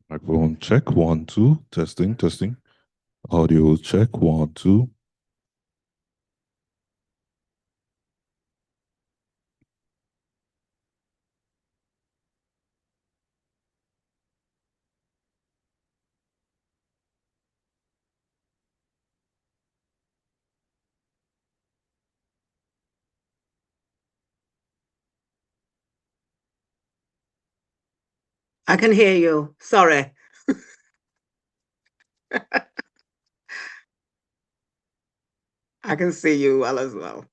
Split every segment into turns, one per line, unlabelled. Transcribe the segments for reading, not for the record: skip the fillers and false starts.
Microphone check, one, two, testing, testing. Audio check, one, two.
I can hear you. Sorry. I can see you well as well.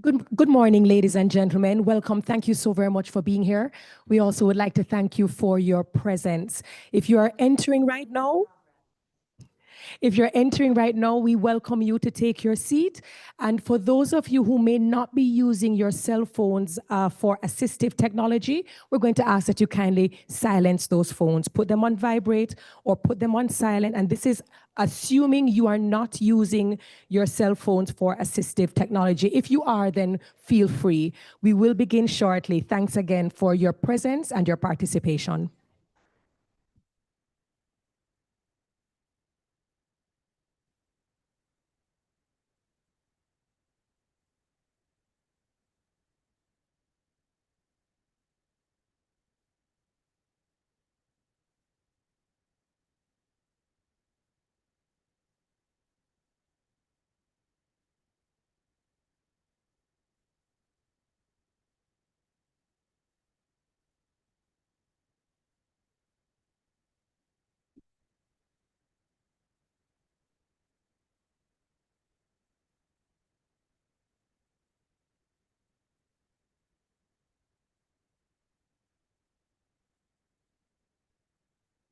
Good morning, ladies and gentlemen. Welcome. Thank you so very much for being here. We also would like to thank you for your presence. If you are entering right now, we welcome you to take your seat. And for those of you who may not be using your cell phones for assistive technology, we're going to ask that you kindly silence those phones, put them on vibrate or put them on silent. And this is assuming you are not using your cell phones for assistive technology. If you are, then feel free. We will begin shortly. Thanks again for your presence and your participation.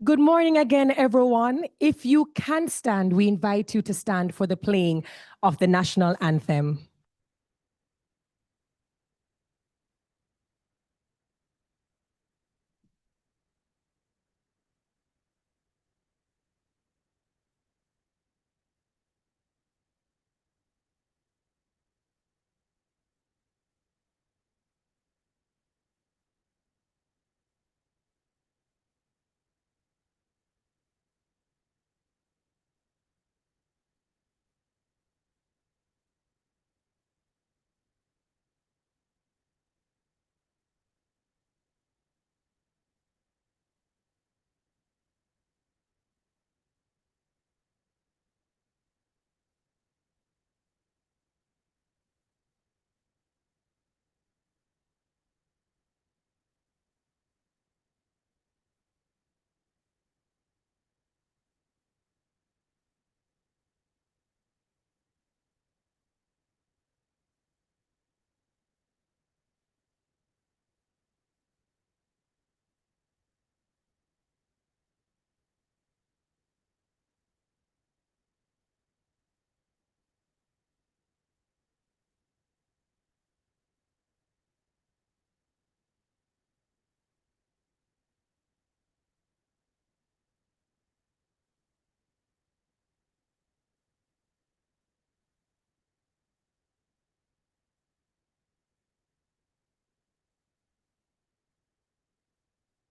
Good morning again, everyone. If you can stand, we invite you to stand for the playing of the national anthem.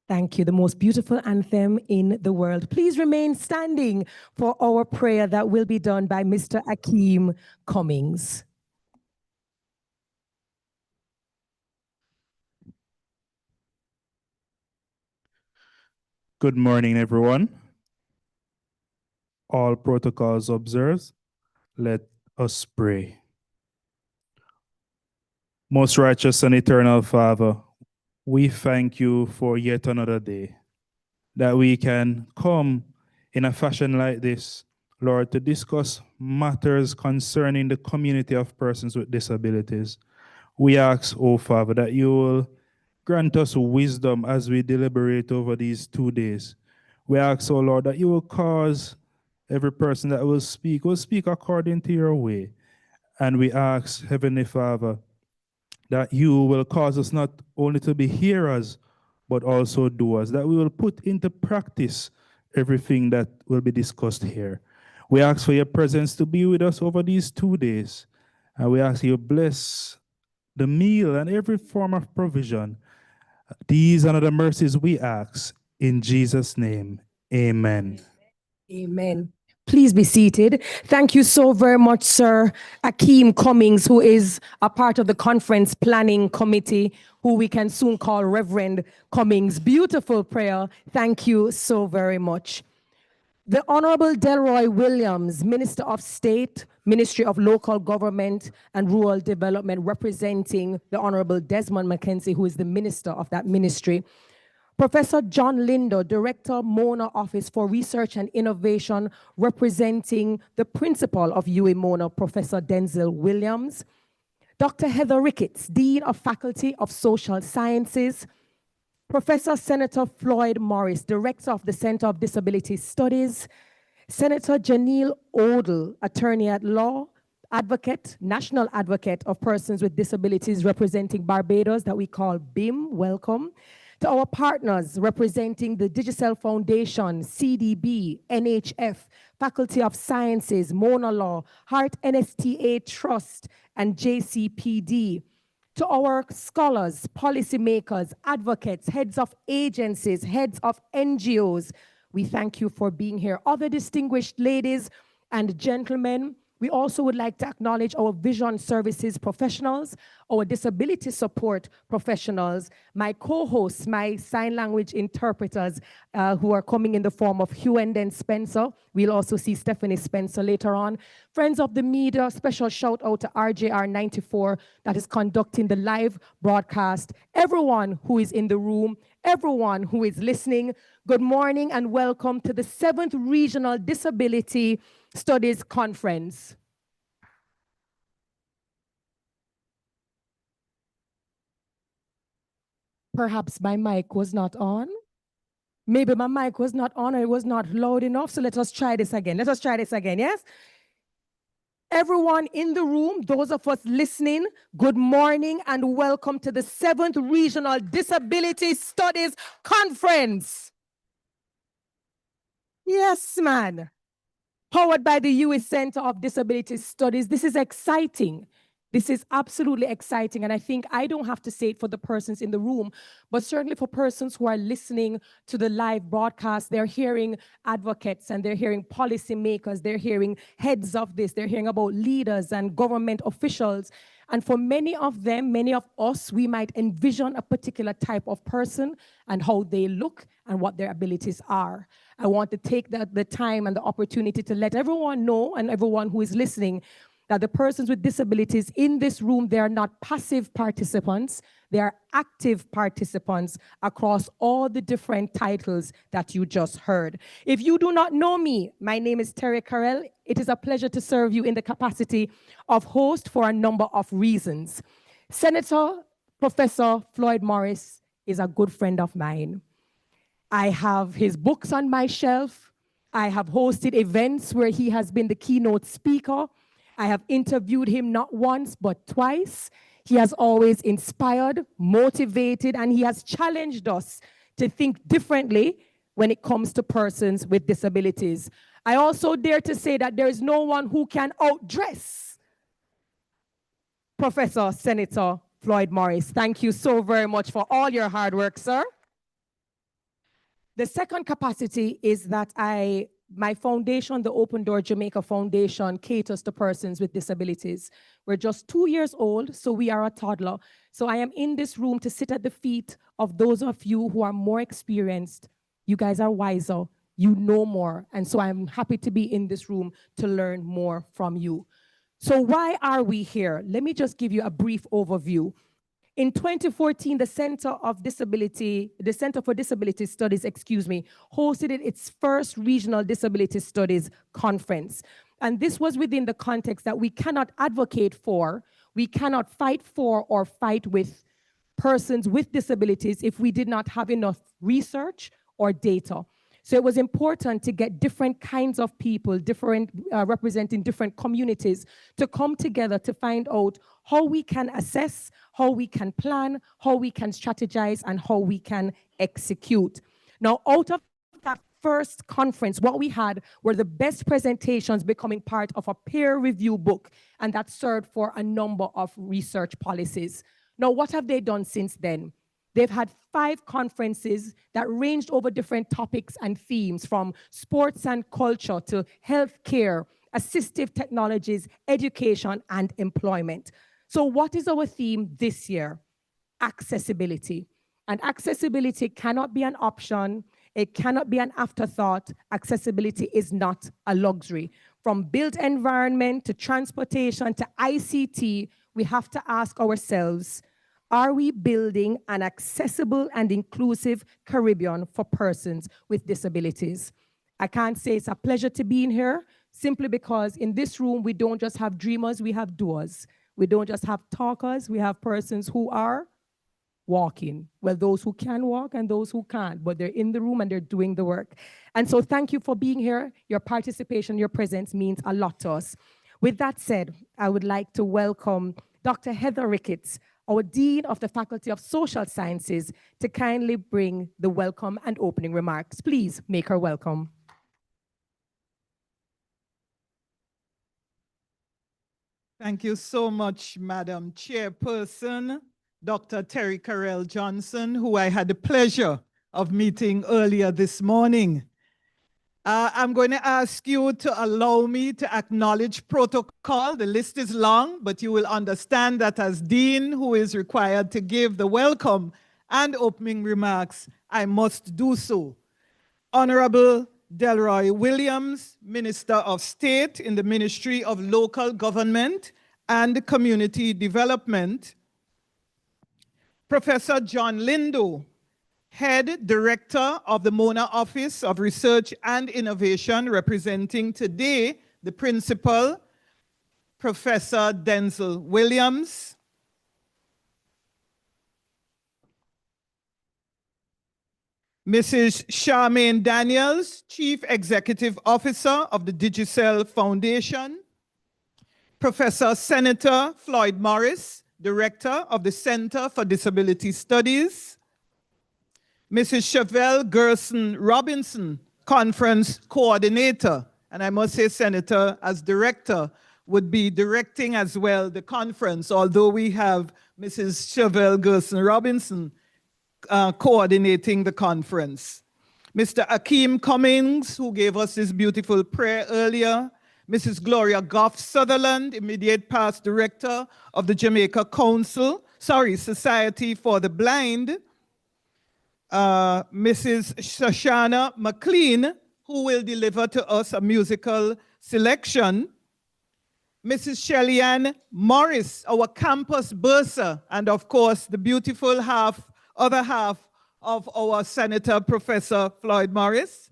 Thank you. The most beautiful anthem in the world. Please remain standing for our prayer that will be done by Mr. Akeem Cummings.
Good morning, everyone. All protocols observed. Let us pray. Most righteous and eternal Father, we thank you for yet another day that we can come in a fashion like this, Lord, to discuss matters concerning the community of persons with disabilities. We ask, oh Father, that you will grant us wisdom as we deliberate over these 2 days. We ask, oh Lord, that you will cause every person that will speak according to your way. And we ask, Heavenly Father, that you will cause us not only to be hearers, but also doers, that we will put into practice everything that will be discussed here. We ask for your presence to be with us over these 2 days. And we ask you bless the meal and every form of provision. These and other mercies we ask in Jesus' name. Amen.
Amen. Please be seated. Thank you so very much, Sir Akeem Cummings, who is a part of the conference planning committee, who we can soon call Reverend Cummings. Beautiful prayer. Thank you so very much. The Honorable Delroy Williams, Minister of State, Ministry of Local Government and Rural Development, representing the Honorable Desmond McKenzie, who is the Minister of that ministry. Professor John Lindo, Director, Mona Office for Research and Innovation, representing the principal of UWI Mona, Professor Denzel Williams. Dr. Heather Ricketts, Dean of Faculty of Social Sciences, Professor Senator Floyd Morris, Director of the Center of Disability Studies, Senator Janelle Odle, Attorney at Law, Advocate, National Advocate of Persons with Disabilities representing Barbados that we call BIM, welcome. To our partners representing the Digicel Foundation, CDB, NHF, Faculty of Sciences, Mona Law, Heart NSTA Trust, and JCPD. To our scholars, policymakers, advocates, heads of agencies, heads of NGOs, we thank you for being here. Other distinguished ladies and gentlemen, we also would like to acknowledge our vision services professionals, our disability support professionals, my co-hosts, my sign language interpreters who are coming in the form of Hugh and then Spencer. We'll also see Stephanie Spencer later on. Friends of the media, special shout out to RJR 94 that is conducting the live broadcast. Everyone who is in the room, everyone who is listening, good morning and welcome to the 7th Regional Disability Studies Conference. Perhaps my mic was not on. Maybe my mic was not on or it was not loud enough. So let us try this again. Let us try this again, yes? Everyone in the room, those of us listening, good morning and welcome to the 7th Regional Disability Studies Conference. Yes, man. Powered by the U.S. Center of Disability Studies. This is exciting. This is absolutely exciting. And I think I don't have to say it for the persons in the room, but certainly for persons who are listening to the live broadcast, they're hearing advocates and they're hearing policymakers, they're hearing heads of this, they're hearing about leaders and government officials. And for many of them, many of us, we might envision a particular type of person and how they look and what their abilities are. I want to take the time and the opportunity to let everyone know and everyone who is listening that the persons with disabilities in this room, they are not passive participants, they are active participants across all the different titles that you just heard. If you do not know me, my name is Terry Carell. It is a pleasure to serve you in the capacity of host for a number of reasons. Senator Professor Floyd Morris is a good friend of mine. I have his books on my shelf. I have hosted events where he has been the keynote speaker. I have interviewed him not once, but twice. He has always inspired, motivated, and he has challenged us to think differently when it comes to persons with disabilities. I also dare to say that there is no one who can outdress Professor Senator Floyd Morris. Thank you so very much for all your hard work, sir. The second capacity is that my foundation, the Open Door Jamaica Foundation, caters to persons with disabilities. We're just 2 years old, so we are a toddler. So I am in this room to sit at the feet of those of you who are more experienced. You guys are wiser, you know more, and so I'm happy to be in this room to learn more from you. So why are we here? Let me just give you a brief overview. In 2014, the Center for Disability Studies, hosted its first Regional Disability Studies Conference. And this was within the context that we cannot advocate for, we cannot fight for or fight with persons with disabilities if we did not have enough research or data. So it was important to get different kinds of people, representing different communities, to come together to find out how we can assess, how we can plan, how we can strategize, and how we can execute. Now, out of that first conference, what we had were the best presentations becoming part of a peer review book, and that served for a number of research policies. Now, what have they done since then? They've had 5 conferences that ranged over different topics and themes, from sports and culture to healthcare, assistive technologies, education, and employment. So what is our theme this year? Accessibility. And accessibility cannot be an option. It cannot be an afterthought. Accessibility is not a luxury. From built environment to transportation to ICT, we have to ask ourselves, are we building an accessible and inclusive Caribbean for persons with disabilities? I can't say it's a pleasure to be in here, simply because in this room, we don't just have dreamers, we have doers. We don't just have talkers, we have persons who are walking. Well, those who can walk and those who can't, but they're in the room and they're doing the work. And so thank you for being here. Your participation, your presence means a lot to us. With that said, I would like to welcome Dr. Heather Ricketts, our Dean of the Faculty of Social Sciences, to kindly bring the welcome and opening remarks. Please make her welcome.
Thank you so much, Madam Chairperson, Dr. Terry Carell Johnson, who I had the pleasure of meeting earlier this morning. I'm going to ask you to allow me to acknowledge protocol. The list is long, but you will understand that as Dean, who is required to give the welcome and opening remarks, I must do so. Honorable Delroy Williams, Minister of State in the Ministry of Local Government and Community Development. Professor John Lindo, Head Director of the Mona Office of Research and Innovation, representing today the Principal, Professor Denzel Williams. Mrs. Charmaine Daniels, Chief Executive Officer of the Digicel Foundation. Professor Senator Floyd Morris, Director of the Center for Disability Studies. Mrs. Chevelle Gerson Robinson, Conference Coordinator, and I must say Senator as Director would be directing as well the conference, although we have Mrs. Chevelle Gerson Robinson coordinating the conference. Mr. Akeem Cummings, who gave us this beautiful prayer earlier. Mrs. Gloria Goff Sutherland, immediate past director of the Jamaica Society for the Blind. Mrs. Shoshana McLean, who will deliver to us a musical selection. Mrs. Shellyanne Morris, our campus bursar, and of course, the beautiful other half of our Senator, Professor Floyd Morris.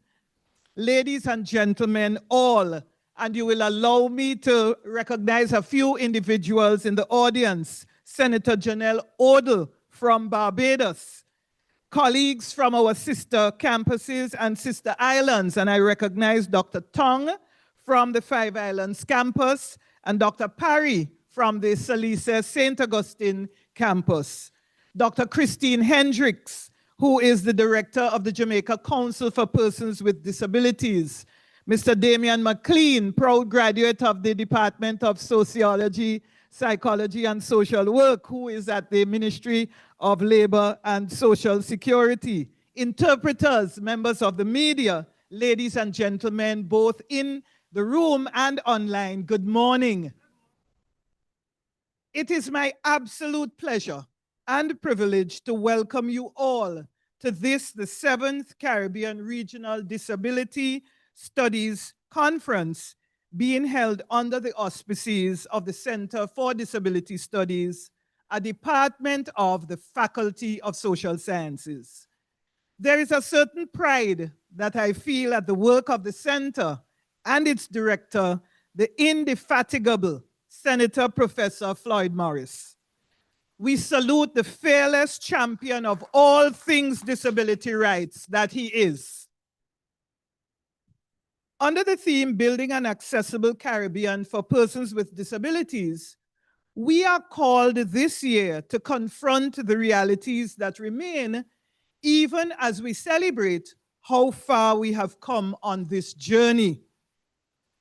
Ladies and gentlemen, all, and you will allow me to recognize a few individuals in the audience. Senator Janelle Odle from Barbados, colleagues from our sister campuses and sister islands, and I recognize Dr. Tong from the Five Islands campus and Dr. Parry from the Salisa St. Augustine campus. Dr. Christine Hendricks, who is the director of the Jamaica Council for Persons with Disabilities. Mr. Damian McLean, proud graduate of the Department of Sociology, Psychology and Social Work, who is at the Ministry of Labor and Social Security. Interpreters, members of the media, ladies and gentlemen, both in the room and online, good morning. It is my absolute pleasure and privilege to welcome you all to this, the 7th Caribbean Regional Disability Studies Conference, being held under the auspices of the Center for Disability Studies, a department of the Faculty of Social Sciences. There is a certain pride that I feel at the work of the center and its director, the indefatigable Senator Professor Floyd Morris. We salute the fearless champion of all things disability rights that he is. Under the theme, Building an Accessible Caribbean for Persons with Disabilities, we are called this year to confront the realities that remain even as we celebrate how far we have come on this journey.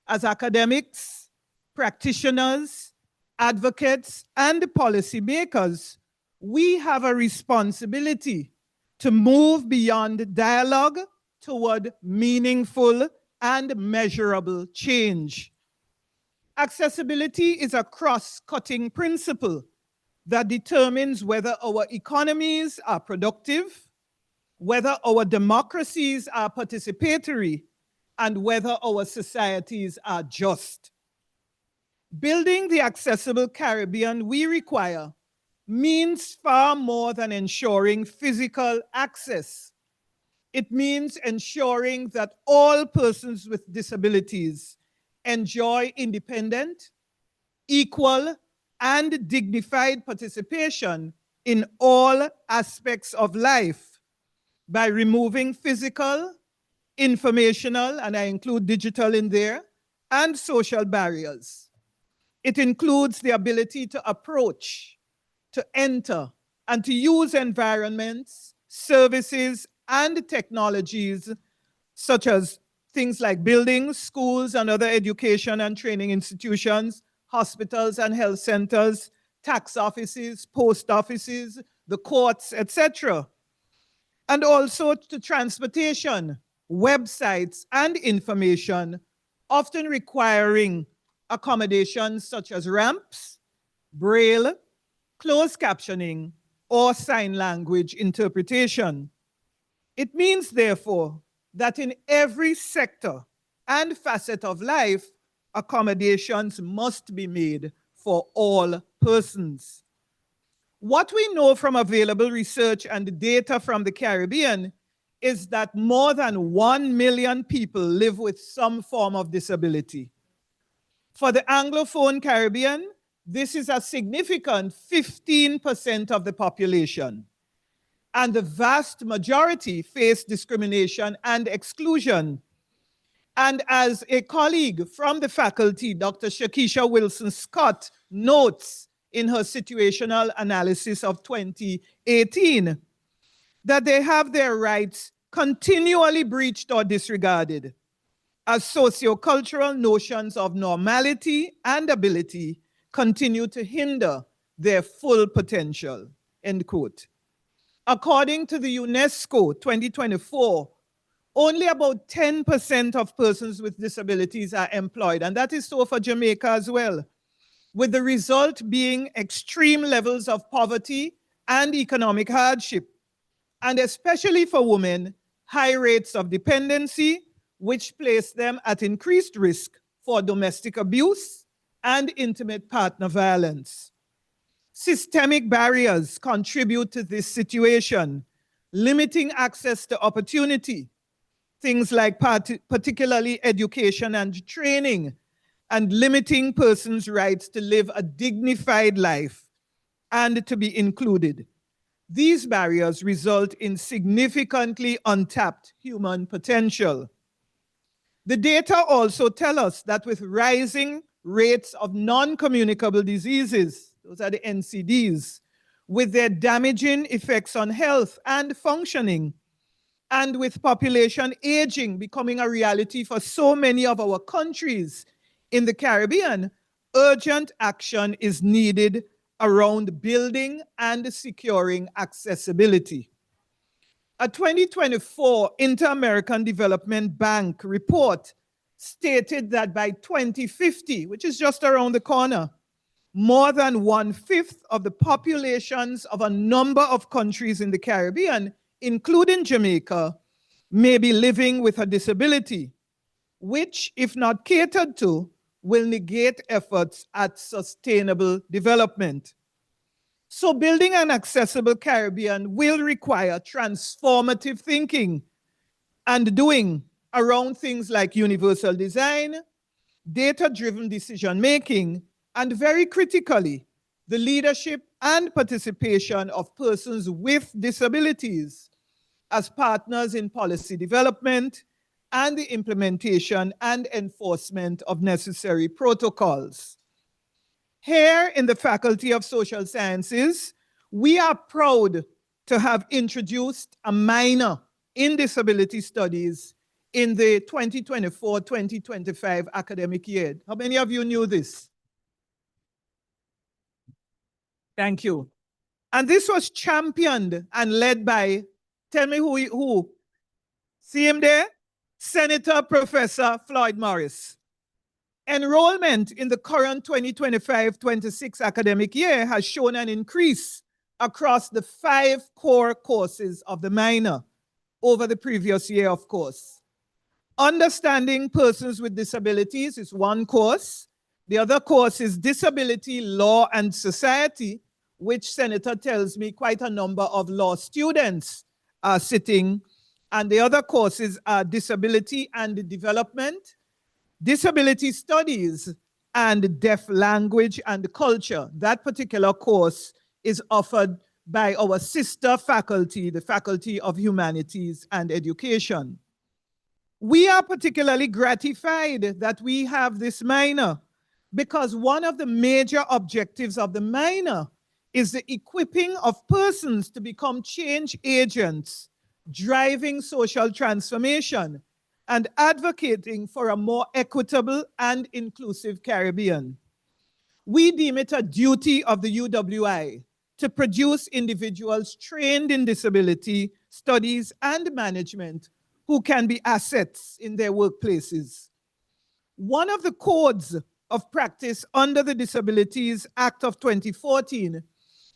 As academics, practitioners, advocates, and policymakers, we have a responsibility to move beyond dialogue toward meaningful and measurable change. Accessibility is a cross-cutting principle that determines whether our economies are productive, whether our democracies are participatory, and whether our societies are just. Building the accessible Caribbean we require means far more than ensuring physical access. It means ensuring that all persons with disabilities enjoy independent, equal, and dignified participation in all aspects of life by removing physical, informational, and I include digital in there, and social barriers. It includes the ability to approach, to enter, and to use environments, services, and technologies such as things like buildings, schools, and other education and training institutions, hospitals and health centers, tax offices, post offices, the courts, etc. And also to transportation, websites, and information, often requiring accommodations such as ramps, braille, closed captioning, or sign language interpretation. It means, therefore, that in every sector and facet of life, accommodations must be made for all persons. What we know from available research and data from the Caribbean is that more than 1 million people live with some form of disability. For the Anglophone Caribbean, this is a significant 15% of the population. And the vast majority face discrimination and exclusion. And as a colleague from the faculty, Dr. Shakisha Wilson-Scott, notes in her situational analysis of 2018, that they have their rights continually breached or disregarded, as sociocultural notions of normality and ability continue to hinder their full potential, end quote. According to the UNESCO 2024, only about 10% of persons with disabilities are employed, and that is so for Jamaica as well, with the result being extreme levels of poverty and economic hardship, and especially for women, high rates of dependency, which place them at increased risk for domestic abuse and intimate partner violence. Systemic barriers contribute to this situation, limiting access to opportunity, things like particularly education and training, and limiting persons' rights to live a dignified life and to be included. These barriers result in significantly untapped human potential. The data also tell us that with rising rates of non-communicable diseases, those are the NCDs, with their damaging effects on health and functioning, and with population aging becoming a reality for so many of our countries in the Caribbean, urgent action is needed around building and securing accessibility. A 2024 Inter-American Development Bank report stated that by 2050, which is just around the corner, more than 1/5 of the populations of a number of countries in the Caribbean, including Jamaica, may be living with a disability, which, if not catered to, will negate efforts at sustainable development. So building an accessible Caribbean will require transformative thinking and doing around things like universal design, data-driven decision-making, and very critically, the leadership and participation of persons with disabilities as partners in policy development and the implementation and enforcement of necessary protocols. Here in the Faculty of Social Sciences, we are proud to have introduced a minor in disability studies in the 2024-2025 academic year. How many of you knew this? Thank you. And this was championed and led by, tell me who? See him there? Senator Professor Floyd Morris. Enrollment in the current 2025-26 academic year has shown an increase across the 5 core courses of the minor over the previous year, of course. Understanding Persons with Disabilities is one course. The other course is Disability, Law, and Society, which Senator tells me quite a number of law students are sitting. And the other courses are Disability and Development, Disability Studies, and deaf language and culture. That particular course is offered by our sister faculty, the Faculty of Humanities and Education. We are particularly gratified that we have this minor because one of the major objectives of the minor is the equipping of persons to become change agents, driving social transformation, and advocating for a more equitable and inclusive Caribbean. We deem it a duty of the UWI to produce individuals trained in disability studies and management who can be assets in their workplaces. One of the codes of practice under the Disabilities Act of 2014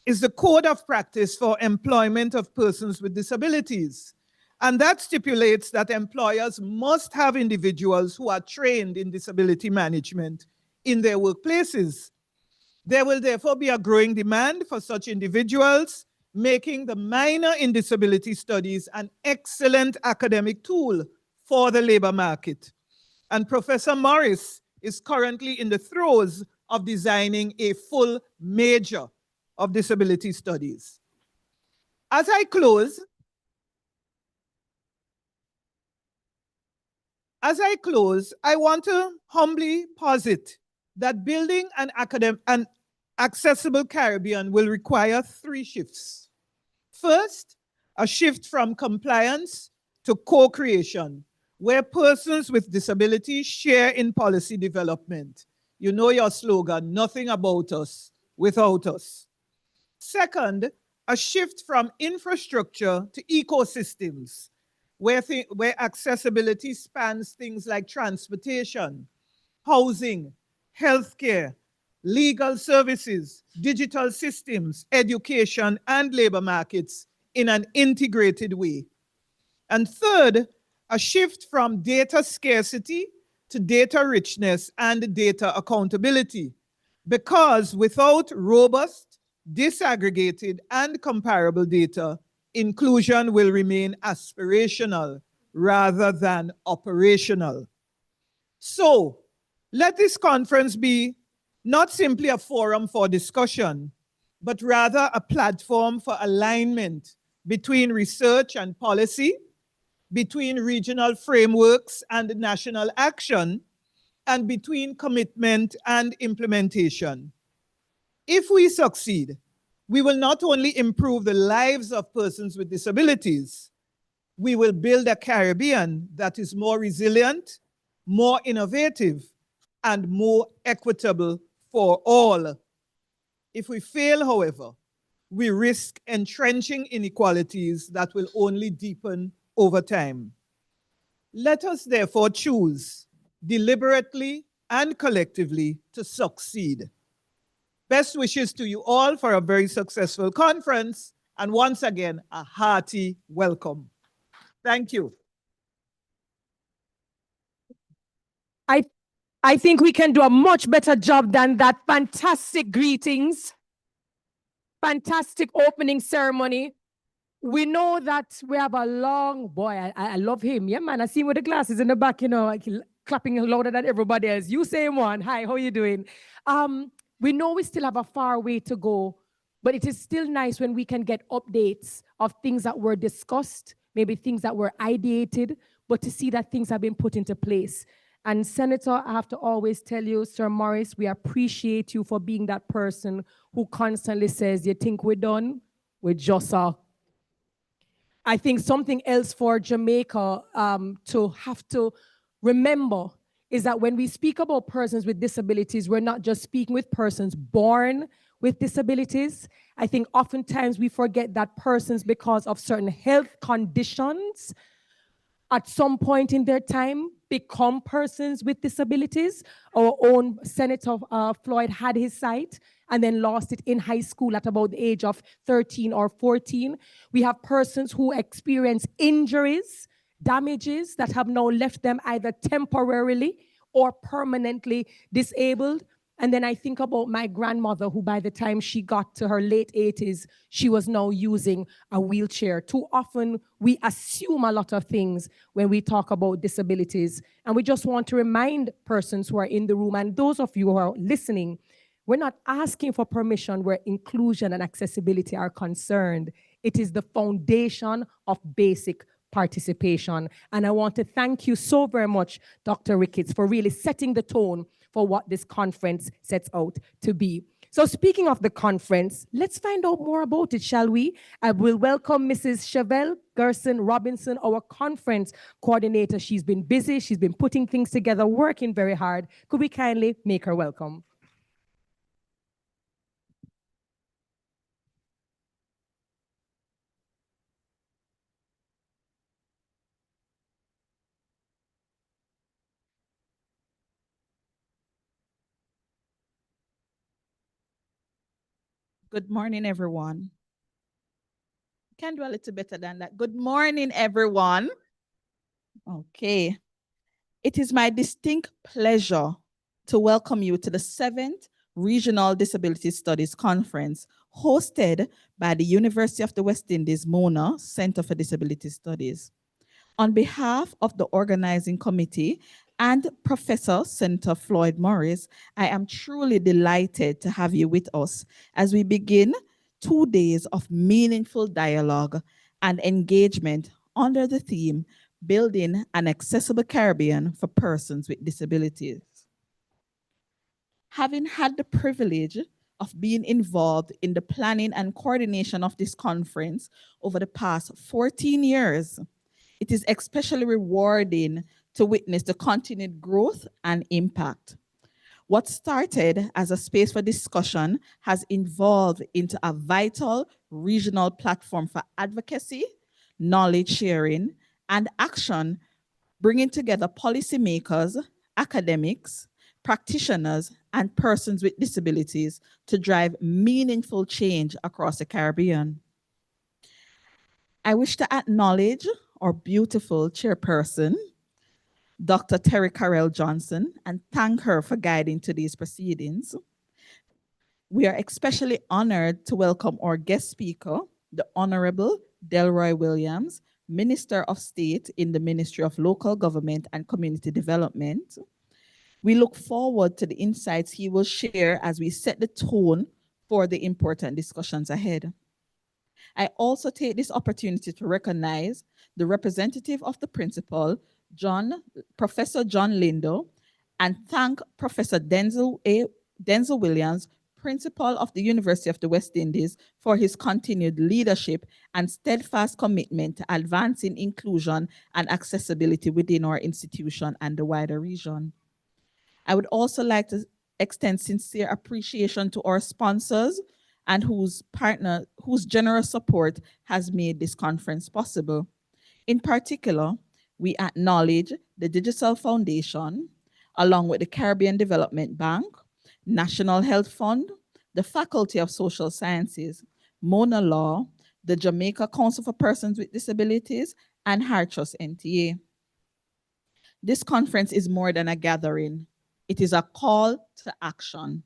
is the Code of Practice for Employment of Persons with Disabilities. And that stipulates that employers must have individuals who are trained in disability management in their workplaces. There will therefore be a growing demand for such individuals, making the minor in disability studies an excellent academic tool for the labor market. And Professor Morris is currently in the throes of designing a full major of disability studies. As I close, I want to humbly posit that building an accessible Caribbean will require 3 shifts. First, a shift from compliance to co-creation, where persons with disabilities share in policy development. You know your slogan, nothing about us without us. Second, a shift from infrastructure to ecosystems, where accessibility spans things like transportation, housing, healthcare, legal services, digital systems, education, and labor markets in an integrated way. And third, a shift from data scarcity to data richness and data accountability, because without robust, disaggregated, and comparable data, inclusion will remain aspirational rather than operational. So, let this conference be not simply a forum for discussion, but rather a platform for alignment between research and policy, between regional frameworks and national action, and between commitment and implementation. If we succeed, we will not only improve the lives of persons with disabilities, we will build a Caribbean that is more resilient, more innovative, and more equitable for all. If we fail, however, we risk entrenching inequalities that will only deepen over time. Let us therefore choose deliberately and collectively to succeed. Best wishes to you all for a very successful conference, and once again, a hearty welcome. Thank you.
I think we can do a much better job than that. Fantastic greetings, fantastic opening ceremony. We know that we have a long, boy, I love him. Yeah, man, I see him with the glasses in the back, you know, like clapping louder than everybody else. You same one. Hi, how you doing? We know we still have a far way to go, but it is still nice when we can get updates of things that were discussed, maybe things that were ideated, but to see that things have been put into place. And Senator, I have to always tell you, Sir Morris, we appreciate you for being that person who constantly says, you think we're done? We're just I think something else for Jamaica to have to remember is that when we speak about persons with disabilities, we're not just speaking with persons born with disabilities. I think oftentimes we forget that persons, because of certain health conditions, at some point in their time, become persons with disabilities. Our own Senator Floyd had his sight and then lost it in high school at about the age of 13 or 14. We have persons who experience injuries, damages that have now left them either temporarily or permanently disabled. And then I think about my grandmother, who by the time she got to her late 80s, she was now using a wheelchair. Too often, we assume a lot of things when we talk about disabilities. And we just want to remind persons who are in the room and those of you who are listening, we're not asking for permission where inclusion and accessibility are concerned. It is the foundation of basic participation. And I want to thank you so very much, Dr. Ricketts, for really setting the tone for what this conference sets out to be. So speaking of the conference, let's find out more about it, shall we? I will welcome Mrs. Chevelle Gerson Robinson, our conference coordinator. She's been busy, she's been putting things together, working very hard. Could we kindly make her welcome?
Good morning, everyone. Can do a little better than that. Good morning, everyone. Okay. It is my distinct pleasure to welcome you to the 7th Regional Disability Studies Conference hosted by the University of the West Indies Mona Center for Disability Studies. On behalf of the organizing committee and Professor Senator Floyd Morris, I am truly delighted to have you with us as we begin 2 days of meaningful dialogue and engagement under the theme, Building an Accessible Caribbean for Persons with Disabilities. Having had the privilege of being involved in the planning and coordination of this conference over the past 14 years, it is especially rewarding to witness the continued growth and impact. What started as a space for discussion has evolved into a vital regional platform for advocacy, knowledge sharing, and action, bringing together policymakers, academics, practitioners, and persons with disabilities to drive meaningful change across the Caribbean. I wish to acknowledge our beautiful chairperson, Dr. Terry Carell Johnson, and thank her for guiding today's proceedings. We are especially honored to welcome our guest speaker, the Honorable Delroy Williams, Minister of State in the Ministry of Local Government and Community Development. We look forward to the insights he will share as we set the tone for the important discussions ahead. I also take this opportunity to recognize the representative of the principal, Professor John Lindo, and thank Professor Denzel Williams, principal of the University of the West Indies, for his continued leadership and steadfast commitment to advancing inclusion and accessibility within our institution and the wider region. I would also like to extend sincere appreciation to our sponsors and whose generous support has made this conference possible. In particular, we acknowledge the Digital Foundation, along with the Caribbean Development Bank, National Health Fund, the Faculty of Social Sciences, Mona Law, the Jamaica Council for Persons with Disabilities, and Hartrust NTA. This conference is more than a gathering. It is a call to action.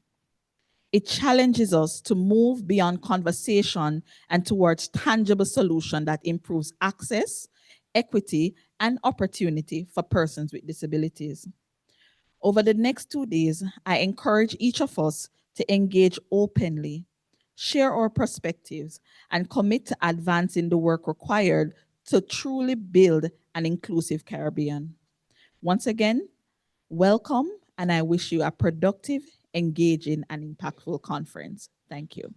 It challenges us to move beyond conversation and towards tangible solution that improves access, equity, and opportunity for persons with disabilities. Over the next 2 days, I encourage each of us to engage openly, share our perspectives, and commit to advancing the work required to truly build an inclusive Caribbean. Once again, welcome, and I wish you a productive, engaging, and impactful conference. Thank you.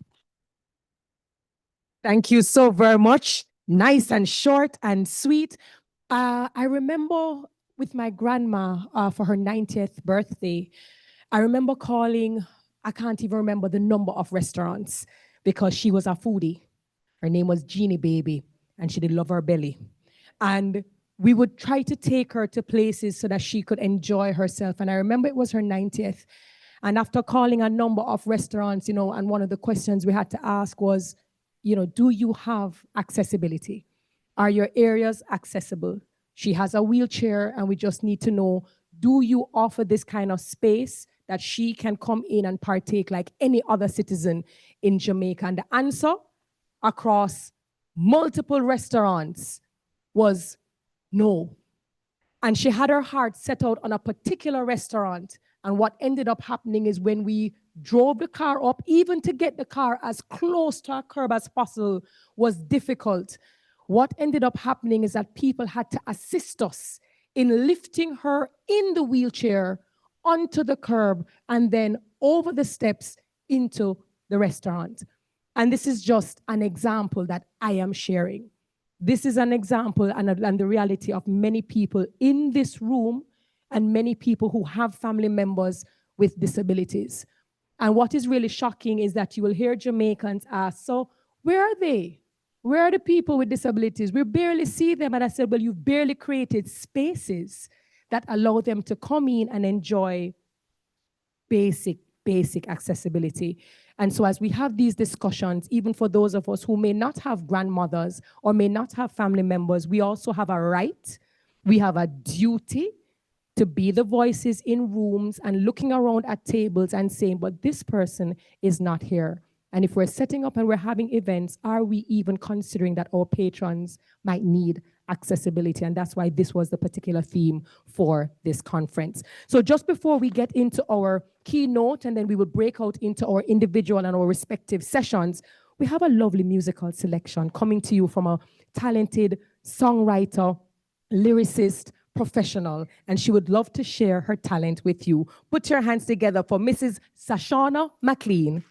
Thank you so very much. Nice and short and sweet. I remember with my grandma for her 90th birthday, I remember calling, I can't even remember the number of restaurants because she was a foodie. Her name was Jeannie Baby, and she did love her belly. And we would try to take her to places so that she could enjoy herself. And I remember it was her 90th. And after calling a number of restaurants, and one of the questions we had to ask was, do you have accessibility? Are your areas accessible? She has a wheelchair, and we just need to know, do you offer this kind of space that she can come in and partake like any other citizen in Jamaica? And the answer across multiple restaurants was no. And she had her heart set out on a particular restaurant. And what ended up happening is when we drove the car up, even to get the car as close to a curb as possible was difficult. What ended up happening is that people had to assist us in lifting her in the wheelchair onto the curb and then over the steps into the restaurant. And this is just an example that I am sharing. This is an example and the reality of many people in this room and many people who have family members with disabilities. And what is really shocking is that you will hear Jamaicans ask, so where are they? Where are the people with disabilities? We barely see them. And I said, well, you've barely created spaces that allow them to come in and enjoy basic accessibility. And so as we have these discussions, even for those of us who may not have grandmothers or may not have family members, we also have a right, we have a duty to be the voices in rooms and looking around at tables and saying, but this person is not here. And if we're setting up and we're having events, are we even considering that our patrons might need accessibility? And that's why this was the particular theme for this conference. So just before we get into our keynote, and then we will break out into our individual and our respective sessions, we have a lovely musical selection coming to you from a talented songwriter, lyricist, professional, and she would love to share her talent with you. Put your hands together for Mrs. Sashana McLean.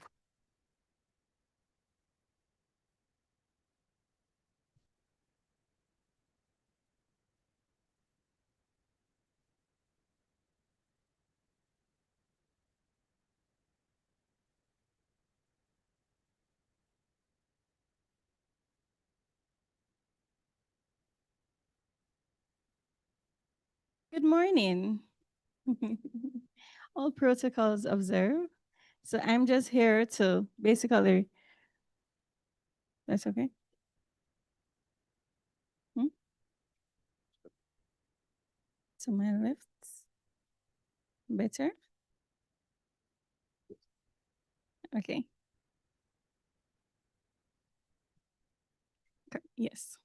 Good morning. All protocols observed. So I'm just here to basically, that's okay? To my left, better? Okay. Yes.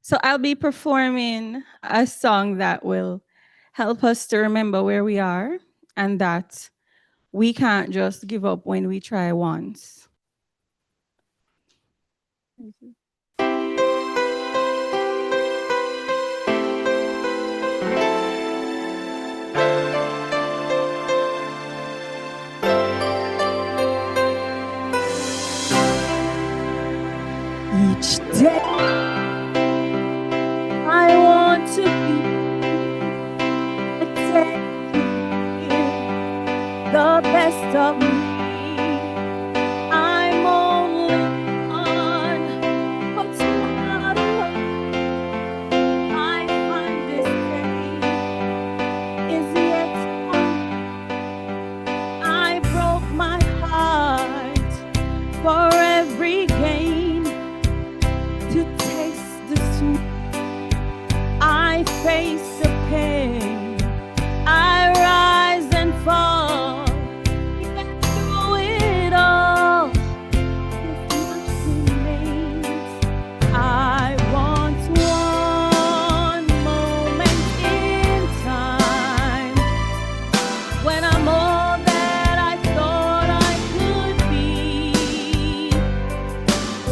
So I'll be performing a song that will help us to remember where we are and that we can't just give up when we try once.
Each day I want to be the best of me. I'm only on what's not what I find this day is yet on. I broke my heart for every gain to taste the sweet. I face the pain. I rise and fall. Yet through it all, this much remains. I want one moment in time when I'm all that I thought I could be.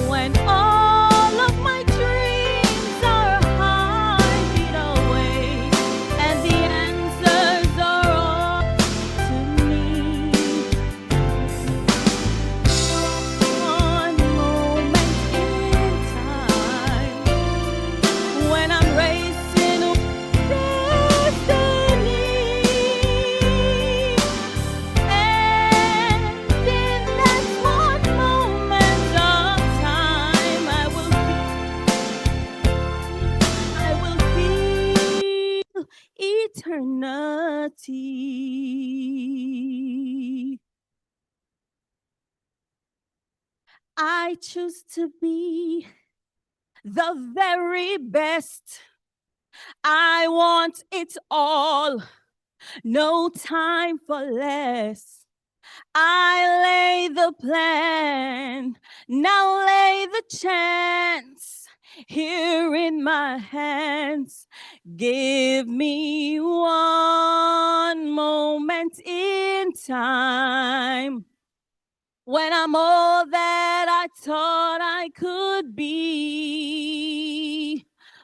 When all of my dreams are hiding away and the answers are all to me. One moment in time when I'm racing with destiny. And in that one moment of time, I will feel eternity. I choose to be
the very best. I want it all, no time for less. I lay the plan, now lay the chance here in my hands. Give me one moment in time when I'm all that I thought I could be,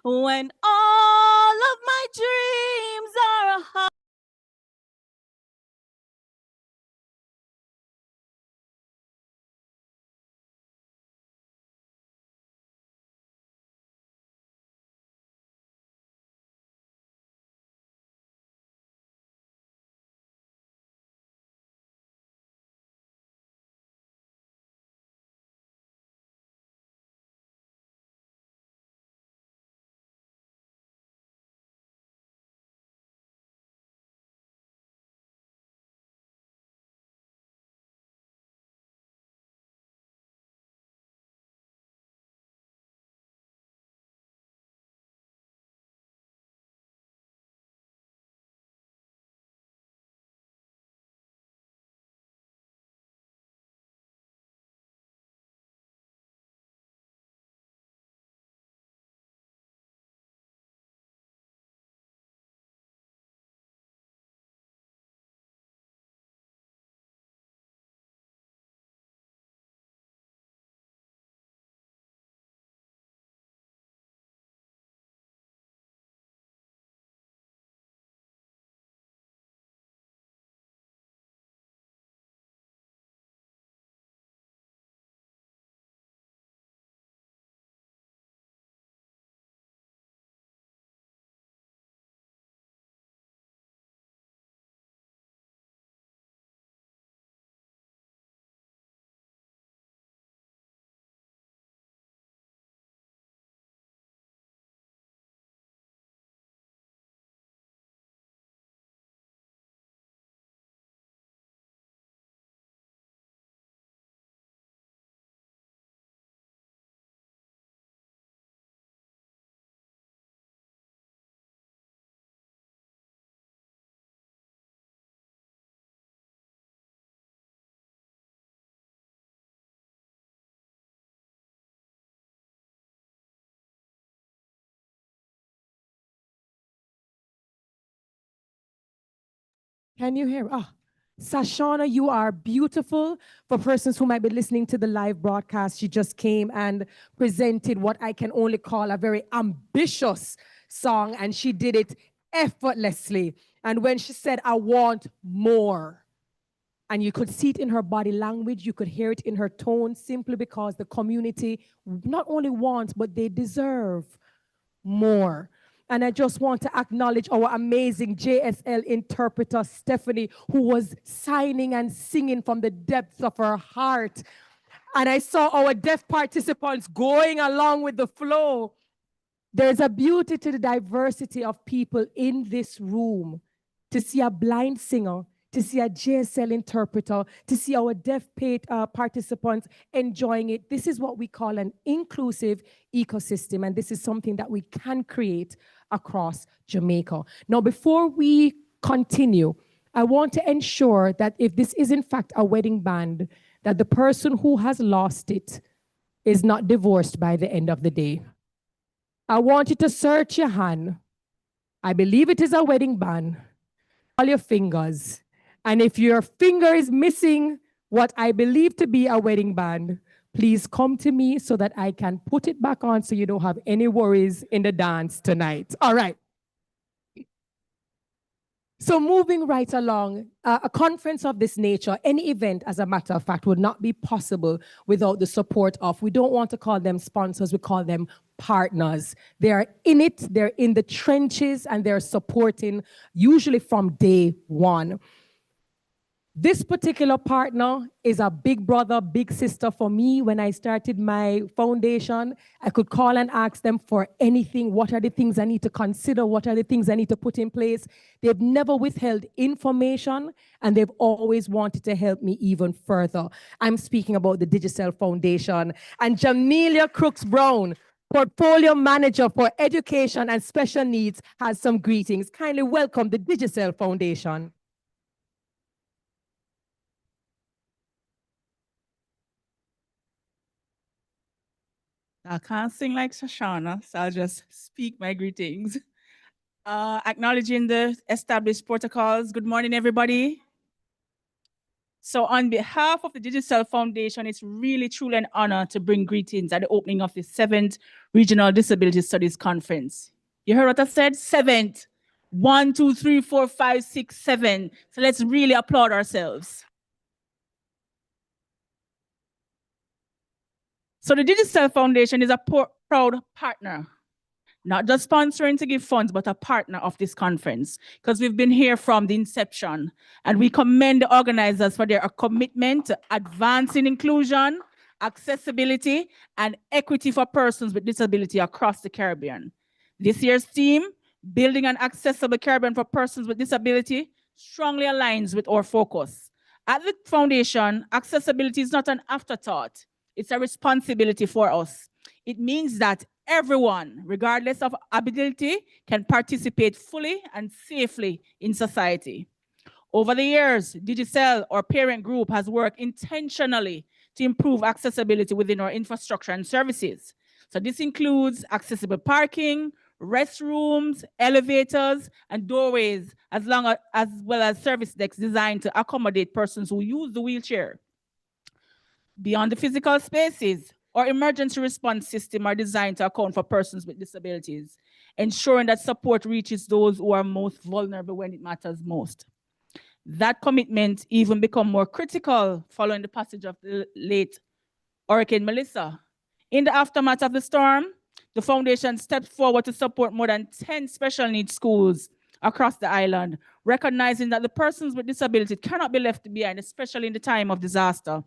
when all of my dreams are a
Can you hear? Ah, Sashana, you are beautiful. For persons who might be listening to the live broadcast, she just came and presented what I can only call a very ambitious song, and she did it effortlessly. And when she said, I want more, and you could see it in her body language, you could hear it in her tone, simply because the community not only wants, but they deserve more. And I just want to acknowledge our amazing JSL interpreter, Stephanie, who was signing and singing from the depths of her heart. And I saw our deaf participants going along with the flow. There's a beauty to the diversity of people in this room. To see a blind singer, to see a JSL interpreter, to see our deaf participants enjoying it. This is what we call an inclusive ecosystem, and this is something that we can create across Jamaica. Now, before we continue, I want to ensure that if this is in fact a wedding band, that the person who has lost it is not divorced by the end of the day. I want you to search your hand. I believe it is a wedding band. All your fingers. And if your finger is missing what I believe to be a wedding band, please come to me so that I can put it back on so you don't have any worries in the dance tonight. All right. So moving right along, a conference of this nature, any event, as a matter of fact, would not be possible without the support of, we don't want to call them sponsors, we call them partners. They are in it, they're in the trenches, and they're supporting, usually from day one. This particular partner is a big brother, big sister for me. When I started my foundation, I could call and ask them for anything. What are the things I need to consider? What are the things I need to put in place? They've never withheld information, and they've always wanted to help me even further. I'm speaking about the Digicel Foundation and Jamelia Crooks Brown. Portfolio Manager for Education and Special Needs, has some greetings. Kindly welcome the Digicel Foundation.
I can't sing like Shoshana, so I'll just speak my greetings. Acknowledging the established protocols. Good morning, everybody. So on behalf of the Digicel Foundation, it's really truly an honor to bring greetings at the opening of the 7th Regional Disability Studies Conference. You heard what I said? 7th. 1, 2, 3, 4, 5, 6, 7. So let's really applaud ourselves. So the Digicel Foundation is a proud partner, not just sponsoring to give funds, but a partner of this conference, because we've been here from the inception, and we commend the organizers for their commitment to advancing inclusion, accessibility, and equity for persons with disability across the Caribbean. This year's theme, Building an Accessible Caribbean for Persons with Disability, strongly aligns with our focus. At the foundation, accessibility is not an afterthought. It's a responsibility for us. It means that everyone, regardless of ability, can participate fully and safely in society. Over the years, Digicel, our parent group, has worked intentionally to improve accessibility within our infrastructure and services. So this includes accessible parking, restrooms, elevators, and doorways, as well as service decks designed to accommodate persons who use the wheelchair. Beyond the physical spaces, our emergency response system are designed to account for persons with disabilities, ensuring that support reaches those who are most vulnerable when it matters most. That commitment even became more critical following the passage of the late Hurricane Melissa. In the aftermath of the storm, the foundation stepped forward to support more than 10 special needs schools across the island, recognizing that the persons with disabilities cannot be left behind, especially in the time of disaster.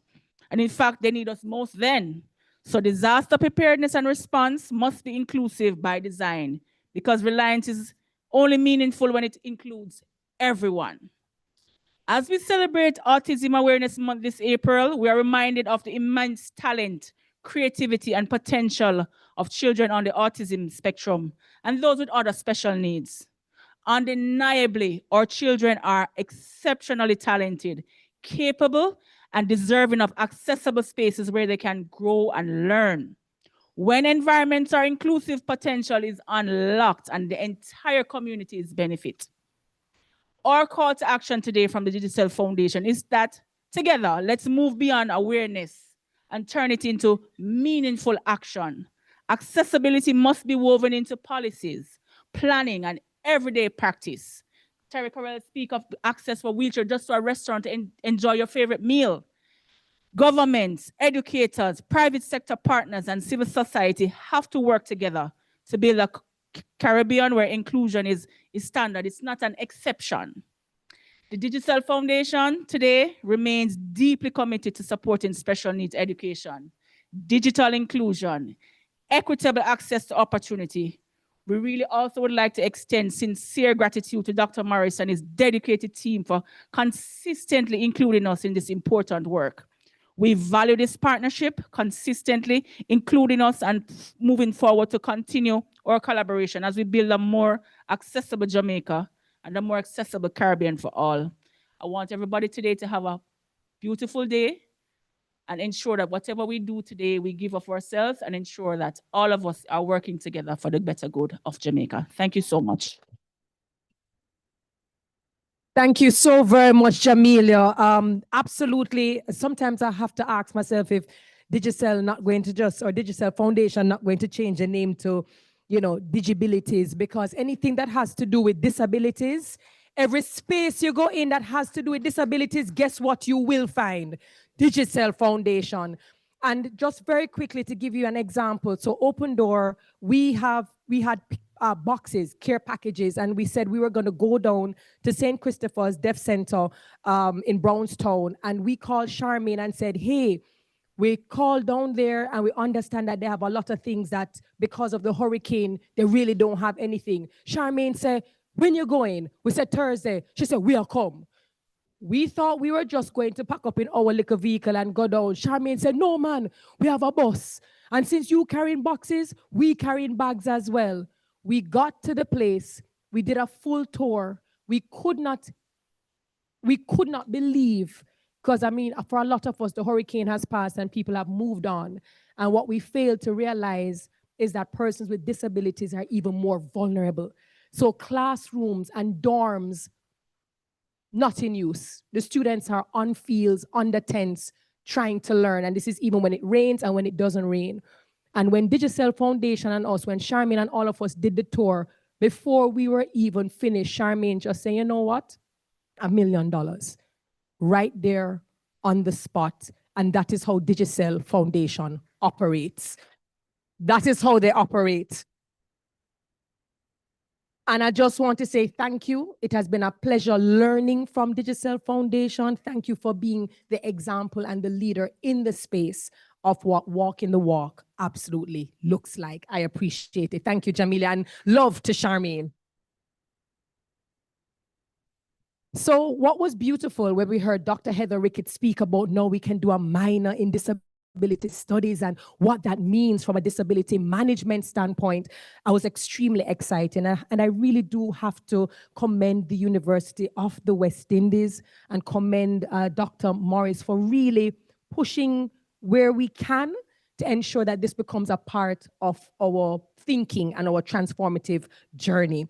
And in fact, they need us most then. So disaster preparedness and response must be inclusive by design, because reliance is only meaningful when it includes everyone. As we celebrate Autism Awareness Month this April, we are reminded of the immense talent, creativity, and potential of children on the autism spectrum and those with other special needs. Undeniably, our children are exceptionally talented, capable, and deserving of accessible spaces where they can grow and learn. When environments are inclusive, potential is unlocked and the entire community's benefit. Our call to action today from the Digicel Foundation is that together, let's move beyond awareness and turn it into meaningful action. Accessibility must be woven into policies, planning, and everyday practice. Terry Carell speak of access for wheelchair just to a restaurant to enjoy your favorite meal. Governments, educators, private sector partners, and civil society have to work together to build a Caribbean where inclusion is standard. It's not an exception. The Digicel Foundation today remains deeply committed to supporting special needs education, digital inclusion, equitable access to opportunity. We really also would like to extend sincere gratitude to Dr. Morris and his dedicated team for consistently including us in this important work. We value this partnership, consistently including us and moving forward to continue our collaboration as we build a more accessible Jamaica and a more accessible Caribbean for all. I want everybody today to have a beautiful day and ensure that whatever we do today, we give of ourselves and ensure that all of us are working together for the better good of Jamaica. Thank you so much.
Thank you so very much, Jamelia. Absolutely. Sometimes I have to ask myself if Digicel not going to or Digicel Foundation not going to change the name to, Digibilities, because anything that has to do with disabilities, every space you go in that has to do with disabilities, guess what you will find? Digicel Foundation. And just very quickly to give you an example, so Open Door, we had boxes, care packages, and we said we were going to go down to St. Christopher's Deaf Center in Brownstown, and we called Charmaine and said, hey, we called down there and we understand that they have a lot of things that because of the hurricane, they really don't have anything. Charmaine said, when you going? We said Thursday. She said, we'll come. We thought we were just going to pack up in our little vehicle and go down. Charmaine said, no, man, we have a bus. And since you carrying boxes, we carrying bags as well. We got to the place. We did a full tour. We could not believe, because I mean, for a lot of us, the hurricane has passed and people have moved on. And what we failed to realize is that persons with disabilities are even more vulnerable. So classrooms and dorms, not in use. The students are on fields, under tents, trying to learn. And this is even when it rains and when it doesn't rain. And when Digicel Foundation and us, when Charmaine and all of us did the tour, before we were even finished, Charmaine just said, you know what? $1 million right there on the spot. And that is how Digicel Foundation operates. That is how they operate. And I just want to say thank you. It has been a pleasure learning from Digicel Foundation. Thank you for being the example and the leader in the space of what walking the walk absolutely looks like. I appreciate it. Thank you, Jamelia, and love to Charmaine. So what was beautiful when we heard Dr. Heather Ricketts speak about now we can do a minor in disability studies and what that means from a disability management standpoint, I was extremely excited. And I really do have to commend the University of the West Indies and commend Dr. Morris for really pushing where we can to ensure that this becomes a part of our thinking and our transformative journey.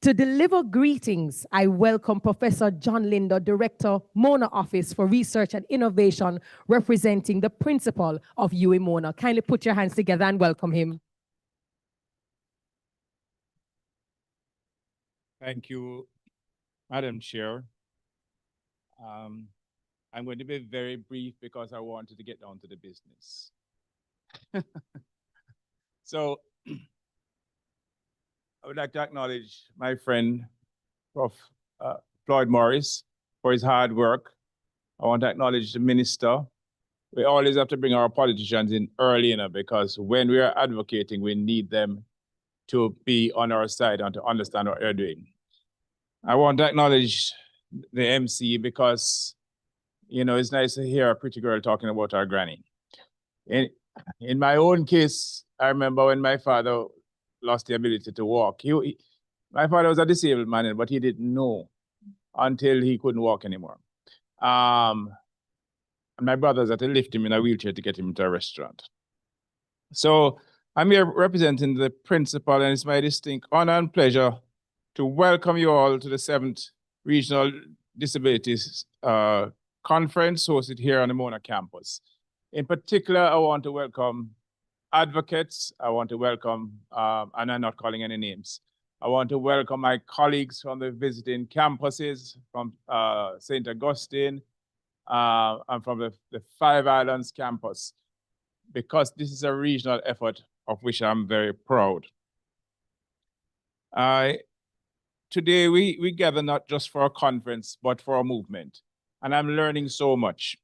To deliver greetings, I welcome Professor John Linder, Director, Mona Office for Research and Innovation, representing the principal of UWI Mona. Kindly put your hands together and welcome him.
Thank you, Madam Chair. I'm going to be very brief because I wanted to get down to the business. So, I would like to acknowledge my friend, Prof. Floyd Morris, for his hard work. I want to acknowledge the minister. We always have to bring our politicians in early, because when we are advocating, we need them to be on our side and to understand what they're doing. I want to acknowledge the MC because, it's nice to hear a pretty girl talking about our granny. In my own case, I remember when my father lost the ability to walk. My father was a disabled man, but he didn't know until he couldn't walk anymore. And my brothers had to lift him in a wheelchair to get him to a restaurant. So I'm here representing the principal, and it's my distinct honor and pleasure to welcome you all to the 7th Regional Disabilities Conference hosted here on the Mona campus. In particular, I want to welcome advocates. I want to welcome, and I'm not calling any names. I want to welcome my colleagues from the visiting campuses, from St. Augustine, and from the Five Islands campus, because this is a regional effort of which I'm very proud. Today, we gather not just for a conference, but for a movement, and I'm learning so much.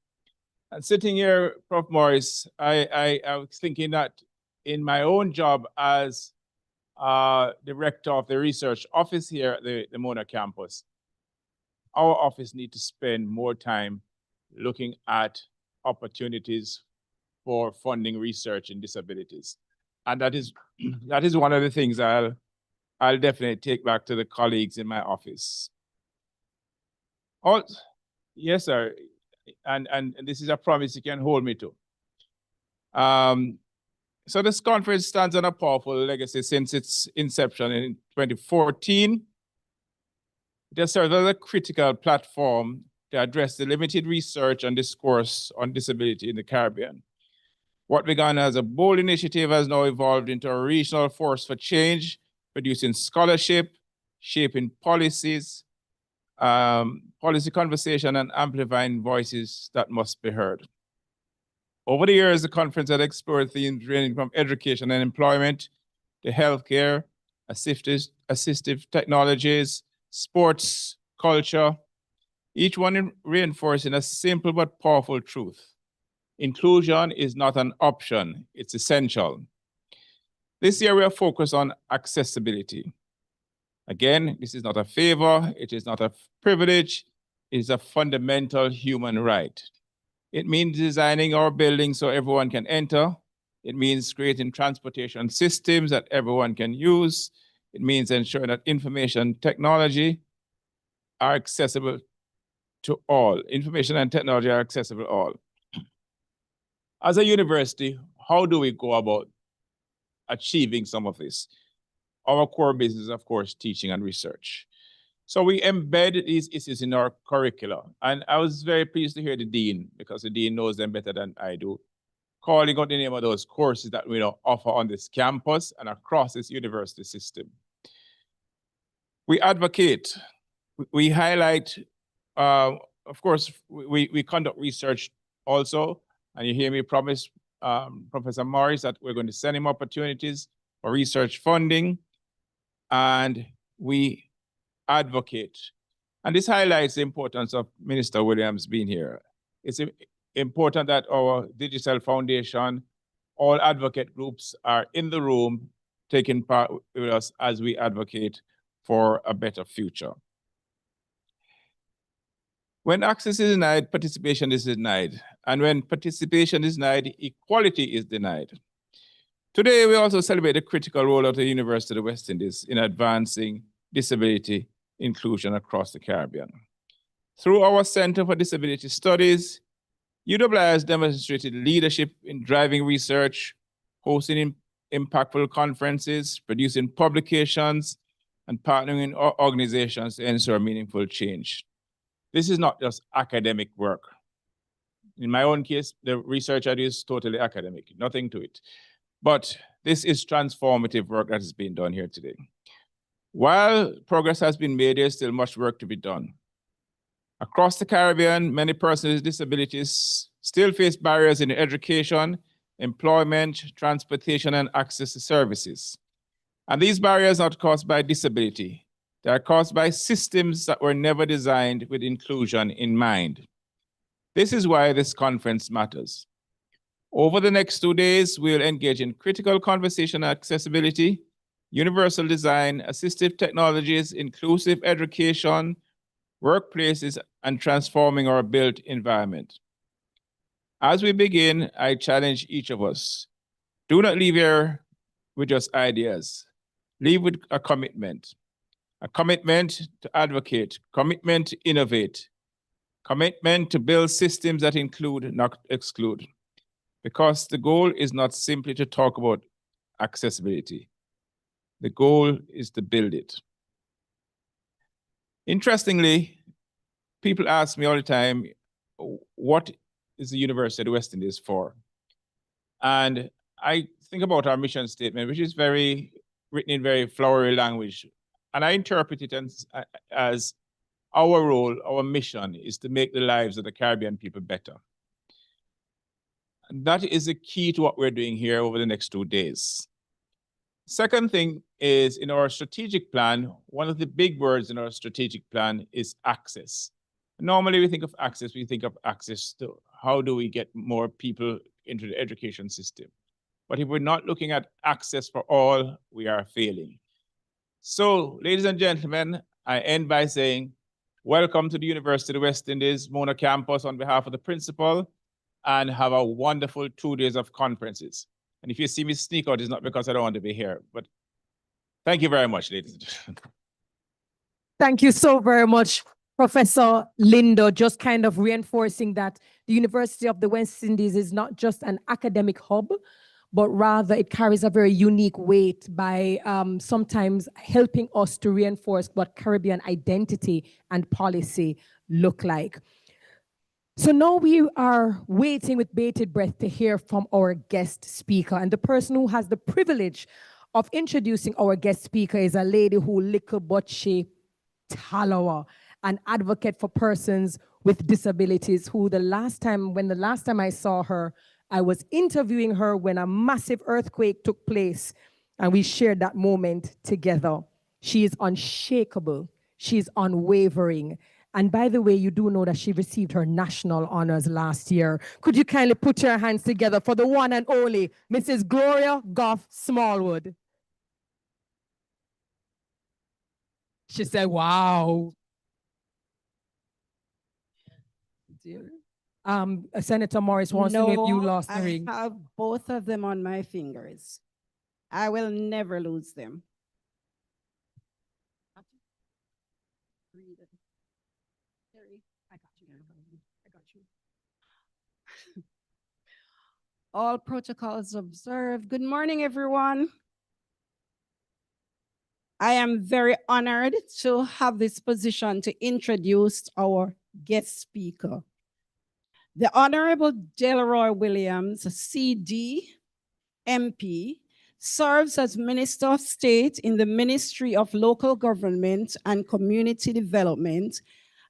And sitting here, Prof. Morris, I was thinking that in my own job as director of the research office here at the Mona campus, our office needs to spend more time looking at opportunities for funding research in disabilities. And that is one of the things I'll definitely take back to the colleagues in my office. Yes, sir. And this is a promise you can hold me to. So this conference stands on a powerful legacy since its inception in 2014. It has served as a critical platform to address the limited research and discourse on disability in the Caribbean. What began as a bold initiative has now evolved into a regional force for change, producing scholarship, shaping policies, policy conversation, and amplifying voices that must be heard. Over the years, the conference has explored themes ranging from education and employment to healthcare, assistive technologies, sports, culture, each one reinforcing a simple but powerful truth. Inclusion is not an option, it's essential. This year, we are focused on accessibility. Again, this is not a favor, it is not a privilege, is a fundamental human right. It means designing our buildings so everyone can enter. It means creating transportation systems that everyone can use. It means ensuring that information technology are accessible to all. Information and technology are accessible to all. As a university, how do we go about achieving some of this? Our core business is, of course, teaching and research. So we embed these issues in our curricula. And I was very pleased to hear the dean, because the dean knows them better than I do, calling out the name of those courses that we offer on this campus and across this university system. We advocate, we highlight, of course, we conduct research also, and you hear me promise Professor Morris that we're going to send him opportunities for research funding, and we advocate. And this highlights the importance of Minister Williams being here. It's important that our digital foundation, all advocate groups are in the room taking part with us as we advocate for a better future. When access is denied, participation is denied. And when participation is denied, equality is denied. Today, we also celebrate the critical role of the University of the West Indies in advancing disability inclusion across the Caribbean. Through our Center for Disability Studies, UWI has demonstrated leadership in driving research, hosting impactful conferences, producing publications, and partnering with organizations to ensure meaningful change. This is not just academic work. In my own case, the research I do is totally academic, nothing to it. But this is transformative work that is being done here today. While progress has been made, there's still much work to be done. Across the Caribbean, many persons with disabilities still face barriers in education, employment, transportation, and access to services. And these barriers are not caused by disability. They are caused by systems that were never designed with inclusion in mind. This is why this conference matters. Over the next 2 days, we'll engage in critical conversation on accessibility, universal design, assistive technologies, inclusive education, workplaces, and transforming our built environment. As we begin, I challenge each of us. Do not leave here with just ideas. Leave with a commitment to advocate, commitment to innovate, commitment to build systems that include, not exclude. Because the goal is not simply to talk about accessibility. The goal is to build it. Interestingly, people ask me all the time, what is the University of the West Indies for? And I think about our mission statement, which is written in very flowery language. And I interpret it as our role, our mission is to make the lives of the Caribbean people better. And that is the key to what we're doing here over the next 2 days. Second thing is, in our strategic plan, one of the big words in our strategic plan is access. Normally, we think of access to how do we get more people into the education system. But if we're not looking at access for all, we are failing. So, ladies and gentlemen, I end by saying, welcome to the University of the West Indies Mona campus on behalf of the principal, and have a wonderful 2 days of conferences. And if you see me sneak out, it's not because I don't want to be here, but thank you very much, ladies and gentlemen.
Thank you so very much, Professor Lindo, just kind of reinforcing that the University of the West Indies is not just an academic hub, but rather it carries a very unique weight by sometimes helping us to reinforce what Caribbean identity and policy look like. So now we are waiting with bated breath to hear from our guest speaker. And the person who has the privilege of introducing our guest speaker is a lady who Likoboche Talawa, an advocate for persons with disabilities, who the last time I saw her, I was interviewing her when a massive earthquake took place, and we shared that moment together. She is unshakable. She is unwavering. And by the way, you do know that she received her national honors last year. Could you kindly put your hands together for the one and only Mrs. Gloria Goff Smallwood? She said, wow. Senator Morris wants to know if you lost the
I
ring.
have both of them on my fingers. I will never lose them. All protocols observed. Good morning, everyone. I am very honored to have this position to introduce our guest speaker. The Honorable Delroy Williams, CD, MP, serves as Minister of State in the Ministry of Local Government and Community Development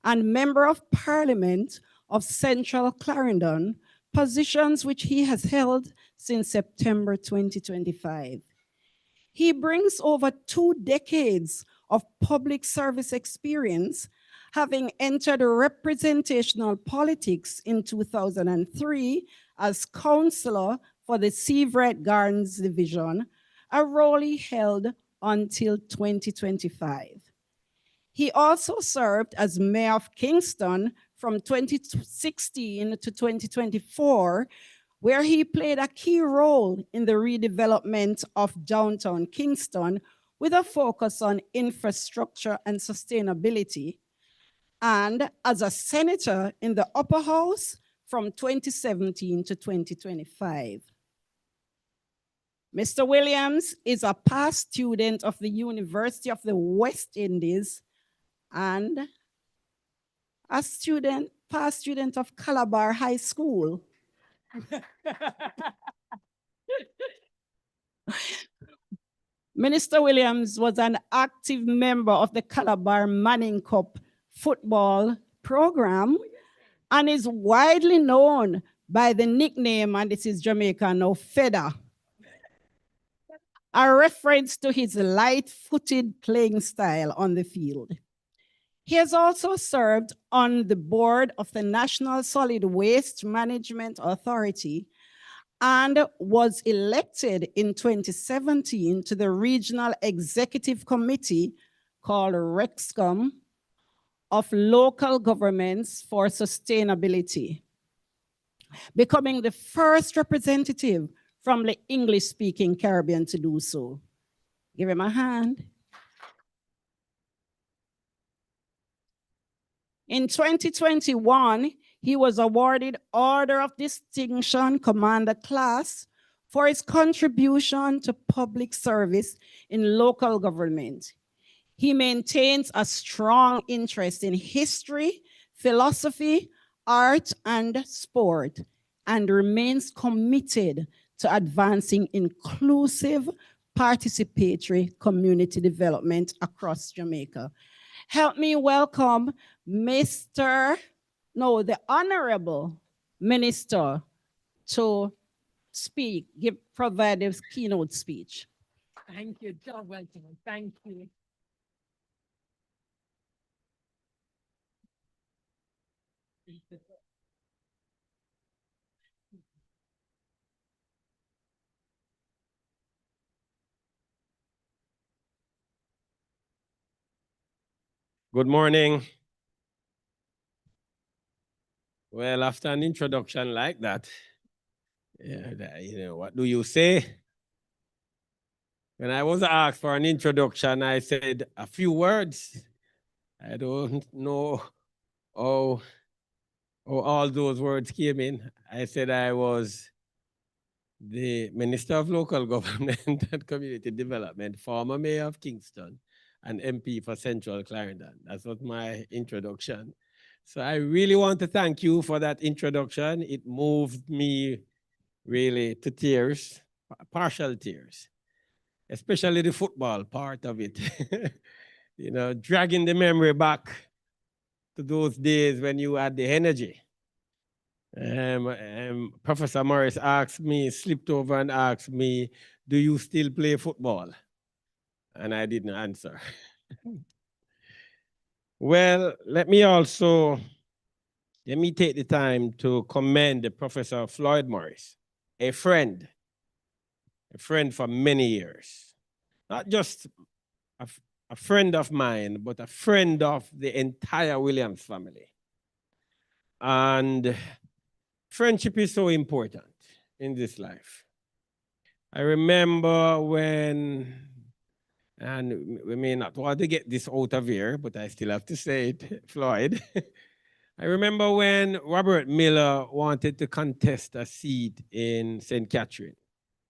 and Member of Parliament of Central Clarendon, positions which he has held since September 2025. He brings over 2 decades of public service experience, having entered representational politics in 2003 as councillor for the Seaveret Gardens Division, a role he held until 2025. He also served as mayor of Kingston from 2016 to 2024, where he played a key role in the redevelopment of downtown Kingston with a focus on infrastructure and sustainability, and as a senator in the upper house from 2017 to 2025. Mr. Williams is a past student of the University of the West Indies and a past student of Calabar High School. Minister Williams was an active member of the Calabar Manning Cup football program and is widely known by the nickname, and this is Jamaican now, Feather, a reference to his light-footed playing style on the field. He has also served on the board of the National Solid Waste Management Authority and was elected in 2017 to the Regional Executive Committee called REXCOM of Local Governments for Sustainability, becoming the first representative from the English-speaking Caribbean to do so. Give him a hand. In 2021, he was awarded Order of Distinction Commander Class for his contribution to public service in local government. He maintains a strong interest in history, philosophy, art, and sport, and remains committed to advancing inclusive, participatory community development across Jamaica. Help me welcome the Honorable Minister to speak, provide his keynote speech.
Thank you, John. Welcome. Thank you.
Good morning. Well, after an introduction like that, what do you say? When I was asked for an introduction, I said a few words. I don't know how all those words came in. I said I was the Minister of Local Government and Community Development, former Mayor of Kingston, and MP for Central Clarendon. That was my introduction. So I really want to thank you for that introduction. It moved me really to tears, partial tears, especially the football part of it. You know, dragging the memory back to those days when you had the energy. Professor Morris slipped over and asked me, do you still play football? And I didn't answer. Well, let me take the time to commend the Professor Floyd Morris, a friend for many years. Not just a friend of mine, but a friend of the entire Williams family. And friendship is so important in this life. I remember when, and we may not want to get this out of here, but I still have to say it, Floyd. I remember when Robert Miller wanted to contest a seat in St. Catherine,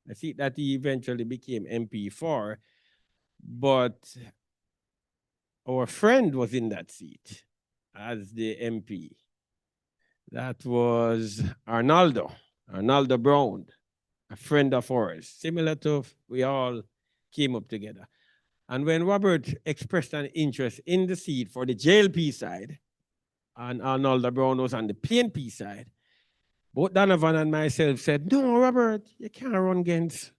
a seat that he eventually became MP for, but our friend was in that seat as the MP. That was Arnaldo Brown, a friend of ours, similar to we all came up together. And when Robert expressed an interest in the seat for the JLP side, and Arnaldo Brown was on the PNP side, both Donovan and myself said, no, Robert, you can't run against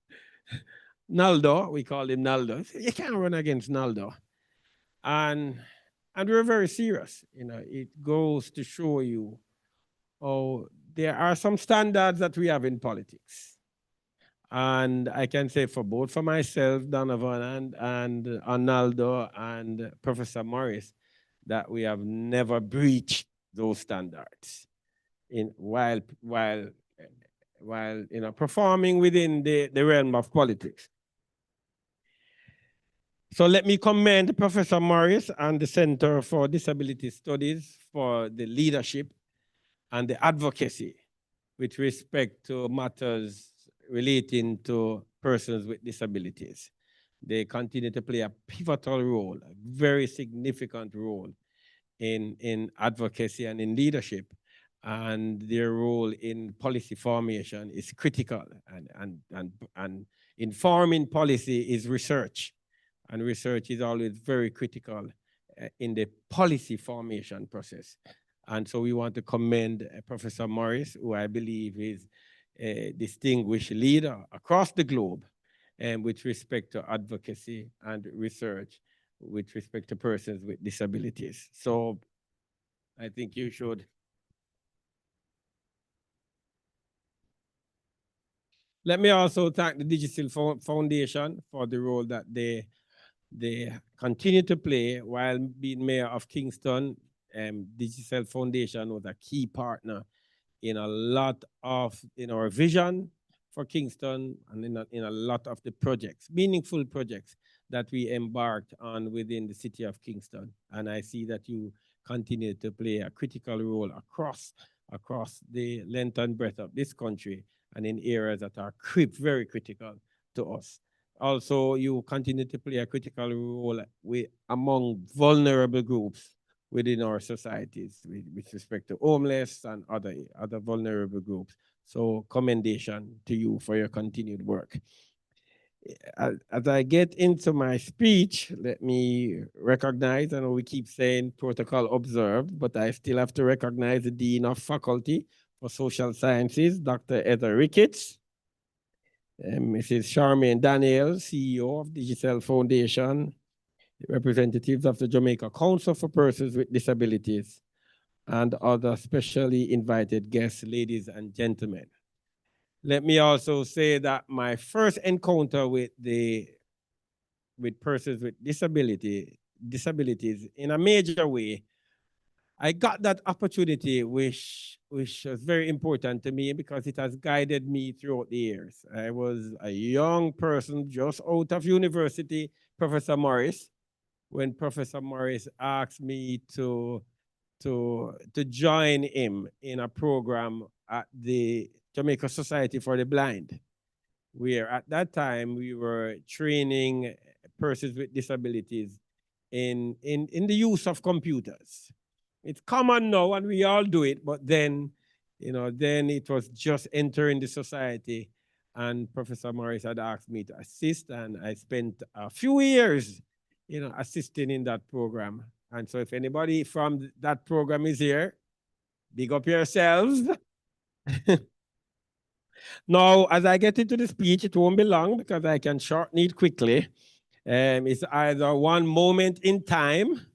Naldo. We call him Naldo. You can't run against Naldo. And we were very serious. You know, it goes to show you how there are some standards that we have in politics. And I can say for both for myself, Donovan, and Arnaldo and Professor Morris, that we have never breached those standards while performing within the realm of politics. So let me commend Professor Morris and the Center for Disability Studies for the leadership and the advocacy with respect to matters relating to persons with disabilities. They continue to play a pivotal role, a very significant role in advocacy and in leadership. And their role in policy formation is critical, and informing policy is research. And research is always very critical in the policy formation process. And so we want to commend Professor Morris, who I believe is a distinguished leader across the globe with respect to advocacy and research with respect to persons with disabilities. So I think you should. Let me also thank the Digital Foundation for the role that they continue to play while being mayor of Kingston. Digital Foundation was a key partner in a lot of our vision for Kingston and in a lot of the projects, meaningful projects that we embarked on within the city of Kingston. And I see that you continue to play a critical role across the length and breadth of this country and in areas that are very critical to us. Also, you continue to play a critical role among vulnerable groups within our societies with respect to homeless and other vulnerable groups. So commendation to you for your continued work. As I get into my speech, let me recognize, I know we keep saying protocol observed, but I still have to recognize the Dean of Faculty for Social Sciences, Dr. Heather Ricketts, Mrs. Charmaine Daniel, CEO of Digital Foundation, representatives of the Jamaica Council for Persons with Disabilities, and other specially invited guests, ladies and gentlemen. Let me also say that my first encounter with persons with disabilities in a major way, I got that opportunity, which was very important to me because it has guided me throughout the years. I was a young person just out of university, Professor Morris, when Professor Morris asked me to join him in a program at the Jamaica Society for the Blind, where at that time we were training persons with disabilities in the use of computers. It's common now and we all do it, but then it was just entering the society, and Professor Morris had asked me to assist, and I spent a few years assisting in that program. And so if anybody from that program is here, big up yourselves. Now, as I get into the speech, it won't be long because I can shorten it quickly. It's either one moment in time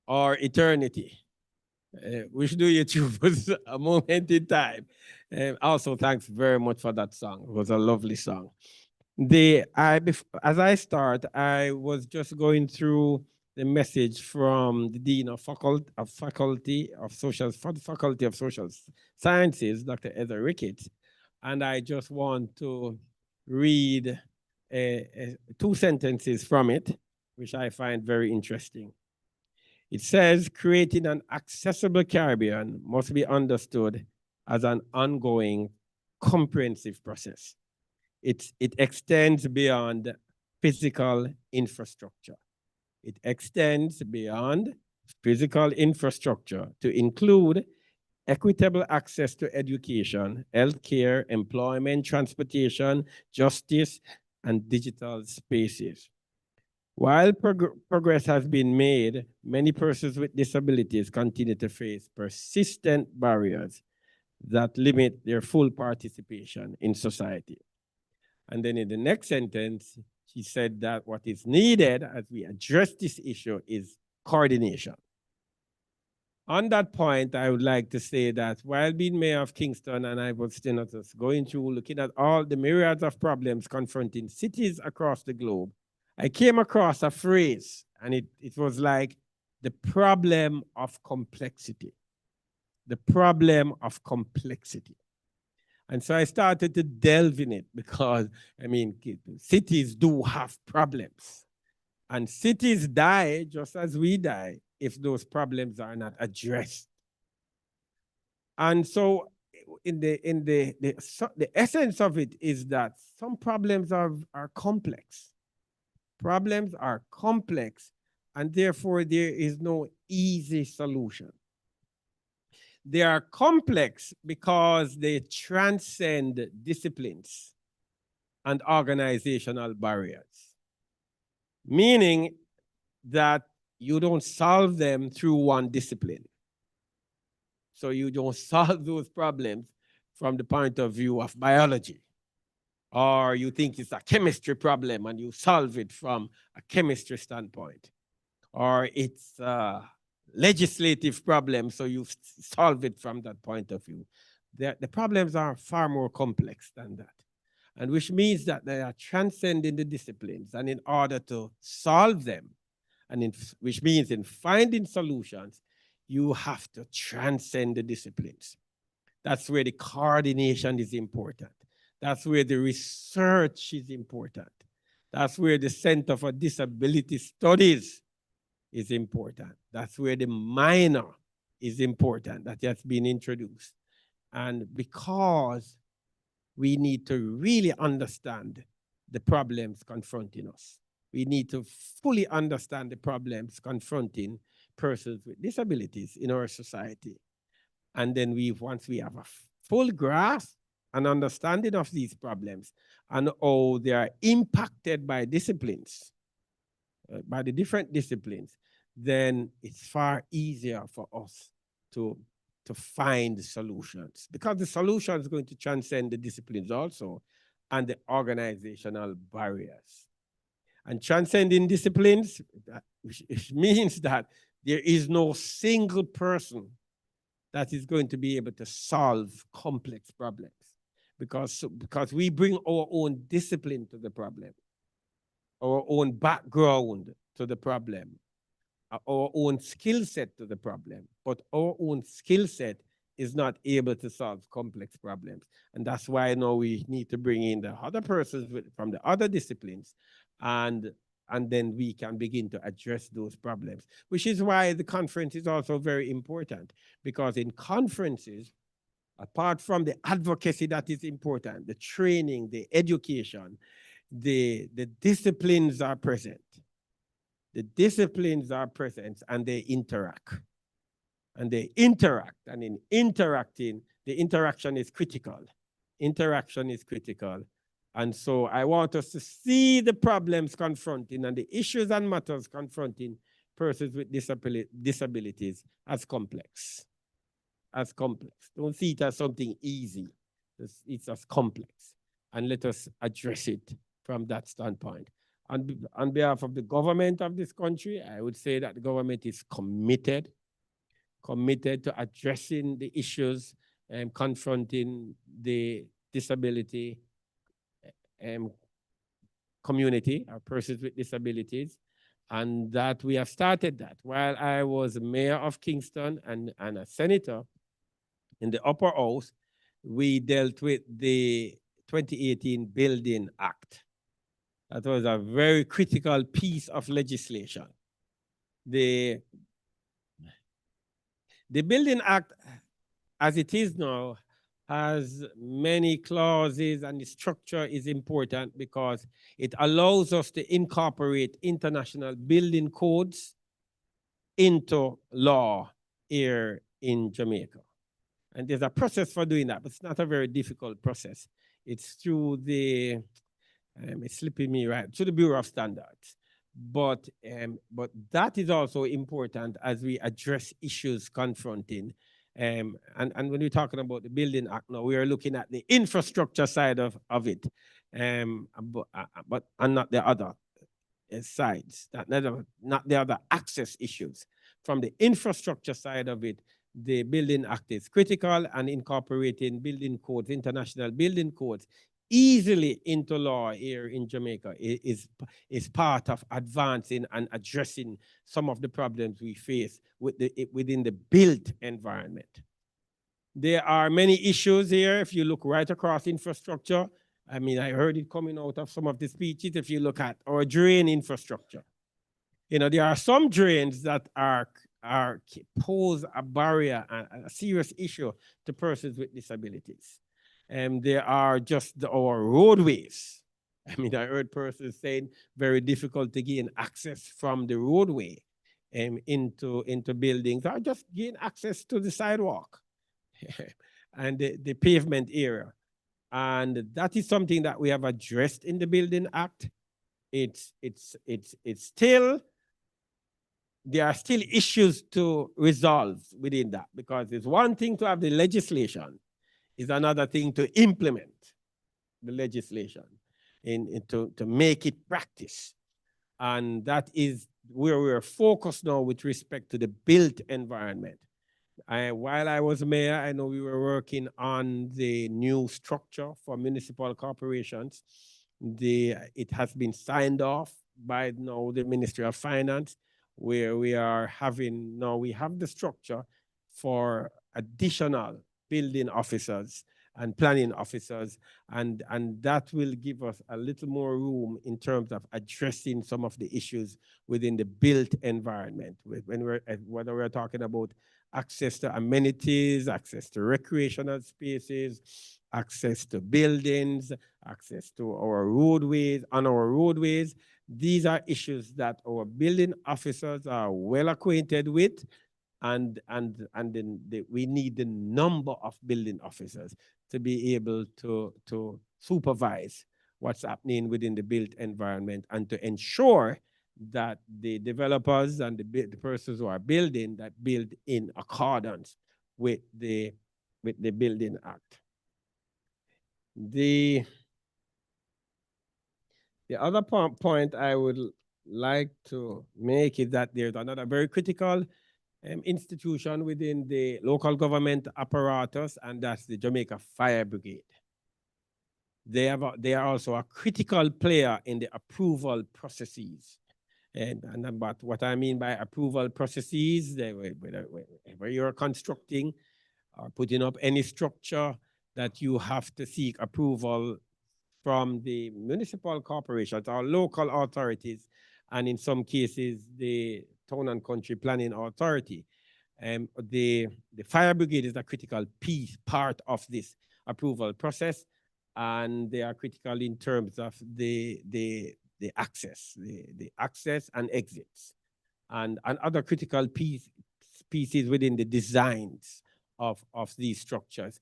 or eternity. Which do you choose? A moment in time. Also, thanks very much for that song. It was a lovely song. As I start, I was just going through the message from the Dean of Faculty of Social Sciences, Dr. Heather Ricketts, and I just want to read two sentences from it, which I find very interesting. It says, creating an accessible Caribbean must be understood as an ongoing, comprehensive process. It extends beyond physical infrastructure. It extends beyond physical infrastructure to include equitable access to education, healthcare, employment, transportation, justice, and digital spaces. While progress has been made, many persons with disabilities continue to face persistent barriers that limit their full participation in society. And then in the next sentence, she said that what is needed as we address this issue is coordination. On that point, I would like to say that while being mayor of Kingston, and I was still going through, looking at all the myriads of problems confronting cities across the globe, I came across a phrase, and it was like the problem of complexity. The problem of complexity. And so I started to delve in it because, I mean, cities do have problems. And cities die just as we die if those problems are not addressed. And so the essence of it is that some problems are complex. Problems are complex, and therefore there is no easy solution. They are complex because they transcend disciplines and organizational barriers, meaning that you don't solve them through one discipline. So you don't solve those problems from the point of view of biology, or you think it's a chemistry problem and you solve it from a chemistry standpoint, or it's a legislative problem, so you solve it from that point of view. The problems are far more complex than that, and which means that they are transcending the disciplines, and in order to solve them, and which means in finding solutions, you have to transcend the disciplines. That's where the coordination is important. That's where the research is important. That's where the Center for Disability Studies is important. That's where the minor is important that has been introduced. And because we need to really understand the problems confronting us. We need to fully understand the problems confronting persons with disabilities in our society. And then once we have a full grasp and understanding of these problems and how they are impacted by disciplines, by the different disciplines, then it's far easier for us to find solutions, because the solution is going to transcend the disciplines also and the organizational barriers. And transcending disciplines, which means that there is no single person that is going to be able to solve complex problems, because we bring our own discipline to the problem, our own background to the problem, our own skill set to the problem, but our own skill set is not able to solve complex problems. And that's why now we need to bring in the other persons from the other disciplines, and then we can begin to address those problems, which is why the conference is also very important, because in conferences, apart from the advocacy that is important, the training, the education, the disciplines are present. The disciplines are present and they interact. And they interact, and in interacting, the interaction is critical. Interaction is critical. And so I want us to see the problems confronting and the issues and matters confronting persons with disabilities as complex. As complex. Don't see it as something easy. It's as complex. And let us address it from that standpoint. On behalf of the government of this country, I would say that the government is committed to addressing the issues confronting the disability community, or persons with disabilities, And that we have started that. While I was mayor of Kingston and a senator in the upper house, we dealt with the 2018 Building Act. That was a very critical piece of legislation. The Building Act, as it is now, has many clauses, and the structure is important because it allows us to incorporate international building codes into law here in Jamaica. And there's a process for doing that, but it's not a very difficult process. It's through the, it's slipping me right, through the Bureau of Standards. But that is also important as we address issues confronting. And when we're talking about the Building Act now, we are looking at the infrastructure side of it, but not the other sides, not the other access issues. From the infrastructure side of it, the Building Act is critical, and incorporating building codes, international building codes, easily into law here in Jamaica is part of advancing and addressing some of the problems we face within the built environment. There are many issues here. If you look right across infrastructure, I mean, I heard it coming out of some of the speeches. If you look at our drain infrastructure, you know, there are some drains that pose a barrier, a serious issue to persons with disabilities. And there are just our roadways. I mean, I heard persons saying very difficult to gain access from the roadway into buildings, or just gain access to the sidewalk and the pavement area. And that is something that we have addressed in the Building Act. It's still, there are still issues to resolve within that, because it's one thing to have the legislation, it's another thing to implement the legislation to make it practice. And that is where we're focused now with respect to the built environment. While I was mayor, I know we were working on the new structure for municipal corporations. It has been signed off by now the Ministry of Finance, where we are having, now we have the structure for additional building officers and planning officers, and that will give us a little more room in terms of addressing some of the issues within the built environment. Whether we're talking about access to amenities, access to recreational spaces, access to buildings, access to our roadways, on our roadways. These are issues that our building officers are well acquainted with, and then we need the number of building officers to be able to supervise what's happening within the built environment, and to ensure that the developers and the persons who are building that build in accordance with the Building Act. The other point I would like to make is that there's another very critical institution within the local government apparatus, and that's the Jamaica Fire Brigade. They are also a critical player in the approval processes. But what I mean by approval processes, whether you're constructing or putting up any structure, that you have to seek approval from the municipal corporations or local authorities, and in some cases, the Town and Country Planning Authority. The Fire Brigade is a critical part of this approval process, and they are critical in terms of the access and exits, and other critical pieces within the designs of these structures.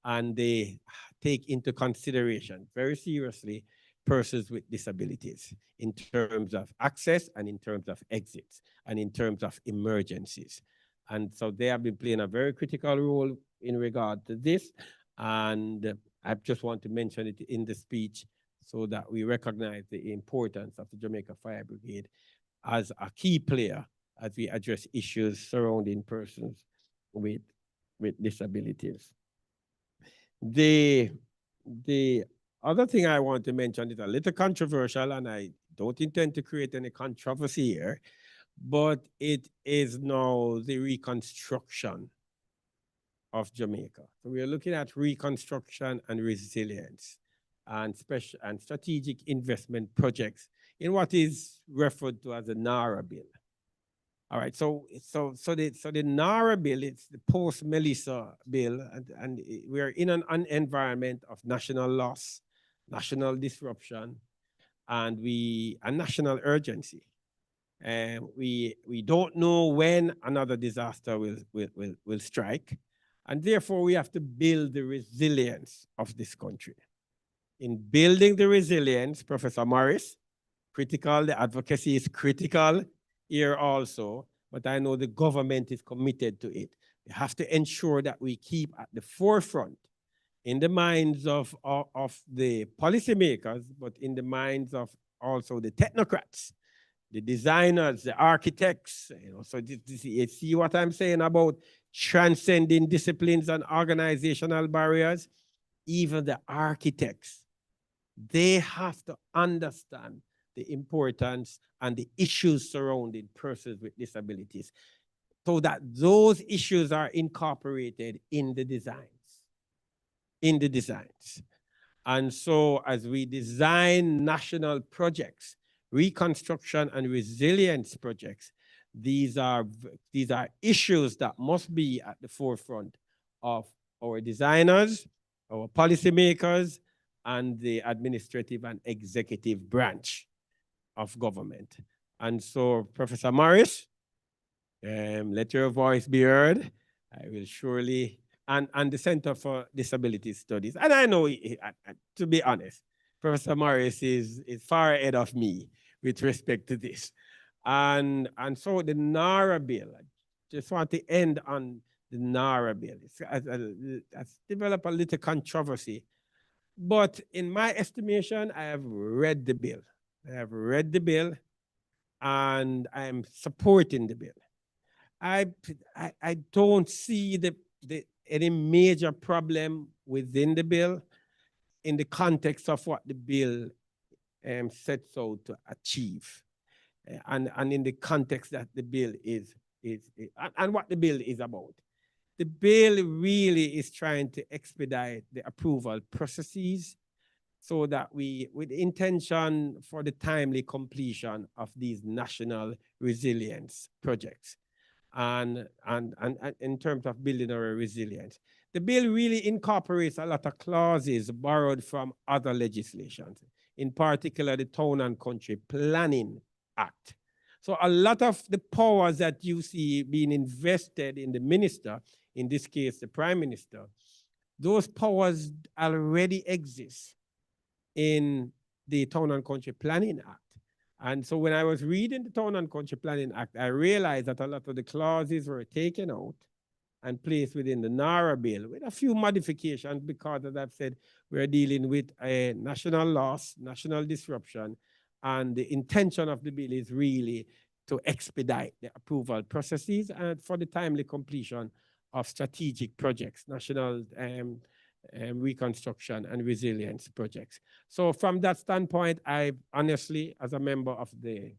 And they take into consideration very seriously persons with disabilities in terms of access, and in terms of exits, and in terms of emergencies. And so they have been playing a very critical role in regard to this. And I just want to mention it in the speech so that we recognize the importance of the Jamaica Fire Brigade as a key player as we address issues surrounding persons with disabilities. The other thing I want to mention is a little controversial, and I don't intend to create any controversy here, but it is now the reconstruction of Jamaica. So we are looking at reconstruction and resilience and special and strategic investment projects in what is referred to as the NARA bill. All right, so the NARA bill, it's the post-Melissa bill, and we're in an environment of national loss, national disruption, and a national urgency. And we don't know when another disaster will strike, and therefore we have to build the resilience of this country. In building the resilience, Professor Morris, critical, the advocacy is critical here also, but I know the government is committed to it. We have to ensure that we keep at the forefront in the minds of the policymakers, but in the minds of also the technocrats, the designers, the architects. So you see what I'm saying about transcending disciplines and organizational barriers? Even the architects, they have to understand the importance and the issues surrounding persons with disabilities so that those issues are incorporated in the designs. And so as we design national projects, reconstruction and resilience projects, these are issues that must be at the forefront of our designers, our policymakers, and the administrative and executive branch of government. And so, Professor Morris, let your voice be heard. I will surely, and the Center for Disability Studies. And I know, to be honest, Professor Morris is far ahead of me with respect to this. And so the NARA bill, I just want to end on the NARA bill. It's developed a little controversy. But in my estimation, I have read the bill. And I'm supporting the bill. I don't see any major problem within the bill in the context of what the bill sets out to achieve, and in the context that the bill is and what the bill is about. The bill really is trying to expedite the approval processes so that with intention for the timely completion of these national resilience projects and in terms of building our resilience. The bill really incorporates a lot of clauses borrowed from other legislations, in particular the Town and Country Planning Act. So a lot of the powers that you see being invested in the minister, in this case, the Prime Minister, those powers already exist in the Town and Country Planning Act. And so when I was reading the Town and Country Planning Act, I realized that a lot of the clauses were taken out and placed within the NARA bill with a few modifications because, as I've said, we're dealing with a national loss, national disruption, and the intention of the bill is really to expedite the approval processes and for the timely completion of strategic projects, national reconstruction and resilience projects. So from that standpoint, I honestly, as a member of the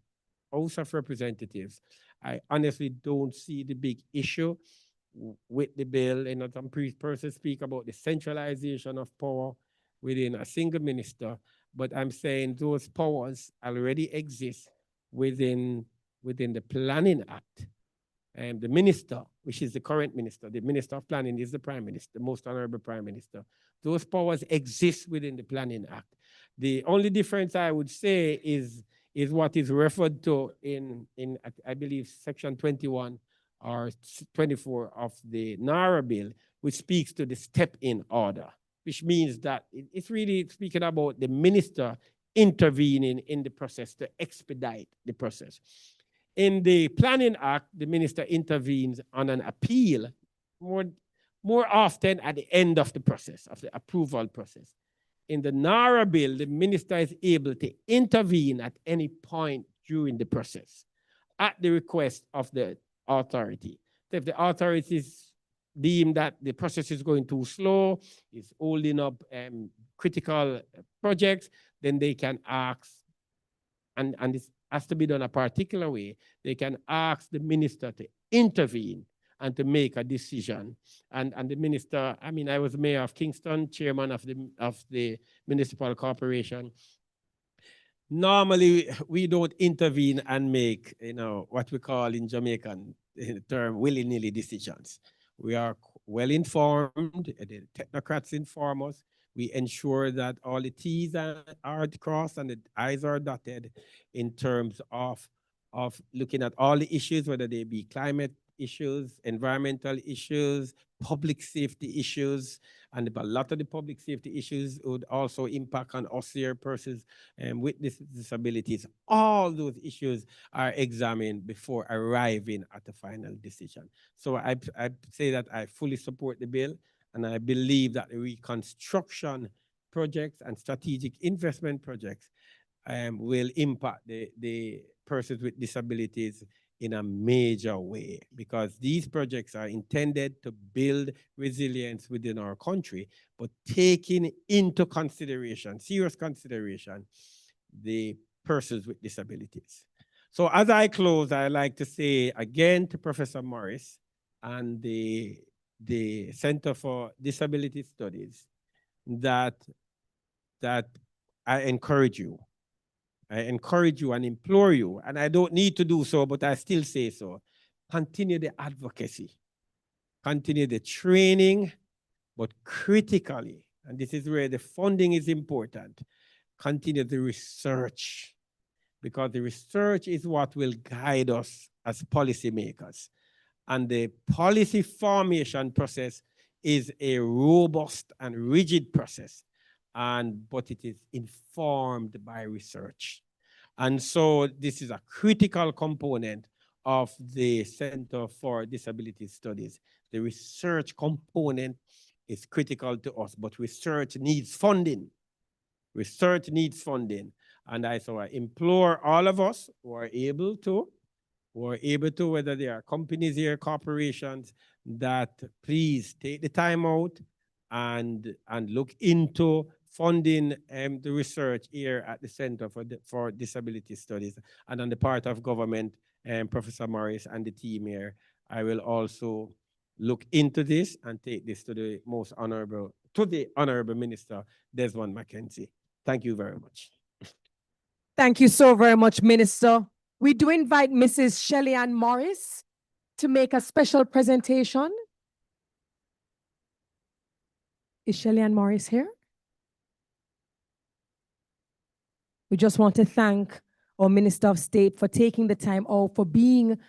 House of Representatives, I honestly don't see the big issue with the bill. Some persons speak about the centralization of power within a single minister, but I'm saying those powers already exist within the Planning Act. And the minister, which is the current minister, the Minister of Planning is the Prime Minister, the most honorable Prime Minister. Those powers exist within the Planning Act. The only difference I would say is what is referred to in I believe, Section 21 or 24 of the NARA bill, which speaks to the step-in order, which means that it's really speaking about the minister intervening in the process to expedite the process. In the Planning Act, the minister intervenes on an appeal more often at the end of the process, of the approval process. In the NARA bill, the minister is able to intervene at any point during the process at the request of the authority. So if the authorities deem that the process is going too slow, is holding up critical projects, then they can ask and this has to be done a particular way, they can ask the minister to intervene and to make a decision. And the minister, I mean, I was mayor of Kingston, chairman of the municipal corporation. Normally, we don't intervene and make, what we call in Jamaican term, willy-nilly decisions. We are well informed, the technocrats inform us. We ensure that all the T's are crossed and the I's are dotted in terms of looking at all the issues, whether they be climate issues, environmental issues, public safety issues, and a lot of the public safety issues would also impact on us here persons with disabilities. All those issues are examined before arriving at the final decision. So I say that I fully support the bill, and I believe that the reconstruction projects and strategic investment projects will impact the persons with disabilities in a major way, because these projects are intended to build resilience within our country, but taking into consideration, serious consideration, the persons with disabilities. So as I close, I like to say again to Professor Morris and the Center for Disability Studies that I encourage you. I encourage you and implore you, and I don't need to do so, but I still say so. Continue the advocacy, continue the training, but critically, and this is where the funding is important, continue the research, because the research is what will guide us as policymakers. And the policy formation process is a robust and rigid process, but it is informed by research. And so this is a critical component of the Center for Disability Studies. The research component is critical to us, but research needs funding. Research needs funding. And I implore all of us who are able to, whether they are companies here, corporations, that please take the time out and look into funding the research here at the Center for Disability Studies. And on the part of government, Professor Morris and the team here, I will also look into this and take this to the Honorable Minister, Desmond McKenzie. Thank you very much.
Thank you so very much, Minister. We do invite Mrs. Shelly-Ann Morris to make a special presentation. Is Shelly-Ann Morris here? We just want to thank our Minister of State for taking the time out, for being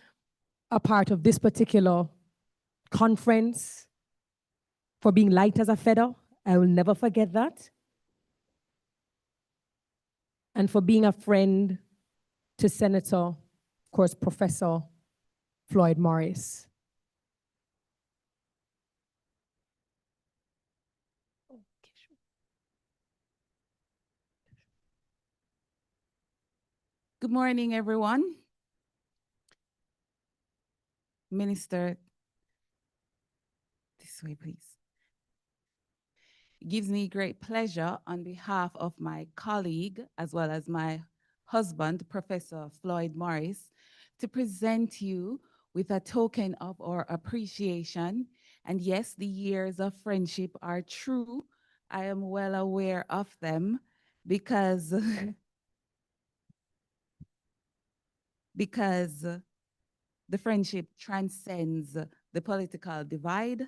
a part of this particular conference, for being light as a feather. I will never forget that. And for being a friend to Senator, of course, Professor Floyd Morris.
Good morning, everyone. Minister, this way, please. It gives me great pleasure on behalf of my colleague, as well as my husband, Professor Floyd Morris, to present you with a token of our appreciation. And yes, the years of friendship are true. I am well aware of them because the friendship transcends the political divide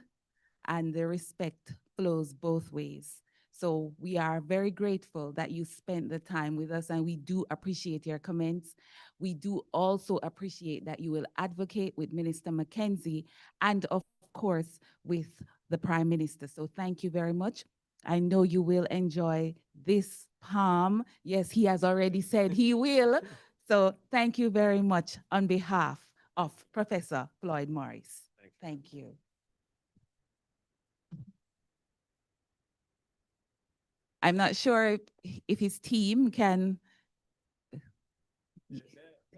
and the respect flows both ways. So we are very grateful that you spent the time with us, and we do appreciate your comments. We do also appreciate that you will advocate with Minister McKenzie and of course with the Prime Minister. So thank you very much. I know you will enjoy this palm. Yes, he has already said he will. So thank you very much on behalf of Professor Floyd Morris. Thank you. I'm not sure if his team can.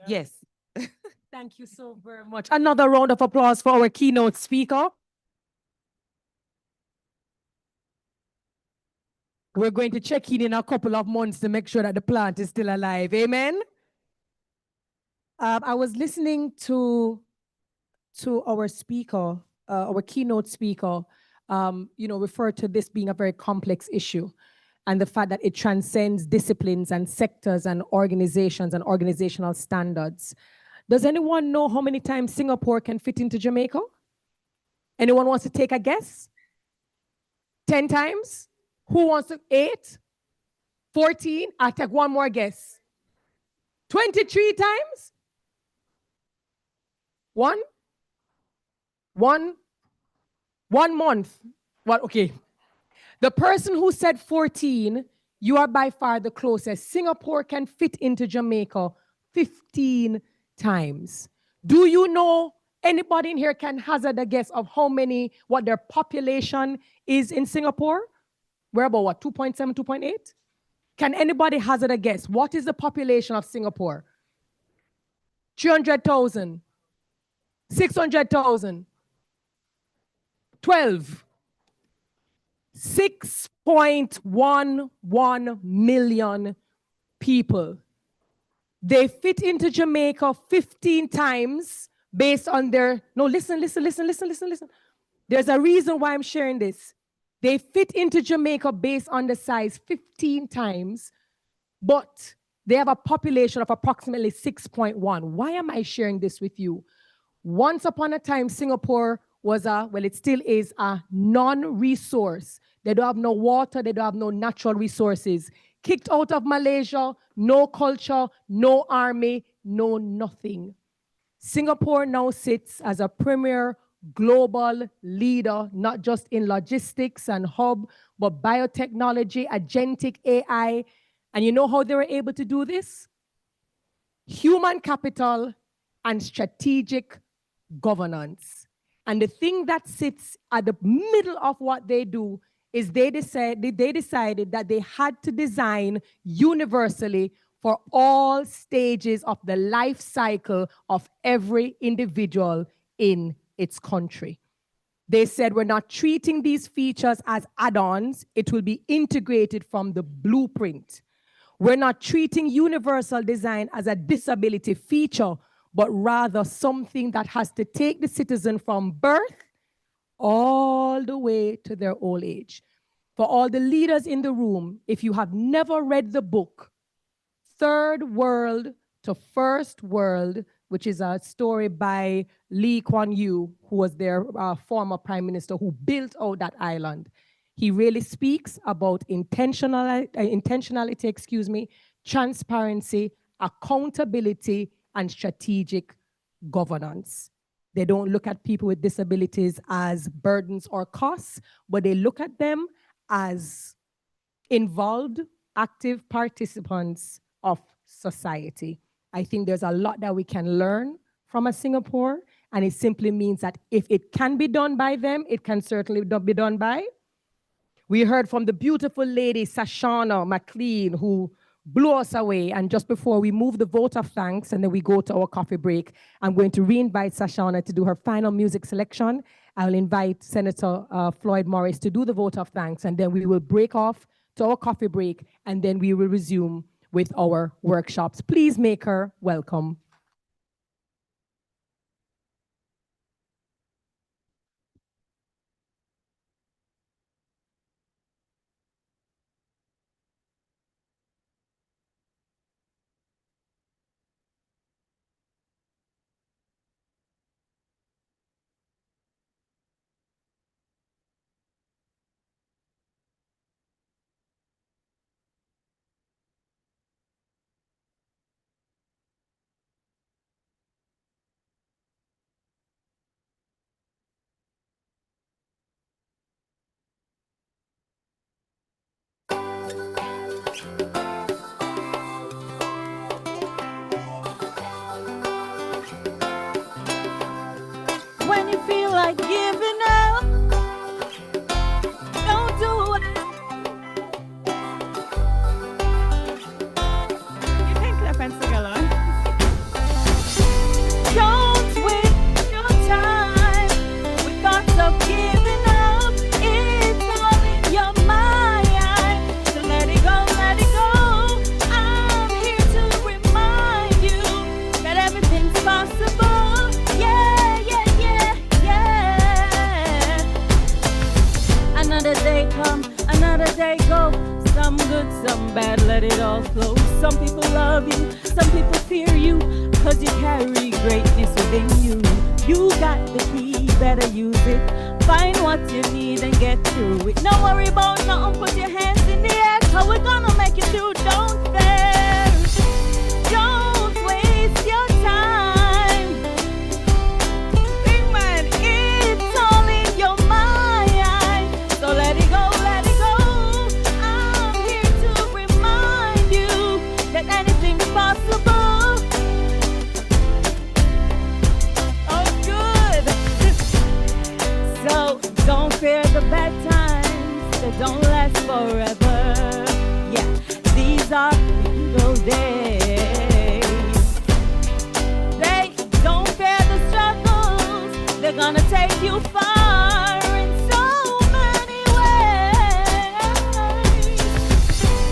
Yes.
Thank you so very much. Another round of applause for our keynote speaker. We're going to check in a couple of months to make sure that the plant is still alive. Amen. I was listening to our speaker, our keynote speaker, refer to this being a very complex issue, and the fact that it transcends disciplines and sectors and organizations and organizational standards. Does anyone know how many times Singapore can fit into Jamaica? Anyone wants to take a guess? 10 times? Who wants to? 8? 14? I'll take one more guess. 23 times? One month. Well, okay. The person who said 14, you are by far the closest. Singapore can fit into Jamaica 15 times. Do you know, anybody in here can hazard a guess of what their population is in Singapore? We're about what, 2.7, 2.8? Can anybody hazard a guess? What is the population of Singapore? 300,000, 600,000, 12. 6.11 million people. They fit into Jamaica 15 times based on their, no, listen. There's a reason why I'm sharing this. They fit into Jamaica based on the size 15 times, but they have a population of approximately 6.1. Why am I sharing this with you? Once upon a time, Singapore was it still is a non-resource. They don't have no water, they don't have no natural resources. Kicked out of Malaysia, no culture, no army, no nothing. Singapore now sits as a premier global leader, not just in logistics and hub, but biotechnology, agentic AI. And you know how they were able to do this? Human capital and strategic governance. And the thing that sits at the middle of what they do is they decided that they had to design universally for all stages of the life cycle of every individual in its country. They said, we're not treating these features as add-ons. It will be integrated from the blueprint. We're not treating universal design as a disability feature, but rather something that has to take the citizen from birth all the way to their old age. For all the leaders in the room, if you have never read the book, Third World to First World, which is a story by Lee Kuan Yew, who was their former prime minister who built out that island. He really speaks about intentionality, transparency, accountability, and strategic governance. They don't look at people with disabilities as burdens or costs, but they look at them as involved, active participants of society. I think there's a lot that we can learn from Singapore, and it simply means that if it can be done by them, it can certainly be done by. We heard from the beautiful lady, Sashana McLean, who blew us away. And just before we move the vote of thanks and then we go to our coffee break, I'm going to re-invite Sashana to do her final music selection. I'll invite Senator Floyd Morris to do the vote of thanks, and then we will break off to our coffee break, and then we will resume with our workshops. Please make her welcome.
When you feel like giving up, don't do it. You can clap and sing along. Don't waste your time with thoughts of giving up. It's all in your mind. So let it go, let it go. I'm here to remind you that everything day come, another day go. Some good, some bad, let it all flow. Some people love you, some people fear you, cause you carry greatness within you. You got the key, better use it. Find what you need and get through it. Don't worry about nothing, put your hands in the air, cause we're gonna make it through. Don't fear, don't waste your time. Big man, it's all in your mind. So let it go, let it go. I'm here to remind you that anything's possible. Oh, good. So don't fear the bad times that don't last forever. Yeah, these are those days. They don't fear the struggles, they're gonna take you far in so many ways.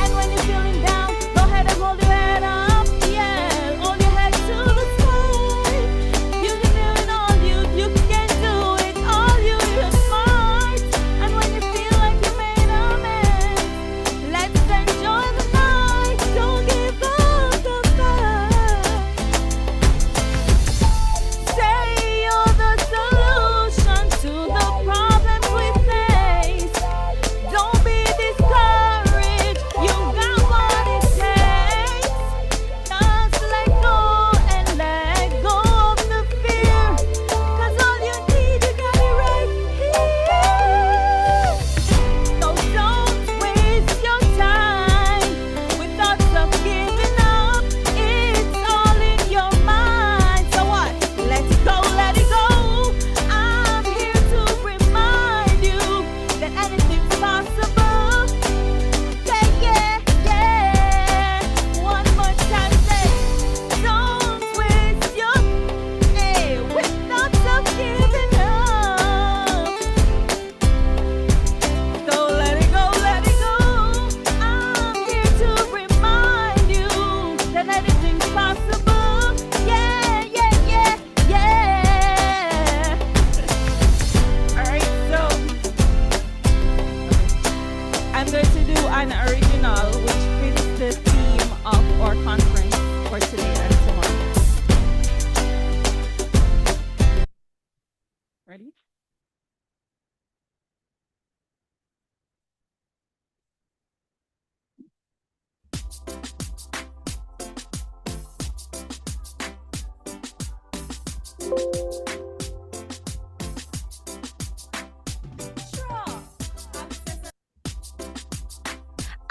And when you're feeling down, go ahead and hold your head up, yeah, hold your head to the sky. You can do it all, you can do it all, you're smart. And when you feel like you made a mess, let's enjoy the night, don't give up the fight. Say you're the solution to the problems we face. Don't be discouraged, you got what it takes. Just let go and let go of the fear, cause all you need, you got it right here. So don't waste your time with thoughts of giving up. It's all in your mind. So what? Let's go, let it go. I'm here to remind you that anything's possible. Yeah, yeah, yeah. One more time, say, don't waste your with thoughts of giving up. So let it go, let it go. I'm here to remind you that anything's possible. Yeah, yeah, yeah, yeah. All right, so I'm going to do an original which fits the theme of our conference for today and so on. Ready?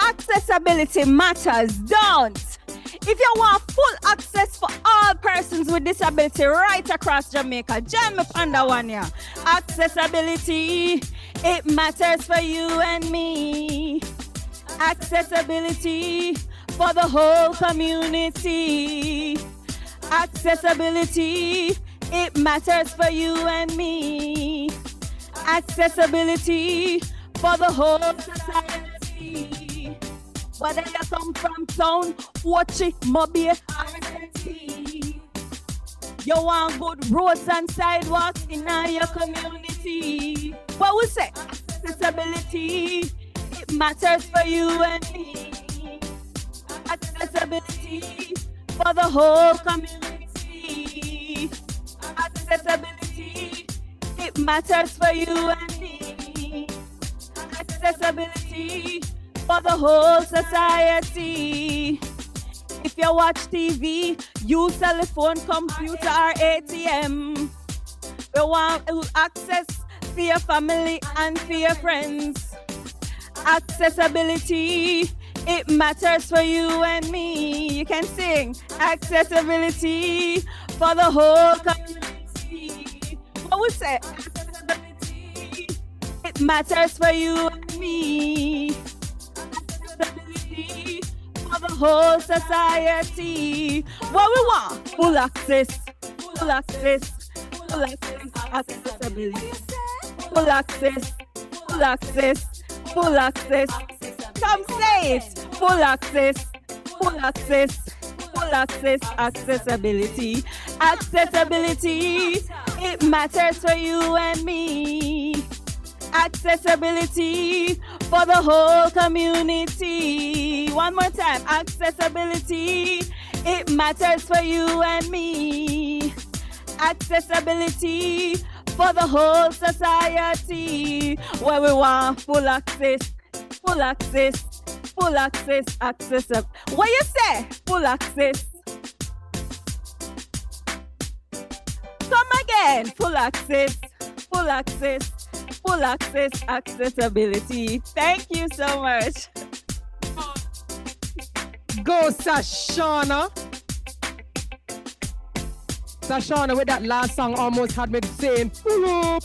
Accessibility matters, don't. If you want full access for all persons with disability right across Jamaica, join me on that one here. Accessibility, it matters for you and me. Accessibility for the whole community. Accessibility, it matters for you and me. Accessibility for the whole society. Whether you come from town, Wachi, Mobile, or city, you want good roads and sidewalks in your community. What we say? Accessibility, it matters for you and me. Accessibility for the whole community. Accessibility, it matters for you and me. Accessibility for the whole society. If you watch TV, use cell phone, computer, or ATM. You want access for your family and for your friends. Accessibility, it matters for you and me. You can sing. Accessibility for the whole community. What we say? Accessibility, it matters for you and me. Accessibility for the whole society. What we want? Full access, full access, full access, accessibility. Full access, full access, full access. Come say it. Full access, full access, full access, accessibility. Accessibility, it matters for you and me. Accessibility
for the whole community. One more time, accessibility, it matters for you and me. Accessibility for the whole society, where we want full access, full access, full access, access. What you say? Full access. Come again, full access, full access, full access, accessibility. Thank you so much.
Go, Sashana. Sashana, with that last song, almost had me saying, pull up.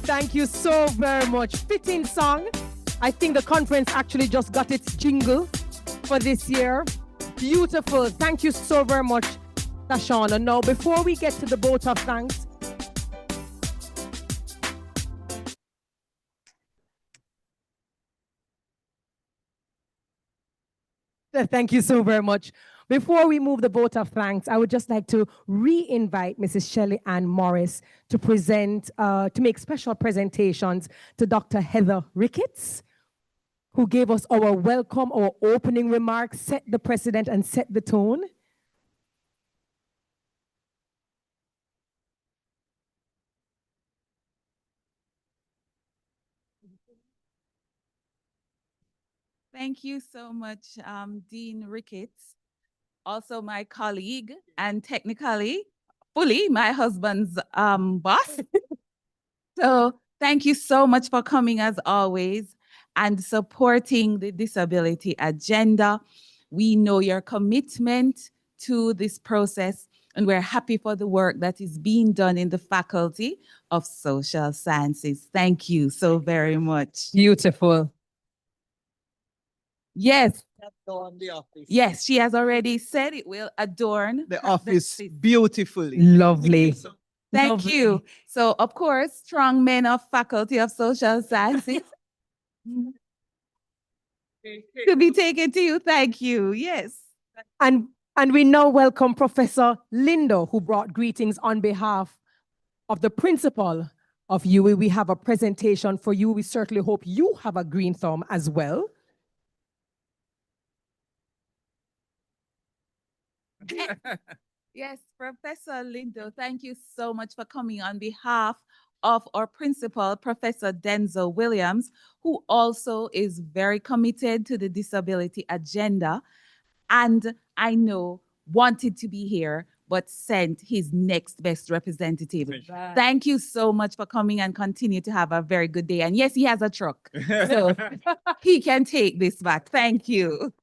Thank you so very much. Fitting song. I think the conference actually just got its jingle for this year. Beautiful. Thank you so very much, Sashana. Now, before we get to the vote of thanks, thank you so very much. Before we move the vote of thanks, I would just like to re-invite Mrs. Shelley Ann Morris to present, to make special presentations to Dr. Heather Ricketts, who gave us our welcome, our opening remarks, set the precedent and set the tone.
Thank you so much, Dean Ricketts, also my colleague, and technically, fully my husband's boss. So thank you so much for coming as always and supporting the disability agenda. We know your commitment to this process, and we're happy for the work that is being done in the Faculty of Social Sciences. Thank you so very much.
Beautiful.
Yes.
Adorn the office.
Yes, she has already said it will adorn
The office beautifully.
Lovely.
Thank
Lovely.
you. So, of course, strong men of Faculty of Social Sciences to be taken to you. Thank you. Yes.
And we now welcome Professor Lindo, who brought greetings on behalf of the principal of UWI. We have a presentation for you. We certainly hope you have a green thumb as well.
Yes, Professor Lindo, thank you so much for coming on behalf of our principal, Professor Denzel Williams, who also is very committed to the disability agenda. And I know wanted to be here, but sent his next best representative. Thank you so much for coming and continue to have a very good day. And yes, he has a truck, so he can take this back. Thank you.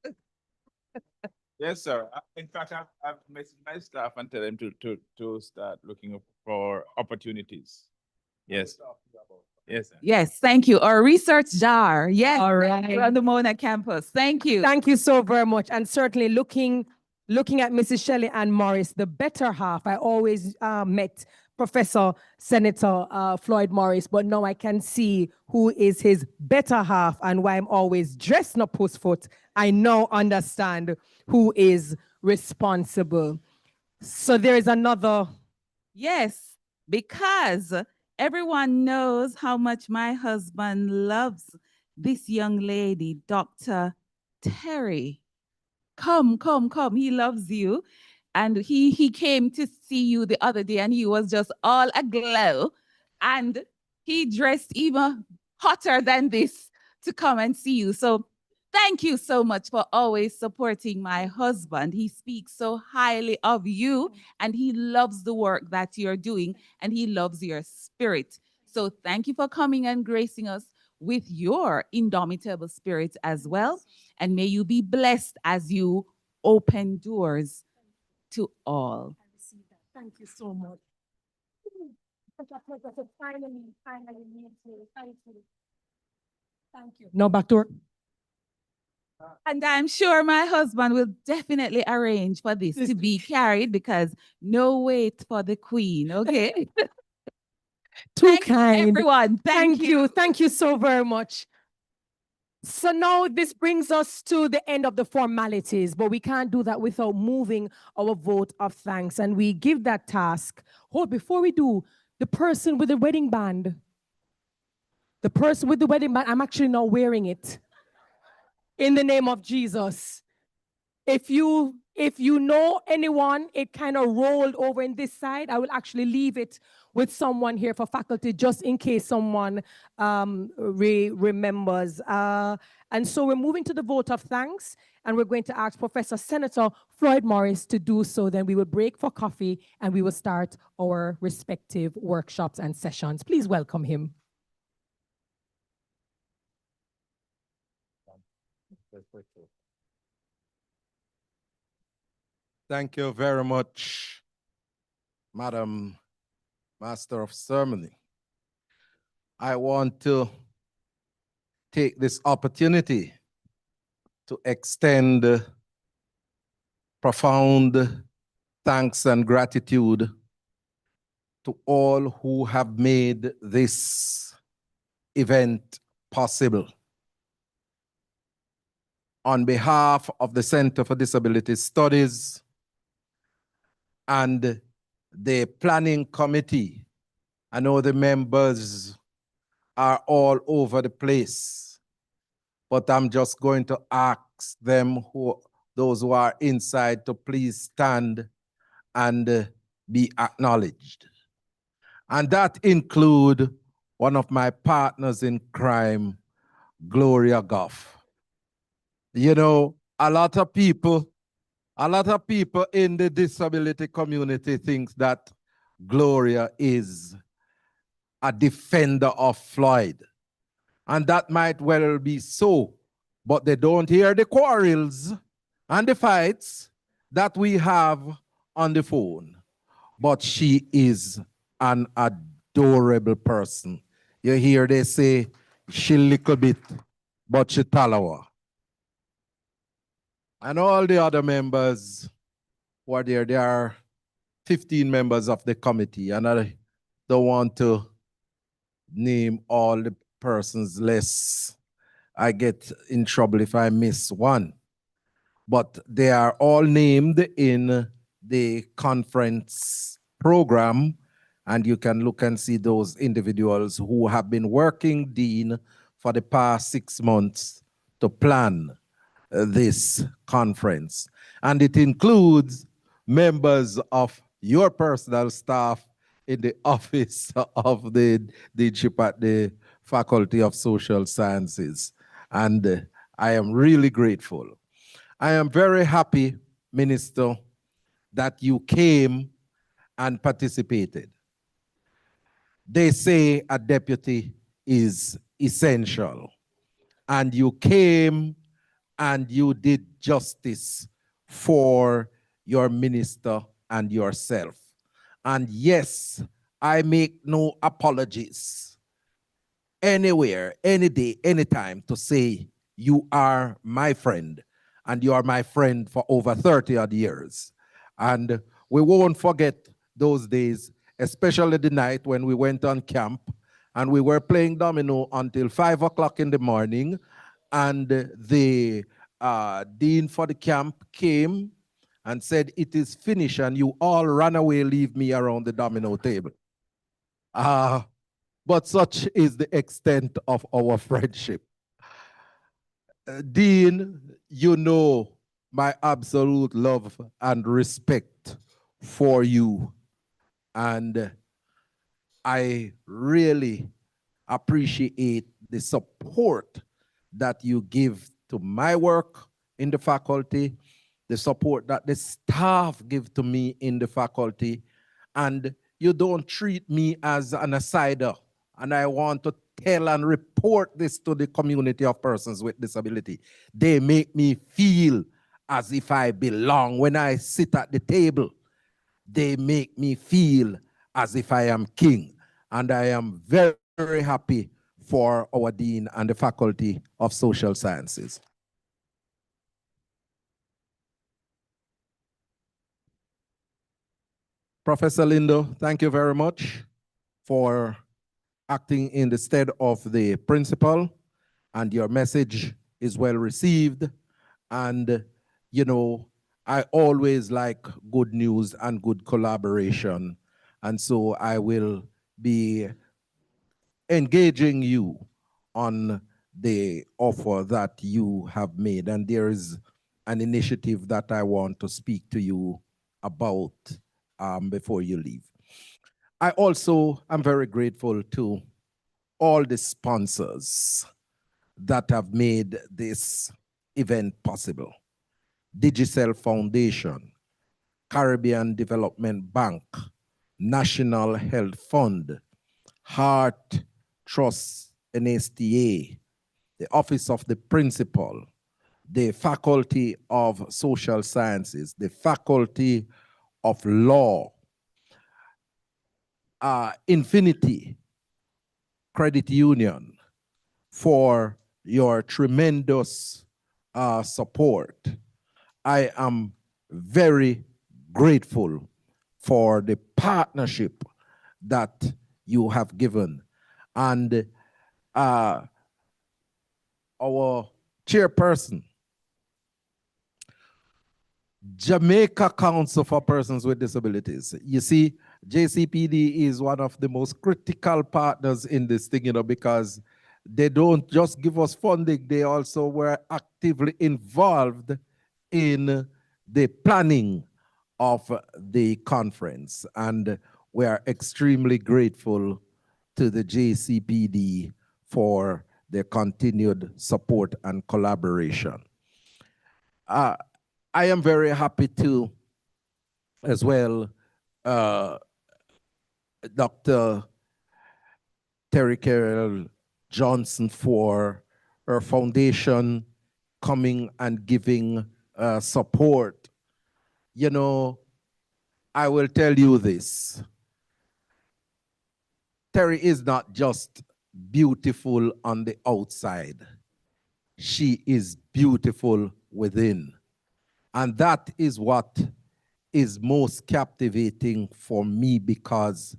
Yes, sir. In fact, I've messaged my staff and tell them to start looking for opportunities. Yes. Yes, sir.
Yes, thank you. Our research jar. Yes.
All right.
On the Mona campus. Thank you.
Thank you so very much. And certainly looking at Mrs. Shelley Ann Morris, the better half. I always met Professor Senator Floyd Morris, but now I can see who is his better half and why I'm always dressed up postfoot. I now understand who is responsible. So there is another.
Yes, because everyone knows how much my husband loves this young lady, Dr. Terry. Come. He loves you. And he came to see you the other day and he was just all aglow. And he dressed even hotter than this to come and see you. So thank you so much for always supporting my husband. He speaks so highly of you and he loves the work that you're doing and he loves your spirit. So thank you for coming and gracing us with your indomitable spirit as well. And may you be blessed as you open doors to all.
Thank you so much. Finally meet you. Thank you. Thank you. Now back to work.
And I'm sure my husband will definitely arrange for this to be carried because no wait for the queen, okay?
Too kind.
Everyone, thank you.
Thank you so very much. So now this brings us to the end of the formalities, but we can't do that without moving our vote of thanks. And we give that task. Before we do, the person with the wedding band. The person with the wedding band, I'm actually not wearing it. In the name of Jesus. If you know anyone, it kind of rolled over in this side. I will actually leave it with someone here for faculty, just in case someone remembers. And so we're moving to the vote of thanks, and we're going to ask Professor Senator Floyd Morris to do so. Then we will break for coffee, and we will start our respective workshops and sessions. Please welcome him.
Thank you very much, Madam Master of Ceremony. I want to take this opportunity to extend profound thanks and gratitude to all who have made this event possible. On behalf of the Center for Disability Studies and the planning committee, I know the members are all over the place, but I'm just going to ask them, those who are inside, to please stand and be acknowledged. And that include one of my partners in crime, Gloria Goff. You know, a lot of people in the disability community think that Gloria is a defender of Floyd. And that might well be so, but they don't hear the quarrels and the fights that we have on the phone. But she is an adorable person. You hear they say, she little bit, but she talawa. And all the other members who are there, there are 15 members of the committee, and I don't want to name all the persons less I get in trouble if I miss one. But they are all named in the conference program, and you can look and see those individuals who have been working, Dean, for the past 6 months to plan this conference. And it includes members of your personal staff in the office of the deanship at the Faculty of Social Sciences. And I am really grateful. I am very happy, Minister, that you came and participated. They say a deputy is essential, and you came and you did justice for your minister and yourself. And yes, I make no apologies anywhere, any day, anytime to say you are my friend, and you are my friend for over 30 odd years. And we won't forget those days, especially the night when we went on camp and we were playing domino until 5 o'clock in the morning, and the dean for the camp came and said, it is finished, and you all ran away, leave me around the domino table. But such is the extent of our friendship. Dean, you know my absolute love and respect for you. And I really appreciate the support that you give to my work in the faculty, the support that the staff give to me in the faculty, and you don't treat me as an outsider. And I want to tell and report this to the community of persons with disability. They make me feel as if I belong. When I sit at the table, they make me feel as if I am king. And I am very, very happy for our dean and the Faculty of Social Sciences. Professor Lindo, thank you very much for acting in the stead of the principal, and your message is well received. And, you know, I always like good news and good collaboration. And so I will be engaging you on the offer that you have made. And there is an initiative that I want to speak to you about before you leave. I also am very grateful to all the sponsors that have made this event possible. Digicel Foundation, Caribbean Development Bank, National Health Fund, Heart Trust NSTA, the Office of the Principal, the Faculty of Social Sciences, the Faculty of Law, Infinity Credit Union, for your tremendous support. I am very grateful for the partnership that you have given. And our chairperson, Jamaica Council for Persons with Disabilities. You see, JCPD is one of the most critical partners in this thing, because they don't just give us funding, they also were actively involved in the planning of the conference. And we are extremely grateful to the JCPD for their continued support and collaboration. I am very happy to, as well, Dr. Terry Carroll Johnson, for her foundation coming and giving support. You know, I will tell you this. Terry is not just beautiful on the outside. She is beautiful within. And that is what is most captivating for me, because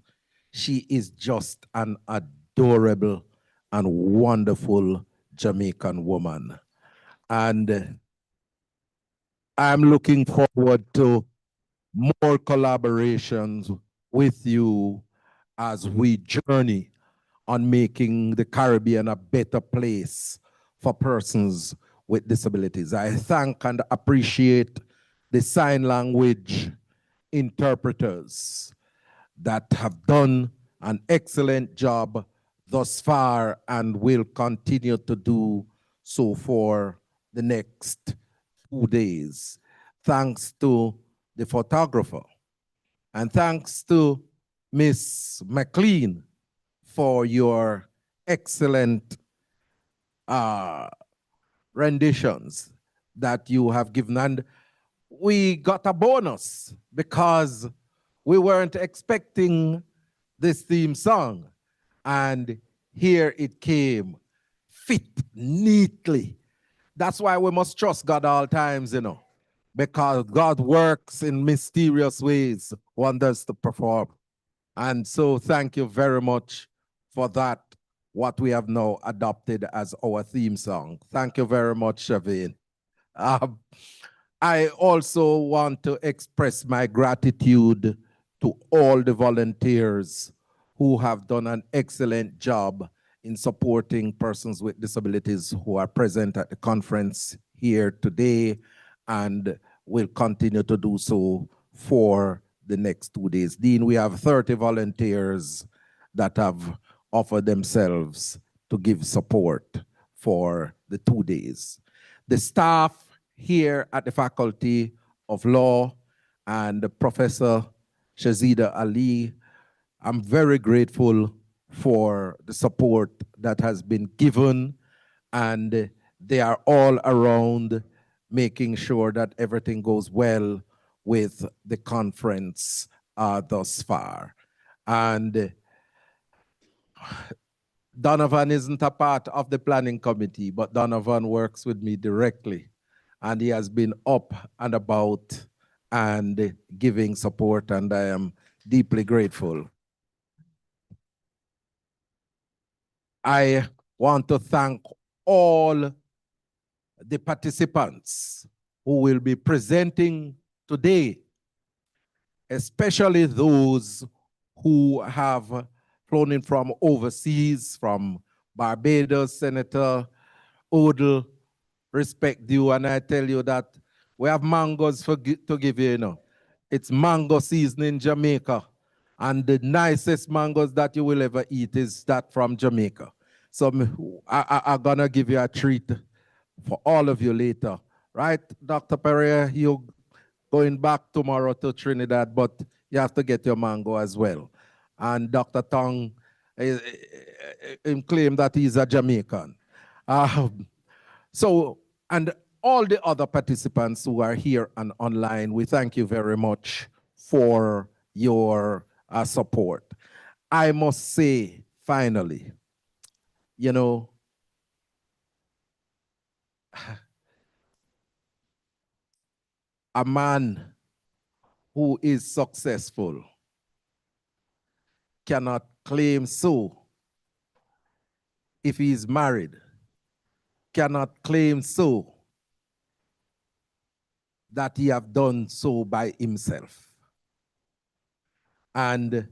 she is just an adorable and wonderful Jamaican woman. And I'm looking forward to more collaborations with you as we journey on making the Caribbean a better place for persons with disabilities. I thank and appreciate the sign language interpreters that have done an excellent job thus far and will continue to do so for the next 2 days. Thanks to the photographer, and thanks to Miss McLean for your excellent renditions that you have given. And we got a bonus because we weren't expecting this theme song. And here it came, fit neatly. That's why we must trust God all times, because God works in mysterious ways, wonders to perform. And so thank you very much for that, what we have now adopted as our theme song. Thank you very much, Shaveen. I also want to express my gratitude to all the volunteers who have done an excellent job in supporting persons with disabilities who are present at the conference here today and will continue to do so for the next 2 days. Dean, we have 30 volunteers that have offered themselves to give support for the 2 days. The staff here at the Faculty of Law and Professor Shazida Ali, I'm very grateful for the support that has been given, and they are all around making sure that everything goes well with the conference thus far. And Donovan isn't a part of the planning committee, but Donovan works with me directly, and he has been up and about and giving support, and I am deeply grateful. I want to thank all the participants who will be presenting today, especially those who have flown in from overseas, from Barbados, Senator Odell, respect you, and I tell you that we have mangoes to give you, you know. It's mango season in Jamaica, and the nicest mangoes that you will ever eat is that from Jamaica. So I'm gonna give you a treat for all of you later. Right, Dr. Pereira, you're going back tomorrow to Trinidad, but you have to get your mango as well. And Dr. Tong claimed that he's a Jamaican. And all the other participants who are here and online, we thank you very much for your support. I must say, finally, you know, a man who is successful cannot claim so if he is married, cannot claim so that he have done so by himself. And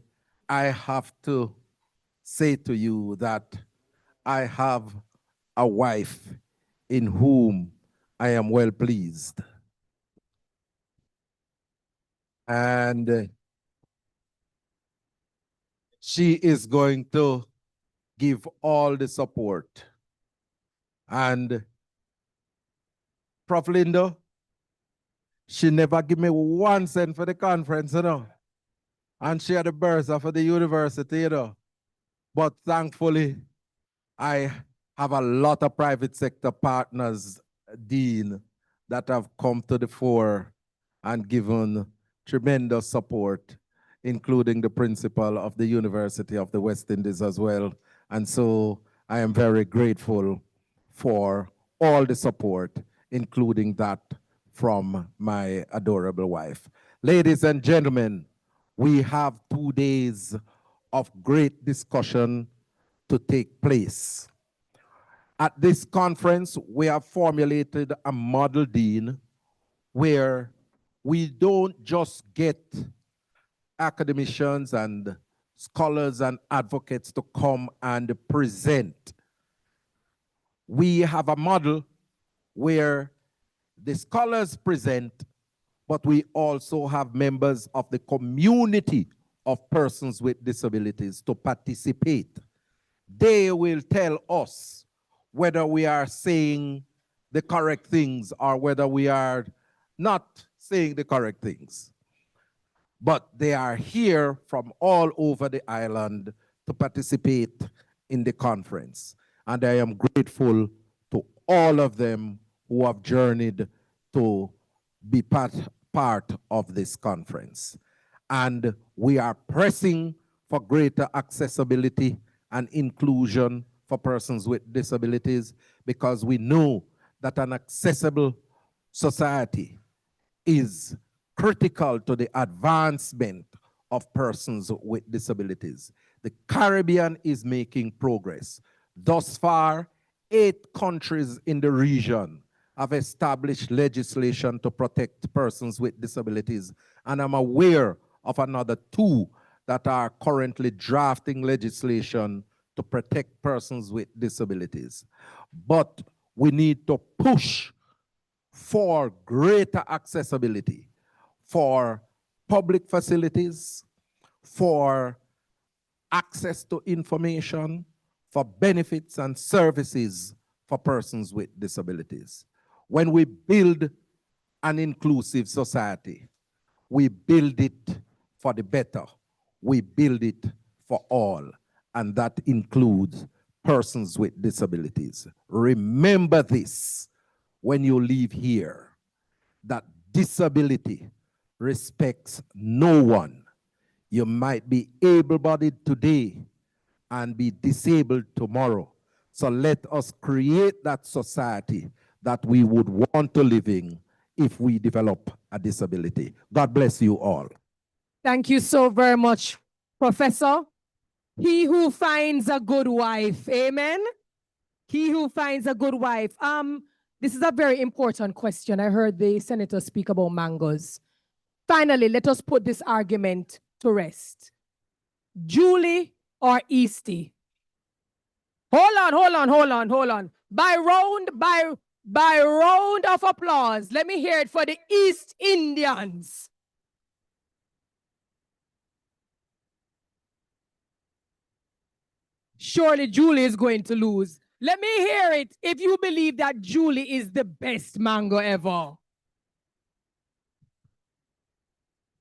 I have to say to you that I have a wife in whom I am well pleased. And she is going to give all the support. And Prof. Lindo, she never give me 1 cent for the conference, you know. And she had a bursar for the university, you know. But thankfully, I have a lot of private sector partners, Dean, that have come to the fore and given tremendous support, including the principal of the University of the West Indies as well. And so I am very grateful for all the support, including that from my adorable wife. Ladies and gentlemen, we have 2 days of great discussion to take place. At this conference, we have formulated a model dean where we don't just get academicians and scholars and advocates to come and present. We have a model where the scholars present, but we also have members of the community of persons with disabilities to participate. They will tell us whether we are saying the correct things or whether we are not saying the correct things. But they are here from all over the island to participate in the conference. And I am grateful to all of them who have journeyed to be part of this conference. And we are pressing for greater accessibility and inclusion for persons with disabilities because we know that an accessible society is critical to the advancement of persons with disabilities. The Caribbean is making progress. Thus far, 8 countries in the region have established legislation to protect persons with disabilities, and I'm aware of another 2 that are currently drafting legislation to protect persons with disabilities. But we need to push for greater accessibility for public facilities, for access to information, for benefits and services for persons with disabilities. When we build an inclusive society, we build it for the better. We build it for all, and that includes persons with disabilities. Remember this when you leave here, that disability respects no one. You might be able-bodied today and be disabled tomorrow. So let us create that society that we would want to live in if we develop a disability. God bless you all.
Thank you so very much, Professor. He who finds a good wife, amen? He who finds a good wife. This is a very important question. I heard the senator speak about mangoes. Finally, let us put this argument to rest. Julie or Eastie? Hold on. By round of applause, let me hear it for the East Indians. Surely Julie is going to lose. Let me hear it if you believe that Julie is the best mango ever.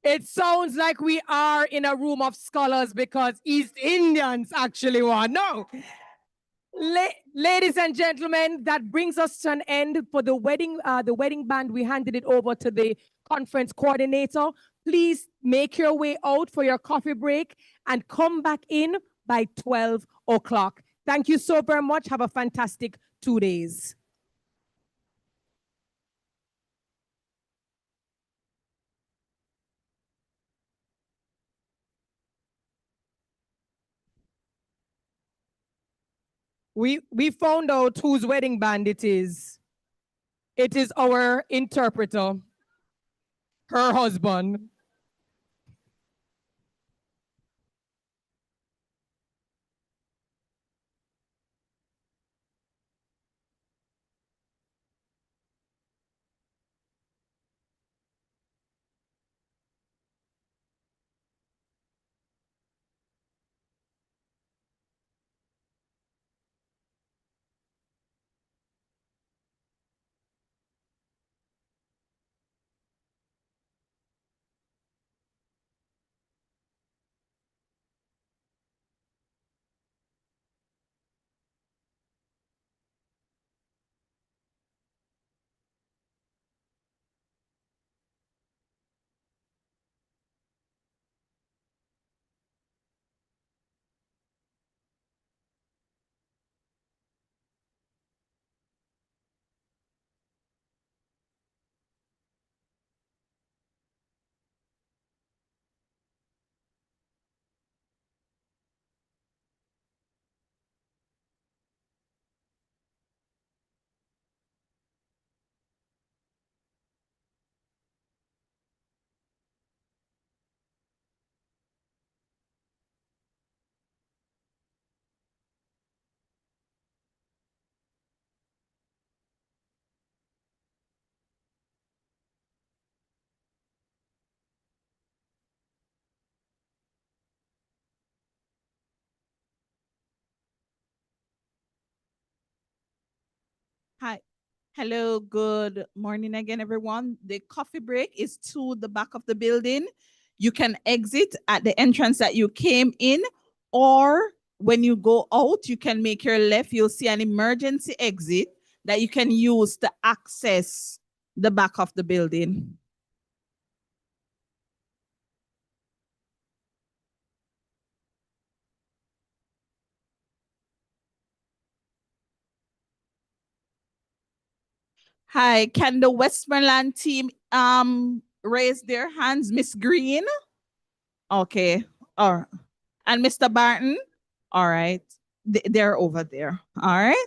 It sounds like we are in a room of scholars because East Indians actually won. No. Ladies and gentlemen, that brings us to an end for the wedding band. We handed it over to the conference coordinator. Please make your way out for your coffee break and come back in by 12 o'clock. Thank you so very much. Have a fantastic 2 days. We found out whose wedding band it is. It is our interpreter, her husband.
Hi. Hello, good morning again, everyone. The coffee break is to the back of the building. You can exit at the entrance that you came in, or when you go out, you can make your left. You'll see an emergency exit that you can use to access the back of the building. Hi, can the Westmoreland team raise their hands? Miss Green? Okay. And Mr. Barton? All right. They're over there. All right.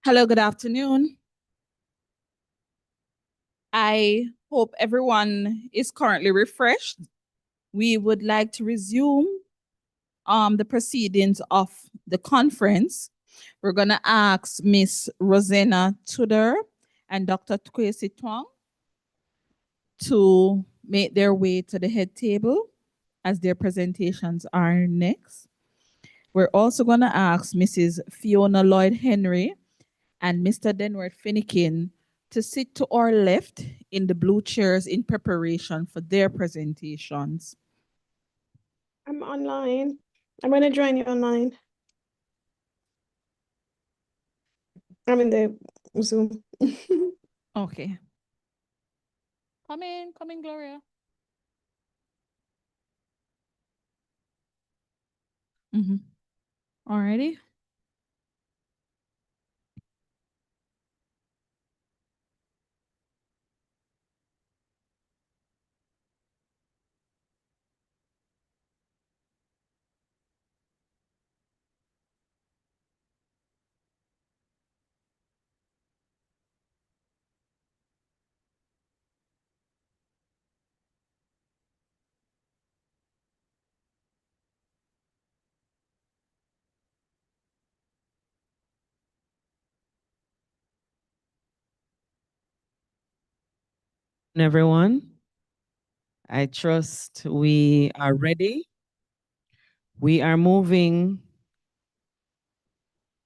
Hello, good afternoon. I hope everyone is currently refreshed. We would like to resume the proceedings of the conference. We're going to ask Miss Rosanna Tudor and Dr. Kwesi Twang to make their way to the head table as their presentations are next. We're also going to ask Mrs. Fiona Lloyd Henry and Mr. Denward Finnekin to sit to our left in the blue chairs in preparation for their presentations.
I'm online. I'm going to join you online. I'm in the Zoom.
Okay.
Come in, Gloria.
Alrighty.
Everyone, I trust we are ready. We are moving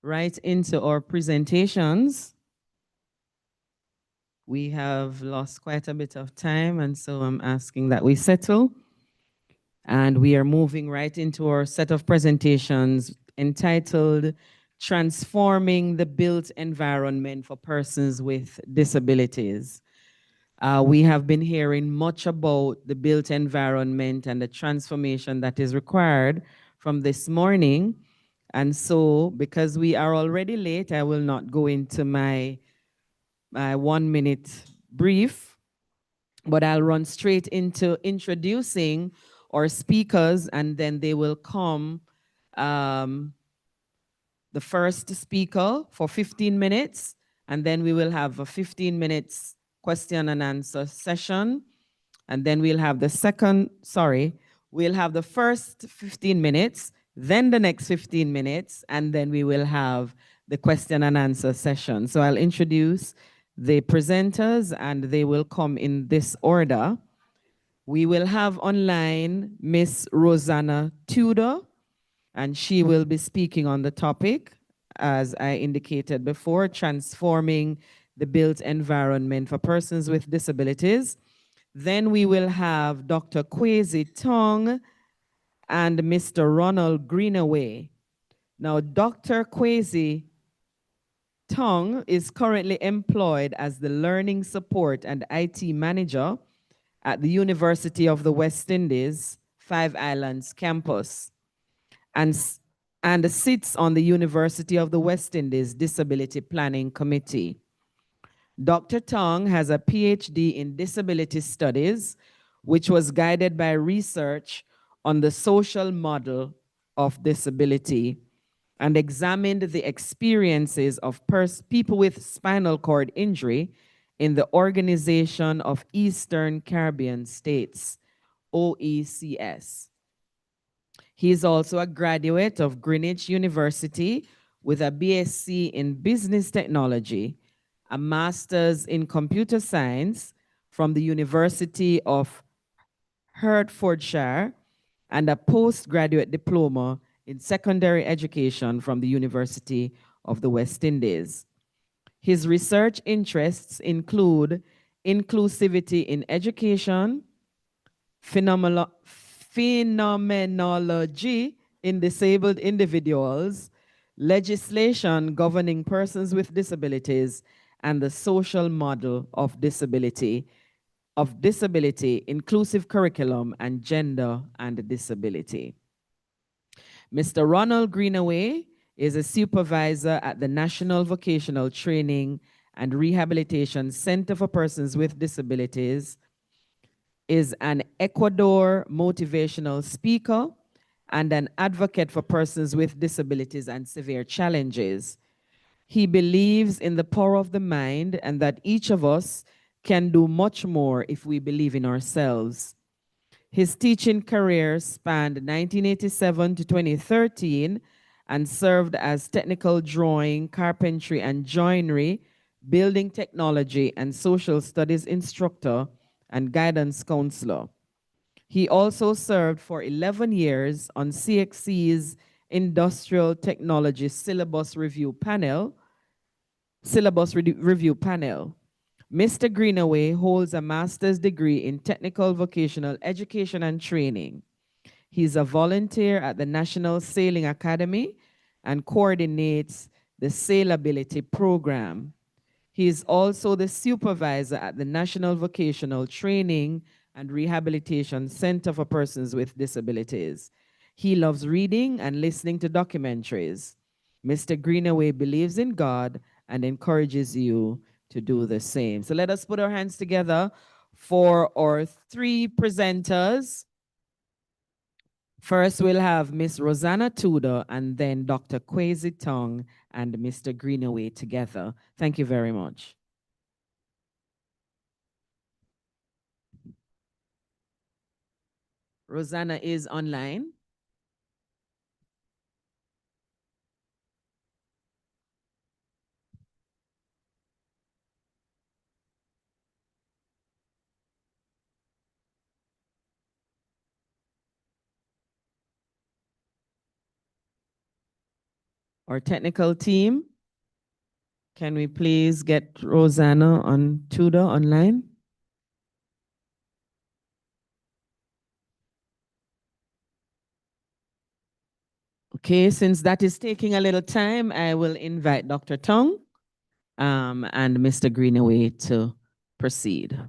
right into our presentations. We have lost quite a bit of time, and so I'm asking that we settle. And we are moving right into our set of presentations entitled Transforming the Built Environment for Persons with Disabilities. We have been hearing much about the built environment and the transformation that is required from this morning. And so, because we are already late, I will not go into my 1 minute brief, but I'll run straight into introducing our speakers, and then they will come. The first speaker for 15 minutes, and then we will have a 15 minutes question and answer session. And then we'll have the we'll have the first 15 minutes, then the next 15 minutes, and then we will have the question and answer session. So I'll introduce the presenters and they will come in this order. We will have online Miss Rosanna Tudor, and she will be speaking on the topic, as I indicated before, transforming the built environment for persons with disabilities. Then we will have Dr. Kwesi Twang and Mr. Ronald Greenaway. Now, Dr. Kwesi Twang is currently employed as the Learning Support and IT Manager at the University of the West Indies, Five Islands campus, and sits on the University of the West Indies Disability Planning Committee. Dr. Twang has a PhD in Disability Studies, which was guided by research on the social model of disability and examined the experiences of people with spinal cord injury in the Organization of Eastern Caribbean States, OECS. He is also a graduate of Greenwich University with a BSc in Business Technology, a master's in Computer Science from the University of Hertfordshire, and a postgraduate diploma in secondary education from the University of the West Indies. His research interests include inclusivity in education, phenomenology in disabled individuals, legislation governing persons with disabilities, and the social model of disability, inclusive curriculum, and gender and disability. Mr. Ronald Greenaway is a supervisor at the National Vocational Training and Rehabilitation Center for Persons with Disabilities, is an Ecuador motivational speaker and an advocate for persons with disabilities and severe challenges. He believes in the power of the mind and that each of us can do much more if we believe in ourselves. His teaching career spanned 1987 to 2013 and served as technical drawing, carpentry and joinery, building technology and social studies instructor and guidance counselor. He also served for 11 years on CXC's Industrial Technology Syllabus Review Panel. Mr. Greenaway holds a master's degree in technical vocational education and training. He's a volunteer at the National Sailing Academy and coordinates the Sailability Program. He is also the supervisor at the National Vocational Training and Rehabilitation Center for Persons with Disabilities. He loves reading and listening to documentaries. Mr. Greenaway believes in God and encourages you to do the same. So let us put our hands together for our three presenters. First, we'll have Miss Rosanna Tudor and then Dr. Kwesi Tong and Mr. Greenaway together. Thank you very much. Rosanna is online. Our technical team, can we please get Rosanna on Tudor online? Okay, since that is taking a little time, I will invite Dr. Tong and Mr. Greenaway to proceed.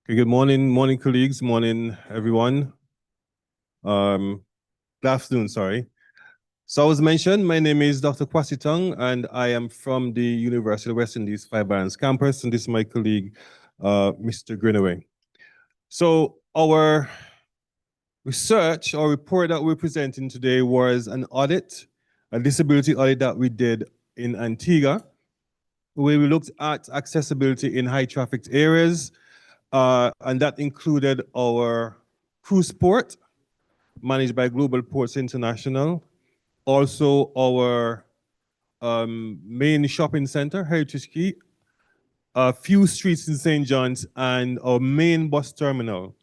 Okay, good morning, colleagues, morning, everyone. Good afternoon, sorry. So as mentioned, my name is Dr. Kwesi Tong, and I am from the University of West Indies Five Islands campus, and this is my colleague, Mr. Greenaway. So our research or report that we're presenting today was an audit, a disability audit that we did in Antigua, where we looked at accessibility in high trafficked areas, and that included our cruise port, managed by Global Ports International, also our main shopping center, Heritage Key, a few streets in St. John's, and our main bus terminal.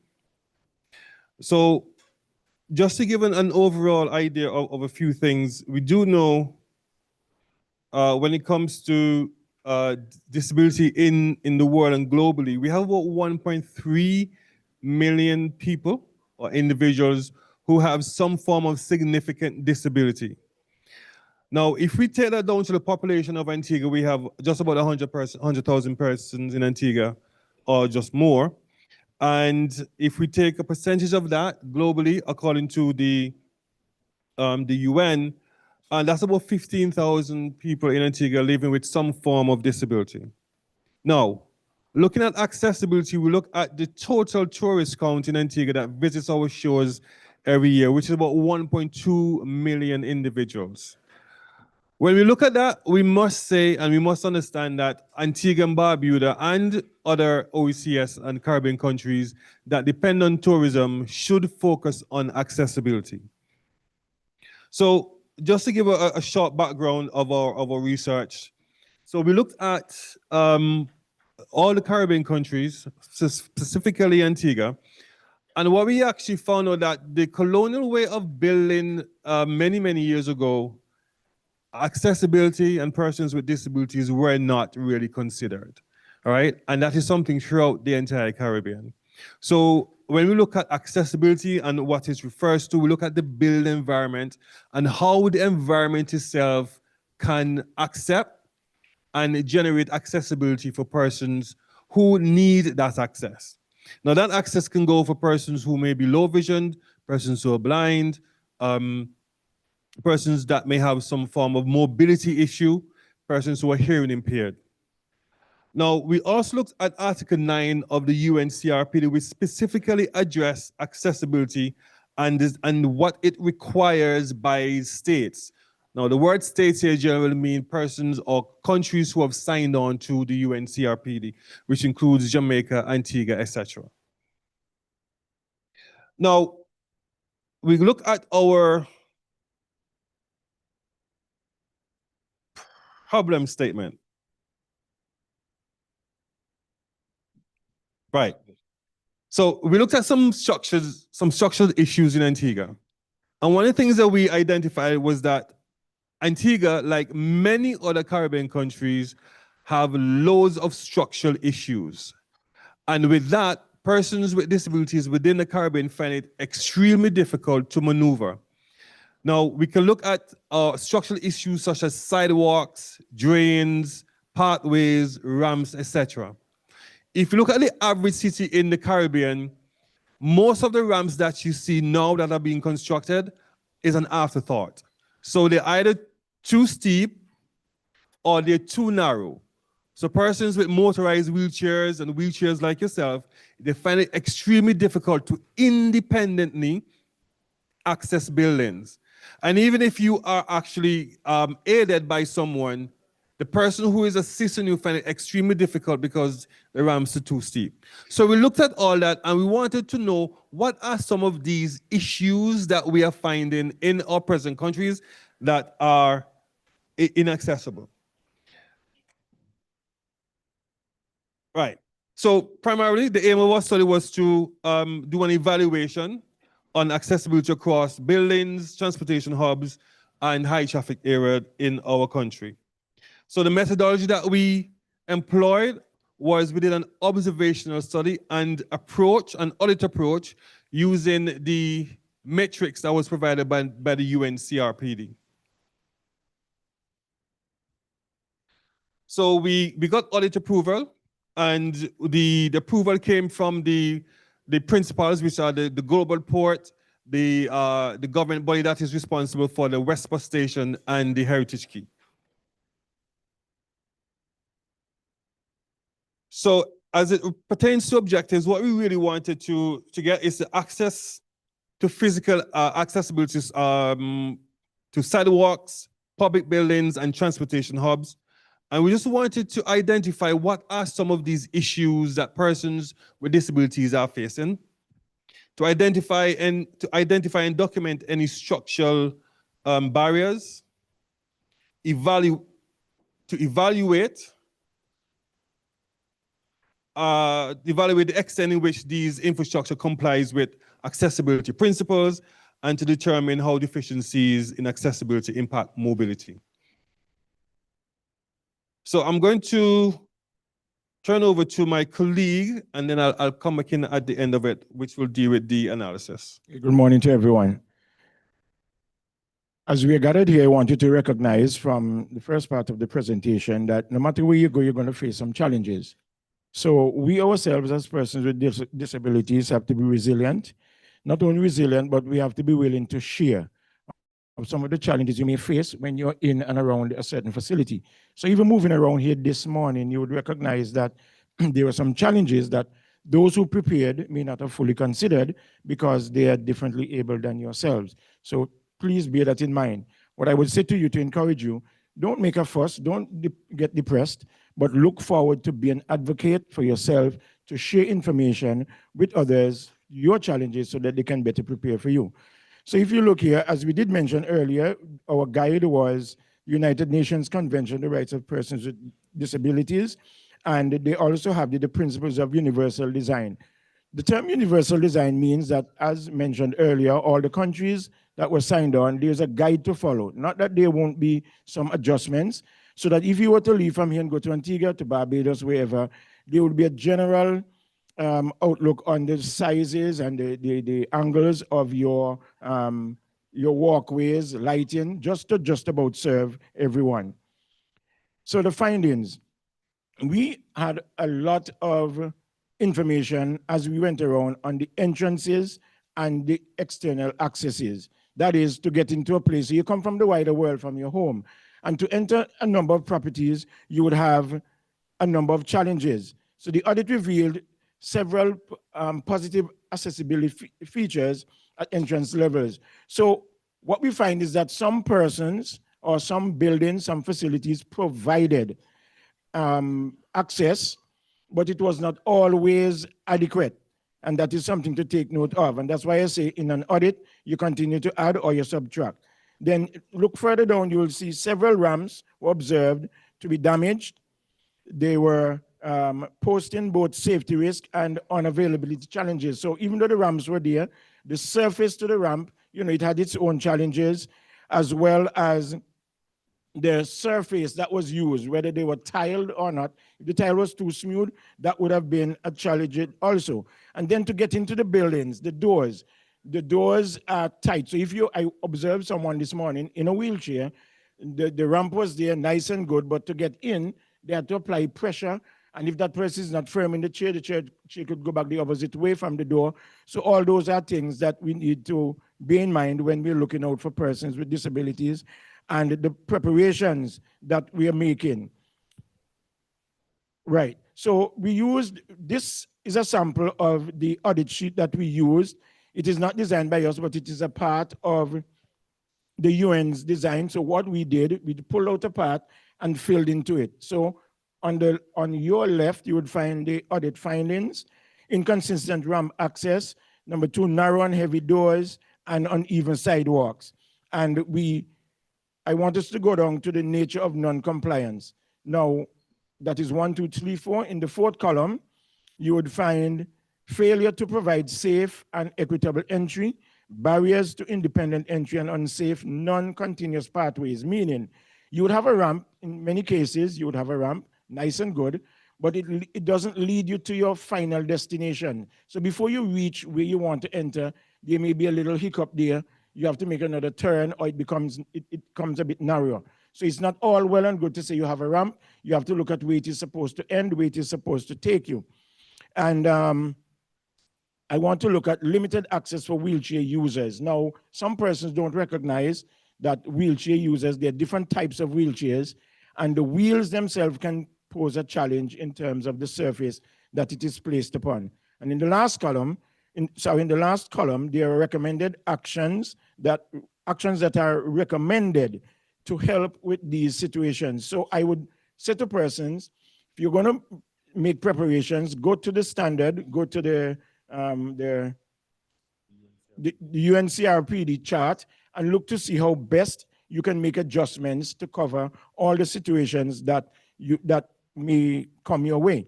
So just to give an overall idea of a few things, we do know when it comes to disability in the world and globally, we have about 1.3 million people or individuals who have some form of significant disability. Now, if we take that down to the population of Antigua, we have just about 100,000 persons in Antigua, or just more. And if we take a percentage of that globally, according to the UN, and that's about 15,000 people in Antigua living with some form of disability. Now, looking at accessibility, we look at the total tourist count in Antigua that visits our shores every year, which is about 1.2 million individuals. When we look at that, we must say and we must understand that Antigua and Barbuda and other OECS and Caribbean countries that depend on tourism should focus on accessibility. So just to give a short background of our research, so we looked at all the Caribbean countries, specifically Antigua. And what we actually found out that the colonial way of building many, many years ago, accessibility and persons with disabilities were not really considered, all right? And that is something throughout the entire Caribbean. So when we look at accessibility and what it refers to, we look at the built environment and how the environment itself can accept and generate accessibility for persons who need that access. Now that access can go for persons who may be low visioned, persons who are blind, persons that may have some form of mobility issue, persons who are hearing impaired. Now, we also looked at Article 9 of the UNCRPD, which specifically address accessibility and what it requires by states. Now, the word states here generally mean persons or countries who have signed on to the UNCRPD, which includes Jamaica, Antigua, etc. Now, we look at our problem statement. Right. So we looked at some structural issues in Antigua. And one of the things that we identified was that Antigua, like many other Caribbean countries, have loads of structural issues. And with that, persons with disabilities within the Caribbean find it extremely difficult to maneuver. Now, we can look at structural issues such as sidewalks, drains, pathways, ramps, etc. If you look at the average city in the Caribbean, most of the ramps that you see now that are being constructed is an afterthought. So they're either too steep or they're too narrow. So persons with motorized wheelchairs and wheelchairs like yourself, they find it extremely difficult to independently access buildings. And even if you are actually aided by someone, the person who is assisting you find it extremely difficult because the ramps are too steep. So we looked at all that and we wanted to know what are some of these issues that we are finding in our present countries that are inaccessible. Right. So primarily the aim of our study was to do an evaluation on accessibility across buildings, transportation hubs, and high traffic areas in our country. So the methodology that we employed was we did an observational study and approach, an audit approach, using the metrics that was provided by the UNCRPD. So we got audit approval, and the approval came from the principals, which are the global port, the government body that is responsible for the Westport Station and the Heritage Key. So as it pertains to objectives, what we really wanted to get is the access to physical accessibility to sidewalks, public buildings, and transportation hubs. And we just wanted to identify what are some of these issues that persons with disabilities are facing, to identify and document any structural barriers, evaluate the extent in which these infrastructure complies with accessibility principles, and to determine how deficiencies in accessibility impact mobility. So I'm going to turn over to my colleague, and then I'll come back in at the end of it, which will deal with the analysis.
Good morning to everyone. As we are gathered here, I want you to recognize from the first part of the presentation that no matter where you go, you're going to face some challenges. So we ourselves as persons with disabilities have to be resilient. Not only resilient, but we have to be willing to share some of the challenges you may face when you're in and around a certain facility. So even moving around here this morning, you would recognize that there are some challenges that those who prepared may not have fully considered because they are differently able than yourselves. So please bear that in mind. What I would say to you to encourage you, don't make a fuss, don't get depressed, but look forward to be an advocate for yourself, to share information with others, your challenges, so that they can better prepare for you. So if you look here, as we did mention earlier, our guide was United Nations Convention on the Rights of Persons with Disabilities. And they also have the principles of universal design. The term universal design means that, as mentioned earlier, all the countries that were signed on, there's a guide to follow. Not that there won't be some adjustments, so that if you were to leave from here and go to Antigua, to Barbados, wherever, there would be a general outlook on the sizes and the angles of your walkways, lighting, just to just about serve everyone. So the findings, we had a lot of information as we went around on the entrances and the external accesses. That is to get into a place. So you come from the wider world, from your home, and to enter a number of properties, you would have a number of challenges. So the audit revealed several positive accessibility features at entrance levels. So what we find is that some persons or some buildings, some facilities provided access, but it was not always adequate. And that is something to take note of. And that's why I say in an audit, you continue to add or you subtract. Then look further down, you will see several ramps were observed to be damaged. They were posting both safety risk and unavailability challenges. So even though the ramps were there, the surface to the ramp, it had its own challenges, as well as the surface that was used, whether they were tiled or not. If the tile was too smooth, that would have been a challenge also. And then to get into the buildings, the doors are tight. So if I observed someone this morning in a wheelchair, the ramp was there, nice and good, but to get in, they had to apply pressure. And if that person is not firm in the chair could go back the opposite way from the door. So all those are things that we need to bear in mind when we're looking out for persons with disabilities and the preparations that we are making. Right. So we used, this is a sample of the audit sheet that we used. It is not designed by us, but it is a part of the UN's design. So what we did, we pulled out a part and filled into it. So on your left, you would find the audit findings: inconsistent ramp access, number 2, narrow and heavy doors, and uneven sidewalks. And I want us to go down to the nature of non-compliance. Now, that is 1, 2, 3, 4. In the 4th column, you would find failure to provide safe and equitable entry, barriers to independent entry, and unsafe non-continuous pathways, meaning you would have a ramp. In many cases, you would have a ramp, nice and good, but it doesn't lead you to your final destination. So before you reach where you want to enter, there may be a little hiccup there. You have to make another turn, or it becomes a bit narrower. So it's not all well and good to say you have a ramp. You have to look at where it is supposed to end, where it is supposed to take you. And I want to look at limited access for wheelchair users. Now, some persons don't recognize that wheelchair users, there are different types of wheelchairs, and the wheels themselves can pose a challenge in terms of the surface that it is placed upon. And in the last column, there are recommended actions that are recommended to help with these situations. So I would say to persons, if you're going to make preparations, go to the standard, go to the UNCRPD chart and look to see how best you can make adjustments to cover all the situations that may come your way.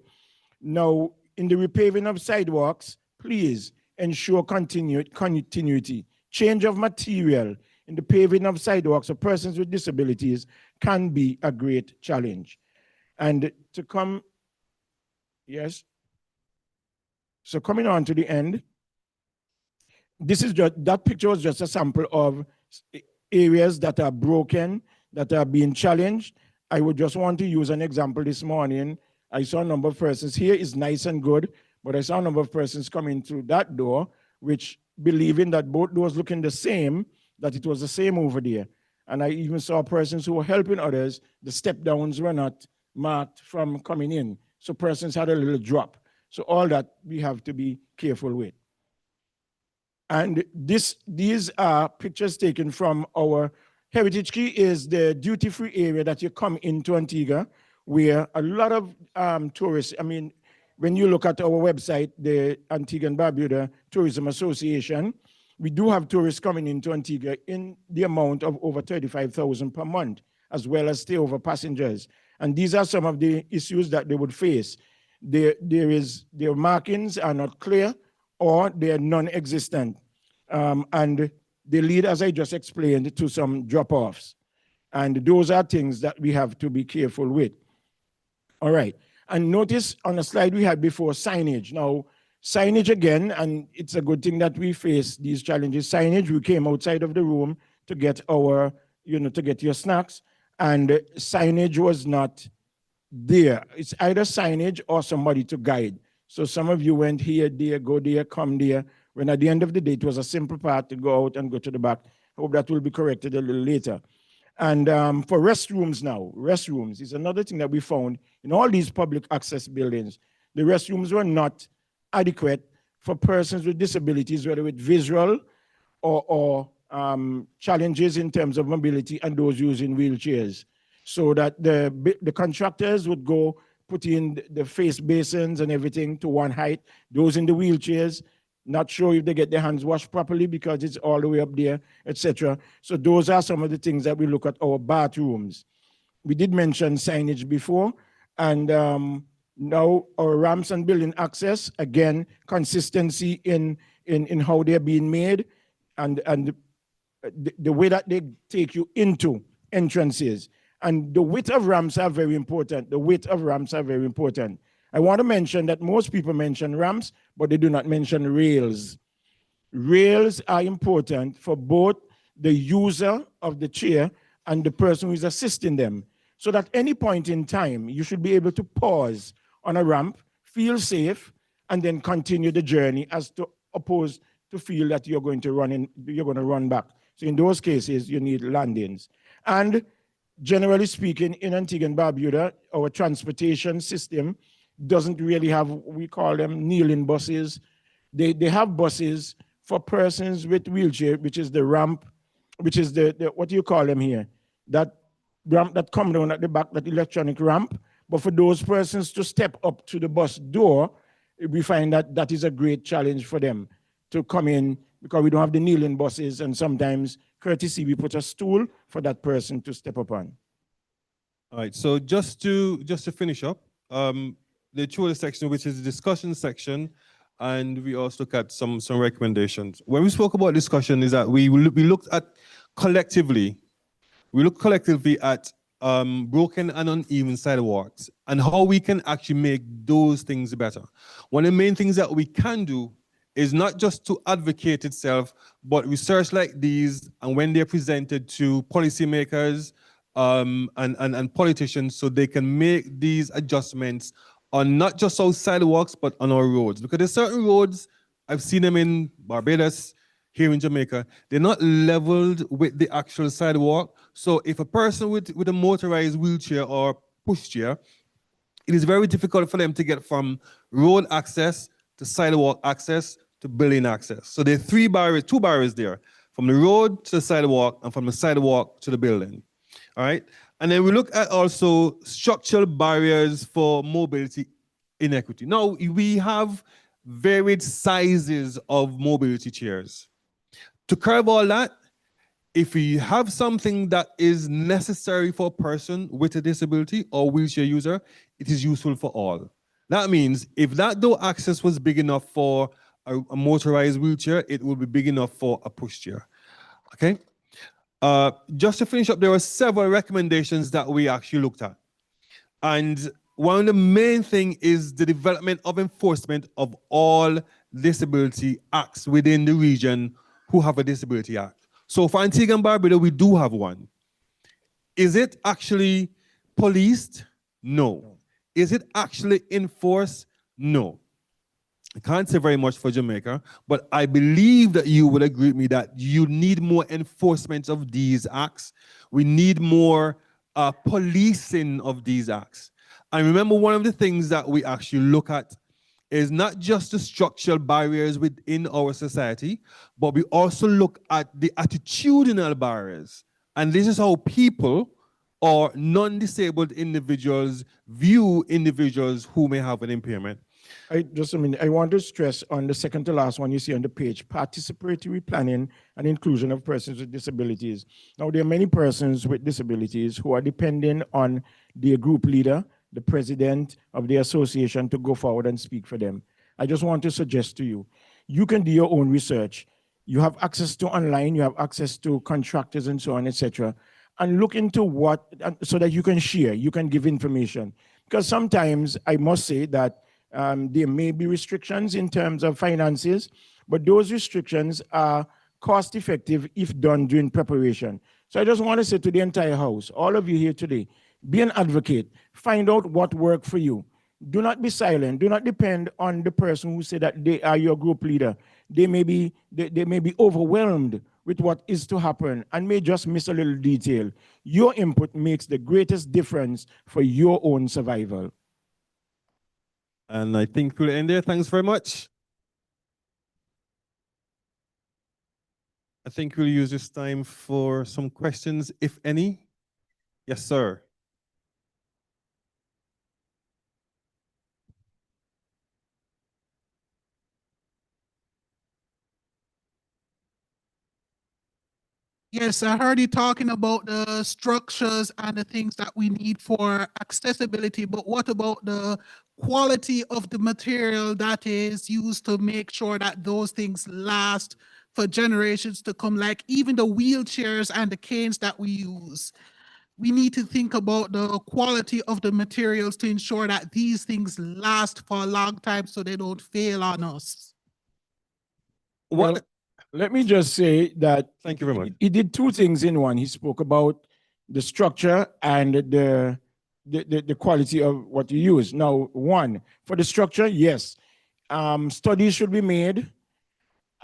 Now, in the repaving of sidewalks, please ensure continuity. Change of material in the paving of sidewalks for persons with disabilities can be a great challenge. And to come, yes. So coming on to the end, that picture was just a sample of areas that are broken, that are being challenged. I would just want to use an example this morning. I saw a number of persons here is nice and good, but I saw a number of persons coming through that door, which believing that both doors looking the same, that it was the same over there. And I even saw persons who were helping others, the step downs were not marked from coming in. So persons had a little drop. So all that we have to be careful with. And these are pictures taken from our Heritage Key, is the duty-free area that you come into Antigua, where a lot of tourists, I mean, when you look at our website, the Antigua and Barbuda Tourism Association, we do have tourists coming into Antigua in the amount of over 35,000 per month, as well as stayover passengers. And these are some of the issues that they would face. Their markings are not clear or they are non-existent. And they lead, as I just explained, to some drop-offs. And those are things that we have to be careful with. All right. And notice on the slide we had before, signage. Now, signage again, and it's a good thing that we face these challenges. Signage, we came outside of the room to get our, to get your snacks, and signage was not there. It's either signage or somebody to guide. So some of you went here, there, go there, come there, when at the end of the day, it was a simple path to go out and go to the back. I hope that will be corrected a little later. And for restrooms now, restrooms is another thing that we found in all these public access buildings. The restrooms were not adequate for persons with disabilities, whether with visual or challenges in terms of mobility and those using wheelchairs. So that the contractors would go put in the face basins and everything to one height. Those in the wheelchairs, not sure if they get their hands washed properly because it's all the way up there, etc. So those are some of the things that we look at our bathrooms. We did mention signage before, and now our ramps and building access, again, consistency in how they're being made and the way that they take you into entrances. And the width of ramps are very important. The width of ramps are very important. I want to mention that most people mention ramps, but they do not mention rails. Rails are important for both the user of the chair and the person who is assisting them. So that at any point in time, you should be able to pause on a ramp, feel safe, and then continue the journey as opposed to feel that you're going to run back. So in those cases, you need landings. And generally speaking, in Antigua and Barbuda, our transportation system doesn't really have, we call them kneeling buses. They have buses for persons with wheelchair, which is the ramp, which is the what do you call them here? That ramp that come down at the back, that electronic ramp. But for those persons to step up to the bus door, we find that that is a great challenge for them to come in because we don't have the kneeling buses, and sometimes courtesy, we put a stool for that person to step upon.
All right, so just to finish up, the two section, which is the discussion section, and we also look at some recommendations. When we spoke about discussion, is that we looked at collectively, at broken and uneven sidewalks and how we can actually make those things better. One of the main things that we can do is not just to advocate itself, but research like these, and when they're presented to policymakers and politicians, so they can make these adjustments on not just our sidewalks, but on our roads. Because there's certain roads, I've seen them in Barbados, here in Jamaica, they're not leveled with the actual sidewalk. So if a person with a motorized wheelchair or pushchair, it is very difficult for them to get from road access to sidewalk access to building access. So there are two barriers there, from the road to the sidewalk and from the sidewalk to the building. All right. And then we look at also structural barriers for mobility inequity. Now, we have varied sizes of mobility chairs. To curb all that, if we have something that is necessary for a person with a disability or wheelchair user, it is useful for all. That means if that door access was big enough for a motorized wheelchair, it will be big enough for a pushchair. Okay? Just to finish up, there were several recommendations that we actually looked at. And one of the main things is the development of enforcement of all disability acts within the region who have a disability act. So for Antigua and Barbuda, we do have one. Is it actually policed? No. Is it actually enforced? No. I can't say very much for Jamaica, but I believe that you would agree with me that you need more enforcement of these acts. We need more policing of these acts. And remember, one of the things that we actually look at is not just the structural barriers within our society, but we also look at the attitudinal barriers. And this is how people or non-disabled individuals view individuals who may have an impairment.
Just a minute. I want to stress on the second to last one you see on the page, participatory planning and inclusion of persons with disabilities. Now, there are many persons with disabilities who are depending on their group leader, the president of the association, to go forward and speak for them. I just want to suggest to you, you can do your own research. You have access to online, you have access to contractors and so on, etc. And look into what, so that you can share, you can give information. Because sometimes I must say that there may be restrictions in terms of finances, but those restrictions are cost effective if done during preparation. So I just want to say to the entire house, all of you here today, be an advocate, find out what worked for you. Do not be silent. Do not depend on the person who said that they are your group leader. They may be overwhelmed with what is to happen and may just miss a little detail. Your input makes the greatest difference for your own survival.
And I think we'll end there. Thanks very much. I think we'll use this time for some questions, if any. Yes, sir.
Yes, I heard you talking about the structures and the things that we need for accessibility, but what about the quality of the material that is used to make sure that those things last for generations to come, like even the wheelchairs and the canes that we use? We need to think about the quality of the materials to ensure that these things last for a long time so they don't fail on us.
Well, let me just say that
thank you very much.
He did two things in one. He spoke about the structure and the quality of what you use. Now, one, for the structure, yes, studies should be made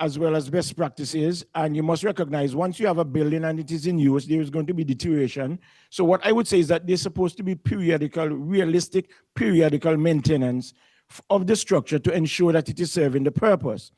as well as best practices. And you must recognize once you have a building and it is in use, there is going to be deterioration. So what I would say is that there's supposed to be realistic periodical maintenance of the structure to ensure that it is serving the purpose.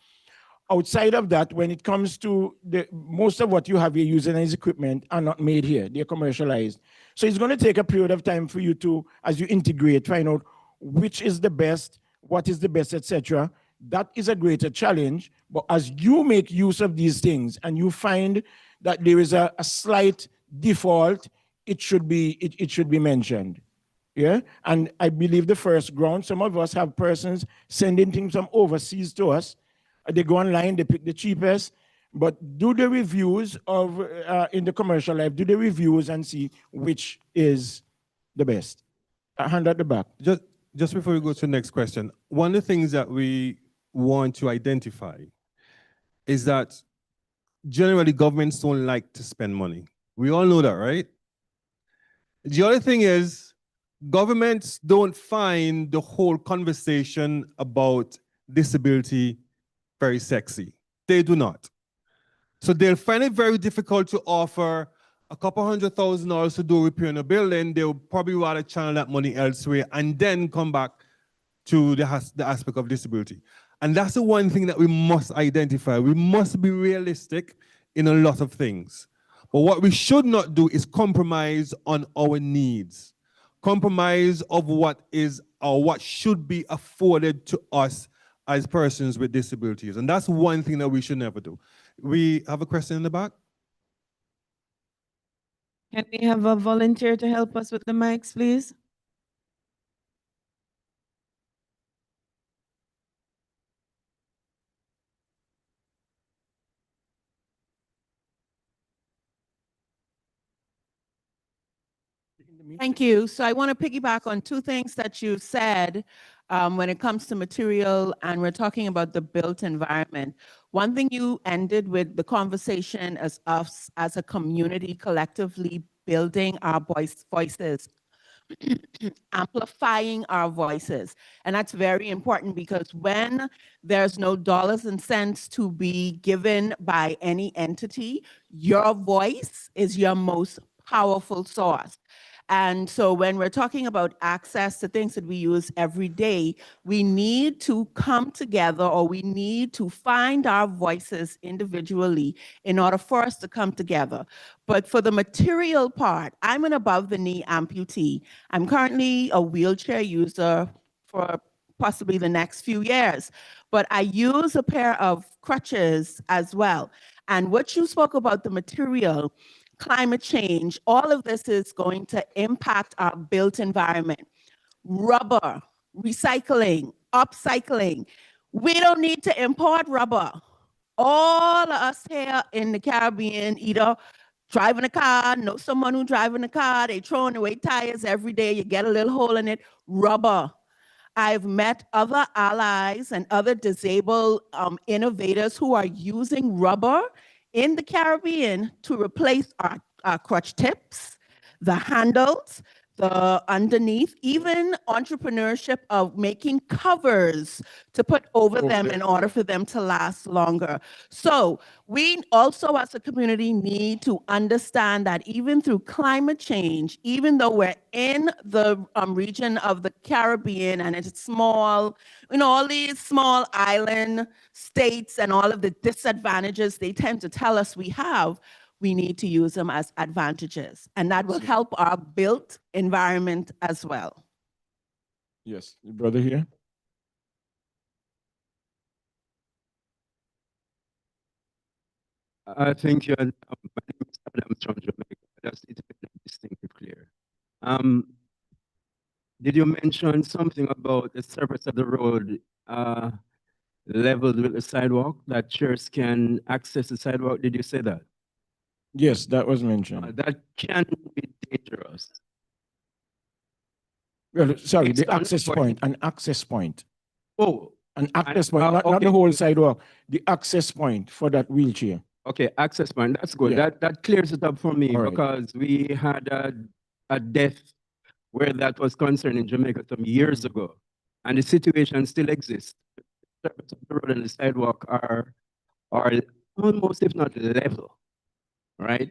Outside of that, when it comes to most of what you have here using as equipment are not made here, they're commercialized. So it's going to take a period of time for you to, as you integrate, find out which is the best, what is the best, etc. That is a greater challenge. But as you make use of these things and you find that there is a slight default, it should be mentioned. Yeah, and I believe the first ground, some of us have persons sending things from overseas to us. They go online, they pick the cheapest, but do the reviews of, in the commercial life, do the reviews and see which is the best. Hand at the back.
Just before we go to the next question, one of the things that we want to identify is that generally governments don't like to spend money. We all know that, right? The other thing is governments don't find the whole conversation about disability very sexy. They do not. So they'll find it very difficult to offer a couple $100,000 to do repair in a building. They'll probably rather channel that money elsewhere and then come back to the aspect of disability. And that's the one thing that we must identify. We must be realistic in a lot of things. But what we should not do is compromise on our needs. Compromise of what is or what should be afforded to us as persons with disabilities. And that's one thing that we should never do. We have a question in the back.
Can we have a volunteer to help us with the mics, please?
Thank you. So I want to piggyback on two things that you said when it comes to material, and we're talking about the built environment. One thing you ended with the conversation as us as a community collectively building our voices, amplifying our voices. And that's very important because when there's no dollars and cents to be given by any entity, your voice is your most powerful source. And so when we're talking about access to things that we use every day, we need to come together, or we need to find our voices individually in order for us to come together. But for the material part, I'm an above the knee amputee. I'm currently a wheelchair user for possibly the next few years. But I use a pair of crutches as well. And what you spoke about, the material, climate change, all of this is going to impact our built environment. Rubber, recycling, upcycling. We don't need to import rubber. All of us here in the Caribbean either driving a car, know someone who driving a car, they throwing away tires every day, you get a little hole in it, rubber. I've met other allies and other disabled innovators who are using rubber in the Caribbean to replace our crutch tips, the handles, the underneath, even entrepreneurship of making covers to put over them in order for them to last longer. So we also as a community need to understand that even through climate change, even though we're in the region of the Caribbean and it's small, all these small island states and all of the disadvantages they tend to tell us we have, we need to use them as advantages. And that will help our built environment as well.
Yes, the brother here.
Thank you. My name is Adam from Jamaica. That's it, distinctly clear. Did you mention something about the surface of the road leveled with the sidewalk, that chairs can access the sidewalk? Did you say that?
Yes, that was mentioned.
That can be dangerous.
Well, sorry,
It's
the access point, an access point.
Oh.
An access point, not the whole sidewalk, the access point for that wheelchair.
Okay, access point, that's good.
Yeah.
That clears it up for me
All right.
because we had a death where that was concerned in Jamaica some years ago, and the situation still exists. The surface of the road and the sidewalk are almost, if not level, right?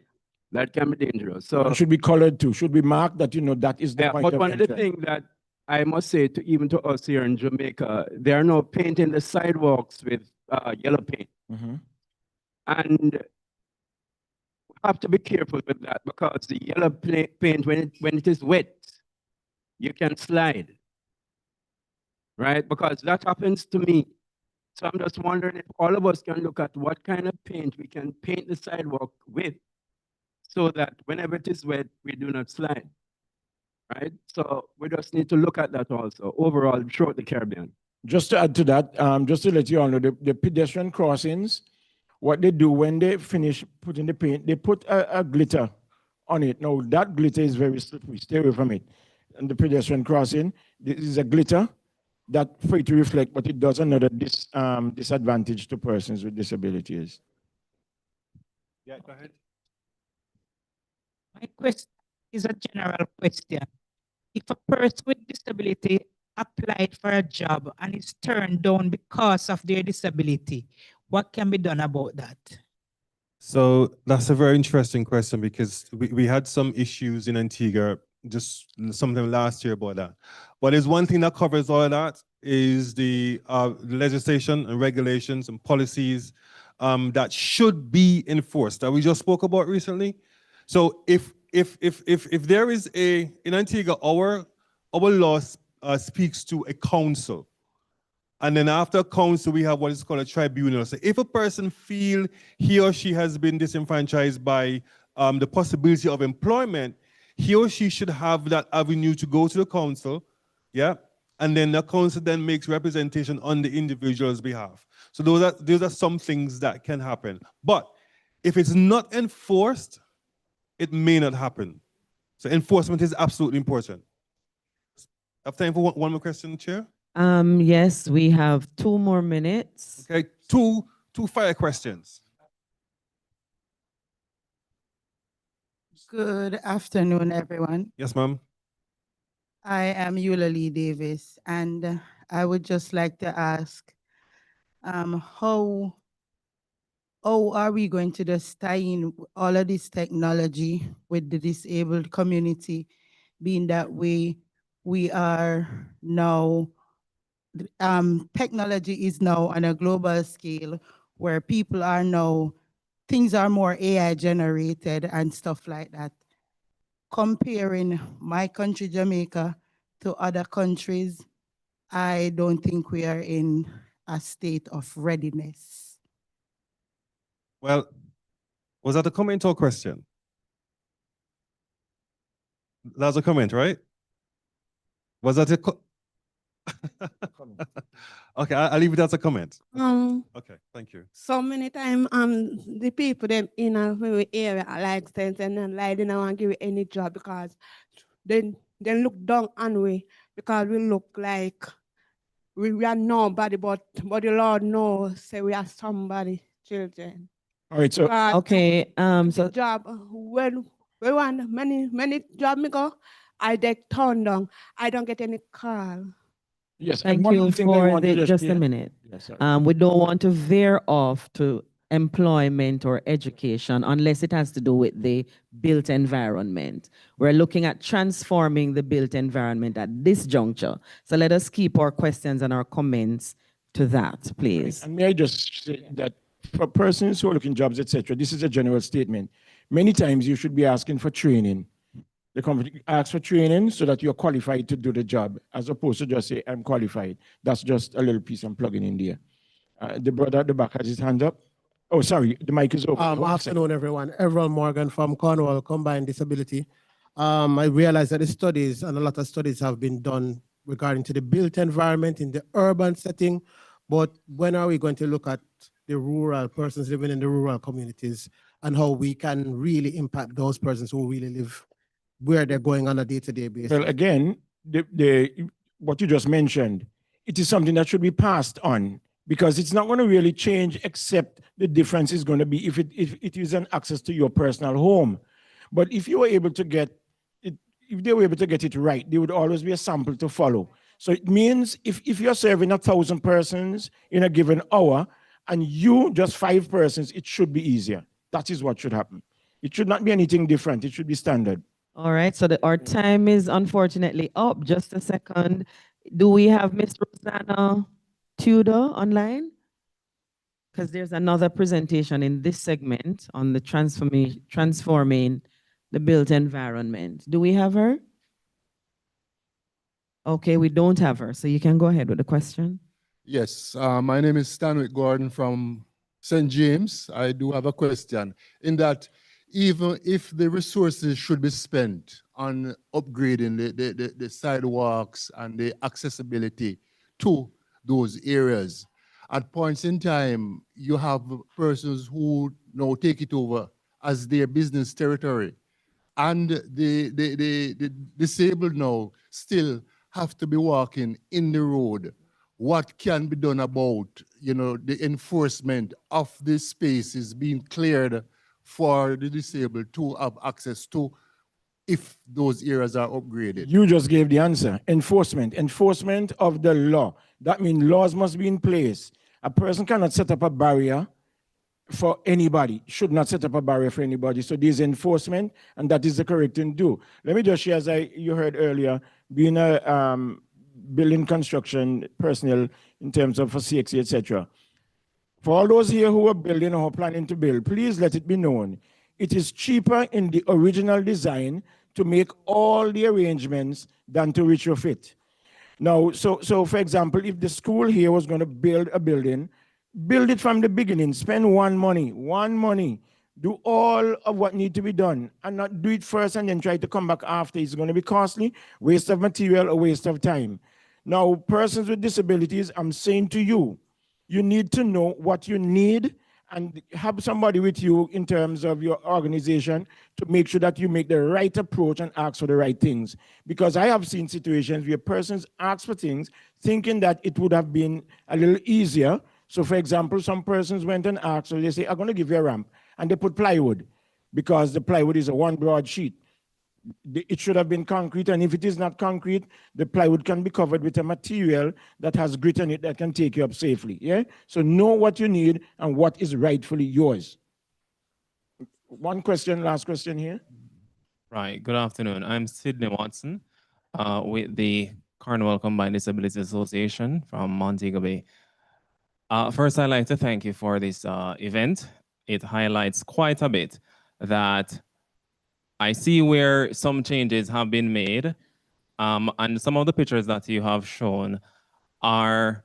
That can be dangerous. So
And should be colored too, should be marked that, that is the
yeah,
point
but
of
one of the
entry.
things that I must say to even to us here in Jamaica, they are now painting the sidewalks with yellow paint. And we have to be careful with that because the yellow paint, when it is wet, you can slide, right? Because that happens to me. So I'm just wondering if all of us can look at what kind of paint we can paint the sidewalk with so that whenever it is wet, we do not slide, right? So we just need to look at that also overall throughout the Caribbean.
Just to add to that, just to let you all know, the pedestrian crossings, what they do when they finish putting the paint, they put a glitter on it. Now, that glitter is very slippery. Stay away from it. And the pedestrian crossing, this is a glitter that for it to reflect, but it does another disadvantage to persons with disabilities.
Yeah, go ahead.
My question is a general question. If a person with disability applied for a job and is turned down because of their disability, what can be done about that?
So that's a very interesting question because we had some issues in Antigua just sometime last year about that. But there's one thing that covers all of that is the legislation and regulations and policies that should be enforced that we just spoke about recently. So if there is in Antigua, our law speaks to a council. And then after council, we have what is called a tribunal. So if a person feel he or she has been disenfranchised by the possibility of employment, he or she should have that avenue to go to the council, yeah? And then the council then makes representation on the individual's behalf. So those are some things that can happen. But if it's not enforced, it may not happen. So enforcement is absolutely important. I have time for one more question, Chair?
Yes, we have 2 more minutes.
Okay, two fire questions.
Good afternoon, everyone.
Yes, ma'am.
I am UWI Davis, and I would just like to ask, how are we going to just tie in all of this technology with the disabled community, being that we are now, technology is now on a global scale where people are now, things are more AI generated and stuff like that. Comparing my country, Jamaica, to other countries, I don't think we are in a state of readiness.
Well, was that a comment or question? That's a comment, right? Was that a okay, I'll leave it as a comment. Okay, thank you.
So many times, the people them in a very area like sense and then like they don't want to give you any job because they look down on we because we look like we are nobody, but the Lord knows, say we are somebody, children.
All right, so
God,
Okay,
the job when we want many job me go, I get turned down. I don't get any call.
yes, and
Thank
one
you
other thing that I
for
want to
the, just a
share-
minute.
Yes, sorry.
We don't want to veer off to employment or education unless it has to do with the built environment. We're looking at transforming the built environment at this juncture. So let us keep our questions and our comments to that, please.
And may I just say that for persons who are looking jobs, etc., this is a general statement. Many times you should be asking for training. The company asks for training so that you're qualified to do the job, as opposed to just say, I'm qualified. That's just a little piece I'm plugging in there. The brother at the back has his hand up. Oh, sorry, the mic is open. Hold on a second.
Afternoon, everyone. Everett Morgan from Cornwall Combined Disability. I realize that the studies and a lot of studies have been done regarding to the built environment in the urban setting, but when are we going to look at the rural persons living in the rural communities and how we can really impact those persons who really live where they're going on a day-to-day basis?
Well, again, what you just mentioned, it is something that should be passed on because it's not going to really change, except the difference is going to be if it is an access to your personal home. But if you were able to get it, if they were able to get it right, there would always be a sample to follow. So it means if you're serving 1,000 persons in a given hour and you just 5 persons, it should be easier. That is what should happen. It should not be anything different. It should be standard.
All right, so our time is unfortunately up. Just a second. Do we have Miss Rosanna Tudor online? Because there's another presentation in this segment on the transforming the built environment. Do we have her? Okay, we don't have her, so you can go ahead with the question.
Yes, my name is Stanwick Gordon from St. James. I do have a question in that even if the resources should be spent on upgrading the sidewalks and the accessibility to those areas, at points in time, you have persons who now take it over as their business territory. And the disabled now still have to be walking in the road. What can be done about, the enforcement of these spaces being cleared for the disabled to have access to if those areas are upgraded?
You just gave the answer. Enforcement of the law. That means laws must be in place. A person cannot set up a barrier for anybody, should not set up a barrier for anybody. So there's enforcement, and that is the correct thing to do. Let me just share, as you heard earlier, being a building construction personnel in terms of for CXC, etc. For all those here who are building or planning to build, please let it be known, it is cheaper in the original design to make all the arrangements than to retrofit. Now, so for example, if the school here was going to build a building, build it from the beginning, spend one money, do all of what need to be done, and not do it first and then try to come back after. It's going to be costly, waste of material, a waste of time. Now, persons with disabilities, I'm saying to you, you need to know what you need and have somebody with you in terms of your organization to make sure that you make the right approach and ask for the right things. Because I have seen situations where persons ask for things thinking that it would have been a little easier. So for example, some persons went and asked, so they say, I'm going to give you a ramp. And they put plywood because the plywood is a one broad sheet. It should have been concrete, and if it is not concrete, the plywood can be covered with a material that has grit on it that can take you up safely. Yeah. So know what you need and what is rightfully yours. One question, last question here.
Right. Good afternoon. I'm Sidney Watson with the Cornwall Combined Disabilities Association from Montego Bay. First, I'd like to thank you for this event. It highlights quite a bit that I see where some changes have been made, and some of the pictures that you have shown are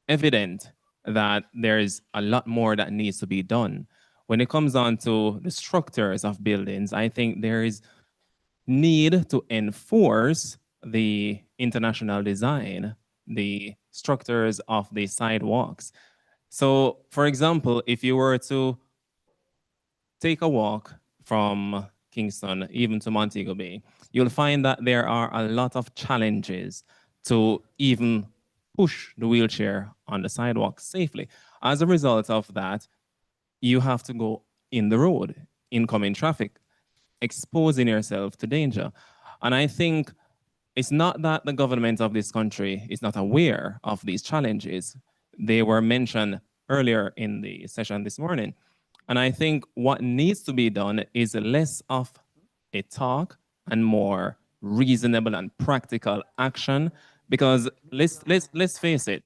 evident that there is a lot more that needs to be done. When it comes on to the structures of buildings, I think there is need to enforce the international design, the structures of the sidewalks. So, for example, if you were to take a walk from Kingston even to Montego Bay, you'll find that there are a lot of challenges to even push the wheelchair on the sidewalk safely. As a result of that, you have to go in the road, incoming traffic, exposing yourself to danger. And I think it's not that the government of this country is not aware of these challenges. They were mentioned earlier in the session this morning. And I think what needs to be done is less of a talk and more reasonable and practical action, because let's face it.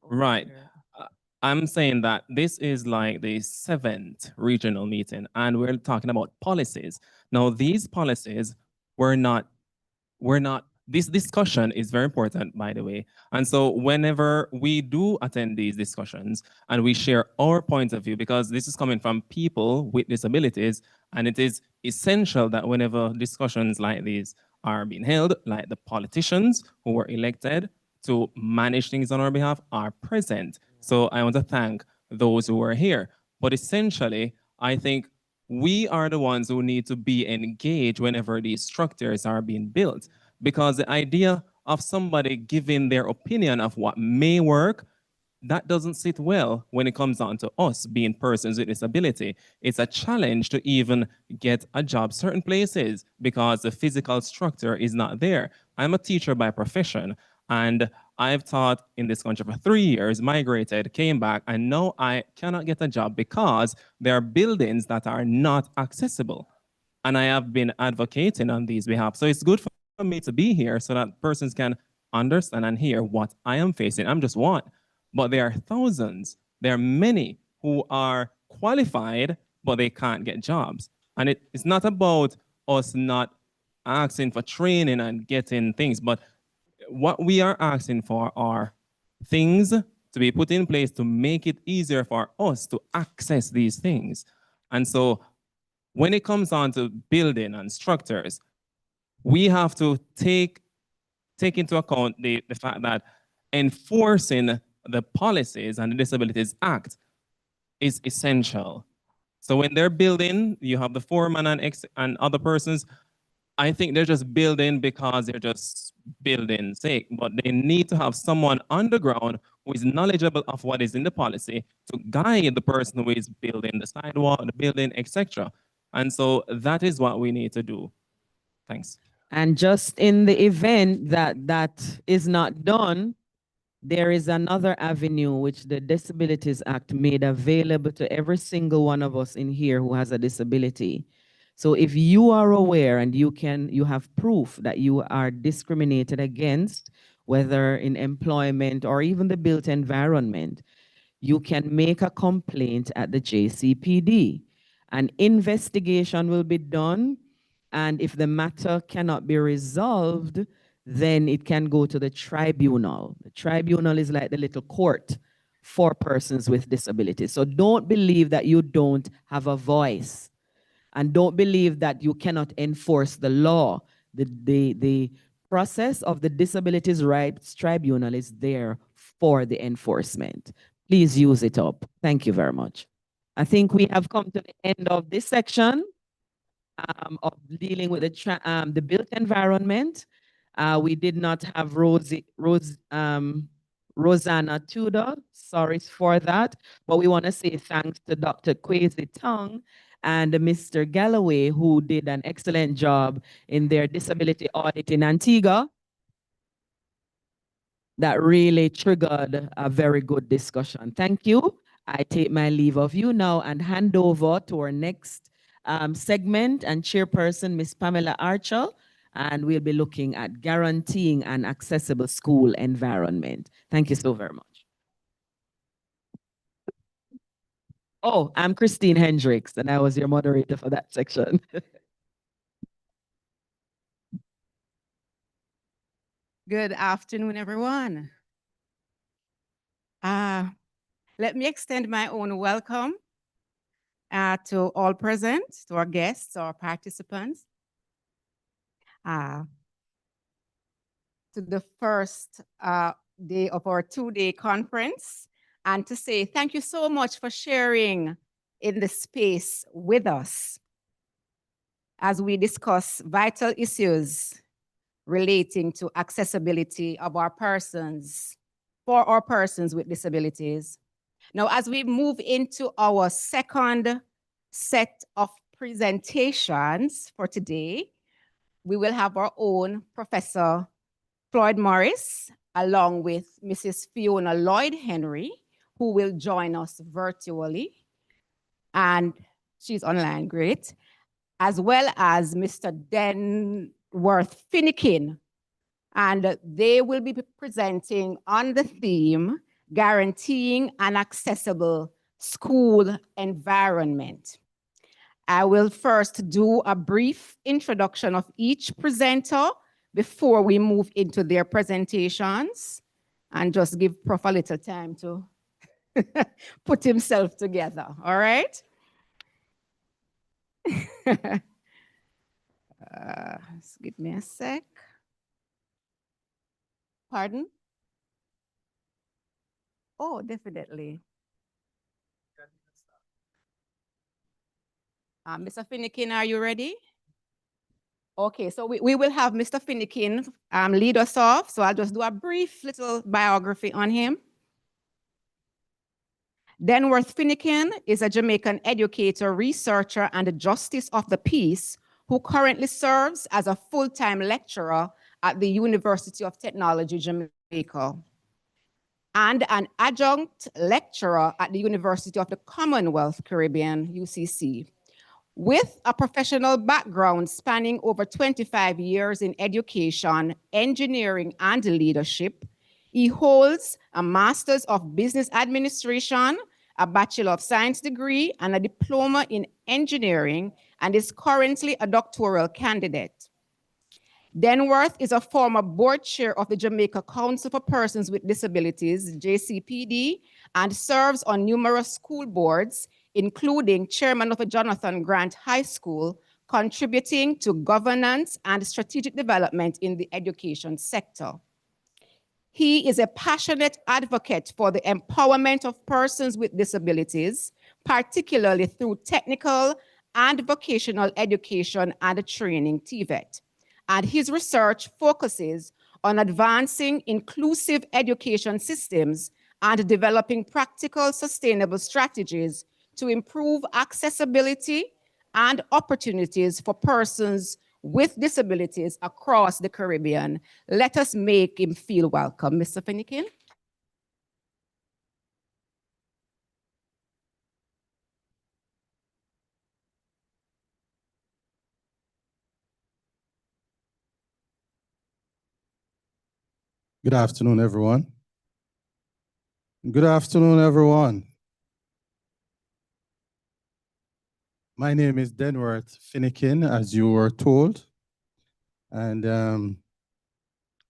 Right. I'm saying that this is like the 7th regional meeting, and we're talking about policies. Now, these policies were not, this discussion is very important, by the way. And so whenever we do attend these discussions and we share our point of view, because this is coming from people with disabilities, and it is essential that whenever discussions like these are being held, like the politicians who were elected to manage things on our behalf are present. So I want to thank those who are here. But essentially, I think we are the ones who need to be engaged whenever these structures are being built, because the idea of somebody giving their opinion of what may work, that doesn't sit well when it comes down to us being persons with disability. It's a challenge to even get a job certain places because the physical structure is not there. I'm a teacher by profession, and I've taught in this country for 3 years, migrated, came back, and now I cannot get a job because there are buildings that are not accessible. And I have been advocating on these behalf. So it's good for me to be here so that persons can understand and hear what I am facing. I'm just one, but there are thousands. There are many who are qualified, but they can't get jobs. And it's not about us not asking for training and getting things, but what we are asking for are things to be put in place to make it easier for us to access these things. And so when it comes on to building and structures, we have to take into account the fact that enforcing the policies and the Disabilities Act is essential. So when they're building, you have the foreman and other persons. I think they're just building because they're just building sake, but they need to have someone on the ground who is knowledgeable of what is in the policy to guide the person who is building the sidewalk, the building, etc. And so that is what we need to do. Thanks.
And just in the event that that is not done, there is another avenue which the Disabilities Act made available to every single one of us in here who has a disability. So if you are aware and you have proof that you are discriminated against, whether in employment or even the built environment, you can make a complaint at the JCPD. An investigation will be done, and if the matter cannot be resolved, then it can go to the tribunal. The tribunal is like the little court for persons with disabilities. So don't believe that you don't have a voice, and don't believe that you cannot enforce the law. The process of the Disabilities Rights Tribunal is there for the enforcement. Please use it up. Thank you very much. I think we have come to the end of this section of dealing with the built environment. We did not have Rosanna Tudor. Sorry for that. But we want to say thanks to Dr. Kwesi Tong and Mr. Galloway, who did an excellent job in their disability audit in Antigua. That really triggered a very good discussion. Thank you. I take my leave of you now and hand over to our next segment and chairperson, Ms. Pamela Archer, and we'll be looking at guaranteeing an accessible school environment. Thank you so very much. Oh, I'm Christine Hendricks, and I was your moderator for that section.
Good afternoon, everyone. Let me extend my own welcome to all present, to our guests, our participants, to the first day of our two-day conference, and to say thank you so much for sharing in the space with us as we discuss vital issues relating to accessibility of our persons, for our persons with disabilities. Now, as we move into our second set of presentations for today, we will have our own Professor Floyd Morris, along with Mrs. Fiona Lloyd-Henry, who will join us virtually. And she's online, great. As well as Mr. Denworth Finnekin. And they will be presenting on the theme, guaranteeing an accessible school environment. I will first do a brief introduction of each presenter before we move into their presentations, and just give Prof a little time to put himself together, all right? Just give me a sec. Pardon? Oh, definitely. Mr. Finnekin, are you ready? Okay, so we will have Mr. Finnekin lead us off. So I'll just do a brief little biography on him. Denworth Finnekin is a Jamaican educator, researcher, and a justice of the peace who currently serves as a full-time lecturer at the University of Technology, Jamaica, and an adjunct lecturer at the University of the Commonwealth Caribbean, UCC. With a professional background spanning over 25 years in education, engineering, and leadership, he holds a Master's of Business Administration, a Bachelor of Science degree, and a diploma in engineering, and is currently a doctoral candidate. Denworth is a former board chair of the Jamaica Council for Persons with Disabilities, JCPD, and serves on numerous school boards, including chairman of a Jonathan Grant High School, contributing to governance and strategic development in the education sector. He is a passionate advocate for the empowerment of persons with disabilities, particularly through technical and vocational education and training, TVET. And his research focuses on advancing inclusive education systems and developing practical, sustainable strategies to improve accessibility and opportunities for persons with disabilities across the Caribbean. Let us make him feel welcome. Mr. Finnekin.
Good afternoon, everyone. Good afternoon, everyone. My name is Denworth Finnekin, as you were told. And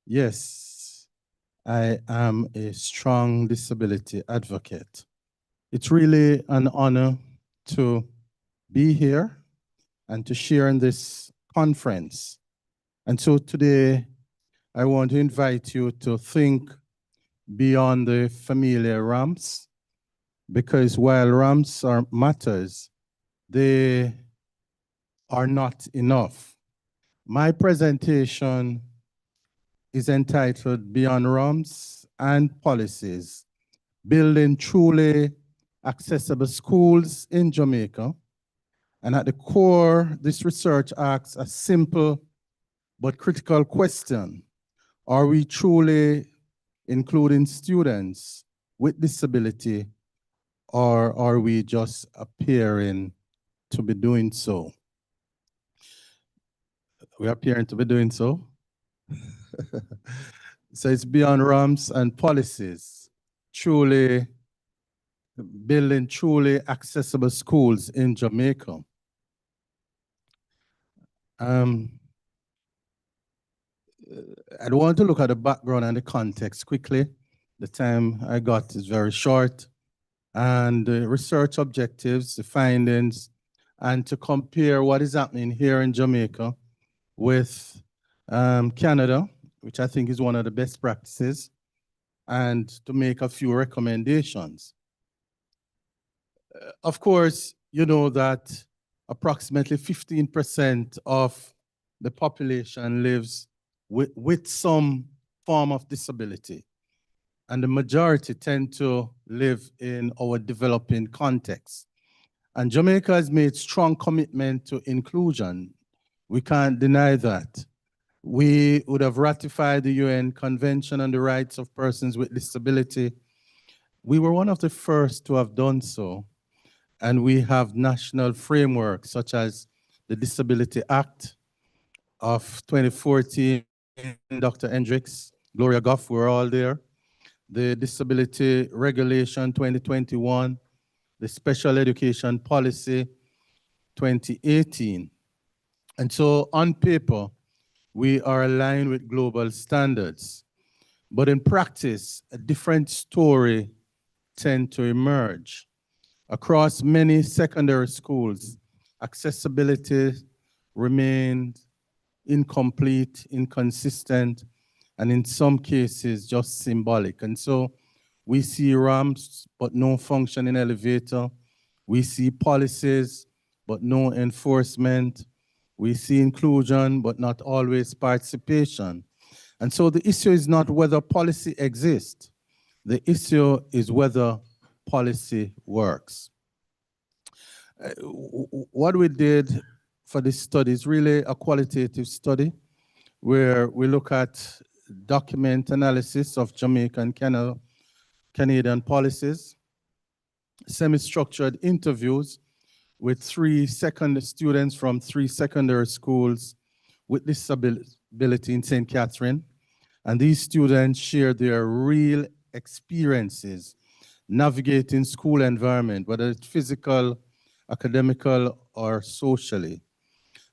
yes, I am a strong disability advocate. It's really an honor to be here and to share in this conference. And so today, I want to invite you to think beyond the familiar ramps, because while ramps are matters, they are not enough. My presentation is entitled Beyond Ramps and Policies, Building Truly Accessible Schools in Jamaica. And at the core, this research asks a simple but critical question. Are we truly including students with disability, or are we just appearing to be doing so? We're appearing to be doing so. So it's beyond ramps and policies, truly building truly accessible schools in Jamaica. I want to look at the background and the context quickly. The time I got is very short. And the research objectives, the findings, and to compare what is happening here in Jamaica with Canada, which I think is one of the best practices, and to make a few recommendations. Of course, you know that approximately 15% of the population lives with some form of disability, and the majority tend to live in our developing context. And Jamaica has made strong commitment to inclusion. We can't deny that. We would have ratified the UN Convention on the Rights of Persons with Disability. We were one of the first to have done so. And we have national frameworks such as the Disability Act of 2014, Dr. Hendricks, Gloria Goff, we're all there. The Disability Regulation 2021, the Special Education Policy 2018. And so on paper, we are aligned with global standards. But in practice, a different story tends to emerge. Across many secondary schools, accessibility remains incomplete, inconsistent, and in some cases, just symbolic. And so we see ramps, but no functioning elevator. We see policies, but no enforcement. We see inclusion, but not always participation. And so the issue is not whether policy exists. The issue is whether policy works. What we did for this study is really a qualitative study where we look at document analysis of Jamaican and Canadian policies, semi-structured interviews with students from 3 secondary schools with disability in St. Catherine. And these students share their real experiences navigating school environment, whether it's physical, academical, or socially.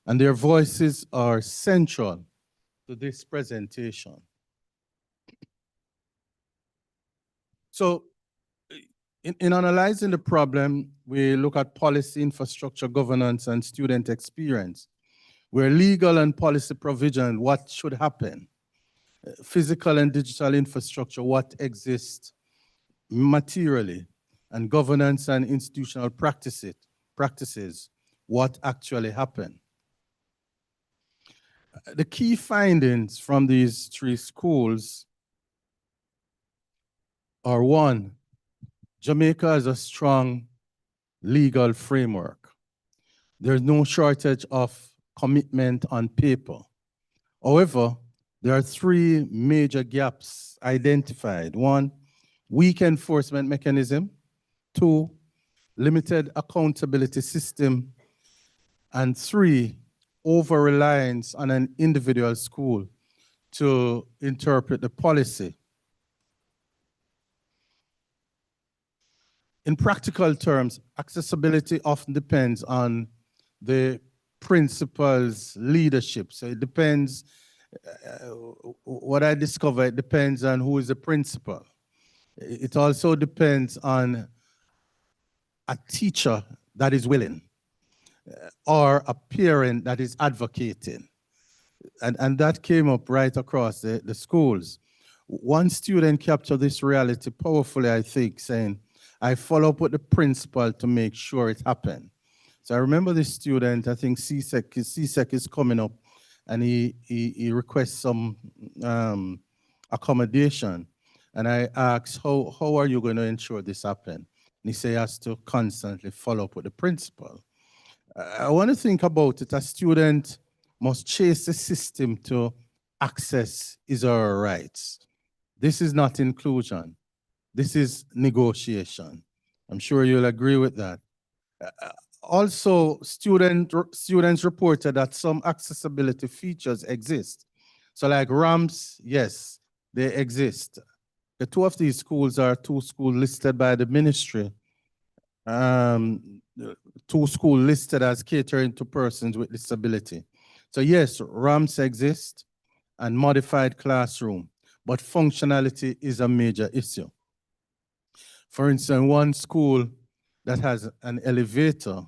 And their voices are central to this presentation. So in analyzing the problem, we look at policy, infrastructure, governance, and student experience, where legal and policy provision, what should happen, physical and digital infrastructure, what exists materially, and governance and institutional practices, what actually happen. The key findings from these 3 schools are: 1, Jamaica has a strong legal framework. There's no shortage of commitment on paper. However, there are 3 major gaps identified. 1, weak enforcement mechanism. 2, limited accountability system. And 3, over-reliance on an individual school to interpret the policy. In practical terms, accessibility often depends on the principal's leadership. So it depends, what I discovered, it depends on who is the principal. It also depends on a teacher that is willing or a parent that is advocating. And that came up right across the schools. One student captured this reality powerfully, I think, saying, I follow up with the principal to make sure it happened. So I remember this student, I think CSEC is coming up, and he requests some accommodation. And I asked, how are you going to ensure this happens? And he said he has to constantly follow up with the principal. I want to think about it. A student must chase the system to access his or her rights. This is not inclusion. This is negotiation. I'm sure you'll agree with that. Also, students reported that some accessibility features exist. So like ramps, yes, they exist. The 2 of these schools are 2 schools listed by the ministry. 2 schools listed as catering to persons with disability. So yes, ramps exist. and modified classroom, but functionality is a major issue. For instance, one school that has an elevator,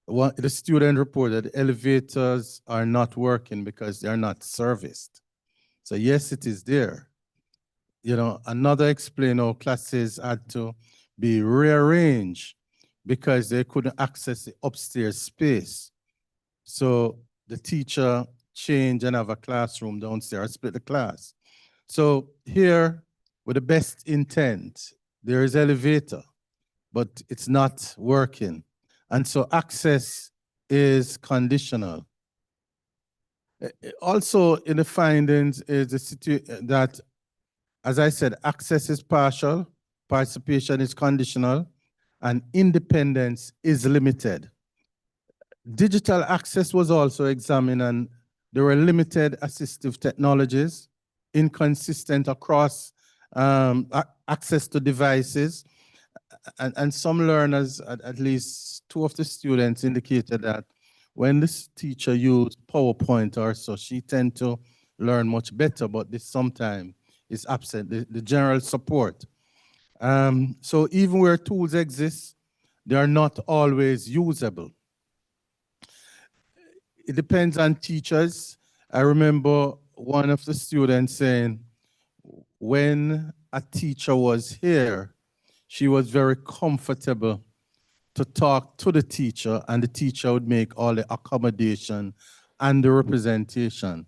the student reported elevators are not working because they're not serviced. So yes, it is there. You know, another explained how classes had to be rearranged because they couldn't access the upstairs space. So the teacher changed and have a classroom downstairs, split the class. So here, with the best intent, there is elevator, but it's not working. And so access is conditional. Also in the findings is the situation that, as I said, access is partial, participation is conditional, and independence is limited. Digital access was also examined, and there were limited assistive technologies, inconsistent across access to devices, and some learners, at least two of the students, indicated that when this teacher used PowerPoint or so, she tend to learn much better, but this sometimes is absent, the general support. So even where tools exist, they are not always usable. It depends on teachers. I remember one of the students saying, when a teacher was here, she was very comfortable to talk to the teacher, and the teacher would make all the accommodation and the representation.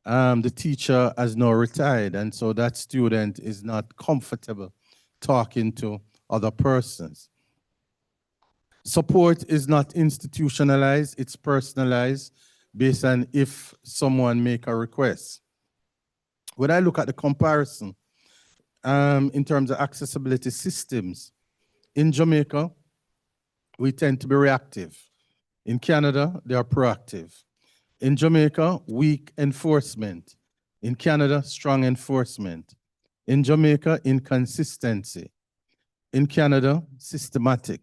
The teacher has now retired, and so that student is not comfortable talking to other persons. Support is not institutionalized, it's personalized based on if someone make a request. When I look at the comparison in terms of accessibility systems, in Jamaica, we tend to be reactive. In Canada, they are proactive. In Jamaica, weak enforcement. In Canada, strong enforcement. In Jamaica, inconsistency. In Canada, systematic.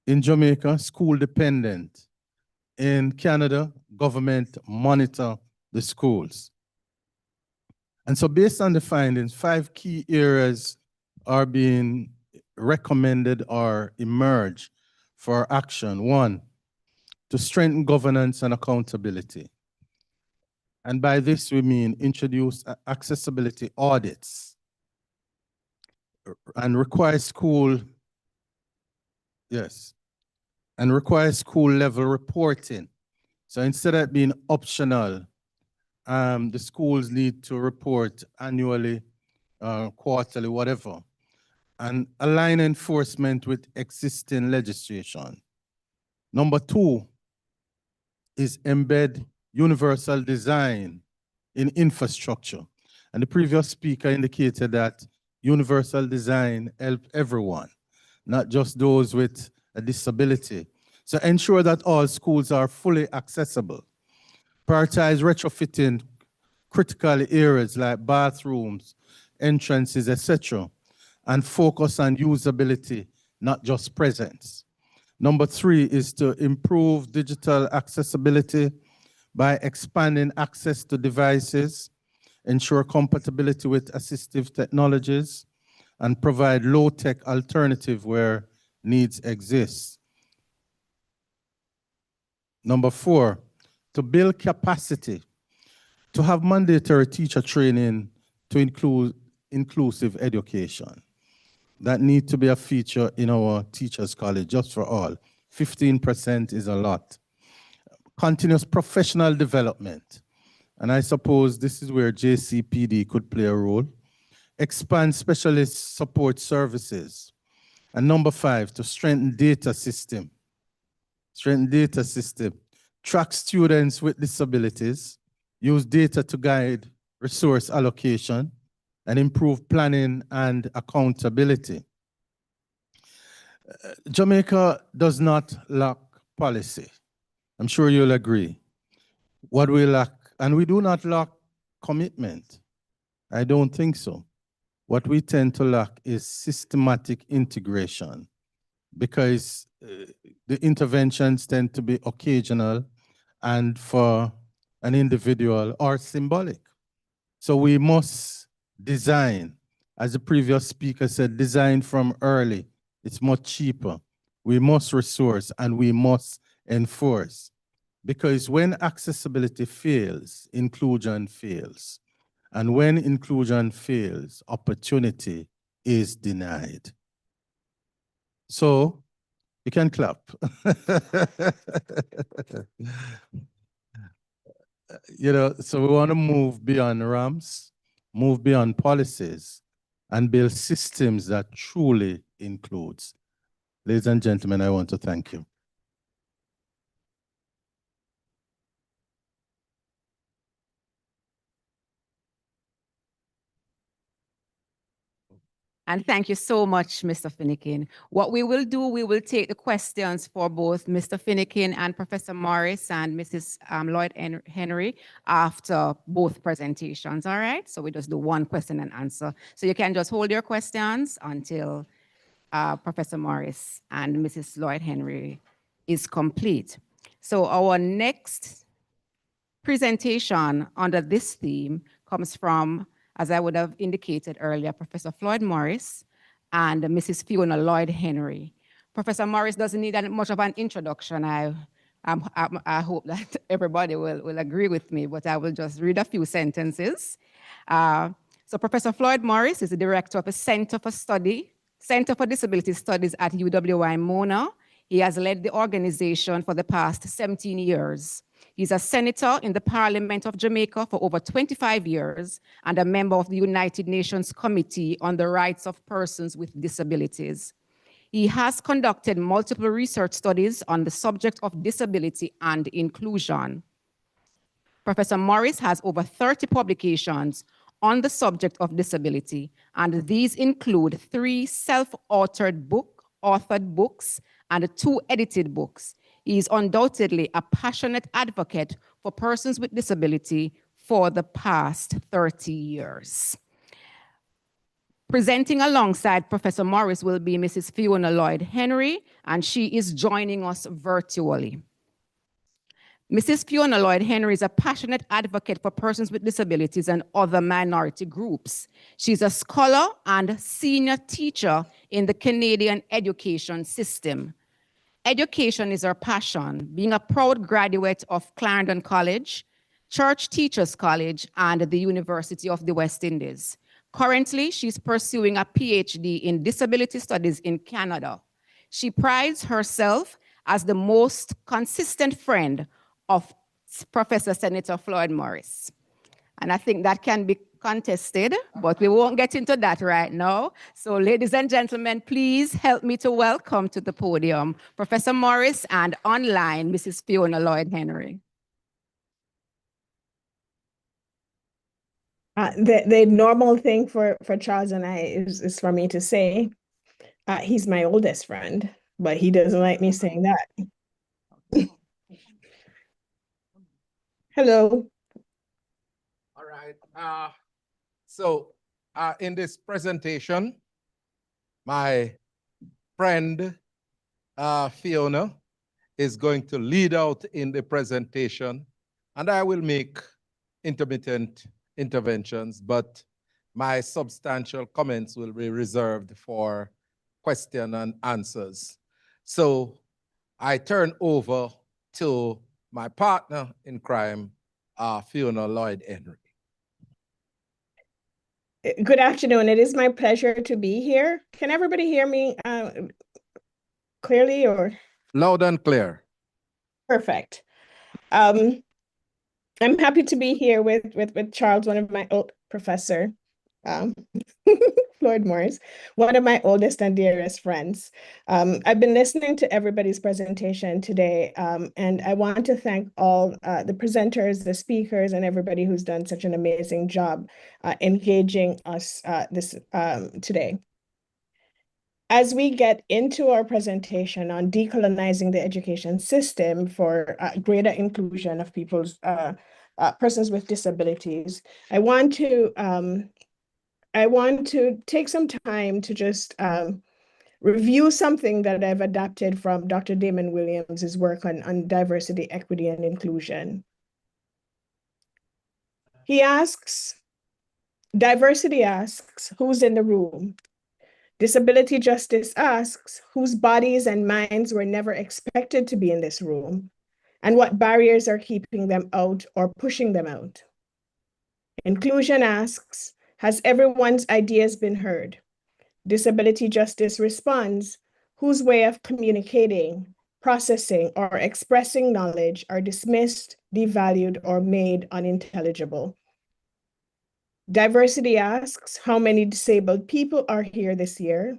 In Jamaica, school dependent. In Canada, government monitor the schools. And so based on the findings, 5 key areas are being recommended or emerge for action. 1, to strengthen governance and accountability. And by this we mean introduce accessibility audits and require school, yes, and require school level reporting. So instead of being optional, the schools need to report annually, quarterly, whatever, and align enforcement with existing legislation. Number 2 is embed universal design in infrastructure. And the previous speaker indicated that universal design helps everyone, not just those with a disability. So ensure that all schools are fully accessible. Prioritize retrofitting critical areas like bathrooms, entrances, etc., and focus on usability, not just presence. Number 3 is to improve digital accessibility by expanding access to devices, ensure compatibility with assistive technologies, and provide low-tech alternative where needs exist. Number 4, to build capacity, to have mandatory teacher training to include inclusive education. That need to be a feature in our teachers' college, just for all. 15% is a lot. Continuous professional development. And I suppose this is where JCPD could play a role. Expand specialist support services. And number 5, to strengthen data system. Strengthen data system. Track students with disabilities. Use data to guide resource allocation and improve planning and accountability. Jamaica does not lack policy. I'm sure you'll agree. What we lack, and we do not lack commitment. I don't think so. What we tend to lack is systematic integration, because the interventions tend to be occasional and for an individual are symbolic. So we must design, as the previous speaker said, design from early. It's much cheaper. We must resource and we must enforce. Because when accessibility fails, inclusion fails. And when inclusion fails, opportunity is denied. So you can clap. You know, so we want to move beyond ramps, move beyond policies, and build systems that truly includes. Ladies and gentlemen, I want to thank you.
And thank you so much, Mr. Finnegan. What we will do, we will take the questions for both Mr. Finnegan and Professor Morris and Mrs. Lloyd Henry after both presentations, all right? So we just do one question and answer. So you can just hold your questions until Professor Morris and Mrs. Lloyd Henry is complete. So our next presentation under this theme comes from, as I would have indicated earlier, Professor Floyd Morris and Mrs. Fiona Lloyd Henry. Professor Morris doesn't need much of an introduction. I hope that everybody will agree with me, but I will just read a few sentences. So Professor Floyd Morris is the director of the Center for Disability Studies at UWI Mona. He has led the organization for the past 17 years. He's a senator in the Parliament of Jamaica for over 25 years and a member of the United Nations Committee on the Rights of Persons with Disabilities. He has conducted multiple research studies on the subject of disability and inclusion. Professor Morris has over 30 publications on the subject of disability, and these include 3 self-authored books and 2 edited books. He is undoubtedly a passionate advocate for persons with disability for the past 30 years. Presenting alongside Professor Morris will be Mrs. Fiona Lloyd Henry, and she is joining us virtually. Mrs. Fiona Lloyd Henry is a passionate advocate for persons with disabilities and other minority groups. She's a scholar and senior teacher in the Canadian education system. Education is her passion, being a proud graduate of Clarendon College, Church Teachers College, and the University of the West Indies. Currently, she's pursuing a PhD in disability studies in Canada. She prides herself as the most consistent friend of Professor Senator Floyd Morris. And I think that can be contested, but we won't get into that right now. So ladies and gentlemen, please help me to welcome to the podium Professor Morris and online Mrs. Fiona Lloyd Henry.
The normal thing for Charles and I is for me to say, he's my oldest friend, but he doesn't like me saying that. Hello.
All right. So in this presentation, my friend Fiona is going to lead out in the presentation, and I will make intermittent interventions, but my substantial comments will be reserved for question and answers. So I turn over to my partner in crime, Fiona Lloyd Henry.
Good afternoon. It is my pleasure to be here. Can everybody hear me clearly or?
Loud and clear.
Perfect. I'm happy to be here with Charles, one of my old professor, Floyd Morris, one of my oldest and dearest friends. I've been listening to everybody's presentation today, and I want to thank all the presenters, the speakers, and everybody who's done such an amazing job engaging us today. As we get into our presentation on decolonizing the education system for greater inclusion of persons with disabilities, I want to take some time to just review something that I've adapted from Dr. Damon Williams' work on diversity, equity, and inclusion. He asks, diversity asks, who's in the room? Disability justice asks, whose bodies and minds were never expected to be in this room, and what barriers are keeping them out or pushing them out? Inclusion asks, has everyone's ideas been heard? Disability justice responds, whose way of communicating, processing, or expressing knowledge are dismissed, devalued, or made unintelligible? Diversity asks, how many disabled people are here this year?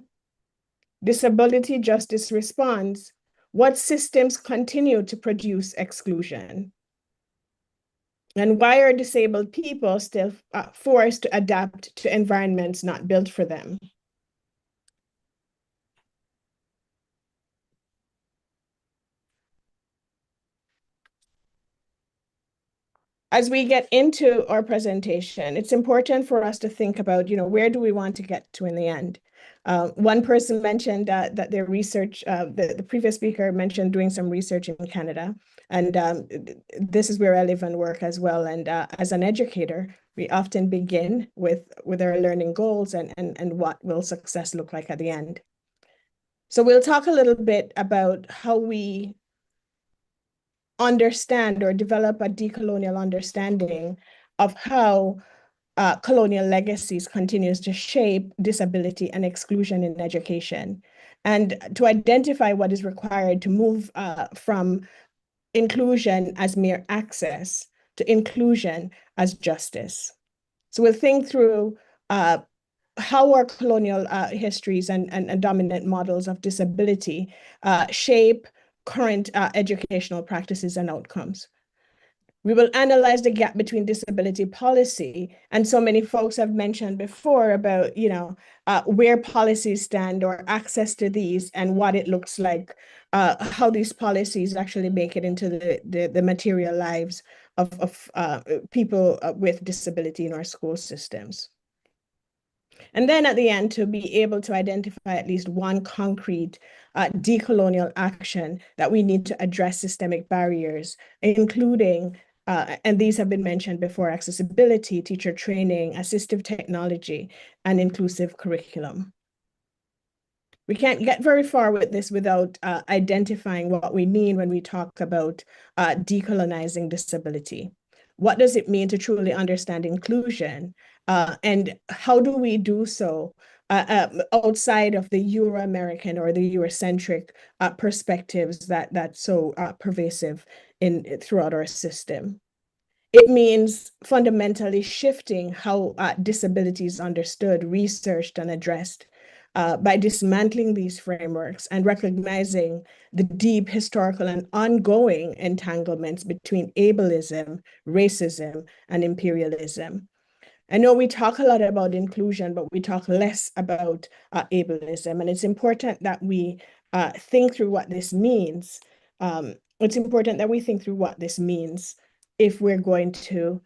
Disability justice responds, what systems continue to produce exclusion? And why are disabled people still forced to adapt to environments not built for them? As we get into our presentation, it's important for us to think about, where do we want to get to in the end? One person mentioned that their research, the previous speaker mentioned doing some research in Canada. And this is where I live and work as well. And as an educator, we often begin with our learning goals and what will success look like at the end. So we'll talk a little bit about how we understand or develop a decolonial understanding of how colonial legacies continues to shape disability and exclusion in education, and to identify what is required to move from inclusion as mere access to inclusion as justice. So we'll think through how our colonial histories and dominant models of disability shape current educational practices and outcomes. We will analyze the gap between disability policy, and so many folks have mentioned before about, where policies stand or access to these and what it looks like, how these policies actually make it into the material lives of people with disability in our school systems. And then at the end, to be able to identify at least one concrete decolonial action that we need to address systemic barriers, including, and these have been mentioned before, accessibility, teacher training, assistive technology, and inclusive curriculum. We can't get very far with this without identifying what we mean when we talk about decolonizing disability. What does it mean to truly understand inclusion? And how do we do so outside of the Euro-American or the Eurocentric perspectives that's so pervasive throughout our system? It means fundamentally shifting how disability is understood, researched, and addressed by dismantling these frameworks and recognizing the deep historical and ongoing entanglements between ableism, racism, and imperialism. I know we talk a lot about inclusion, but we talk less about ableism, and it's important that we think through what this means. It's important that we think through what this means if we're going to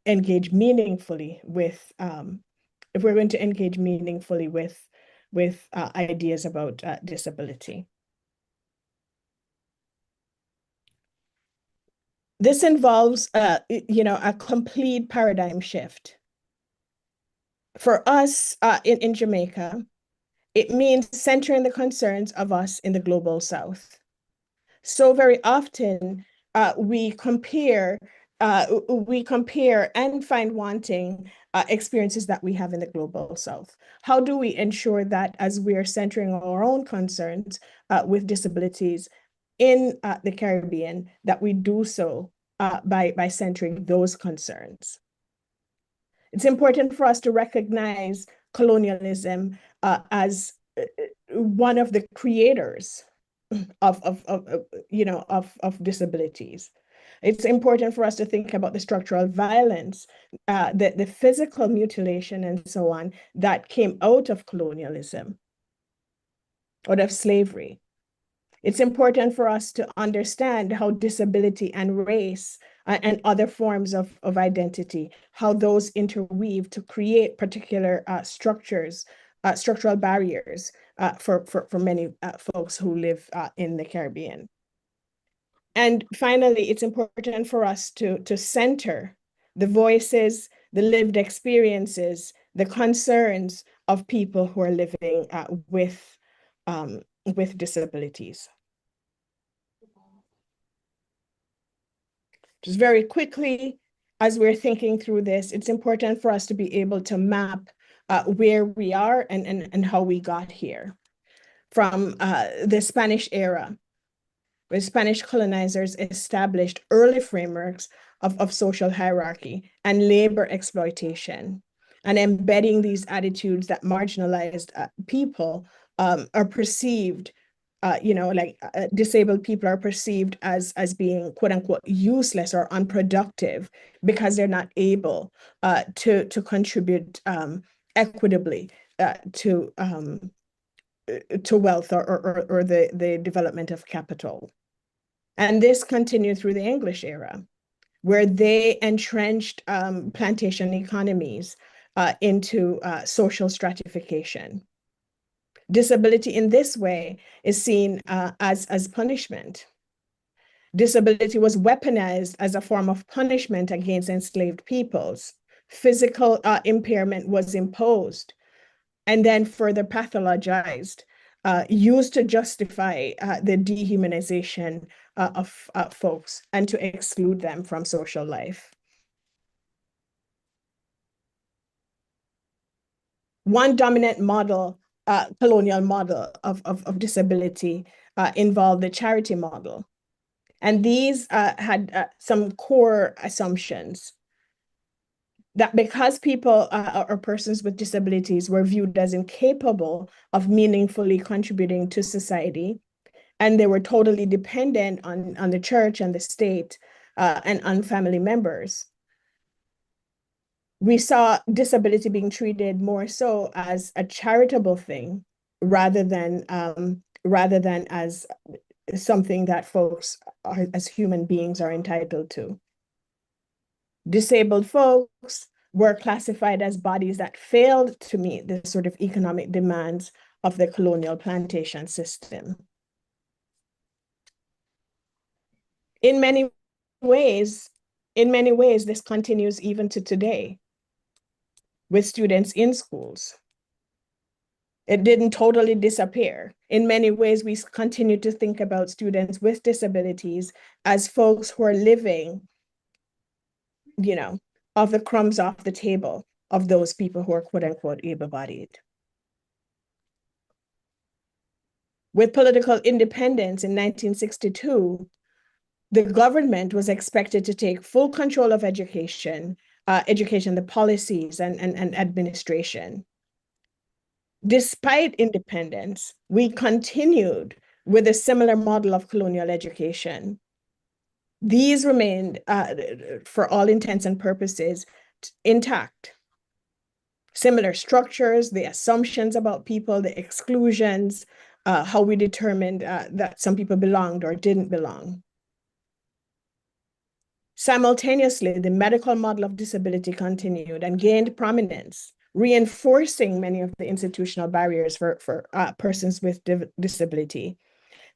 engage meaningfully with ideas about disability. This involves, a complete paradigm shift. For us in Jamaica, it means centering the concerns of us in the global South. So very often we compare and find wanting experiences that we have in the global South. How do we ensure that as we're centering our own concerns with disabilities in the Caribbean, that we do so by centering those concerns? It's important for us to recognize colonialism as one of the creators of disabilities. It's important for us to think about the structural violence, the physical mutilation, and so on that came out of colonialism, out of slavery. It's important for us to understand how disability and race and other forms of identity, how those interweave to create particular structures, structural barriers for many folks who live in the Caribbean. And finally, it's important for us to center the voices, the lived experiences, the concerns of people who are living with disabilities. Just very quickly, as we're thinking through this, it's important for us to be able to map where we are and how we got here. From the Spanish era, where Spanish colonizers established early frameworks of social hierarchy and labor exploitation, and embedding these attitudes that marginalized people are perceived, disabled people are perceived as being quote unquote useless or unproductive because they're not able to contribute equitably to wealth or the development of capital. And this continued through the English era, where they entrenched plantation economies into social stratification. Disability in this way is seen as punishment. Disability was weaponized as a form of punishment against enslaved peoples. Physical impairment was imposed and then further pathologized, used to justify the dehumanization of folks and to exclude them from social life. One dominant model, colonial model of disability involved the charity model. And these had some core assumptions that because people or persons with disabilities were viewed as incapable of meaningfully contributing to society, and they were totally dependent on the church and the state and on family members, we saw disability being treated more so as a charitable thing rather than as something that folks as human beings are entitled to. Disabled folks were classified as bodies that failed to meet the sort of economic demands of the colonial plantation system. In many ways, this continues even to today with students in schools. It didn't totally disappear. In many ways, we continue to think about students with disabilities as folks who are living, off the crumbs off the table of those people who are quote unquote able-bodied. With political independence in 1962, the government was expected to take full control of education, the policies and administration. Despite independence, we continued with a similar model of colonial education. These remained, for all intents and purposes, intact. Similar structures, the assumptions about people, the exclusions, how we determined that some people belonged or didn't belong. Simultaneously, the medical model of disability continued and gained prominence, reinforcing many of the institutional barriers for persons with disability.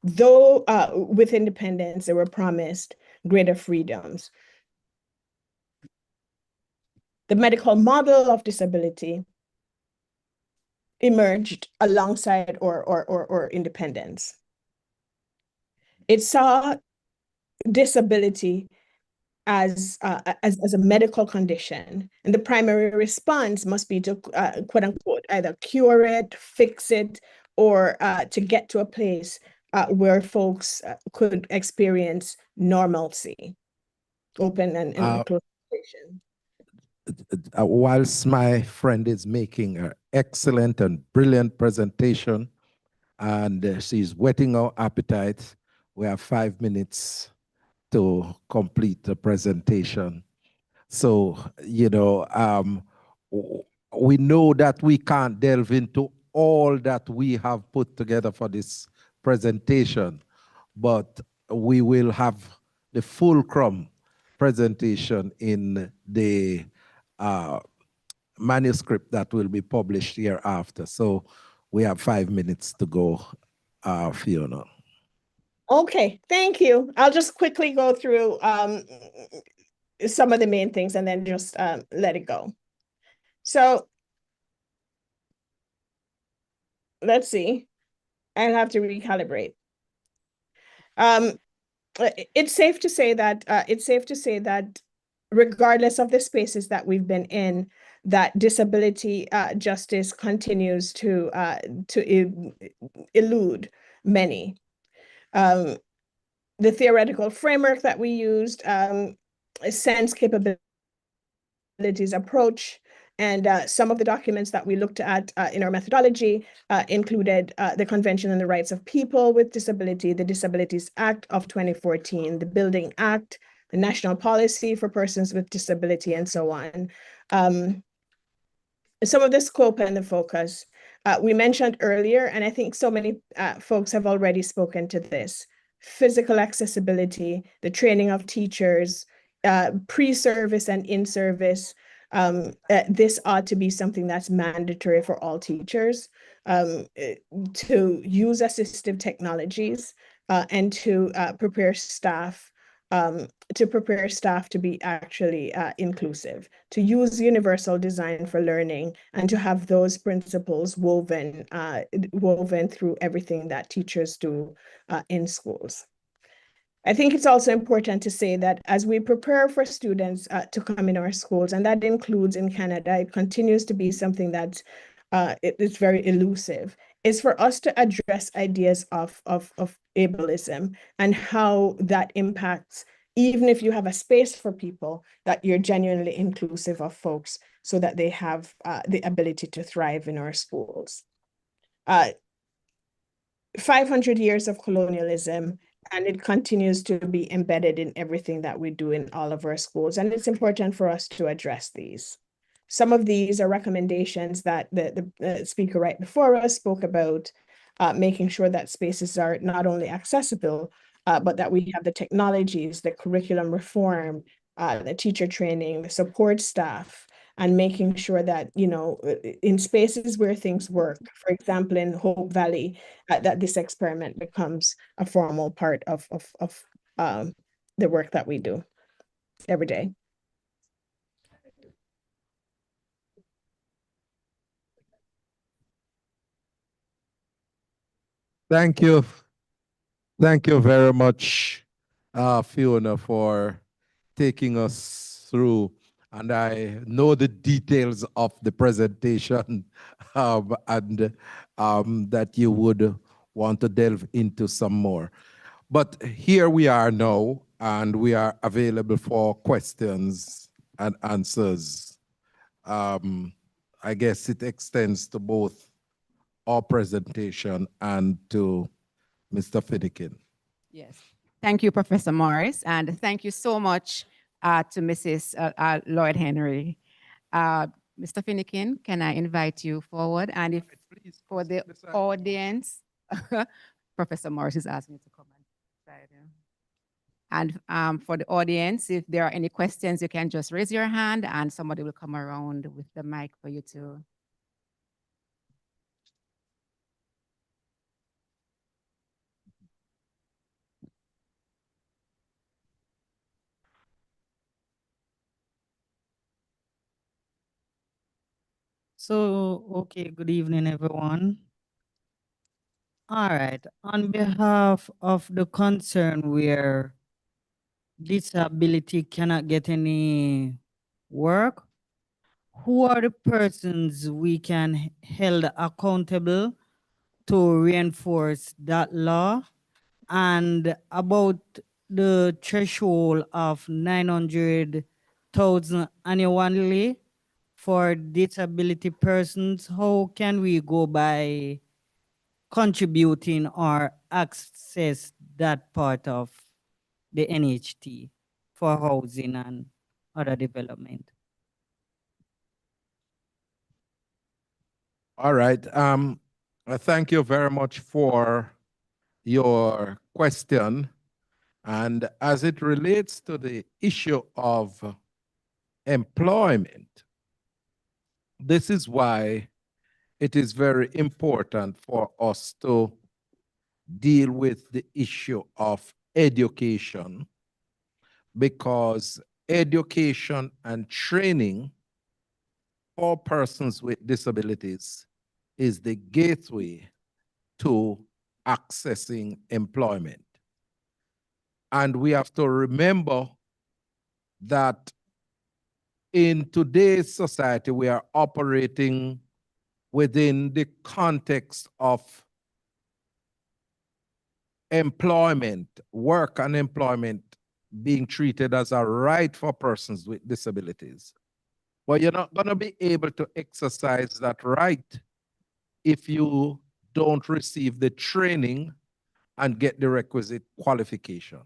Though with independence, they were promised greater freedoms. The medical model of disability emerged alongside or independence. It saw disability as a medical condition, and the primary response must be to quote unquote either cure it, fix it, or to get to a place where folks could experience normalcy, open and closed conversation.
Whilst my friend is making an excellent and brilliant presentation, and she's whetting our appetite, we have 5 minutes to complete the presentation. So, we know that we can't delve into all that we have put together for this presentation, but we will have the fulcrum presentation in the manuscript that will be published hereafter. So we have 5 minutes to go, Fiona.
Okay, thank you. I'll just quickly go through some of the main things and then just let it go. So let's see. I'll have to recalibrate. It's safe to say that regardless of the spaces that we've been in, that disability justice continues to elude many. The theoretical framework that we used, sense capabilities approach, and some of the documents that we looked at in our methodology included the Convention on the Rights of People with Disability, the Disabilities Act of 2014, the Building Act, the National Policy for Persons with Disability, and so on. Some of the scope and the focus we mentioned earlier, and I think so many folks have already spoken to this: physical accessibility, the training of teachers, pre-service and in-service. This ought to be something that's mandatory for all teachers to use assistive technologies and to prepare staff to be actually inclusive, to use universal design for learning, and to have those principles woven through everything that teachers do in schools. I think it's also important to say that as we prepare for students to come in our schools, and that includes in Canada, it continues to be something that it's very elusive, is for us to address ideas of ableism and how that impacts, even if you have a space for people, that you're genuinely inclusive of folks so that they have the ability to thrive in our schools. 500 years of colonialism, and it continues to be embedded in everything that we do in all of our schools. And it's important for us to address these. Some of these are recommendations that the speaker right before us spoke about, making sure that spaces are not only accessible, but that we have the technologies, the curriculum reform, the teacher training, the support staff, and making sure that, you know, in spaces where things work, for example, in Hope Valley, that this experiment becomes a formal part of the work that we do every day.
Thank you. Thank you very much, Fiona, for taking us through. And I know the details of the presentation and that you would want to delve into some more. But here we are now, and we are available for questions and answers. I guess it extends to both our presentation and to Mr. Finnegan.
Yes. Thank you, Professor Morris, and thank you so much to Mrs. Lloyd Henry. Mr. Finnegan, can I invite you forward? And if for the audience, Professor Morris is asking you to come inside. And for the audience, if there are any questions, you can just raise your hand and somebody will come around with the mic for you to.
So, okay, good evening, everyone. All right, on behalf of the concern where disability cannot get any work, who are the persons we can held accountable to reinforce that law? And about the threshold of 900,000 annually for disability persons, how can we go by contributing or access that part of the NHT for housing and other development?
All right. Thank you very much for your question. And as it relates to the issue of employment, this is why it is very important for us to deal with the issue of education, because education and training for persons with disabilities is the gateway to accessing employment. And we have to remember that in today's society, we are operating within the context of employment, work and employment being treated as a right for persons with disabilities. But you're not going to be able to exercise that right if you don't receive the training and get the requisite qualification.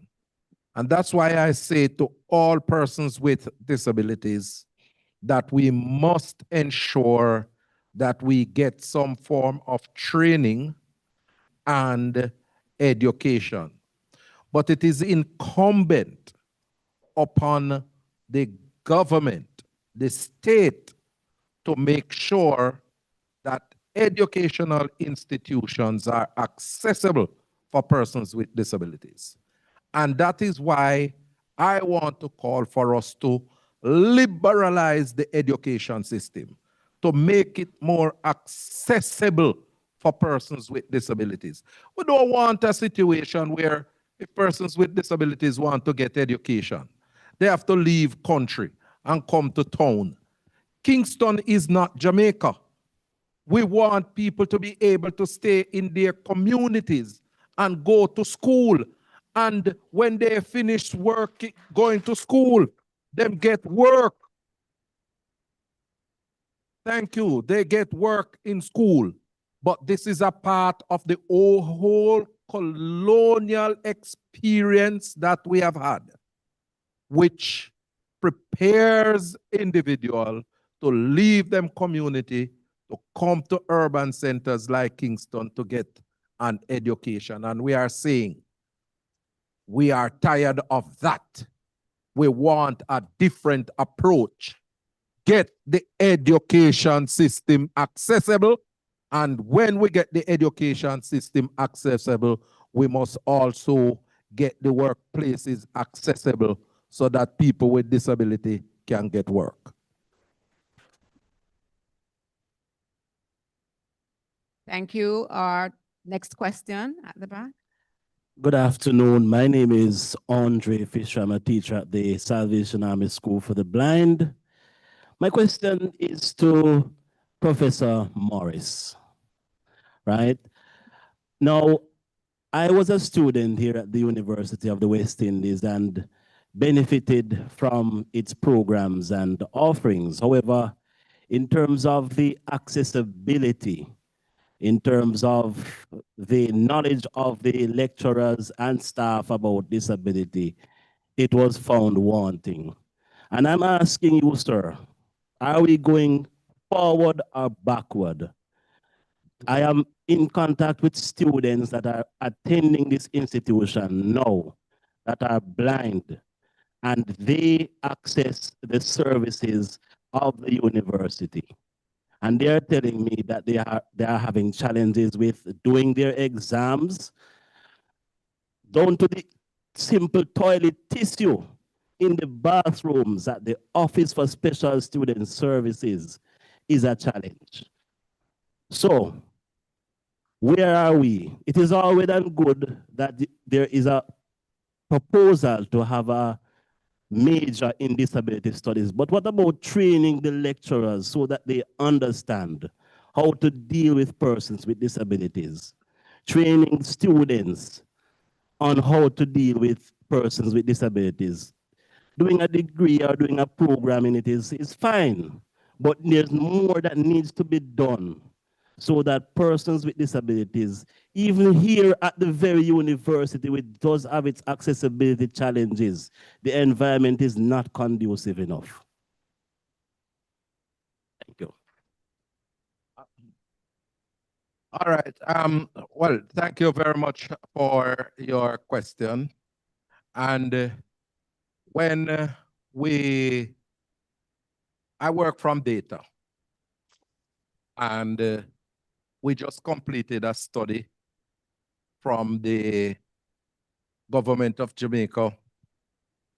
And that's why I say to all persons with disabilities that we must ensure that we get some form of training and education. But it is incumbent upon the government, the state, to make sure that educational institutions are accessible for persons with disabilities. And that is why I want to call for us to liberalize the education system, to make it more accessible for persons with disabilities. We don't want a situation where if persons with disabilities want to get education, they have to leave country and come to town. Kingston is not Jamaica. We want people to be able to stay in their communities and go to school. And when they finish work, going to school, them get work. Thank you. They get work in school. But this is a part of the whole colonial experience that we have had, which prepares individual to leave them community, to come to urban centers like Kingston to get an education. And we are saying, we are tired of that. We want a different approach. Get the education system accessible. And when we get the education system accessible, we must also get the workplaces accessible so that people with disability can get work.
Thank you. Our next question at the back.
Good afternoon. My name is Andre Fisher. I'm a teacher at the Salvation Army School for the Blind. My question is to Professor Morris, right? Now, I was a student here at the University of the West Indies and benefited from its programs and offerings. However, in terms of the accessibility, in terms of the knowledge of the lecturers and staff about disability, it was found wanting. And I'm asking you, sir, are we going forward or backward? I am in contact with students that are attending this institution now that are blind, and they access the services of the university. And they're telling me that they are having challenges with doing their exams, down to the simple toilet tissue in the bathrooms at the Office for Special Student Services is a challenge. So, where are we? It is all well and good that there is a proposal to have a major in disability studies, but what about training the lecturers so that they understand how to deal with persons with disabilities? Training students on how to deal with persons with disabilities. Doing a degree or doing a program in it is fine, but there's more that needs to be done so that persons with disabilities, even here at the very university, which does have its accessibility challenges, the environment is not conducive enough. Thank you.
All right. Well, thank you very much for your question. And when I work from data, and we just completed a study from the government of Jamaica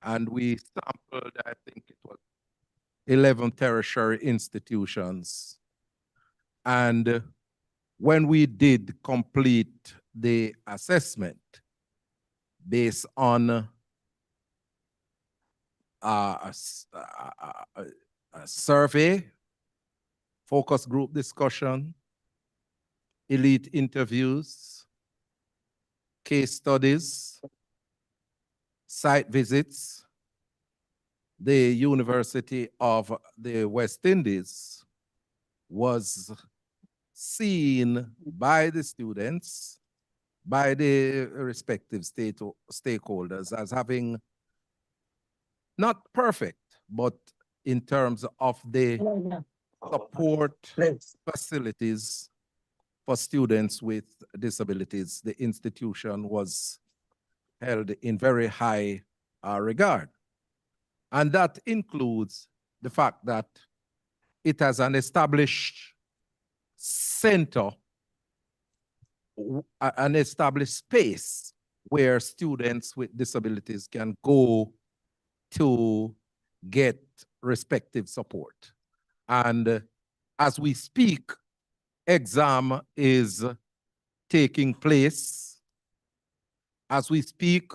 and we sampled, I think it was 11 tertiary institutions. And when we did complete the assessment based on a survey, focus group discussion, elite interviews, case studies, site visits, the University of the West Indies was seen by the students, by the respective stakeholders as having not perfect, but in terms of the support facilities for students with disabilities, the institution was held in very high regard. And that includes the fact that it has an established center, an established space where students with disabilities can go to get respective support. And as we speak, exam is taking place. As we speak,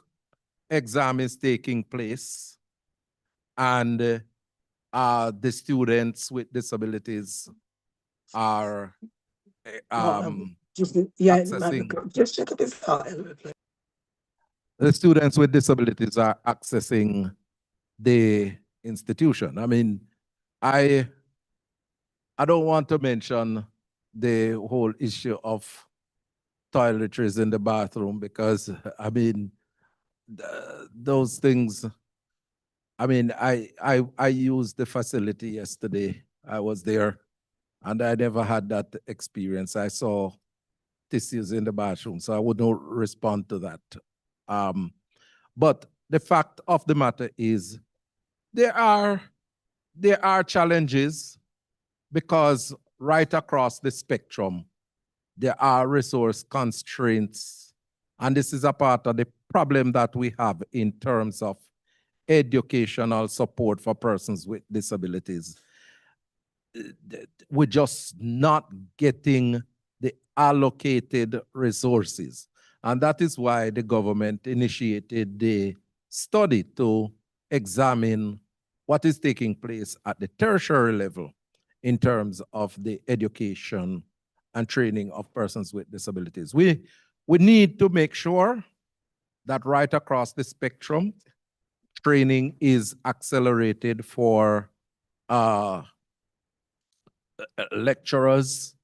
exam is taking place. And the students with disabilities are accessing.
Just check this out.
The students with disabilities are accessing the institution. I mean, I don't want to mention the whole issue of toiletries in the bathroom because, I mean, those things, I mean, I used the facility yesterday. I was there and I never had that experience. I saw tissues in the bathroom, so I would not respond to that. But the fact of the matter is there are challenges because right across the spectrum, there are resource constraints. And this is a part of the problem that we have in terms of educational support for persons with disabilities. We're just not getting the allocated resources. And that is why the government initiated the study to examine what is taking place at the tertiary level in terms of the education and training of persons with disabilities. We need to make sure that right across the spectrum, training is accelerated for lecturers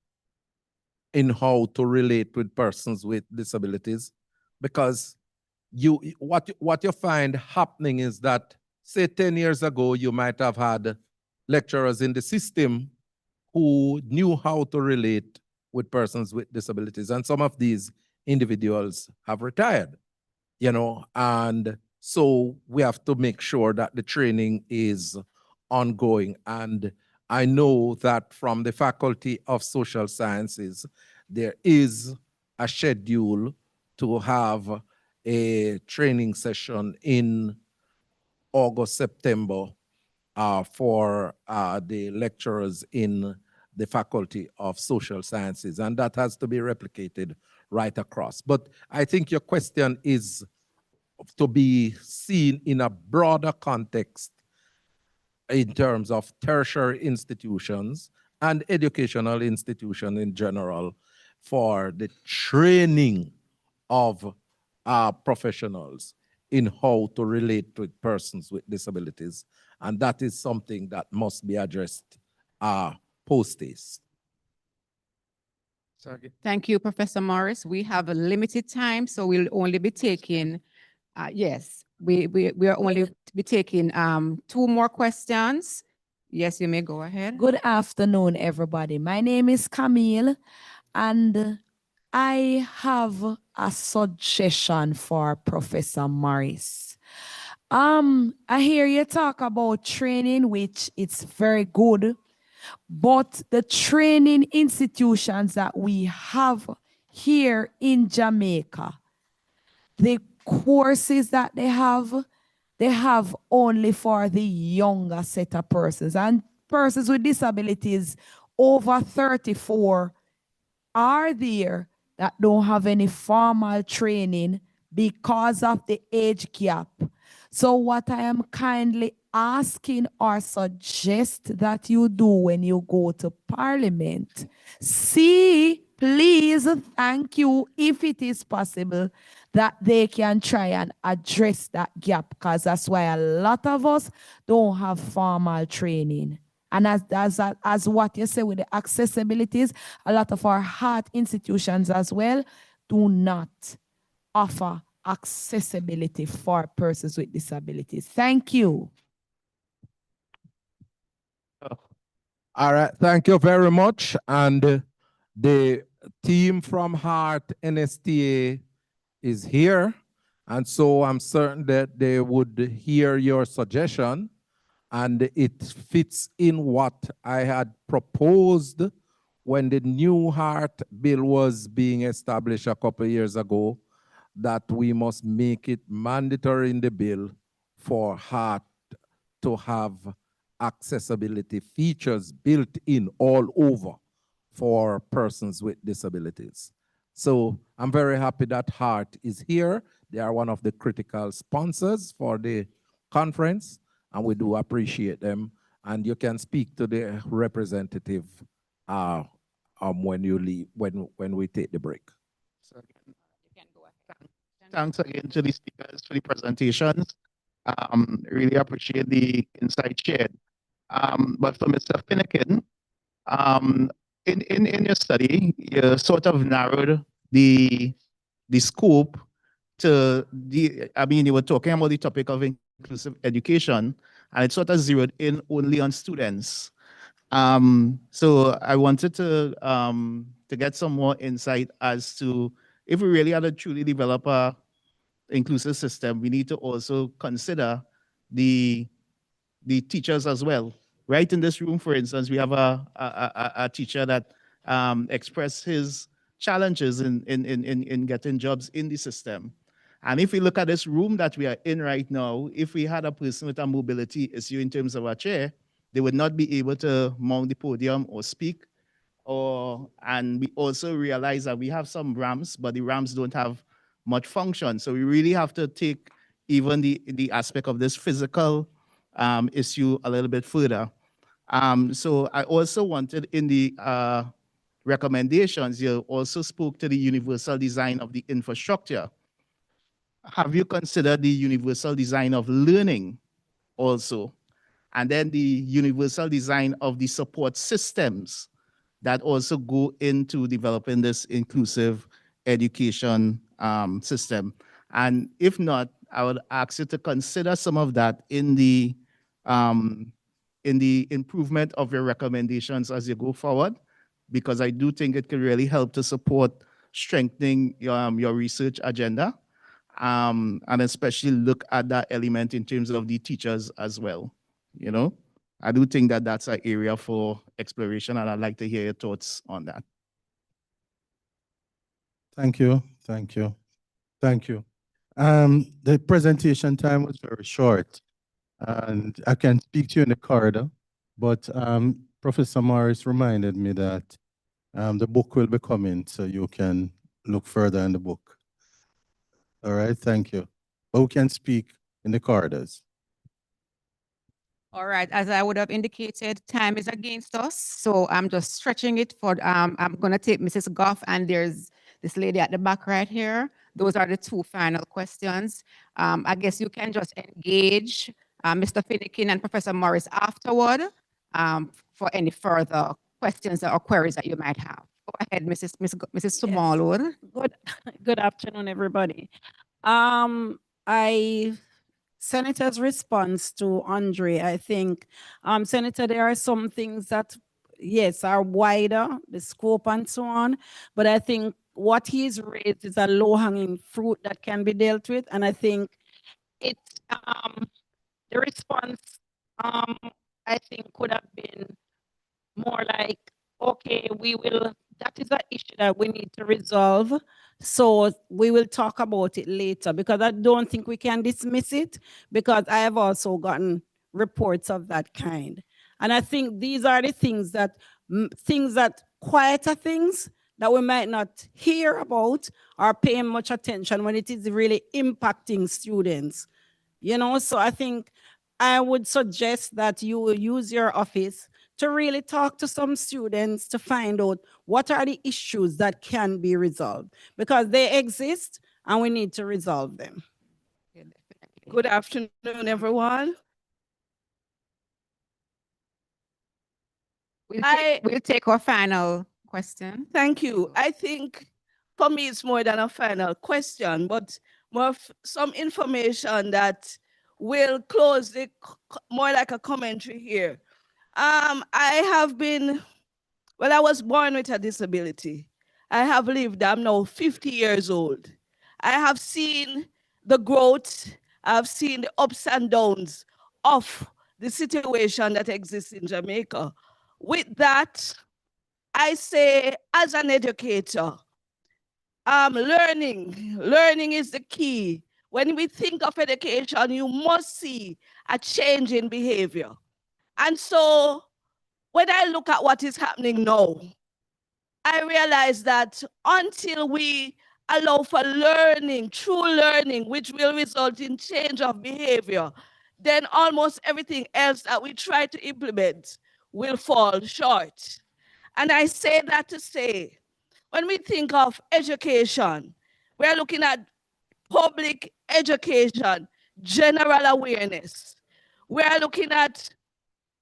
in how to relate with persons with disabilities, because what you find happening is that, say 10 years ago, you might have had lecturers in the system who knew how to relate with persons with disabilities, and some of these individuals have retired, you know, and so we have to make sure that the training is ongoing. And I know that from the Faculty of Social Sciences, there is a schedule to have a training session in August, September for the lecturers in the Faculty of Social Sciences, and that has to be replicated right across. But I think your question is to be seen in a broader context in terms of tertiary institutions and educational institutions in general for the training of professionals in how to relate with persons with disabilities. And that is something that must be addressed post-haste.
Thank you, Professor Morris. We have a limited time, so we'll only be taking, yes, we are only be taking 2 more questions. Yes, you may go ahead.
Good afternoon, everybody. My name is Camille, and I have a suggestion for Professor Morris. I hear you talk about training, which is very good, but the training institutions that we have here in Jamaica, the courses that they have, they have only for the younger set of persons. And persons with disabilities over 34 are there that don't have any formal training because of the age gap. So what I am kindly asking or suggest that you do when you go to Parliament, see, please, thank you, if it is possible, that they can try and address that gap, because that's why a lot of us don't have formal training. And as what you say with the accessibilities, a lot of our heart institutions as well do not offer accessibility for persons with disabilities. Thank you.
All right, thank you very much. And the team from Heart NSTA is here. And so I'm certain that they would hear your suggestion, and it fits in what I had proposed when the new Heart bill was being established a couple of years ago, that we must make it mandatory in the bill for Heart to have accessibility features built in all over for persons with disabilities. So I'm very happy that Heart is here. They are one of the critical sponsors for the conference, and we do appreciate them. And you can speak to the representative when you leave, when we take the break.
Thanks again to the speakers for the presentations. Really appreciate the insight shared. But for Mr. Finnegan, in your study, you sort of narrowed the scope to you were talking about the topic of inclusive education, and it sort of zeroed in only on students. So I wanted to get some more insight as to if we really had to truly develop a inclusive system, we need to also consider the teachers as well. Right in this room, for instance, we have a teacher that expressed his challenges in getting jobs in the system. And if we look at this room that we are in right now, if we had a person with a mobility issue in terms of a chair, they would not be able to mount the podium or speak. And we also realize that we have some ramps, but the ramps don't have much function. So we really have to take even the aspect of this physical issue a little bit further. So I also wanted in the recommendations, you also spoke to the universal design of the infrastructure. Have you considered the universal design of learning also? And then the universal design of the support systems that also go into developing this inclusive education system. And if not, I would ask you to consider some of that in the improvement of your recommendations as you go forward, because I do think it can really help to support strengthening your research agenda, and especially look at that element in terms of the teachers as well. You know, I do think that that's an area for exploration, and I'd like to hear your thoughts on that.
Thank you. Thank you. Thank you. The presentation time was very short, and I can speak to you in the corridor, but Professor Morris reminded me that the book will be coming, so you can look further in the book. All right, thank you. But we can speak in the corridors.
All right, as I would have indicated, time is against us. So I'm just stretching it for, I'm gonna take Mrs. Goff, and there's this lady at the back right here. Those are the two final questions. I guess you can just engage Mr. Finnegan and Professor Morris afterward for any further questions or queries that you might have. Go ahead, Mrs. Sumalur.
Good afternoon, everybody. Senator's response to Andre, I think, Senator, there are some things that, yes, are wider, the scope and so on, but I think what he's raised is a low-hanging fruit that can be dealt with, and I think it's, the response, I think, could have been more like, okay, we will that is an issue that we need to resolve. So we will talk about it later because I don't think we can dismiss it because I have also gotten reports of that kind. And I think these are the things that, quieter things that we might not hear about or pay much attention when it is really impacting students. You know, so I think I would suggest that you will use your office to really talk to some students to find out what are the issues that can be resolved because they exist and we need to resolve them.
Good afternoon, everyone.
We'll take our final question.
Thank you. I think for me, it's more than a final question, but more some information that will close the more like a commentary here. I have been, well, I was born with a disability. I have lived, I'm now 50 years old. I have seen the growth, I've seen the ups and downs of the situation that exists in Jamaica. With that, I say, as an educator, learning is the key. When we think of education, you must see a change in behavior. And so when I look at what is happening now, I realize that until we allow for learning, true learning, which will result in change of behavior, then almost everything else that we try to implement will fall short. And I say that to say, when we think of education, we're looking at public education, general awareness. We're looking at,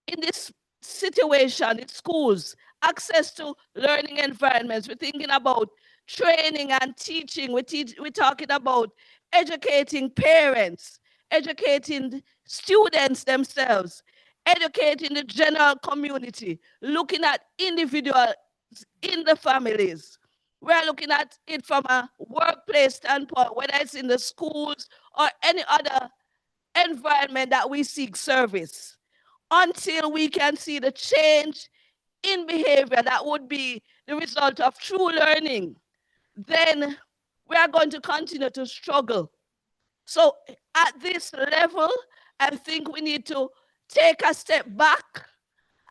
in this situation in schools, access to learning environments. We're thinking about training and teaching. We're talking about educating parents, educating students themselves, educating the general community, looking at individuals in the families. We're looking at it from a workplace standpoint, whether it's in the schools or any other environment that we seek service. Until we can see the change in behavior that would be the result of true learning, then we are going to continue to struggle. So at this level, I think we need to take a step back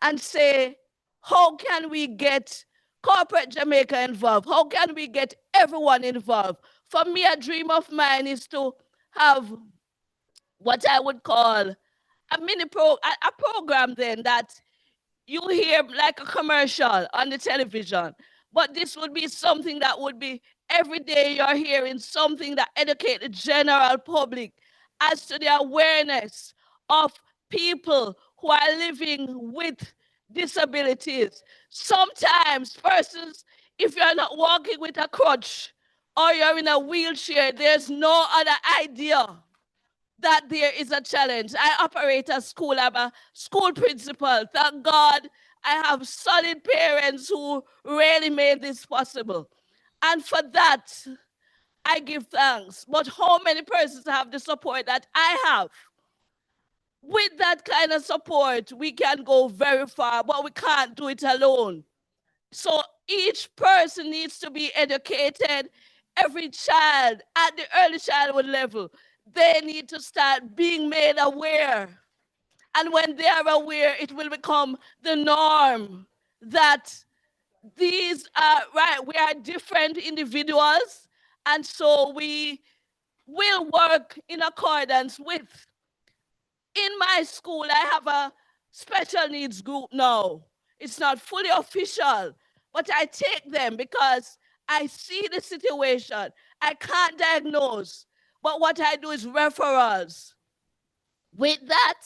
and say, how can we get corporate Jamaica involved? How can we get everyone involved? For me, a dream of mine is to have what I would call a program then that you hear like a commercial on the television, but this would be something that would be every day you're hearing something that educate the general public as to the awareness of people who are living with disabilities. Sometimes persons, if you're not walking with a crutch or you're in a wheelchair, there's no other idea that there is a challenge. I operate a school. I'm a school principal. Thank God I have solid parents who really made this possible. And for that, I give thanks. But how many persons have the support that I have? With that kind of support, we can go very far, but we can't do it alone. So each person needs to be educated. Every child at the early childhood level, they need to start being made aware. And when they are aware, it will become the norm that these are, right, we are different individuals. And so we will work in accordance with. In my school, I have a special needs group now. It's not fully official, but I take them because I see the situation. I can't diagnose, but what I do is referrals. With that,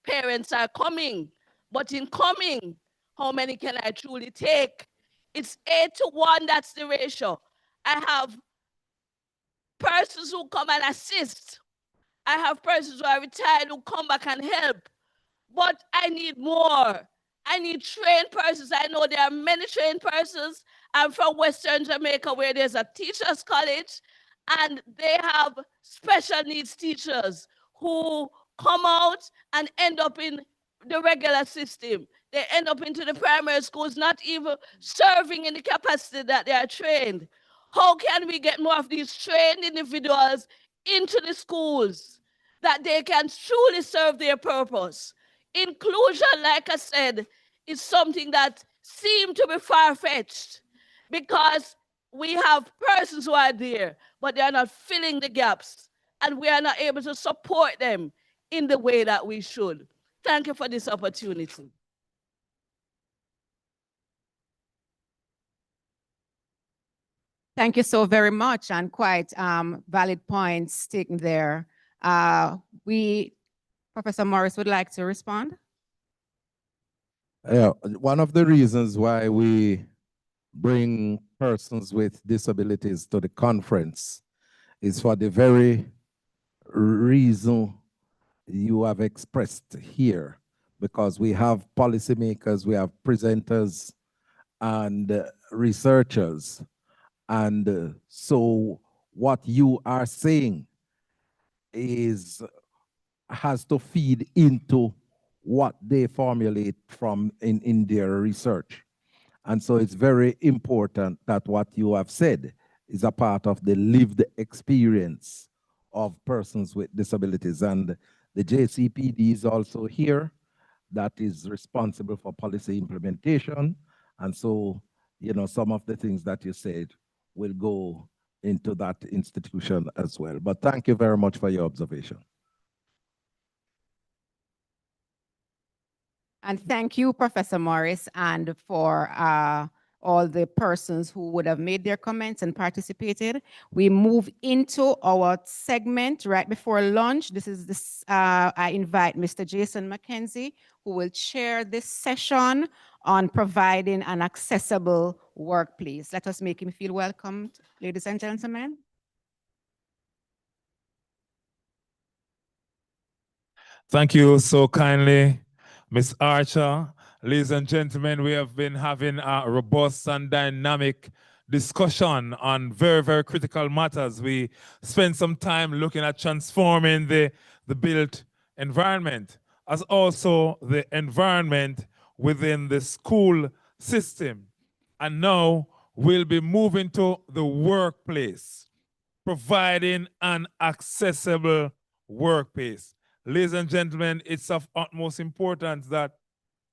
parents are coming, but in coming, how many can I truly take? It's 8-to-1, that's the ratio. I have persons who come and assist. I have persons who are retired who come back and help. But I need more. I need trained persons. I know there are many trained persons. I'm from Western Jamaica where there's a teachers college and they have special needs teachers who come out and end up in the regular system. They end up into the primary schools, not even serving in the capacity that they are trained. How can we get more of these trained individuals into the schools that they can truly serve their purpose? Inclusion, like I said, is something that seems to be far-fetched because we have persons who are there, but they are not filling the gaps, and we are not able to support them in the way that we should. Thank you for this opportunity.
Thank you so very much, and quite valid points taken there. Professor Morris would like to respond.
Yeah, one of the reasons why we bring persons with disabilities to the conference is for the very reason you have expressed here, because we have policymakers, we have presenters and researchers. And so what you are saying has to feed into what they formulate from in their research. And so it's very important that what you have said is a part of the lived experience of persons with disabilities. And the JCPD is also here, that is responsible for policy implementation. And so, you know, some of the things that you said will go into that institution as well. But thank you very much for your observation.
And thank you, Professor Morris, and for all the persons who would have made their comments and participated. We move into our segment right before lunch. I invite Mr. Jason McKenzie, who will chair this session on providing an accessible workplace. Let us make him feel welcome, ladies and gentlemen.
Thank you so kindly, Ms. Archer. Ladies and gentlemen, we have been having a robust and dynamic discussion on very, very critical matters. We spent some time looking at transforming the built environment, as also the environment within the school system. And now we'll be moving to the workplace, providing an accessible workplace. Ladies and gentlemen, it's of utmost importance that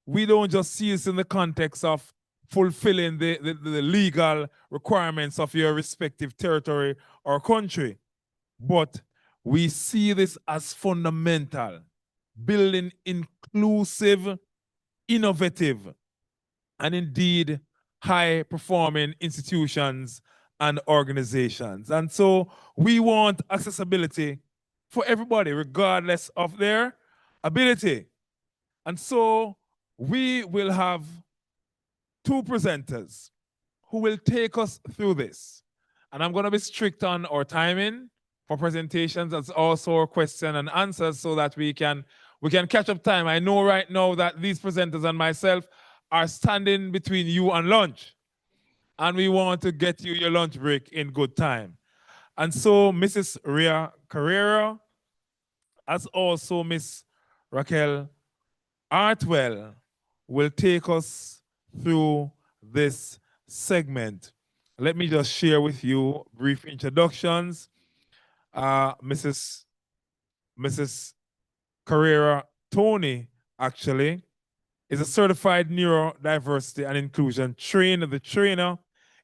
we don't just see this in the context of fulfilling the legal requirements of your respective territory or country, but we see this as fundamental, building inclusive, innovative, and indeed high-performing institutions and organizations. And so we want accessibility for everybody, regardless of their ability. And so we will have two presenters who will take us through this. And I'm going to be strict on our timing for presentations, as also question and answers, so that we can catch up time. I know right now that these presenters and myself are standing between you and lunch, and we want to get you your lunch break in good time. And so Mrs. Ria Carrera, as also Miss Raquel Artwell, will take us through this segment. Let me just share with you brief introductions. Mrs. Carrera Tony, actually, is a certified neurodiversity and inclusion trainer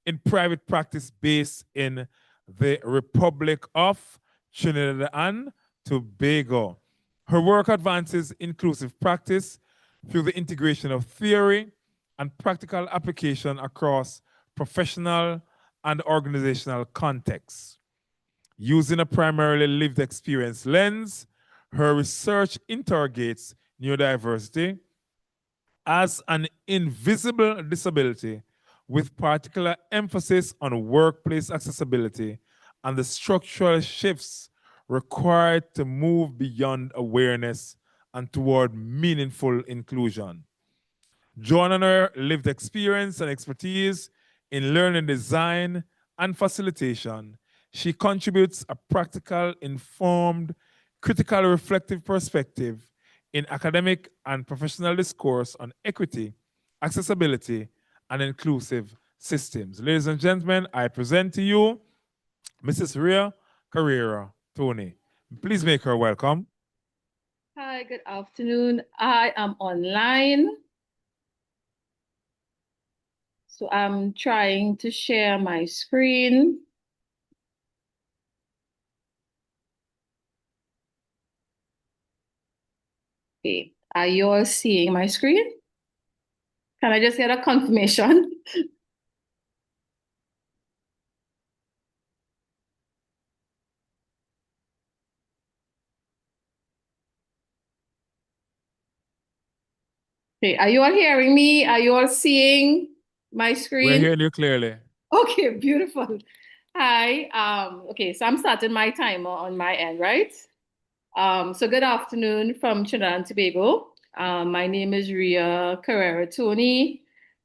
in private practice based in the Republic of Trinidad and Tobago. Her work advances inclusive practice through the integration of theory and practical application across professional and organizational contexts. Using a primarily lived experience lens, her research interrogates neurodiversity as an invisible disability, with particular emphasis on workplace accessibility and the structural shifts required to move beyond awareness and toward meaningful inclusion. Drawing on her lived experience and expertise in learning design and facilitation, she contributes a practical, informed, critical reflective perspective in academic and professional discourse on equity, accessibility, and inclusive systems. Ladies and gentlemen, I present to you Mrs. Rhea Carrera Tony. Please make her welcome.
Hi, good afternoon. I am online. So I'm trying to share my screen. Okay, are you all seeing my screen? Can I just get a confirmation? Okay, are you all hearing me? Are you all seeing my screen?
We're hearing you clearly.
Okay, beautiful. Hi, okay, so I'm starting my timer on my end, right? So good afternoon from Trinidad and Tobago. My name is Rhea Carrera Tony,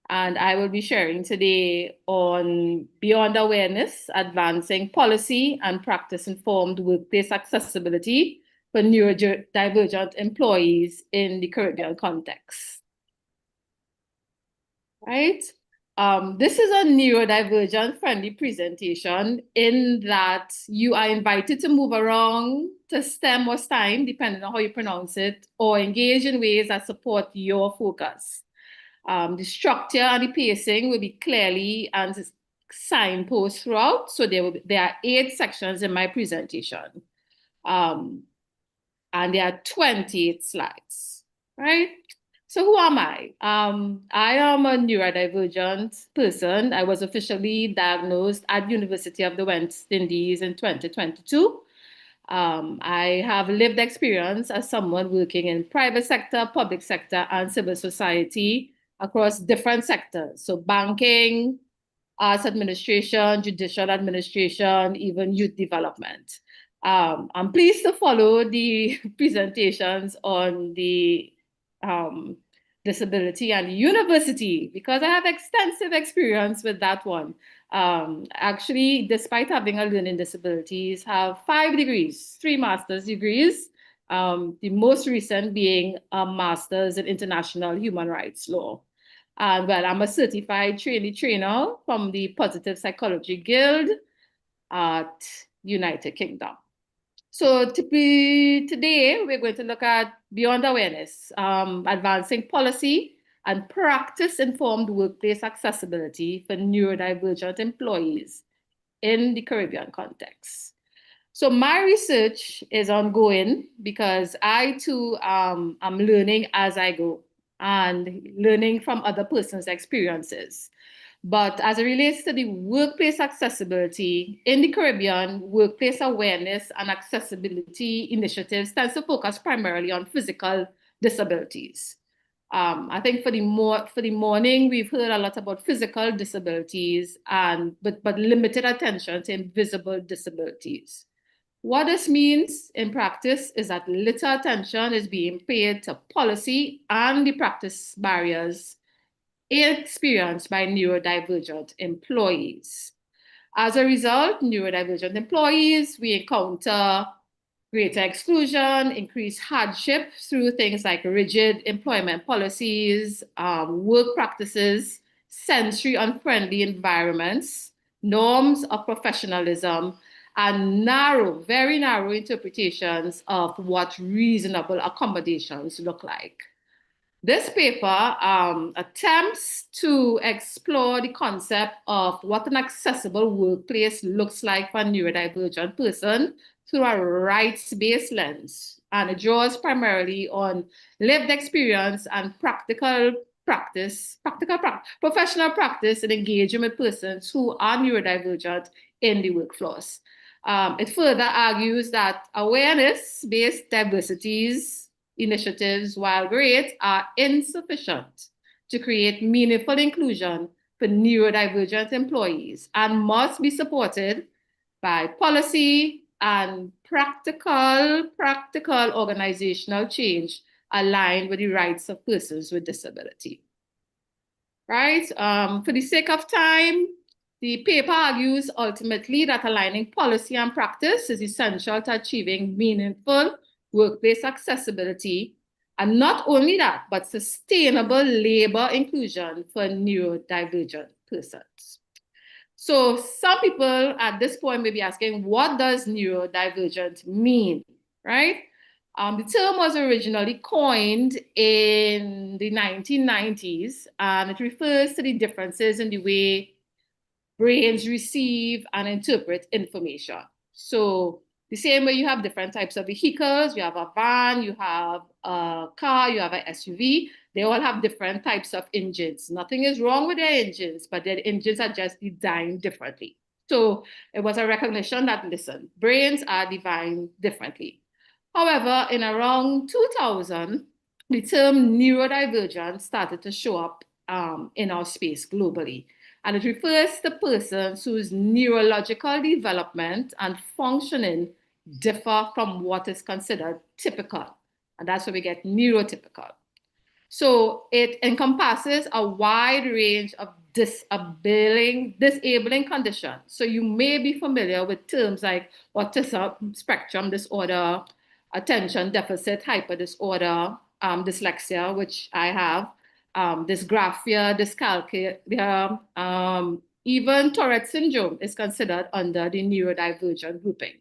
and I will be sharing today on Beyond Awareness, Advancing Policy and Practice-Informed Workplace Accessibility for Neurodivergent Employees in the Caribbean Context. Right? This is a neurodivergent friendly presentation in that you are invited to move around to STEM or STEM, depending on how you pronounce it, or engage in ways that support your focus. The structure and the pacing will be clearly and signposted throughout. So there are 8 sections in my presentation. And there are 28 slides, right? So who am I? I am a neurodivergent person. I was officially diagnosed at University of the West Indies in 2022. I have lived experience as someone working in private sector, public sector, and civil society across different sectors. So banking, arts administration, judicial administration, even youth development. I'm pleased to follow the presentations on the disability and university because I have extensive experience with that one. Actually, despite having a learning disabilities, have 5 degrees, 3 master's degrees, the most recent being a master's in international human rights law. And well, I'm a certified trainer from the Positive Psychology Guild at United Kingdom. So today, we're going to look at Beyond Awareness, Advancing Policy and Practice-Informed Workplace Accessibility for Neurodivergent Employees in the Caribbean context. So my research is ongoing because I too am learning as I go and learning from other person's experiences. But as it relates to the workplace accessibility in the Caribbean, workplace awareness and accessibility initiatives tends to focus primarily on physical disabilities. I think for the morning, we've heard a lot about physical disabilities but limited attention to invisible disabilities. What this means in practice is that little attention is being paid to policy and the practice barriers experienced by neurodivergent employees. As a result, neurodivergent employees, we encounter greater exclusion, increased hardship through things like rigid employment policies, work practices, sensory unfriendly environments, norms of professionalism, and very narrow interpretations of what reasonable accommodations look like. This paper attempts to explore the concept of what an accessible workplace looks like for a neurodivergent person through a rights-based lens. And it draws primarily on lived experience and professional practice and engagement with persons who are neurodivergent in the workforce. It further argues that awareness-based diversities initiatives, while great, are insufficient to create meaningful inclusion for neurodivergent employees and must be supported by policy and practical organizational change aligned with the rights of persons with disability. Right? For the sake of time, the paper argues ultimately that aligning policy and practice is essential to achieving meaningful workplace accessibility And not only that, but sustainable labor inclusion for neurodivergent persons. So some people at this point may be asking, what does neurodivergent mean, right? The term was originally coined in the 1990s, and it refers to the differences in the way brains receive and interpret information. So the same way you have different types of vehicles, you have a van, you have a car, you have an SUV, they all have different types of engines. Nothing is wrong with their engines, but their engines are just designed differently. So it was a recognition that, listen, brains are designed differently. However, in around 2000, the term neurodivergent started to show up in our space globally. And it refers to persons whose neurological development and functioning differ from what is considered typical. And that's where we get neurotypical. So it encompasses a wide range of disabling conditions. So you may be familiar with terms like autism spectrum disorder, attention deficit hyper disorder, dyslexia, which I have, dysgraphia, dyscalculia, even Tourette syndrome is considered under the neurodivergent grouping.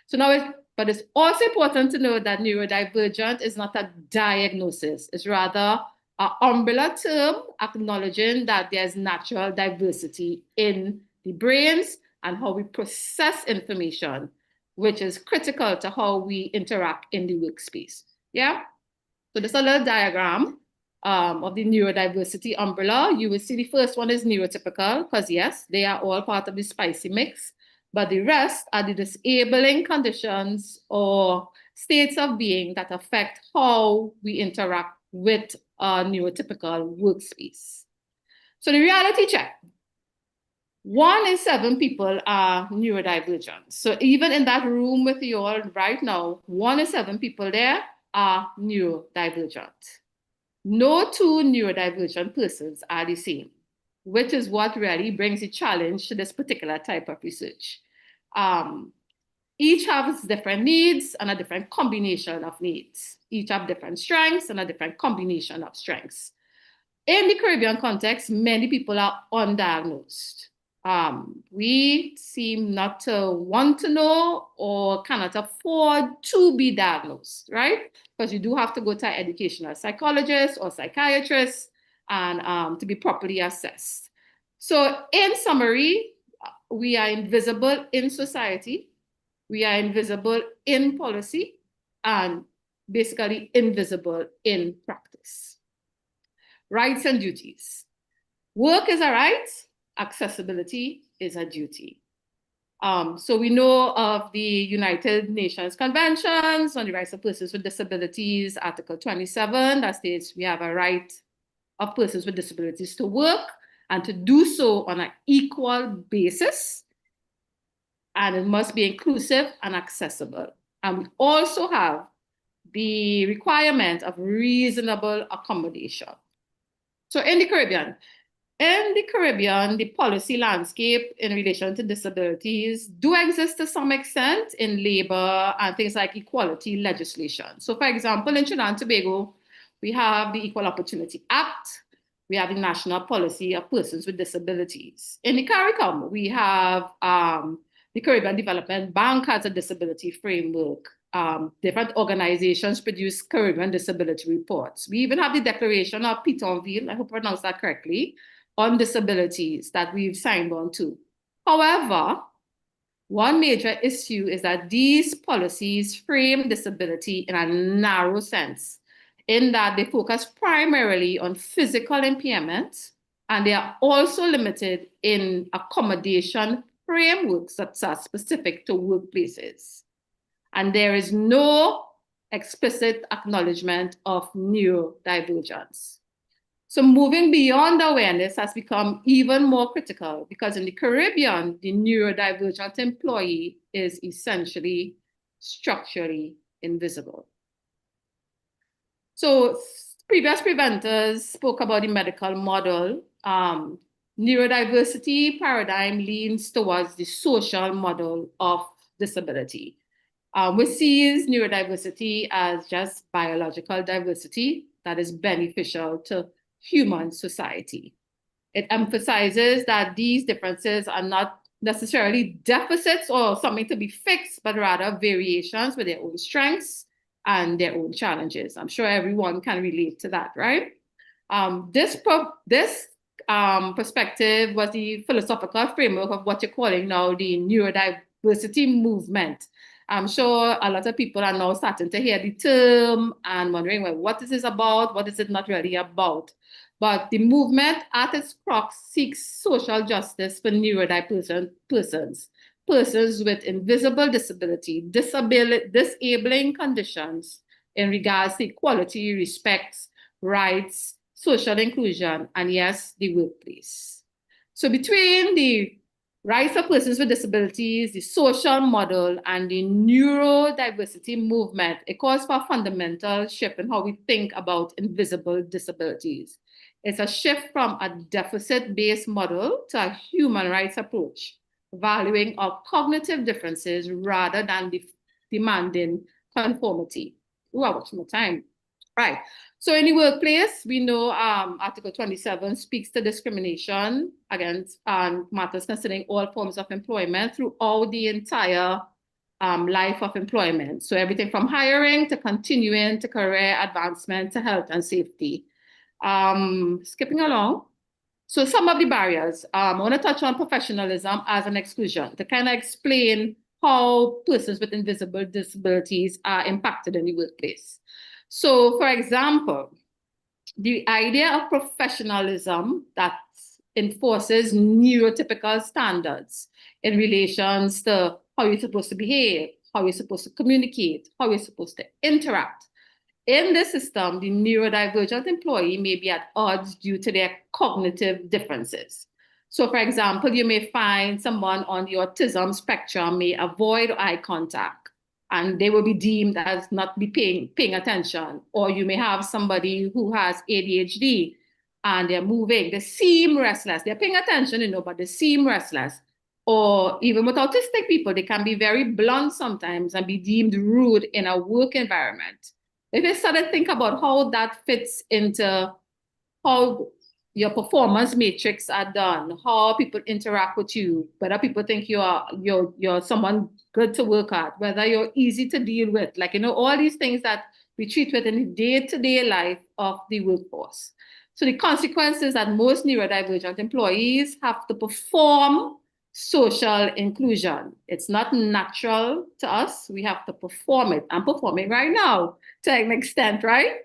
So now, but it's also important to know that neurodivergent is not a diagnosis. It's rather an umbrella term acknowledging that there's natural diversity in the brains and how we process information, which is critical to how we interact in the workspace. Yeah? So this is a little diagram of the neurodiversity umbrella. You will see the first one is neurotypical, because yes, they are all part of the spicy mix, but the rest are the disabling conditions or states of being that affect how we interact with a neurotypical workspace. So the reality check. 1 in 7 people are neurodivergent. So even in that room with you all right now, 1 in 7 people there are neurodivergent. No 2 neurodivergent persons are the same, which is what really brings a challenge to this particular type of research. Each has different needs and a different combination of needs. Each have different strengths and a different combination of strengths. In the Caribbean context, many people are undiagnosed. We seem not to want to know or cannot afford to be diagnosed, right? Because you do have to go to an educational psychologist or psychiatrist and to be properly assessed. So in summary, we are invisible in society, we are invisible in policy, and basically invisible in practice. Rights and duties. Work is a right, accessibility is a duty. So we know of the United Nations Conventions on the Rights of Persons with Disabilities, Article 27, that states we have a right of persons with disabilities to work and to do so on an equal basis. And it must be inclusive and accessible. And we also have the requirement of reasonable accommodation. So in the Caribbean, the policy landscape in relation to disabilities do exist to some extent in labor and things like equality legislation. So for example, in Trinidad and Tobago, we have the Equal Opportunity Act, we have the National Policy of Persons with Disabilities. In the CARICOM, we have the Caribbean Development Bank has a disability framework. Different organizations produce Caribbean disability reports. We even have the Declaration of Pétionville, I hope I pronounced that correctly, on disabilities that we've signed on to. However, one major issue is that these policies frame disability in a narrow sense, in that they focus primarily on physical impairment, and they are also limited in accommodation frameworks that are specific to workplaces. And there is no explicit acknowledgement of neurodivergence. So moving beyond awareness has become even more critical because in the Caribbean, the neurodivergent employee is essentially structurally invisible. So previous presenters spoke about the medical model. Neurodiversity paradigm leans towards the social model of disability. We see neurodiversity as just biological diversity that is beneficial to human society. It emphasizes that these differences are not necessarily deficits or something to be fixed, but rather variations with their own strengths and their own challenges. I'm sure everyone can relate to that, right? This perspective was the philosophical framework of what you're calling now the neurodiversity movement. I'm sure a lot of people are now starting to hear the term and wondering, well, what is this about? What is it not really about? But the movement at its crux seeks social justice for neurodivergent persons with invisible disability, disabling conditions in regards to equality, respect, rights, social inclusion, and yes, the workplace. So between the rights of persons with disabilities, the social model, and the neurodiversity movement, it calls for a fundamental shift in how we think about invisible disabilities. It's a shift from a deficit-based model to a human rights approach, valuing our cognitive differences rather than demanding conformity. Ooh, I watched my time. Right. So in the workplace, we know Article 27 speaks to discrimination against matters concerning all forms of employment throughout the entire life of employment. So everything from hiring to continuing to career advancement to health and safety. Skipping along. So some of the barriers, I want to touch on professionalism as an exclusion to kind of explain how persons with invisible disabilities are impacted in the workplace. So, for example, the idea of professionalism that enforces neurotypical standards in relations to how you're supposed to behave, how you're supposed to communicate, how you're supposed to interact. In this system, the neurodivergent employee may be at odds due to their cognitive differences. So, for example, you may find someone on the autism spectrum may avoid eye contact, and they will be deemed as not be paying attention. Or you may have somebody who has ADHD and they're moving, they seem restless. They're paying attention, but they seem restless. Or even with autistic people, they can be very blunt sometimes and be deemed rude in a work environment. If you start to think about how that fits into how your performance matrix are done, how people interact with you, whether people think you're someone good to work at, whether you're easy to deal with, all these things that we treat with in the day-to-day life of the workforce. So the consequence is that most neurodivergent employees have to perform social inclusion. It's not natural to us. We have to perform it. I'm performing right now to an extent, right?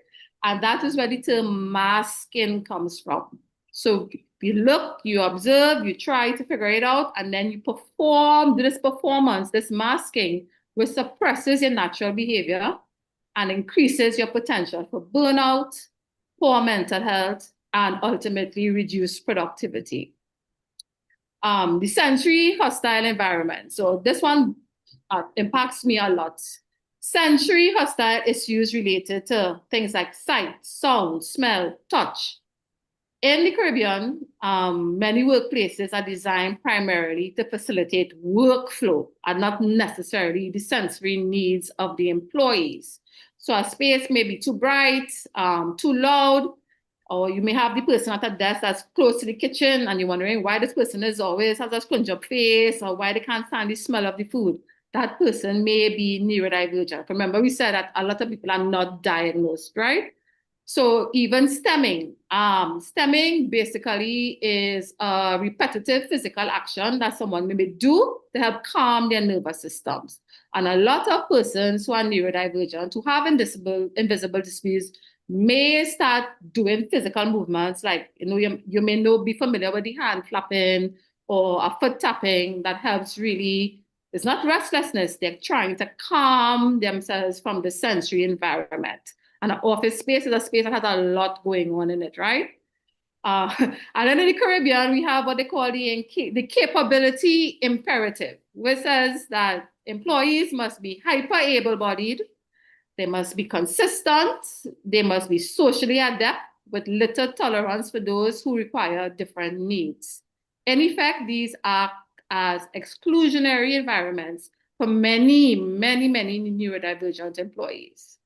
And that is where the term masking comes from. So you look, you observe, you try to figure it out, and then you perform this performance, this masking, which suppresses your natural behavior and increases your potential for burnout, poor mental health, and ultimately reduced productivity. The sensory hostile environment. So this one impacts me a lot. Sensory hostile issues related to things like sight, sound, smell, touch. In the Caribbean, many workplaces are designed primarily to facilitate workflow and not necessarily the sensory needs of the employees. So a space may be too bright, too loud, or you may have the person at a desk that's close to the kitchen and you're wondering why this person always has a scrunch up face or why they can't stand the smell of the food. That person may be neurodivergent. Remember, we said that a lot of people are not diagnosed, right? So even stemming. Stemming basically is a repetitive physical action that someone may do to help calm their nervous systems. And a lot of persons who are neurodivergent, who have invisible disabilities, may start doing physical movements like, you may be familiar with the hand flapping or a foot tapping that helps really. It's not restlessness. They're trying to calm themselves from the sensory environment. And an office space is a space that has a lot going on in it, right? And then in the Caribbean, we have what they call the capability imperative, which says that employees must be hyper able-bodied, they must be consistent, they must be socially adept with little tolerance for those who require different needs. In effect, these act as exclusionary environments for many, many, many neurodivergent employees.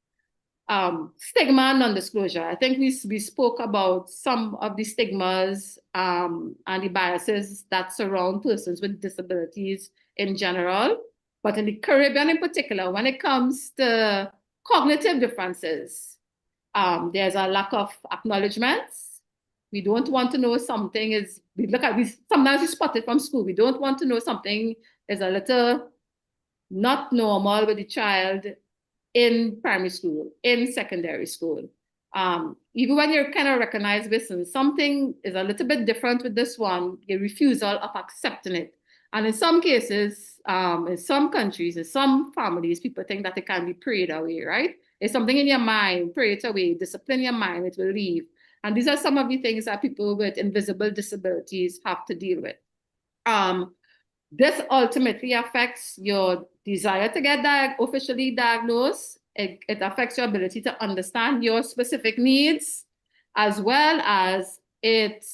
Stigma and non-disclosure. I think we spoke about some of the stigmas and the biases that surround persons with disabilities in general, but in the Caribbean in particular, when it comes to cognitive differences, there's a lack of acknowledgements. We don't want to know something is, sometimes we spot it from school. We don't want to know something is a little not normal with the child in primary school, in secondary school. Even when you're kind of recognized, listen, something is a little bit different with this one, the refusal of accepting it. And in some cases, in some countries, in some families, people think that it can be prayed away, right? It's something in your mind, pray it away, discipline your mind, it will leave. And these are some of the things that people with invisible disabilities have to deal with. This ultimately affects your desire to get officially diagnosed. It affects your ability to understand your specific needs, as well as it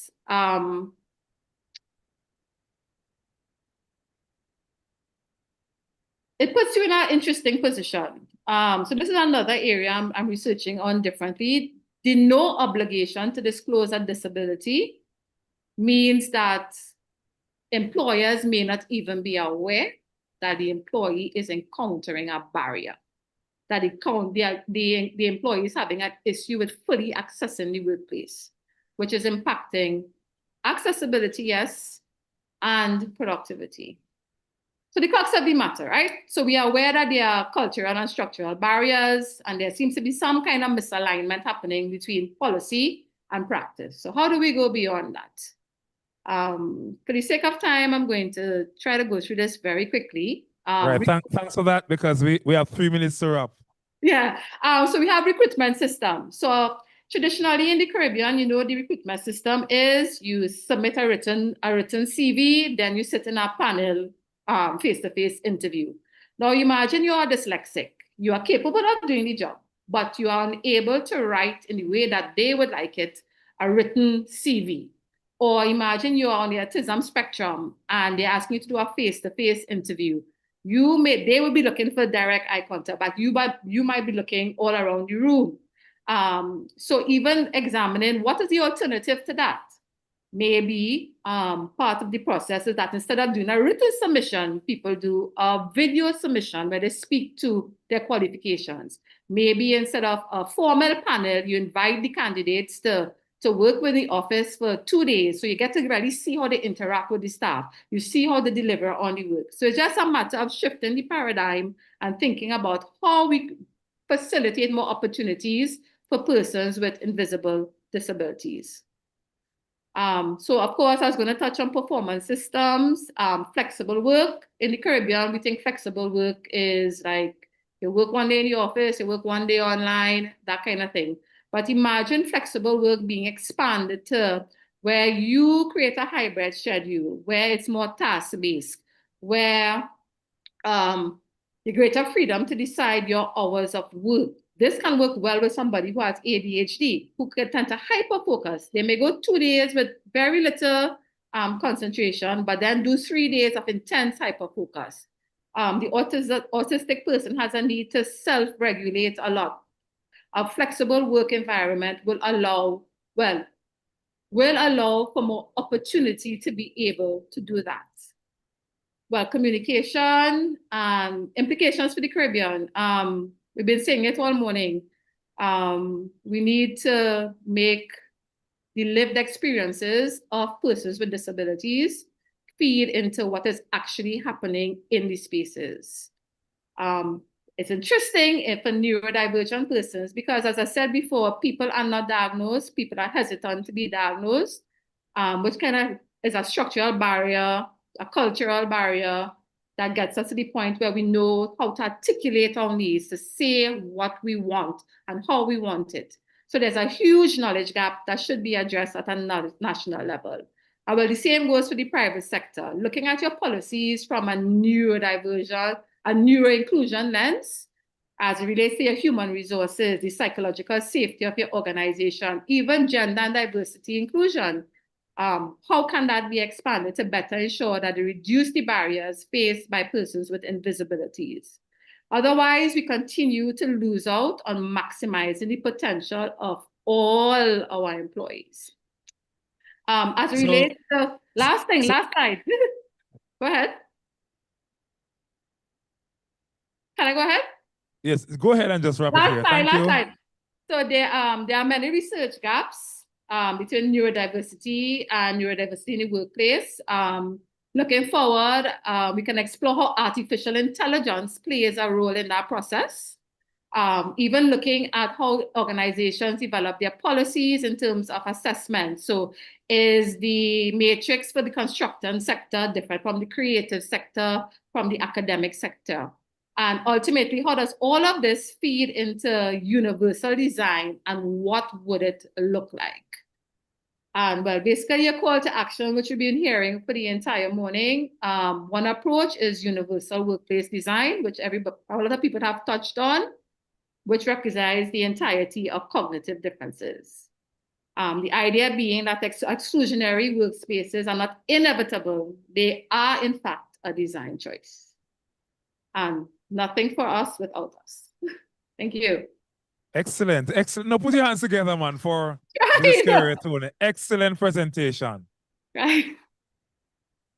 puts you in an interesting position. So this is another area I'm researching on differently. The no obligation to disclose a disability means that employers may not even be aware that the employee is encountering a barrier, that the employee is having an issue with fully accessing the workplace, which is impacting accessibility, yes, and productivity. So the crux of the matter, right? So we are aware that there are cultural and structural barriers, and there seems to be some kind of misalignment happening between policy and practice. So how do we go beyond that? For the sake of time, I'm going to try to go through this very quickly.
Right, thanks for that, because we have 3 minutes to wrap.
Yeah, so we have recruitment system. So traditionally in the Caribbean, you know, the recruitment system is you submit a written CV, then you sit in a panel face-to-face interview. Now imagine you are dyslexic. You are capable of doing the job, but you are unable to write in the way that they would like it, a written CV. Or imagine you are on the autism spectrum and they're asking you to do a face-to-face interview. They will be looking for direct eye contact, but you might be looking all around the room. So even examining what is the alternative to that. Maybe part of the process is that instead of doing a written submission, people do a video submission where they speak to their qualifications. Maybe instead of a formal panel, you invite the candidates to work with the office for 2 days. So you get to really see how they interact with the staff. You see how they deliver on the work. So it's just a matter of shifting the paradigm and thinking about how we facilitate more opportunities for persons with invisible disabilities. So of course, I was going to touch on performance systems, flexible work. In the Caribbean, we think flexible work is like you work one day in the office, you work one day online, that kind of thing. But imagine flexible work being expanded to where you create a hybrid schedule, where it's more task-based, where the greater freedom to decide your hours of work. This can work well with somebody who has ADHD, who can tend to hyper-focus. They may go 2 days with very little concentration, but then do 3 days of intense hyper-focus. The autistic person has a need to self-regulate a lot. A flexible work environment will allow for more opportunity to be able to do that. Well, communication and implications for the Caribbean. We've been saying it all morning. We need to make the lived experiences of persons with disabilities feed into what is actually happening in these spaces. It's interesting for neurodivergent persons because, as I said before, people are not diagnosed, people are hesitant to be diagnosed, which kind of is a structural barrier, a cultural barrier that gets us to the point where we know how to articulate our needs, to say what we want and how we want it. So there's a huge knowledge gap that should be addressed at a national level. Well, the same goes for the private sector. Looking at your policies from a neurodivergent, a neuro-inclusion lens, as it relates to your human resources, the psychological safety of your organization, even gender and diversity inclusion. how can that be expanded to better ensure that they reduce the barriers faced by persons with invisibilities? Otherwise, we continue to lose out on maximizing the potential of all our employees. As it relates to last slide. Go ahead. Can I go ahead?
Yes, go ahead and just wrap it here. Thank you.
So there are many research gaps between neurodiversity and neurodiversity in the workplace. Looking forward, we can explore how artificial intelligence plays a role in that process. Even looking at how organizations develop their policies in terms of assessment. So is the matrix for the construction sector different from the creative sector, from the academic sector? And ultimately, how does all of this feed into universal design and what would it look like? And well, basically a call to action, which we've been hearing for the entire morning. One approach is universal workplace design, which a lot of people have touched on, which recognizes the entirety of cognitive differences. The idea being that exclusionary workspaces are not inevitable. They are, in fact, a design choice. And nothing for us without us. Thank you.
Excellent, excellent. Now put your hands together, man, for this Tony. Excellent presentation.
Right.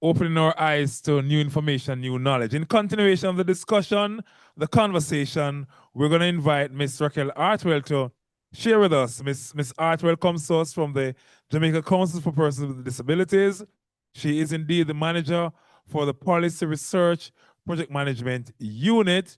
Opening our eyes to new information, new knowledge. In continuation of the discussion, the conversation, we're going to invite Miss Raquel Artwell to share with us. Miss Artwell comes to us from the Jamaica Council for Persons with Disabilities. She is indeed the manager for the Policy Research Project Management Unit,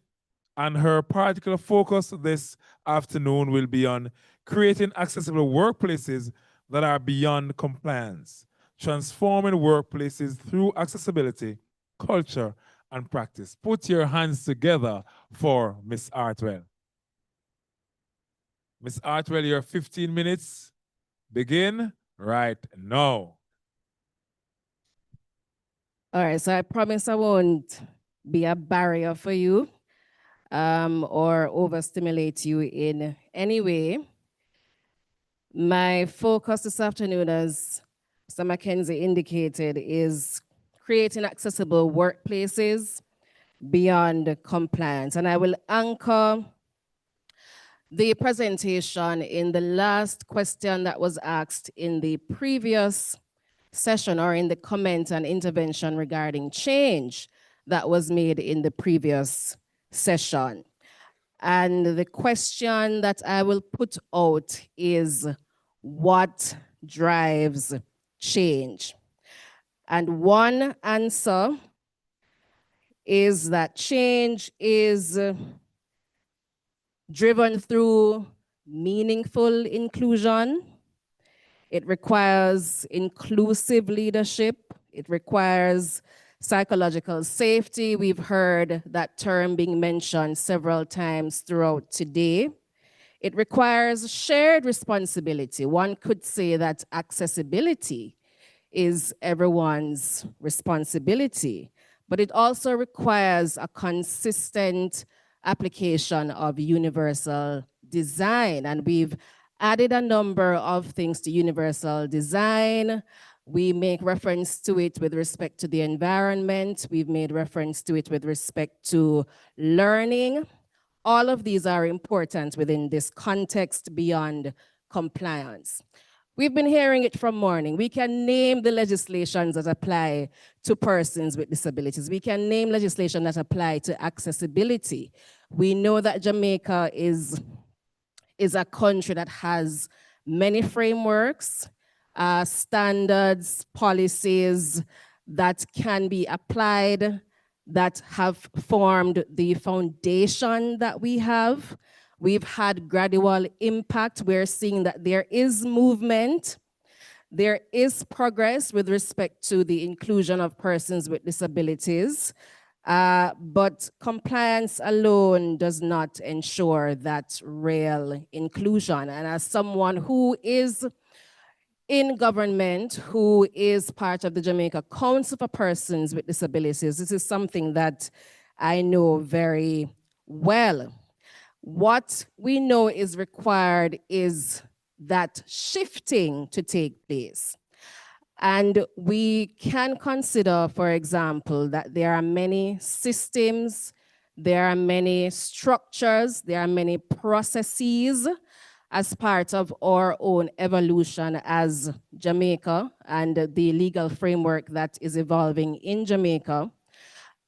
and her particular focus this afternoon will be on creating accessible workplaces that are beyond compliance, transforming workplaces through accessibility, culture, and practice. Put your hands together for Miss Artwell. Miss Artwell, your 15 minutes begin right now.
All right, so I promise I won't be a barrier for you or overstimulate you in any way. My focus this afternoon, as Mr. Mackenzie indicated, is creating accessible workplaces beyond compliance. And I will anchor the presentation in the last question that was asked in the previous session, or in the comment and intervention regarding change that was made in the previous session. And the question that I will put out is, what drives change? And one answer is that change is driven through meaningful inclusion. It requires inclusive leadership. It requires psychological safety. We've heard that term being mentioned several times throughout today. It requires shared responsibility. One could say that accessibility is everyone's responsibility, but it also requires a consistent application of universal design. And we've added a number of things to universal design. We make reference to it with respect to the environment. We've made reference to it with respect to learning. All of these are important within this context beyond compliance. We've been hearing it from morning. We can name the legislations that apply to persons with disabilities. We can name legislation that apply to accessibility. We know that Jamaica is a country that has many frameworks, standards, policies that can be applied, that have formed the foundation that we have. We've had gradual impact. We're seeing that there is movement. There is progress with respect to the inclusion of persons with disabilities. But compliance alone does not ensure that real inclusion. And as someone who is in government, who is part of the Jamaica Council for Persons with Disabilities, this is something that I know very well. What we know is required is that shifting to take place. And we can consider, for example, that there are many systems, there are many structures, there are many processes as part of our own evolution as Jamaica and the legal framework that is evolving in Jamaica.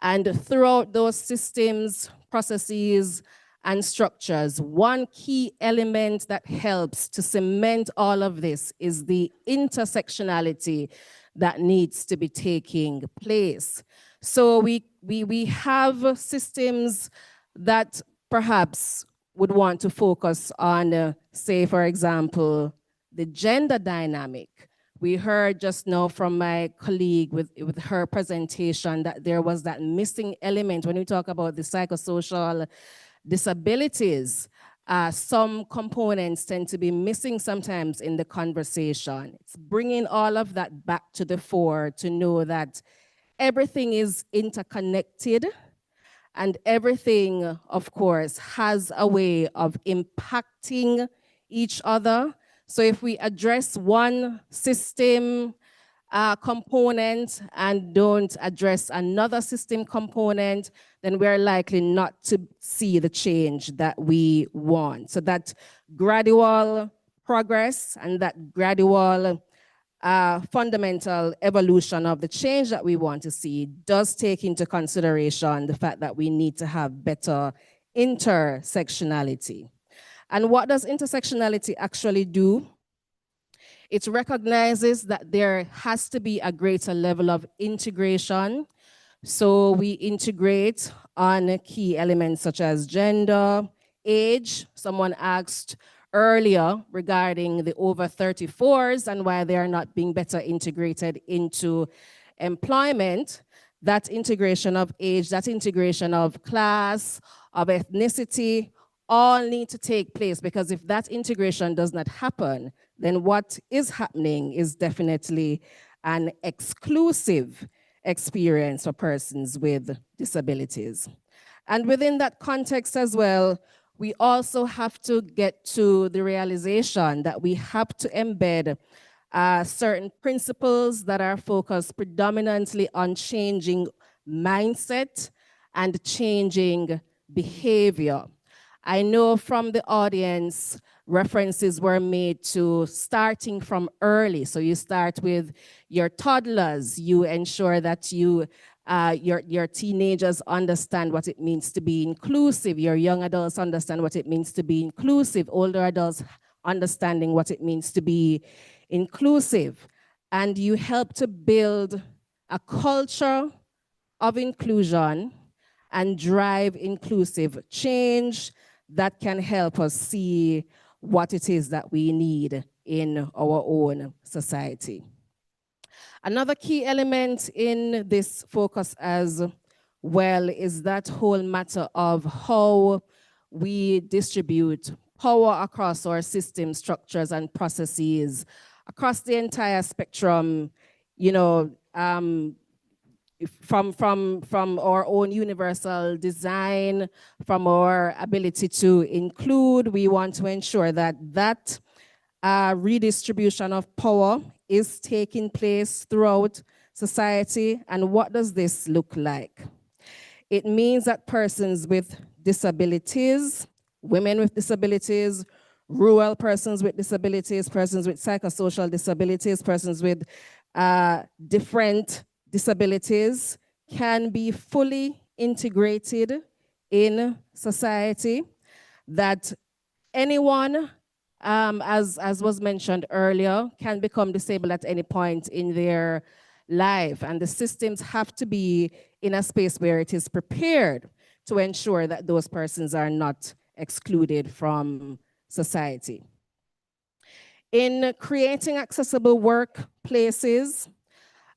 And throughout those systems, processes, and structures, one key element that helps to cement all of this is the intersectionality that needs to be taking place. So we have systems that perhaps would want to focus on, say, for example, the gender dynamic. We heard just now from my colleague with her presentation that there was that missing element when we talk about the psychosocial disabilities. Some components tend to be missing sometimes in the conversation. It's bringing all of that back to the fore to know that everything is interconnected and everything, of course, has a way of impacting each other. So if we address one system component and don't address another system component, then we're likely not to see the change that we want. So that gradual progress and that gradual fundamental evolution of the change that we want to see does take into consideration the fact that we need to have better intersectionality. And what does intersectionality actually do? It recognizes that there has to be a greater level of integration. So we integrate on key elements such as gender, age. Someone asked earlier regarding the over 34s and why they are not being better integrated into employment. That integration of age, that integration of class, of ethnicity, all need to take place, because if that integration does not happen, then what is happening is definitely an exclusive experience for persons with disabilities. And within that context as well, we also have to get to the realization that we have to embed certain principles that are focused predominantly on changing mindset and changing behavior. I know from the audience, references were made to starting from early. So you start with your toddlers, you ensure that your teenagers understand what it means to be inclusive, your young adults understand what it means to be inclusive, older adults understanding what it means to be inclusive. And you help to build a culture of inclusion and drive inclusive change that can help us see what it is that we need in our own society. Another key element in this focus as well is that whole matter of how we distribute power across our system structures and processes across the entire spectrum, you know, from our own universal design, from our ability to include. We want to ensure that that redistribution of power is taking place throughout society. And what does this look like? It means that persons with disabilities, women with disabilities, rural persons with disabilities, persons with psychosocial disabilities, persons with different disabilities can be fully integrated in society, that anyone, as was mentioned earlier, can become disabled at any point in their life, and the systems have to be in a space where it is prepared to ensure that those persons are not excluded from society. In creating accessible workplaces,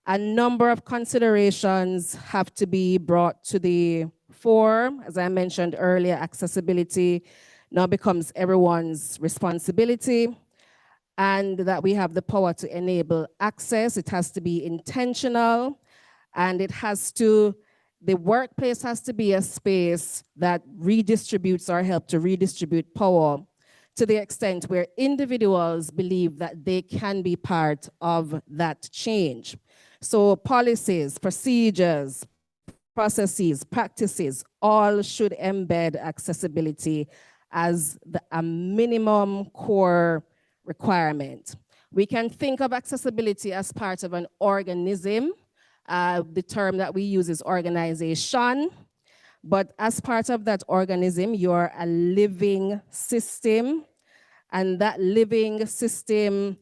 a number of considerations have to be brought to the fore. As I mentioned earlier, accessibility now becomes everyone's responsibility, and that we have the power to enable access. It has to be intentional, and it has to, the workplace has to be a space that redistributes or help to redistribute power to the extent where individuals believe that they can be part of that change. So policies, procedures, processes, practices, all should embed accessibility as a minimum core requirement. We can think of accessibility as part of an organism. The term that we use is organization. But as part of that organism, you're a living system, and that living system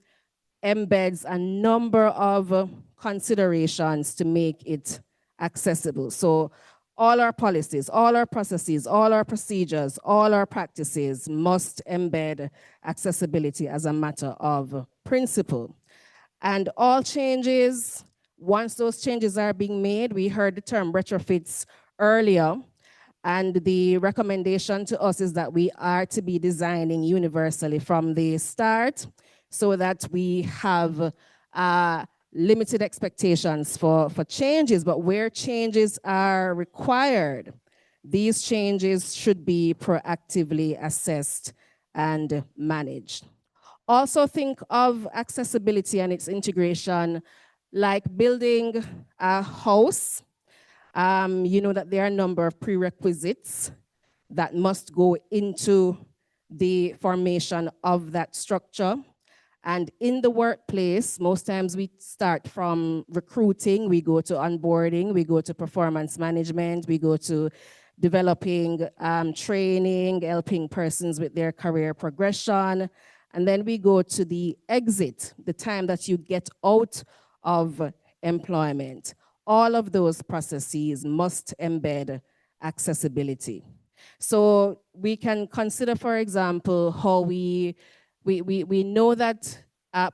embeds a number of considerations to make it accessible. So all our policies, all our processes, all our procedures, all our practices must embed accessibility as a matter of principle. And all changes, once those changes are being made, we heard the term retrofits earlier, and the recommendation to us is that we are to be designing universally from the start so that we have limited expectations for changes, but where changes are required, these changes should be proactively assessed and managed. Also think of accessibility and its integration like building a house. You know that there are a number of prerequisites that must go into the formation of that structure. And in the workplace, most times we start from recruiting, we go to onboarding, we go to performance management, we go to developing training, helping persons with their career progression. And then we go to the exit, the time that you get out of employment. All of those processes must embed accessibility. So we can consider, for example, how we know that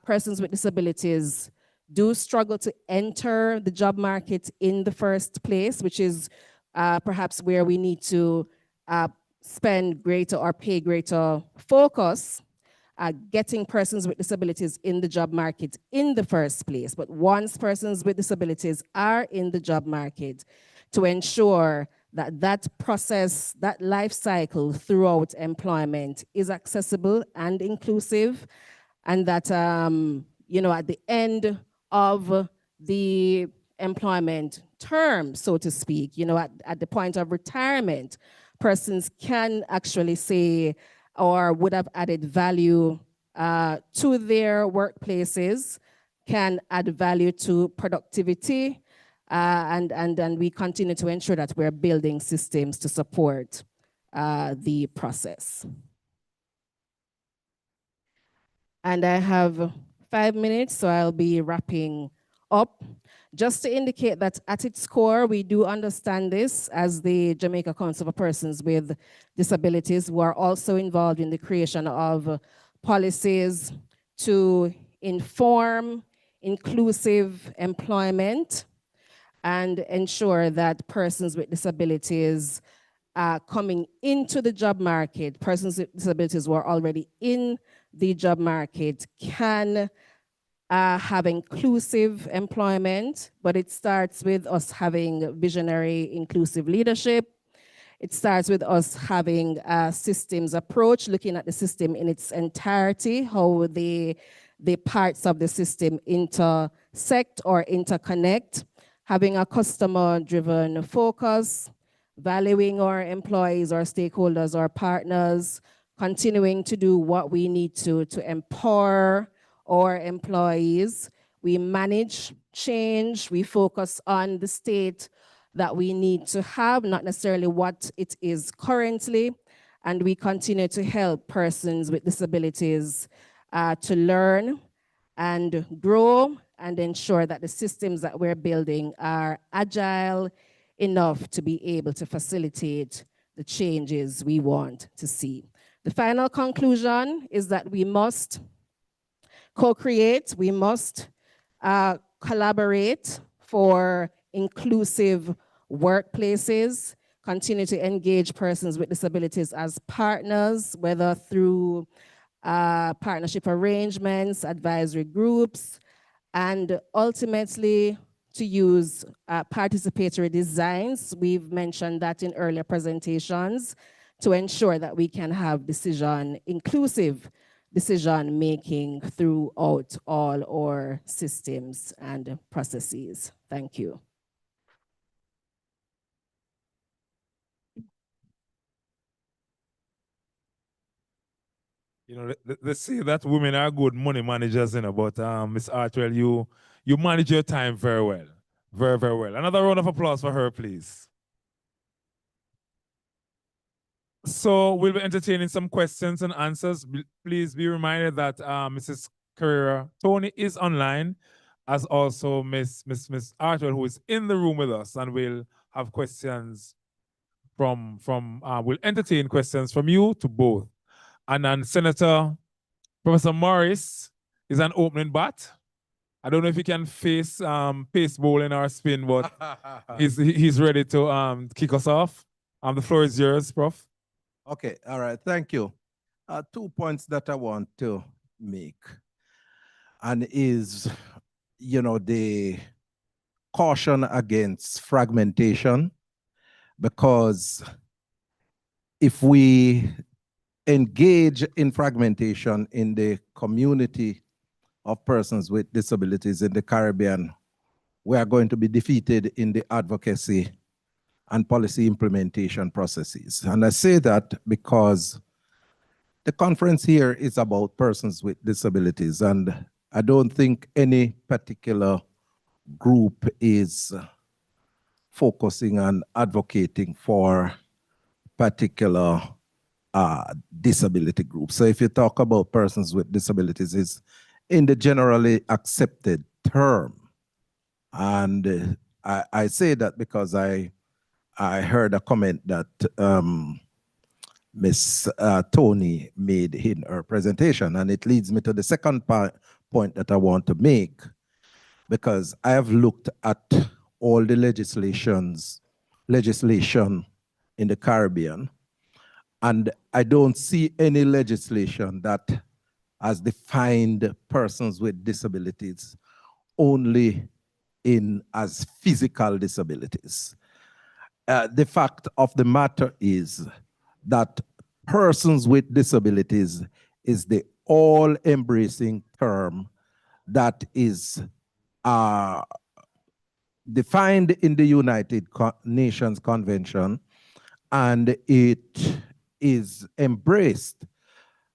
persons with disabilities do struggle to enter the job market in the first place, which is perhaps where we need to spend greater or pay greater focus getting persons with disabilities in the job market in the first place. But once persons with disabilities are in the job market, to ensure that that process, that life cycle throughout employment is accessible and inclusive, and that, you know, at the end of the employment term, so to speak, you know, at the point of retirement, persons can actually say, or would have added value to their workplaces, can add value to productivity, and we continue to ensure that we're building systems to support the process. And I have 5 minutes, so I'll be wrapping up. Just to indicate that at its core, we do understand this as the Jamaica Council for Persons with Disabilities, who are also involved in the creation of policies to inform inclusive employment and ensure that persons with disabilities coming into the job market, persons with disabilities who are already in the job market can have inclusive employment, but it starts with us having visionary inclusive leadership. It starts with us having a systems approach, looking at the system in its entirety, how the parts of the system intersect or interconnect, having a customer-driven focus, valuing our employees, our stakeholders, our partners, continuing to do what we need to empower our employees. We manage change, we focus on the state that we need to have, not necessarily what it is currently, and we continue to help persons with disabilities to learn and grow and ensure that the systems that we're building are agile enough to be able to facilitate the changes we want to see. The final conclusion is that we must co-create, we must collaborate for inclusive workplaces, continue to engage persons with disabilities as partners, whether through partnership arrangements, advisory groups, and ultimately to use participatory designs. We've mentioned that in earlier presentations, to ensure that we can have inclusive decision making throughout all our systems and processes. Thank you.
You know, they say that women are good money managers, you know, but Miss Artwell, you manage your time very well. Very, very well. Another round of applause for her, please. So we'll be entertaining some questions and answers. Please be reminded that Mrs. Carrera Tony is online, as also Miss Artwell, who is in the room with us, and we'll have questions we'll entertain questions from you to both. And then Senator Professor Morris is an opening bat. I don't know if he can face pace bowling or spin, but he's ready to kick us off. The floor is yours, Prof.
Okay, all right, thank you. 2 points that I want to make, and is, you know, the caution against fragmentation, because if we engage in fragmentation in the community of persons with disabilities in the Caribbean, we are going to be defeated in the advocacy and policy implementation processes. And I say that because the conference here is about persons with disabilities, and I don't think any particular group is focusing on advocating for particular disability groups. So if you talk about persons with disabilities, it's in the generally accepted term. And I say that because I heard a comment that Ms. Tony made in her presentation, and it leads me to the second point that I want to make, because I have looked at all the legislation in the Caribbean, and I don't see any legislation that has defined persons with disabilities only as physical disabilities. The fact of the matter is that persons with disabilities is the all-embracing term that is defined in the United Nations Convention, and it is embraced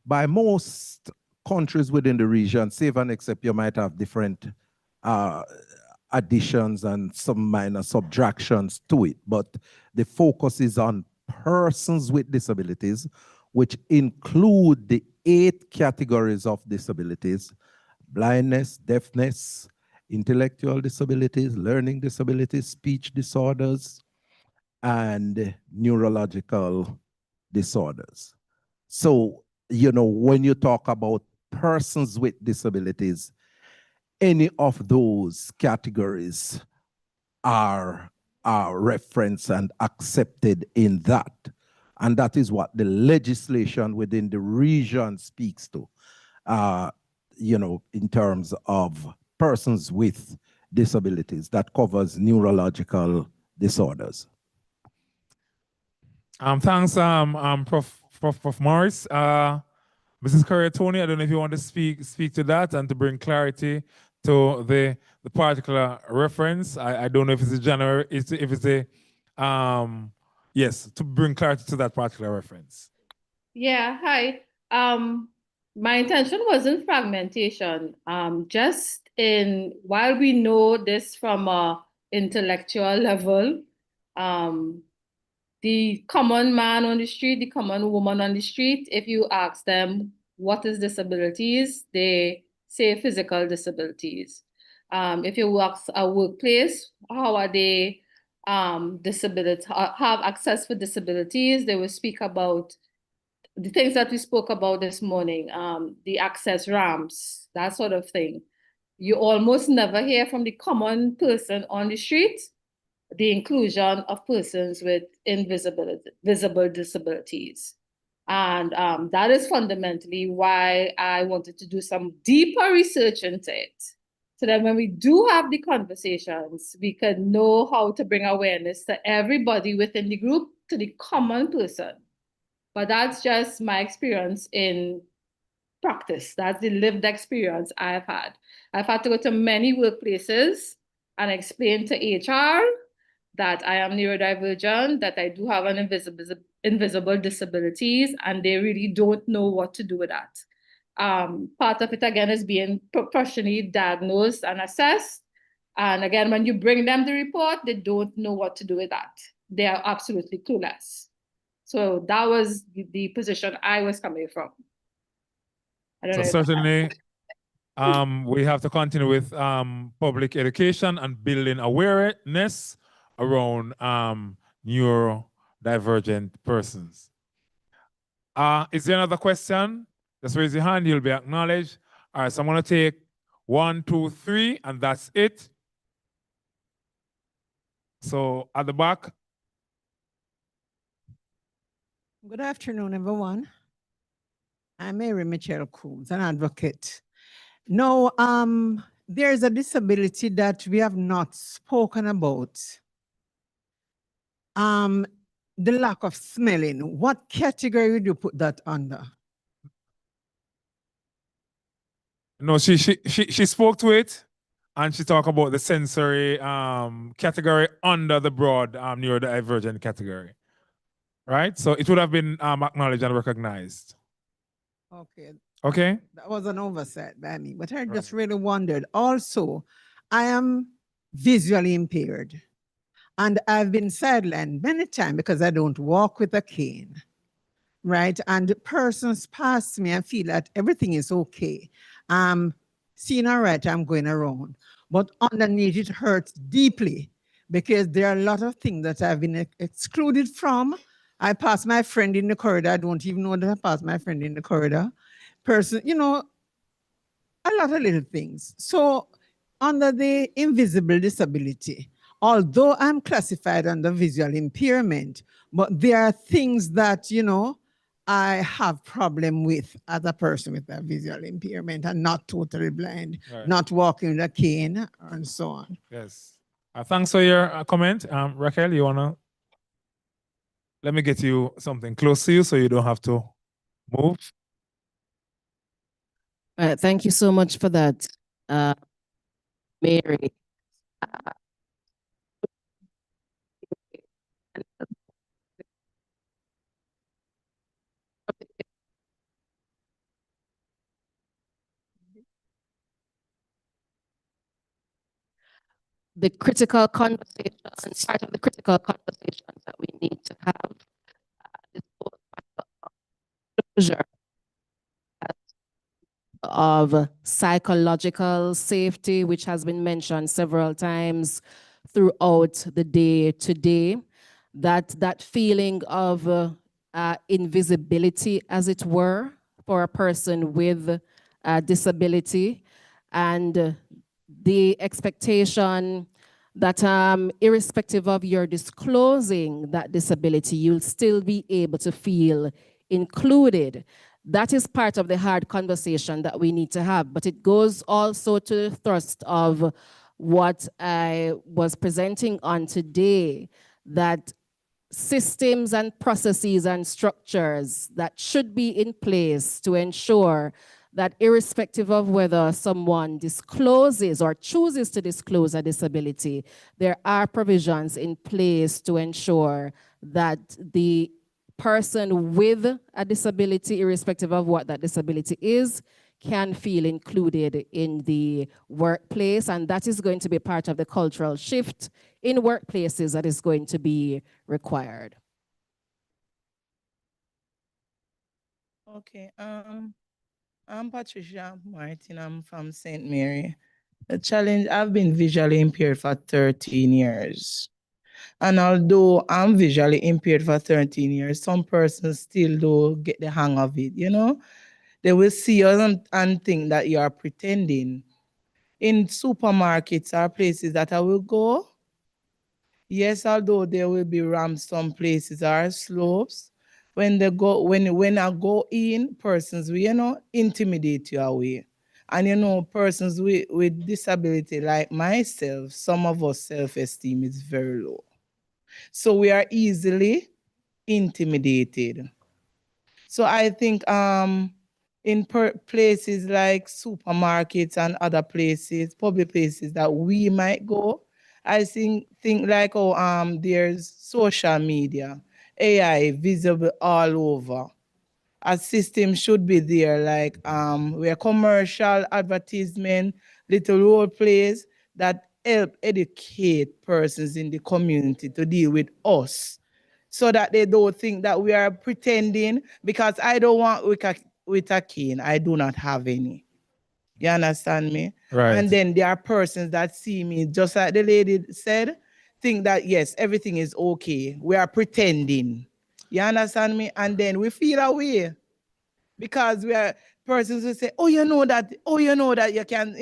by most countries within the region, save and except you might have different additions and some minor subtractions to it. But the focus is on persons with disabilities, which include the 8 categories of disabilities: blindness, deafness, intellectual disabilities, learning disabilities, speech disorders, and neurological disorders. So, you know, when you talk about persons with disabilities, any of those categories are referenced and accepted in that. And that is what the legislation within the region speaks to, you know, in terms of persons with disabilities, that covers neurological disorders.
Thanks, Prof. Morris. Mrs. Currier Tony, I don't know if you want to speak to that and to bring clarity to the particular reference. I don't know if it's a general, if it's a yes, to bring clarity to that particular reference.
Yeah, hi. My intention wasn't fragmentation. Just while we know this from a intellectual level, the common man on the street, the common woman on the street, if you ask them what is disabilities, they say physical disabilities. If you ask a workplace, how are they have access for disabilities, they will speak about the things that we spoke about this morning, the access ramps, that sort of thing. You almost never hear from the common person on the street the inclusion of persons with visible disabilities. And that is fundamentally why I wanted to do some deeper research into it, so that when we do have the conversations, we can know how to bring awareness to everybody within the group, to the common person. But that's just my experience in practice. That's the lived experience I've had. I've had to go to many workplaces and explain to HR that I am neurodivergent, that I do have an invisible disabilities, and they really don't know what to do with that. Part of it, again, is being professionally diagnosed and assessed. And again, when you bring them the report, they don't know what to do with that. They are absolutely clueless. So that was the position I was coming from. I don't
So
know if
certainly, we have to continue with public education and building awareness around neurodivergent persons. Is there another question? Just raise your hand, you'll be acknowledged. All right, so I'm gonna take 1, 2, 3, and that's it. So at the back.
Good afternoon, everyone. I'm Mary Michelle Coombs, an advocate. No, there's a disability that we have not spoken about. The lack of smelling. What category would you put that under?
No, she spoke to it, and she talked about the sensory category under the broad neurodivergent category, right? So it would have been acknowledged and recognized.
Okay.
Okay.
That was an oversight by me, but I just really wondered. Also, I am visually impaired, and I've been sidelined many times because I don't walk with a cane, right? And persons pass me and feel that everything is okay. Seeing all right, I'm going around. But underneath, it hurts deeply because there are a lot of things that I've been excluded from. I pass my friend in the corridor. I don't even know that I passed my friend in the corridor. Person, you know, a lot of little things. So under the invisible disability, although I'm classified under visual impairment, but there are things that, you know, I have problem with as a person with a visual impairment and not totally blind,
Right.
not walking with a cane and so on.
Yes. Thanks for your comment. Raquel, you wanna? Let me get you something close to you so you don't have to move.
Thank you so much for that, Mary. The critical conversations, part of the critical conversations that we need to have is closure of psychological safety, which has been mentioned several times throughout the day today. That feeling of invisibility, as it were, for a person with a disability, and the expectation that irrespective of your disclosing that disability, you'll still be able to feel included. That is part of the hard conversation that we need to have, but it goes also to the thrust of what I was presenting on today, that systems and processes and structures that should be in place to ensure that irrespective of whether someone discloses or chooses to disclose a disability, there are provisions in place to ensure that the person with a disability, irrespective of what that disability is, can feel included in the workplace. And that is going to be part of the cultural shift in workplaces that is going to be required.
Okay, I'm Patricia Martin. I'm from St. Mary. The challenge, I've been visually impaired for 13 years. And although I'm visually impaired for 13 years, some persons still don't get the hang of it, you know? They will see you and think that you are pretending. In supermarkets or places that I will go, yes, although there will be ramps, some places are slopes. When they go, when I go in, persons will, you know, intimidate you away. And you know, persons with disability like myself, some of us self-esteem is very low. So we are easily intimidated.
So I think in places like supermarkets and other places, public places that we might go, I think like there's social media, AI visible all over. A system should be there, like where commercial advertisement, little role plays that help educate persons in the community to deal with us, so that they don't think that we are pretending, because I don't want with a cane. I do not have any. You understand me?
Right.
And then there are persons that see me, just like the lady said, think that yes, everything is okay. We are pretending. You understand me? And then we feel away because we are persons who say, oh, you know that you can,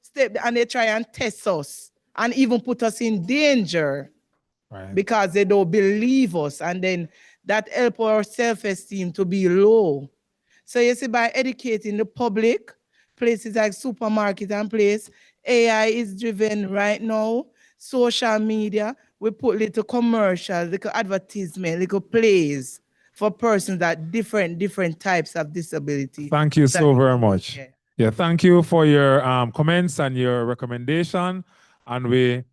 step, and they try and test us and even put us in danger.
Right.
Because they don't believe us, and then that help our self-esteem to be low. So you see, by educating the public, places like supermarket and place, AI is driven right now, social media, we put little commercials, little advertisement, little plays for persons that different types of disability.
Thank you so very much.
Yeah.
Yeah, thank you for your comments and your recommendation. And we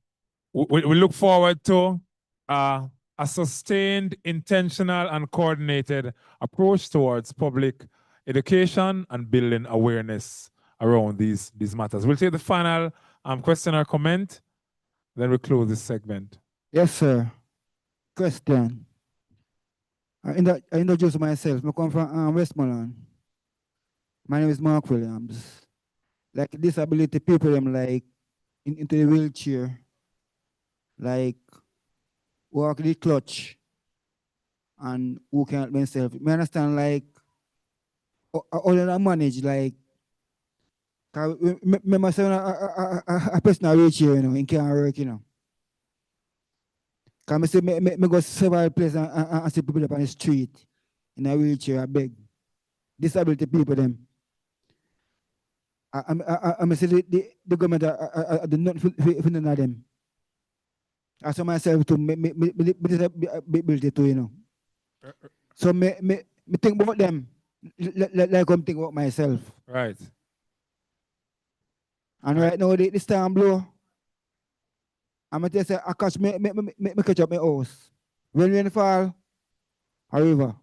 look forward to a sustained, intentional, and coordinated approach towards public education and building awareness around these matters. We'll take the final question or comment, then we close this segment.
Yes, sir. Question. I introduce myself. I come from Westmoreland. My name is Mark Williams. Like disability people, them like into the wheelchair, like walk the clutch, and who can help themselves. I understand like all that manage like. Remember saying a person in a wheelchair, in can't work, Cause I say me go several places and see people up on the street in a wheelchair, I beg. Disability people them. I say the government do not for none of them. I saw myself to me disability too, So me think about them like I'm think about myself.
Right.
And right now this time blow. I'm going to say, I catch me catch up my house. When rain fall, a river.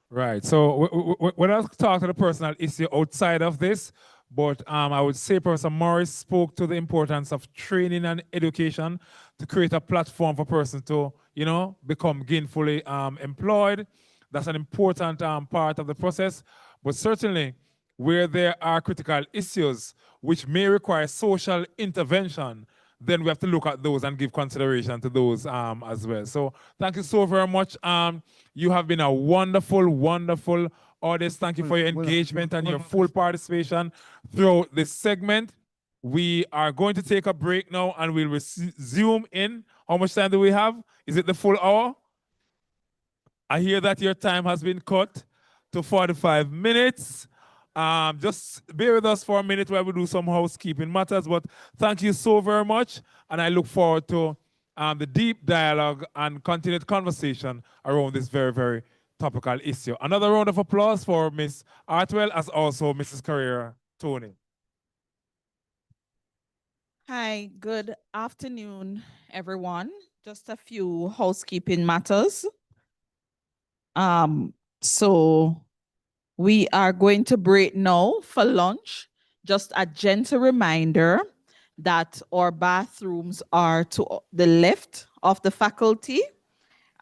Right. So we're not talking to the personal issue outside of this, but I would say Professor Morris spoke to the importance of training and education to create a platform for persons to, become gainfully employed. That's an important part of the process. But certainly, where there are critical issues which may require social intervention, then we have to look at those and give consideration to those as well. So thank you so very much. You have been a wonderful, wonderful audience. Thank you for your engagement and your full participation throughout this segment. We are going to take a break now and we'll resume in. How much time do we have? Is it the full hour? I hear that your time has been cut to 45 minutes. Just bear with us for a minute while we do some housekeeping matters, but thank you so very much, and I look forward to the deep dialogue and continued conversation around this very, very topical issue. Another round of applause for Ms. Artwell, as also Mrs. Carrera Tony.
Hi, good afternoon, everyone. Just a few housekeeping matters. So we are going to break now for lunch. Just a gentle reminder that our bathrooms are to the left of the faculty.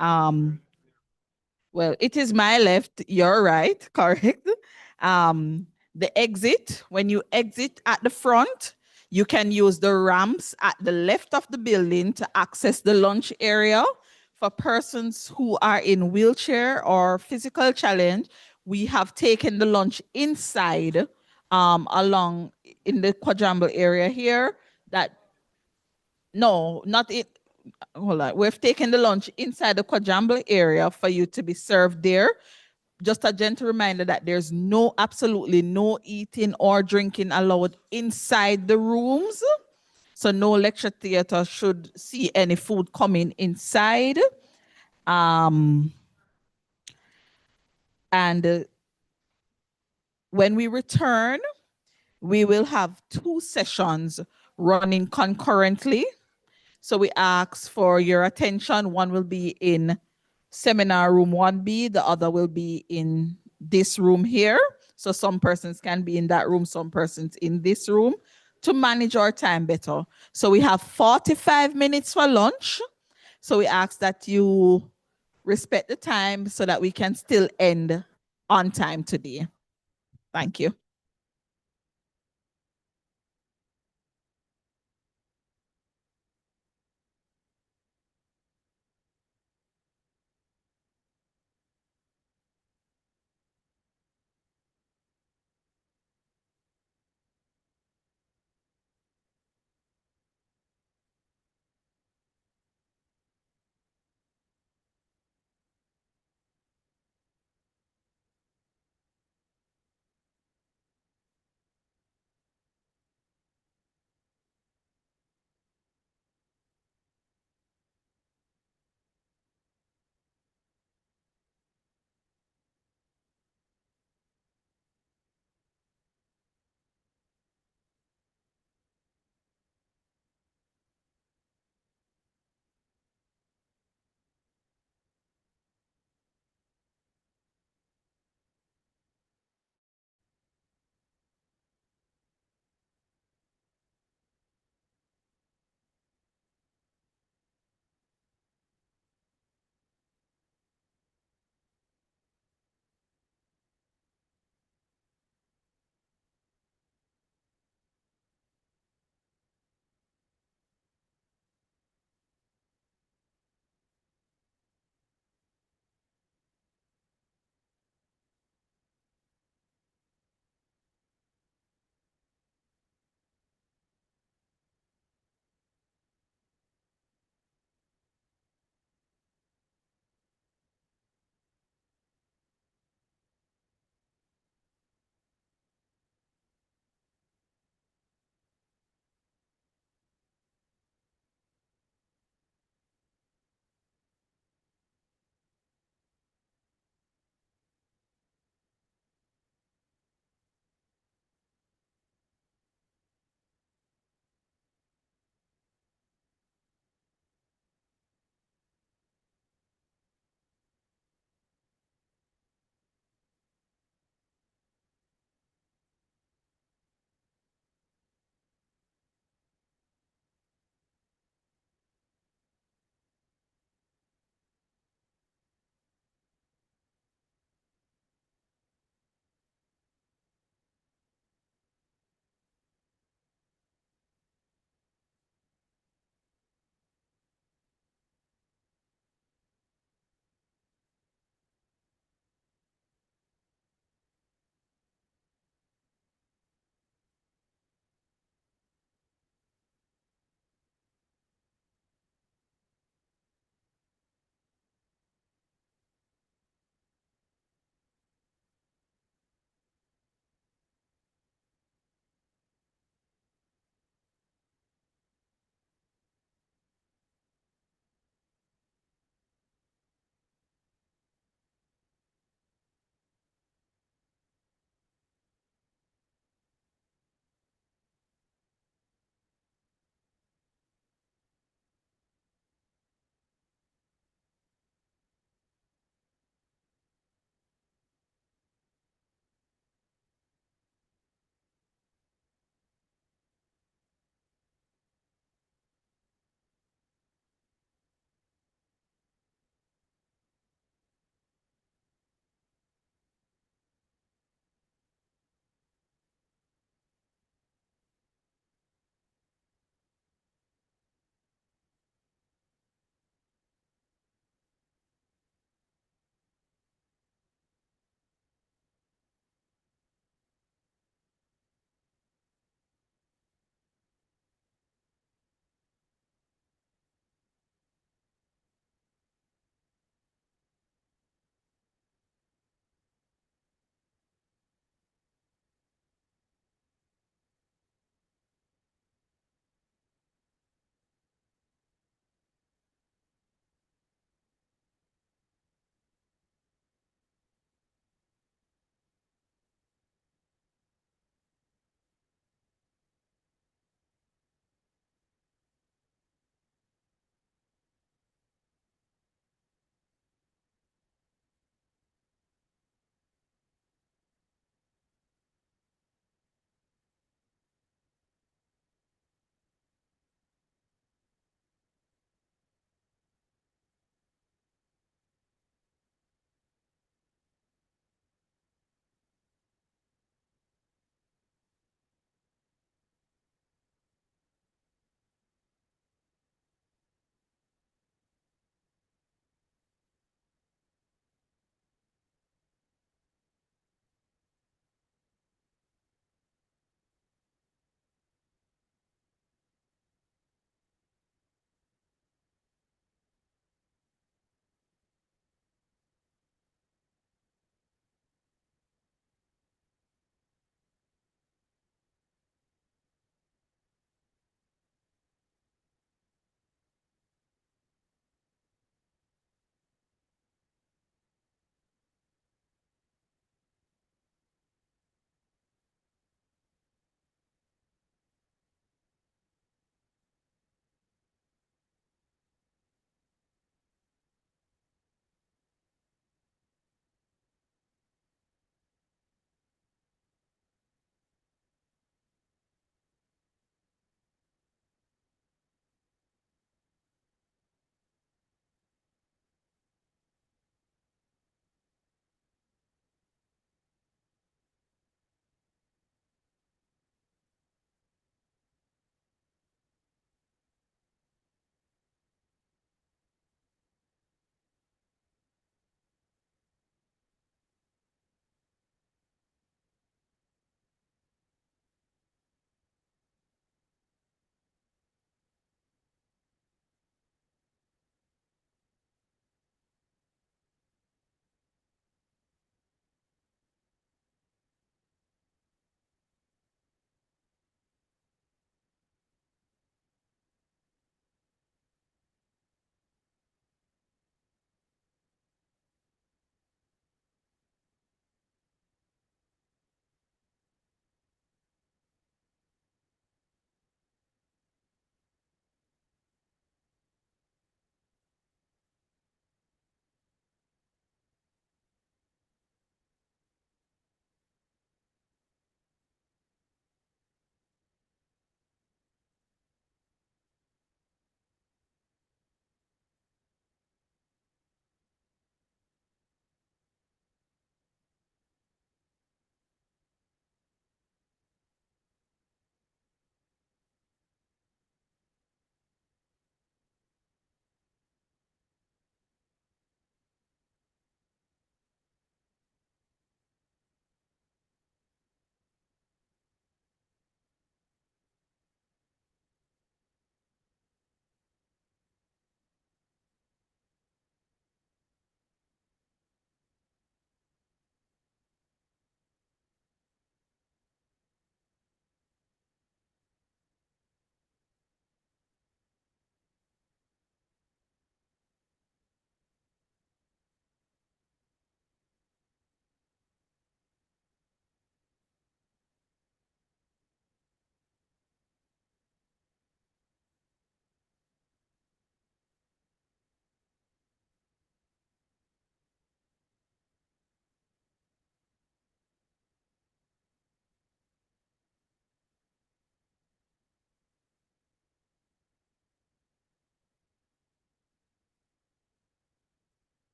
Well, it is my left, you're right, correct. The exit, when you exit at the front, you can use the ramps at the left of the building to access the lunch area. For persons who are in wheelchair or physical challenge, we have taken the lunch inside along in the quadrangle area here. No, not it. Hold on. We've taken the lunch inside the quadrangle area for you to be served there. Just a gentle reminder that there's absolutely no eating or drinking allowed inside the rooms. So no lecture theater should see any food coming inside.
And when we return, we will have 2 sessions running concurrently. So we ask for your attention. One will be in seminar room 1B, the other will be in this room here. So some persons can be in that room, some persons in this room to manage our time better. So we have 45 minutes for lunch. So we ask that you respect the time so that we can still end on time today. Thank you.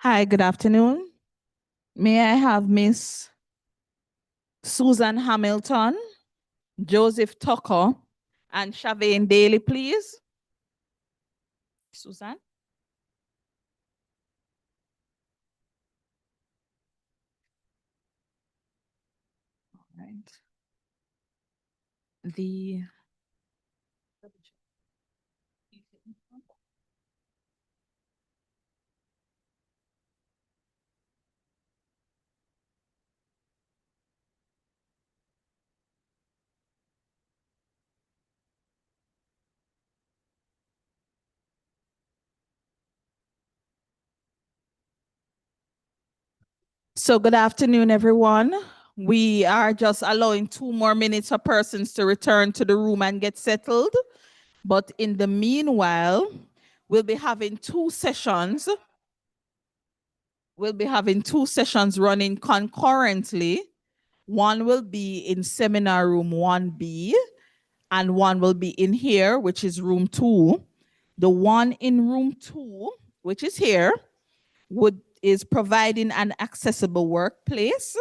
Hi, good afternoon. May I have Miss Susan Hamilton, Joseph Tucker, and Shavane Daly, please? Susan? All right. The So good afternoon, everyone. We are just allowing 2 more minutes for persons to return to the room and get settled. But in the meanwhile, we'll be having 2 sessions. We'll be having 2 sessions running concurrently. One will be in seminar room 1B, and one will be in here, which is room 2. The one in room 2, which is here, is providing an accessible workplace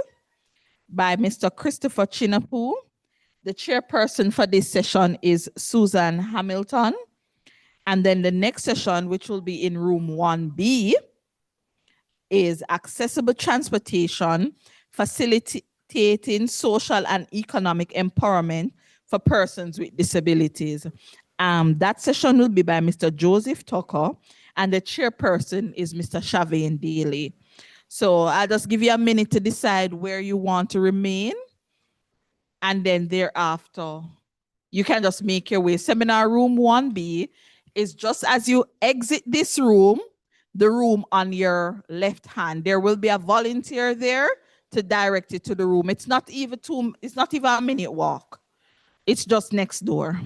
by Mr. Christopher Chinapu. The chairperson for this session is Susan Hamilton. And then the next session, which will be in room 1B, is accessible transportation, facilitating social and economic empowerment for persons with disabilities. That session will be by Mr. Joseph Tucker, and the chairperson is Mr. Shavane Daly. So I'll just give you a minute to decide where you want to remain. And then thereafter, you can just make your way. Seminar room 1B is just as you exit this room, the room on your left hand. There will be a volunteer there to direct you to the room. It's not even a minute walk. It's just next door.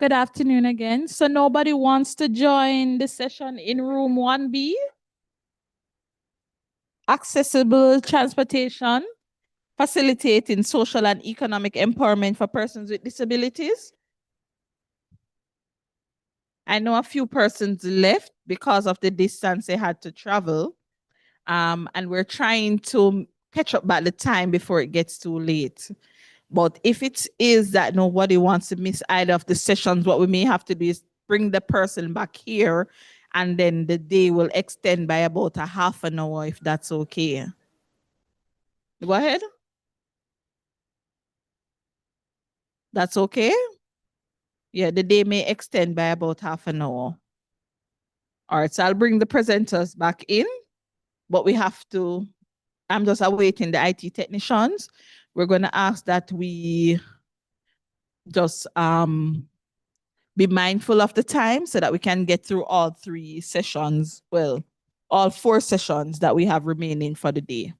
Good afternoon again. So nobody wants to join the session in room 1B? Accessible transportation, facilitating social and economic empowerment for persons with disabilities. I know a few persons left because of the distance they had to travel. And we're trying to catch up by the time before it gets too late. But if it is that nobody wants to miss either of the sessions, what we may have to do is bring the person back here, and then the day will extend by about a half an hour, if that's okay. Go ahead. That's okay? Yeah, the day may extend by about half an hour. All right, so I'll bring the presenters back in, but we have to, I'm just awaiting the IT technicians. We're going to ask that we just be mindful of the time so that we can get through all 3 sessions. Well, all 4 sessions that we have remaining for the day.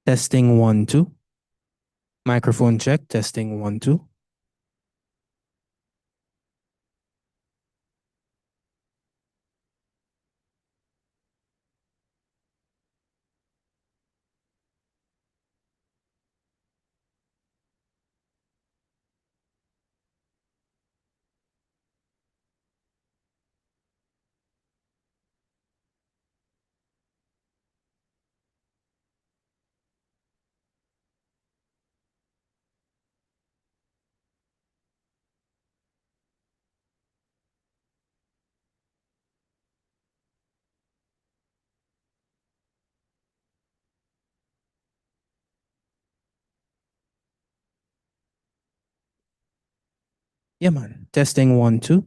Testing 1, 2. Microphone check. Testing 1, 2. Yeah, man. Testing 1, 2.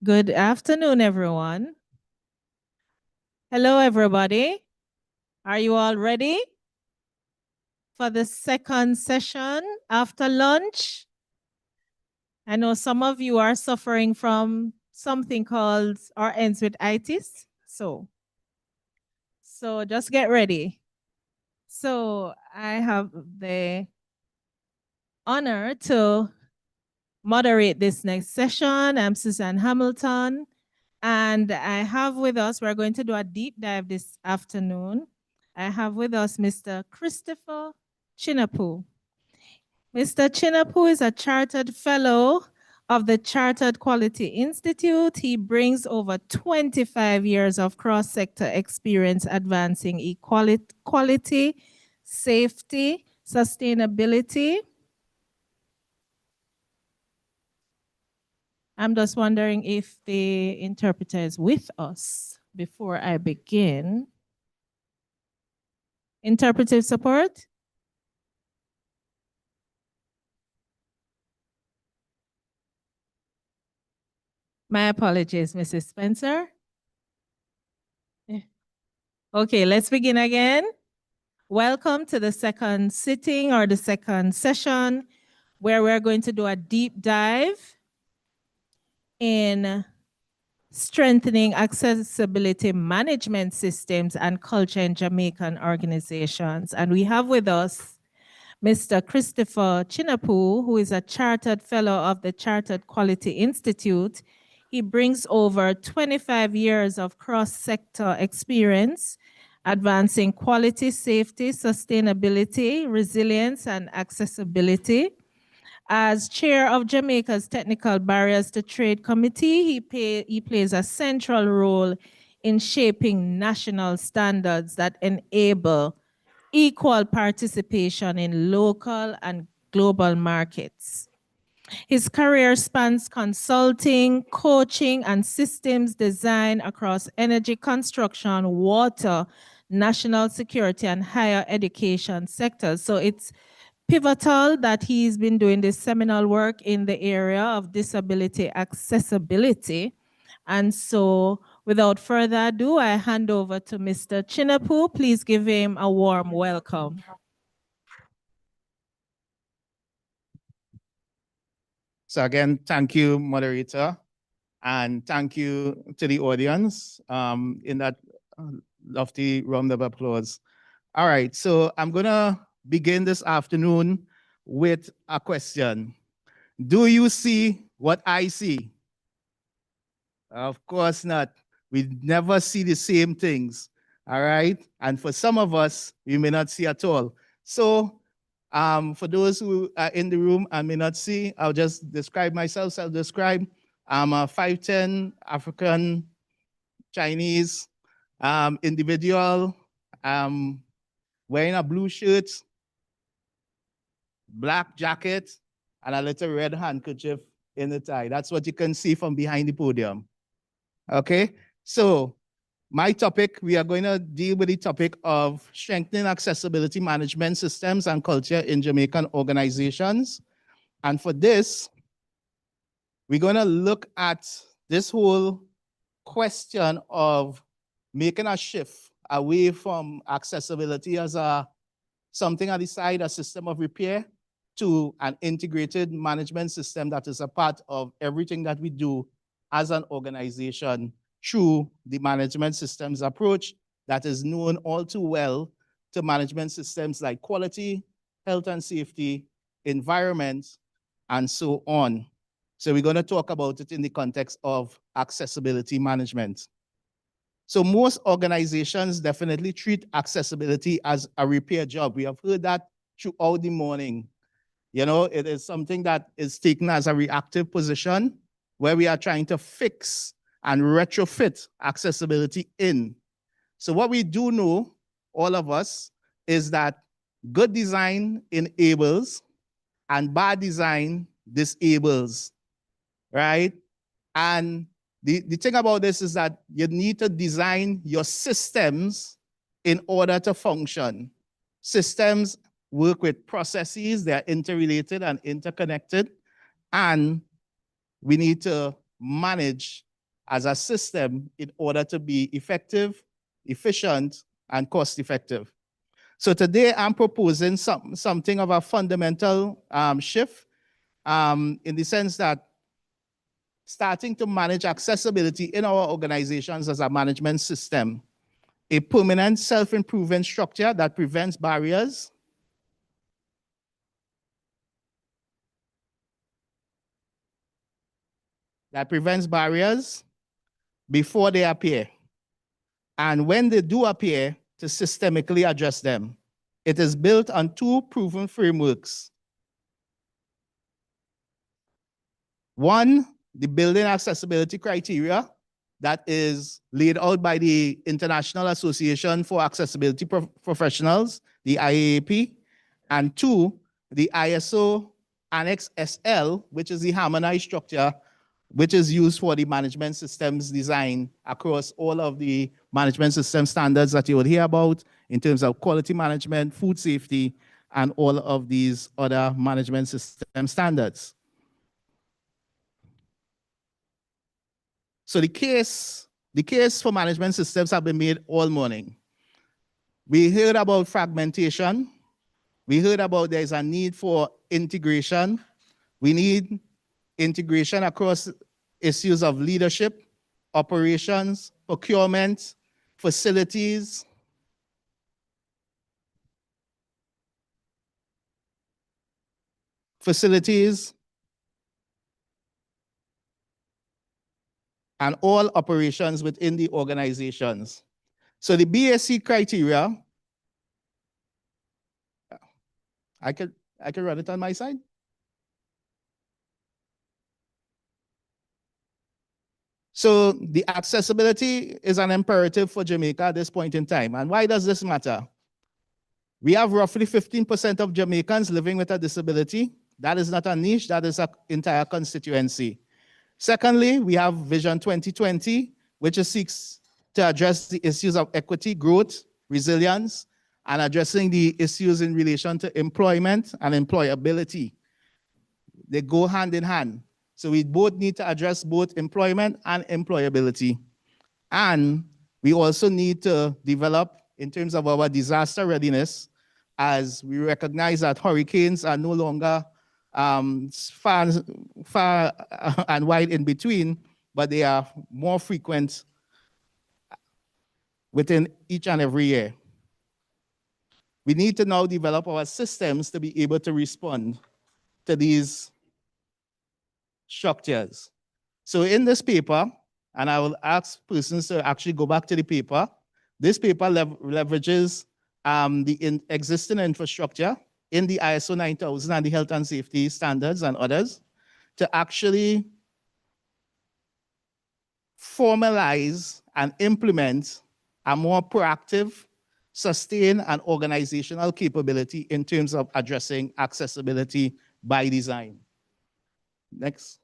Good afternoon, everyone. Hello, everybody. Are you all ready for the second session after lunch? I know some of you are suffering from something called or ends with itis. So just get ready. So I have the honor to moderate this next session. I'm Suzanne Hamilton, and I have with us, we're going to do a deep dive this afternoon. I have with us Mr. Christopher Chinapu. Mr. Chinapu is a chartered fellow of the Chartered Quality Institute. He brings over 25 years of cross-sector experience advancing quality, safety, sustainability. I'm just wondering if the interpreter is with us before I begin. Interpretive support? My apologies, Mrs. Spencer. Okay, let's begin again. Welcome to the second sitting or the second session where we're going to do a deep dive in strengthening accessibility management systems and culture in Jamaican organizations. And we have with us Mr. Christopher Chinapu, who is a chartered fellow of the Chartered Quality Institute. He brings over 25 years of cross-sector experience advancing quality, safety, sustainability, resilience, and accessibility. As chair of Jamaica's Technical Barriers to Trade Committee, he plays a central role in shaping national standards that enable equal participation in local and global markets. His career spans consulting, coaching, and systems design across energy construction, water, national security, and higher education sectors. So it's pivotal that he's been doing this seminal work in the area of disability accessibility. And so without further ado, I hand over to Mr. Chinapu. Please give him a warm welcome.
So again, thank you, moderator, and thank you to the audience in that lofty round of applause. All right, so I'm gonna begin this afternoon with a question. Do you see what I see? Of course not. We never see the same things, all right? And for some of us, we may not see at all. So for those who are in the room and may not see, I'll just describe myself, self-describe. I'm a 5'10" African Chinese individual, wearing a blue shirt, black jacket, and a little red handkerchief in the tie. That's what you can see from behind the podium. Okay, so my topic, we are going to deal with the topic of strengthening accessibility management systems and culture in Jamaican organizations. And for this, we're going to look at this whole question of making a shift away from accessibility as something at the side, a system of repair, to an integrated management system that is a part of everything that we do as an organization through the management systems approach that is known all too well to management systems like quality, health and safety, environment, and so on. So we're going to talk about it in the context of accessibility management. So most organizations definitely treat accessibility as a repair job. We have heard that throughout the morning. You know, it is something that is taken as a reactive position where we are trying to fix and retrofit accessibility in. So what we do know, all of us, is that good design enables and bad design disables, right? And the thing about this is that you need to design your systems in order to function. Systems work with processes, they're interrelated and interconnected, and we need to manage as a system in order to be effective, efficient, and cost-effective. So today I'm proposing something of a fundamental shift in the sense that starting to manage accessibility in our organizations as a management system, a permanent self-improvement structure that prevents barriers, before they appear. And when they do appear, to systemically address them. It is built on two proven frameworks. One, the building accessibility criteria that is laid out by the International Association for Accessibility Professionals, the IAAP. And two, the ISO Annex SL, which is the harmonized structure which is used for the management systems design across all of the management system standards that you will hear about in terms of quality management, food safety, and all of these other management system standards. So the case for management systems have been made all morning. We heard about fragmentation. We heard about there's a need for integration. We need integration across issues of leadership, operations, procurement, facilities, and all operations within the organizations. So the BAC criteria, I could run it on my side. So the accessibility is an imperative for Jamaica at this point in time. And why does this matter? We have roughly 15% of Jamaicans living with a disability. That is not a niche, that is an entire constituency. Secondly, we have Vision 2020, which seeks to address the issues of equity, growth, resilience, and addressing the issues in relation to employment and employability. They go hand in hand. So we both need to address both employment and employability. And we also need to develop in terms of our disaster readiness, as we recognize that hurricanes are no longer far and wide in between, but they are more frequent within each and every year. We need to now develop our systems to be able to respond to these structures. So in this paper, and I will ask persons to actually go back to the paper, this paper leverages the existing infrastructure in the ISO 9000 and the health and safety standards and others to actually formalize and implement a more proactive, sustained, and organizational capability in terms of addressing accessibility by design. Next.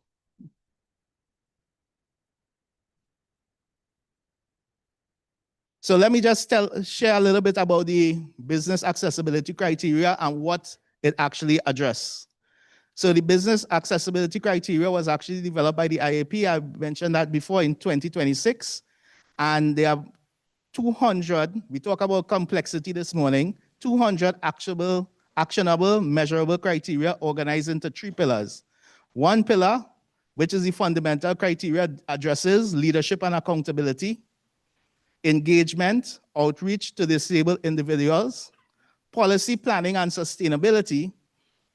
So let me just share a little bit about the business accessibility criteria and what it actually addresses. So the business accessibility criteria was actually developed by the IAP. I mentioned that before in 2026. And there are 200, we talk about complexity this morning, 200 actionable, measurable criteria organized into 3 pillars. One pillar, which is the fundamental criteria, addresses leadership and accountability, engagement, outreach to disabled individuals, policy planning and sustainability,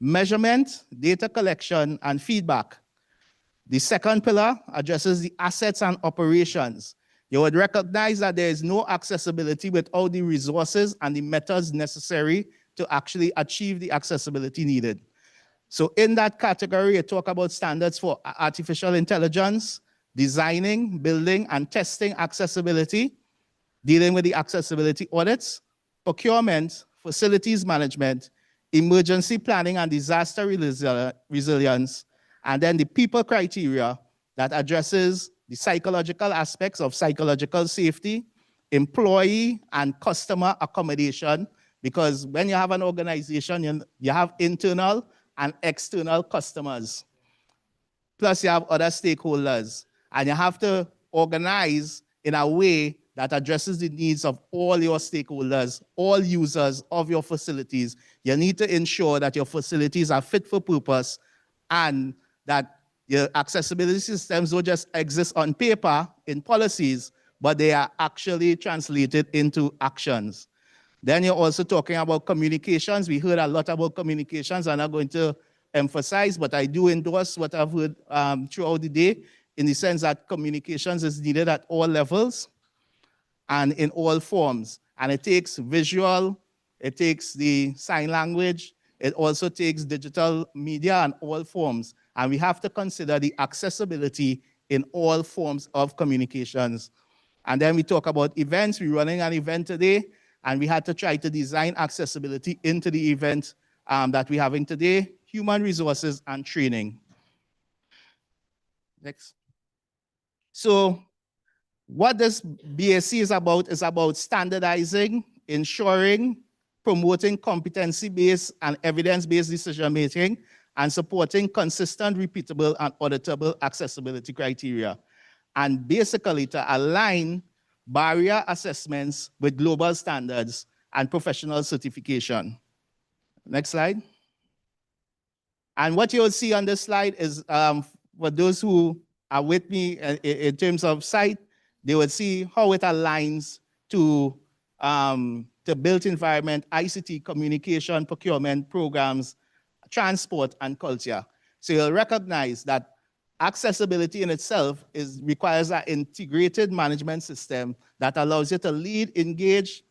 measurement, data collection, and feedback. The second pillar addresses the assets and operations. You would recognize that there is no accessibility without the resources and the methods necessary to actually achieve the accessibility needed. So in that category, you talk about standards for artificial intelligence, designing, building, and testing accessibility, dealing with the accessibility audits, procurement, facilities management, emergency planning and disaster resilience, and then the people criteria that addresses the psychological aspects of psychological safety, employee and customer accommodation, because when you have an organization, you have internal and external customers. Plus you have other stakeholders, and you have to organize in a way that addresses the needs of all your stakeholders, all users of your facilities. You need to ensure that your facilities are fit for purpose and that your accessibility systems don't just exist on paper in policies, but they are actually translated into actions. Then you're also talking about communications. We heard a lot about communications. I'm not going to emphasize, but I do endorse what I've heard throughout the day in the sense that communications is needed at all levels and in all forms. And it takes visual, it takes the sign language, it also takes digital media and all forms. And we have to consider the accessibility in all forms of communications. And then we talk about events. We're running an event today, and we had to try to design accessibility into the event that we're having today, human resources and training. Next. So what this BAC is about standardizing, ensuring, promoting competency-based and evidence-based decision-making, and supporting consistent, repeatable, and auditable accessibility criteria. And basically to align barrier assessments with global standards and professional certification. Next slide. And what you'll see on this slide is for those who are with me in terms of site, they will see how it aligns to the built environment, ICT, communication, procurement, programs, transport, and culture. So you'll recognize that accessibility in itself requires an integrated management system that allows you to lead, engage,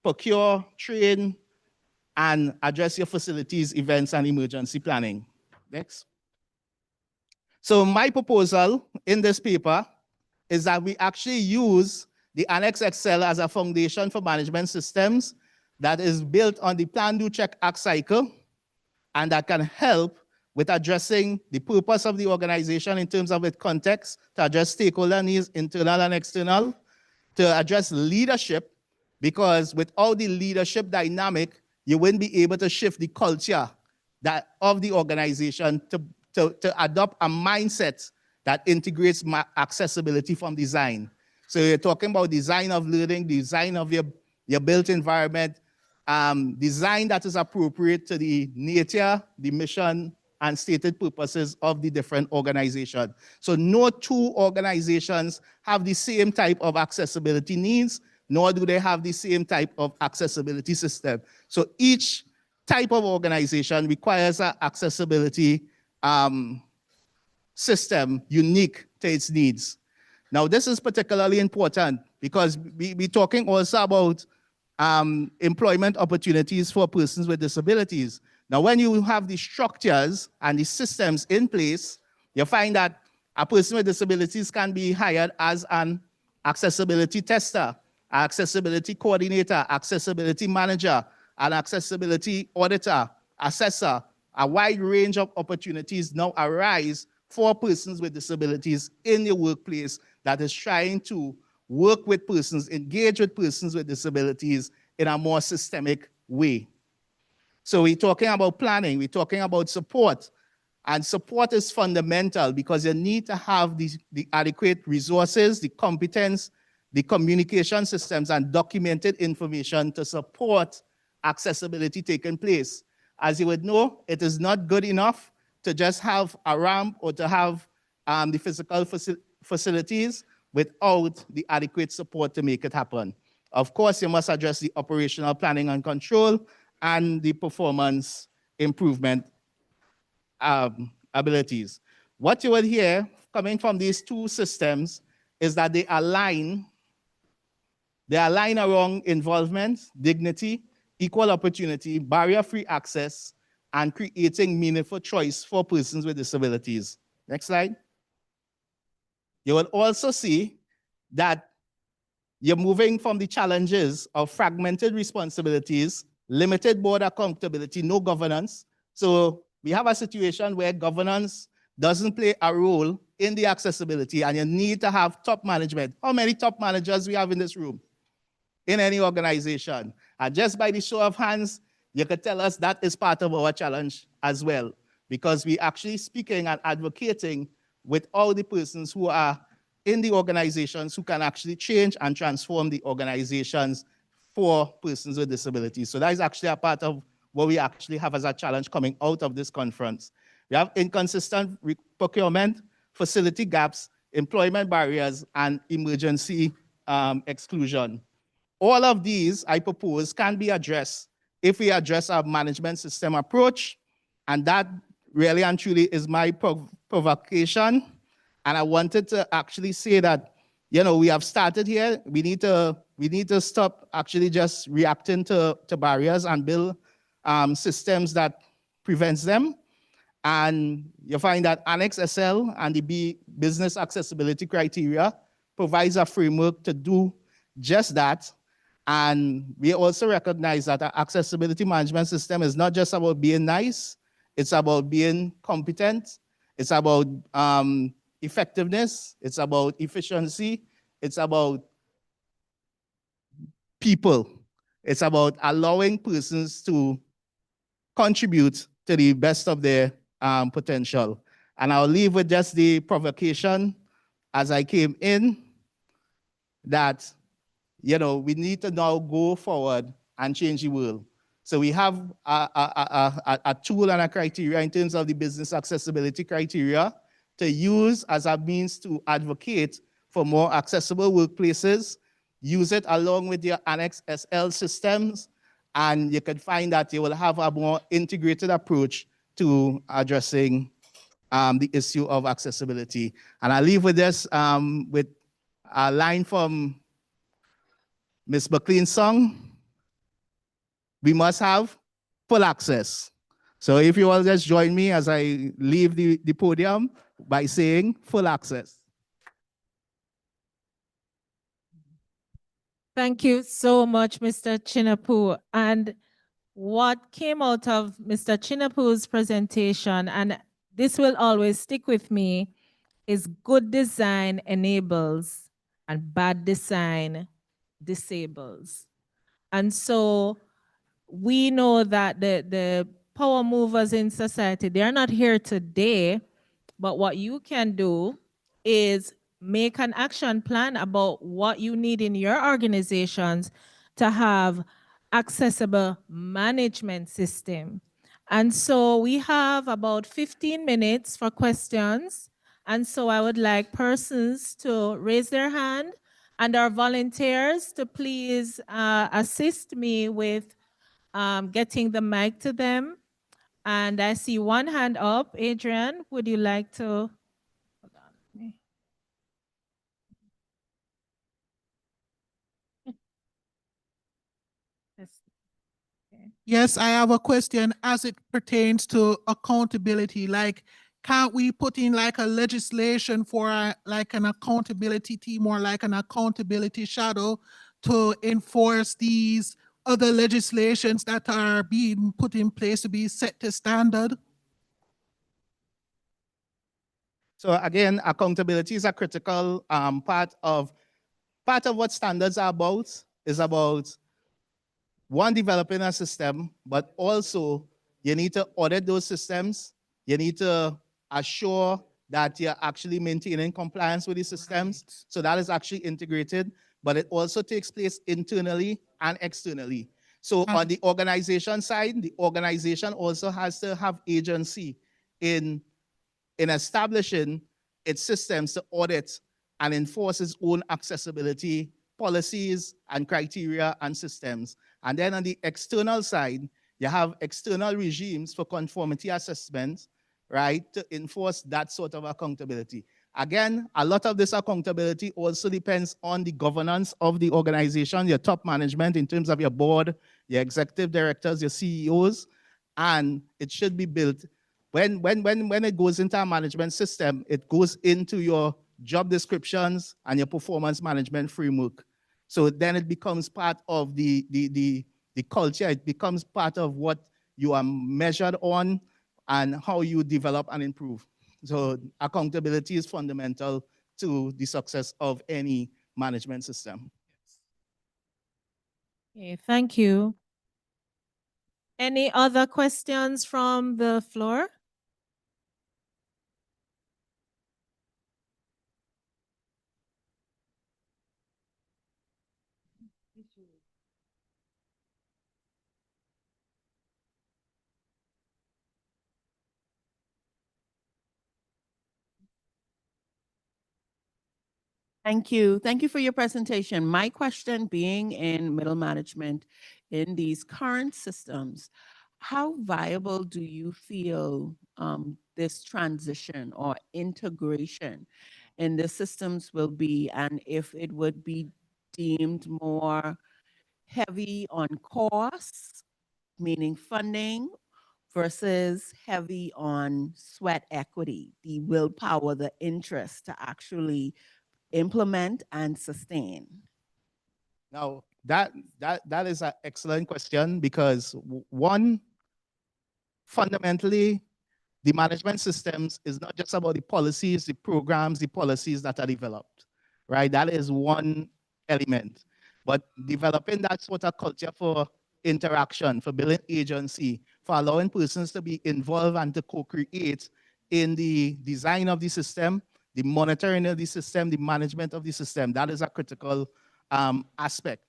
procure, train, and address your facilities, events, and emergency planning. Next. So my proposal in this paper is that we actually use the Annex Excel as a foundation for management systems that is built on the Plan, Do, Check, Act cycle, and that can help with addressing the purpose of the organization in terms of its context, to address stakeholder needs, internal and external, to address leadership, because without the leadership dynamic, you wouldn't be able to shift the culture of the organization to adopt a mindset that integrates accessibility from design. So you're talking about design of learning, design of your built environment, design that is appropriate to the nature, the mission, and stated purposes of the different organizations. So no two organizations have the same type of accessibility needs, nor do they have the same type of accessibility system. So each type of organization requires an accessibility system unique to its needs. Now, this is particularly important because we're talking also about employment opportunities for persons with disabilities. Now, when you have the structures and the systems in place, you find that a person with disabilities can be hired as an accessibility tester, accessibility coordinator, accessibility manager, an accessibility auditor, assessor. A wide range of opportunities now arise for persons with disabilities in the workplace that is trying to work with persons, engage with persons with disabilities in a more systemic way. So we're talking about planning, we're talking about support, and support is fundamental because you need to have the adequate resources, the competence, the communication systems, and documented information to support accessibility taking place. As you would know, it is not good enough to just have a ramp or to have the physical facilities without the adequate support to make it happen. Of course, you must address the operational planning and control and the performance improvement abilities. What you will hear coming from these two systems is that they align around involvement, dignity, equal opportunity, barrier-free access, and creating meaningful choice for persons with disabilities. Next slide. You will also see that you're moving from the challenges of fragmented responsibilities, limited board accountability, no governance. So we have a situation where governance doesn't play a role in the accessibility, and you need to have top management. How many top managers we have in this room? In any organization? And just by the show of hands, you could tell us that is part of our challenge as well, because we're actually speaking and advocating with all the persons who are in the organizations who can actually change and transform the organizations for persons with disabilities. So that is actually a part of what we actually have as a challenge coming out of this conference. We have inconsistent procurement, facility gaps, employment barriers, and emergency exclusion. All of these, I propose, can be addressed if we address our management system approach, and that really and truly is my provocation. And I wanted to actually say that, you know, we have started here. We need to stop actually just reacting to barriers and build systems that prevents them. And you find that Annex SL and the business accessibility criteria provides a framework to do just that. And we also recognize that our accessibility management system is not just about being nice, it's about being competent, it's about effectiveness, it's about efficiency, it's about people. It's about allowing persons to contribute to the best of their potential. And I'll leave with just the provocation as I came in that, you know, we need to now go forward and change the world. So we have a tool and a criteria in terms of the business accessibility criteria to use as a means to advocate for more accessible workplaces, use it along with your Annex SL systems, and you can find that you will have a more integrated approach to addressing the issue of accessibility. And I'll leave with this, with a line from Ms. McLean's song, we must have full access. So if you all just join me as I leave the podium by saying full access.
Thank you so much, Mr. Chinapu. And what came out of Mr. Chinapu's presentation, and this will always stick with me, is good design enables and bad design disables. And so we know that the power movers in society, they're not here today, but what you can do is make an action plan about what you need in your organizations to have accessible management system. And so we have about 15 minutes for questions. And so I would like persons to raise their hand and our volunteers to please assist me with getting the mic to them. And I see one hand up. Adrian, would you like to? Hold on.
Yes, I have a question as it pertains to accountability. Like, can't we put in like a legislation for like an accountability team or like an accountability shadow to enforce these other legislations that are being put in place to be set to standard?
So again, accountability is a critical part of what standards are about, is about one, developing a system, but also you need to audit those systems. You need to assure that you're actually maintaining compliance with the systems. Right. So that is actually integrated, but it also takes place internally and externally. So on the organization side, the organization also has to have agency in establishing its systems to audit and enforce its own accessibility policies and criteria and systems. And then on the external side, you have external regimes for conformity assessment, right, to enforce that sort of accountability. Again, a lot of this accountability also depends on the governance of the organization, your top management in terms of your board, your executive directors, your CEOs, and it should be built. When it goes into a management system, it goes into your job descriptions and your performance management framework. So then it becomes part of the culture. It becomes part of what you are measured on and how you develop and improve. So accountability is fundamental to the success of any management system.
Okay, thank you. Any other questions from the floor?
Thank you. Thank you for your presentation. My question, being in middle management in these current systems, how viable do you feel this transition or integration in the systems will be, and if it would be deemed more heavy on costs, meaning funding, versus heavy on sweat equity, the willpower, the interest to actually implement and sustain?
Now, that is an excellent question because one, fundamentally, the management systems is not just about the policies, the programs, the policies that are developed, right? That is one element. But developing that sort of culture for interaction, for building agency, for allowing persons to be involved and to co-create in the design of the system, the monitoring of the system, the management of the system, that is a critical aspect.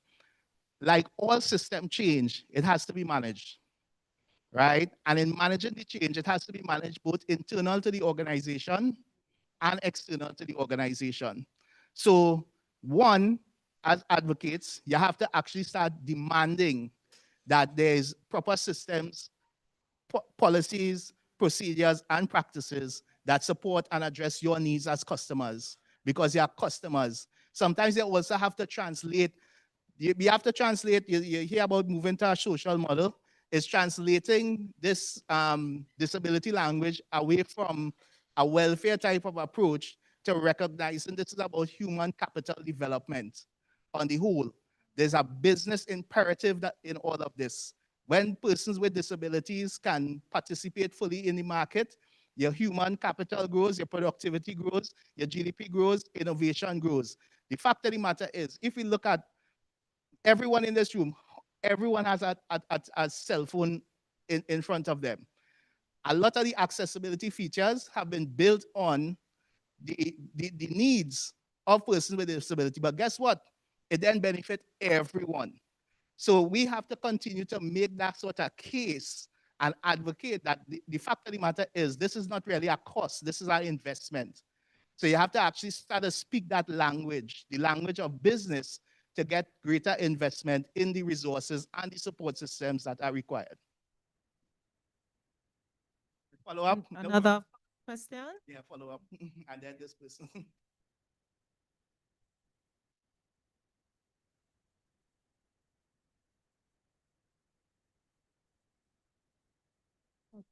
Like all system change, it has to be managed, right? And in managing the change, it has to be managed both internal to the organization and external to the organization. So one, as advocates, you have to actually start demanding that there's proper systems, policies, procedures, and practices that support and address your needs as customers, because you are customers. Sometimes you also have to translate. You have to translate, you hear about moving to a social model, is translating this disability language away from a welfare type of approach to recognizing this is about human capital development on the whole. There's a business imperative that in all of this. When persons with disabilities can participate fully in the market, your human capital grows, your productivity grows, your GDP grows, innovation grows. The fact of the matter is, if we look at everyone in this room, everyone has a cell phone in front of them. A lot of the accessibility features have been built on the needs of persons with disability. But guess what? It then benefits everyone. So we have to continue to make that sort of case and advocate that the fact of the matter is this is not really a cost, this is our investment. So you have to actually start to speak that language, the language of business, to get greater investment in the resources and the support systems that are required. Follow up?
Another question?
Yeah, follow up. And then this person.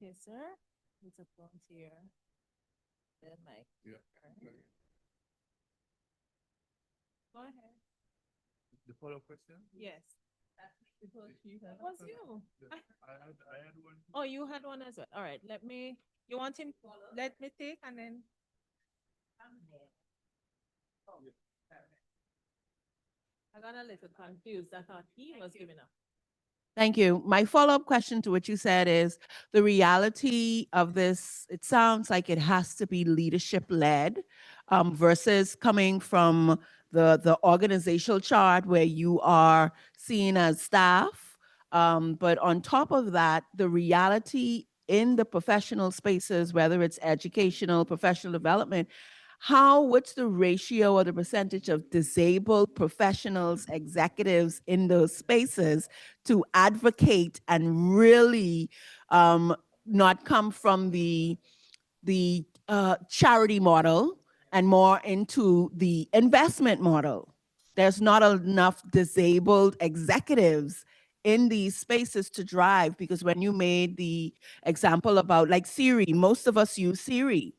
Okay, sir. It's a volunteer. Then Mike.
Yeah.
Go ahead.
The follow-up question?
Yes. It was you.
I had one.
Oh, you had one as well. All right. You want him? Let me take and then. I got a little confused. I thought he was giving up.
Thank you. My follow-up question to what you said is the reality of this, it sounds like it has to be leadership-led versus coming from the organizational chart where you are seen as staff. But on top of that, the reality in the professional spaces, whether it's educational, professional development, what's the ratio or the percentage of disabled professionals, executives in those spaces to advocate and really not come from the charity model and more into the investment model? There's not enough disabled executives in these spaces to drive, because when you made the example about like Siri, most of us use Siri.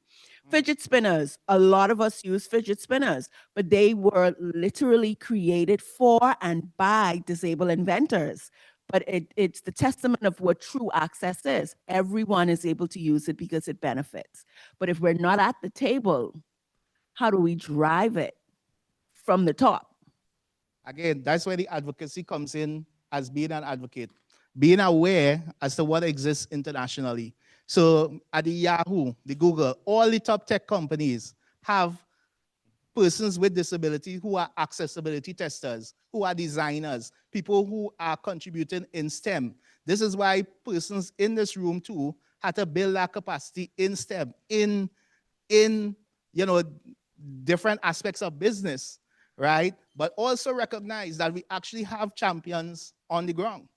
Fidget spinners, a lot of us use fidget spinners, but they were literally created for and by disabled inventors. But it's the testament of what true access is. Everyone is able to use it because it benefits. But if we're not at the table, how do we drive it from the top?
Again, that's where the advocacy comes in as being an advocate, being aware as to what exists internationally. So at the Yahoo, the Google, all the top tech companies have persons with disability who are accessibility testers, who are designers, people who are contributing in STEM. This is why persons in this room too had to build that capacity in STEM, in different aspects of business, right? But also recognize that we actually have champions on the ground,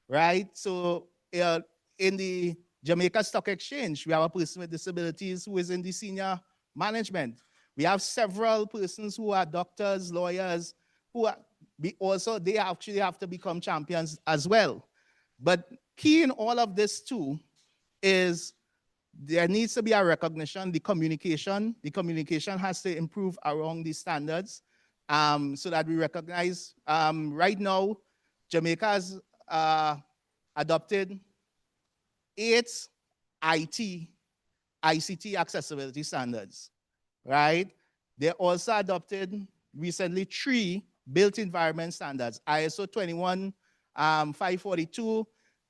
right? So in the Jamaica Stock Exchange, we have a person with disabilities who is in the senior management. We have several persons who are doctors, lawyers, who are they actually have to become champions as well. But key in all of this too is there needs to be a recognition, the communication has to improve around these standards so that we recognize right now, Jamaica has adopted 8 ICT accessibility standards, right? They also adopted recently 3 built environment standards, ISO 21542,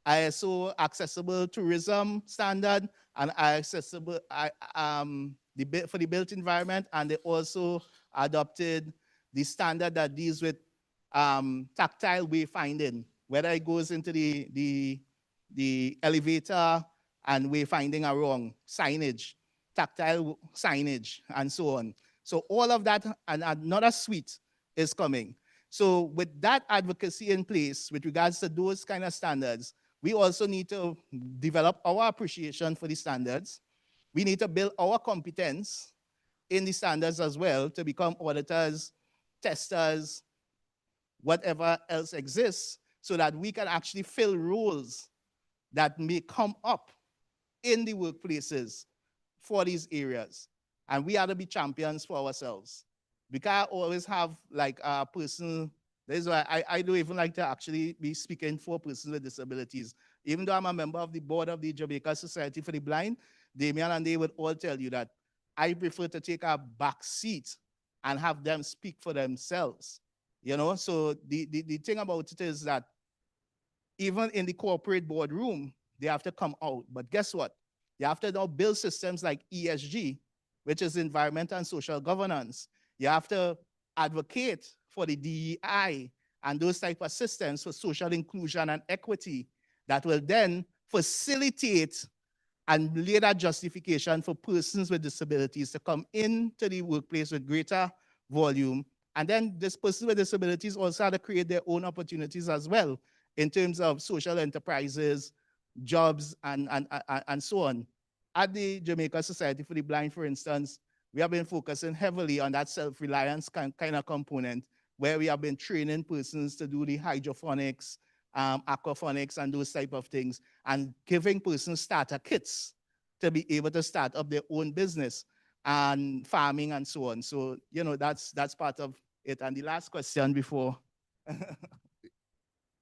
ISO accessible tourism standard, and accessible for the built environment, and they also adopted the standard that deals with tactile wayfinding, whether it goes into the elevator and wayfinding around signage, tactile signage, and so on. So all of that and another suite is coming. So with that advocacy in place with regards to those kind of standards, we also need to develop our appreciation for the standards. We need to build our competence in the standards as well to become auditors, testers, whatever else exists, so that we can actually fill roles that may come up in the workplaces for these areas. And we have to be champions for ourselves. We can't always have like a person, this is why I don't even like to actually be speaking for persons with disabilities. Even though I'm a member of the board of the Jamaica Society for the Blind, Damian and they would all tell you that I prefer to take a back seat and have them speak for themselves. You know, so the thing about it is that even in the corporate boardroom, they have to come out. But guess what? You have to now build systems like ESG, which is environmental and social governance. You have to advocate for the DEI and those type of systems for social inclusion and equity that will then facilitate and lay that justification for persons with disabilities to come into the workplace with greater volume. And then this person with disabilities also have to create their own opportunities as well in terms of social enterprises, jobs, and so on. At the Jamaica Society for the Blind, for instance, we have been focusing heavily on that self-reliance kind of component, where we have been training persons to do the hydroponics, aquaponics, and those type of things, and giving persons starter kits to be able to start up their own business and farming and so on. So, you know, that's part of it. And the last question before.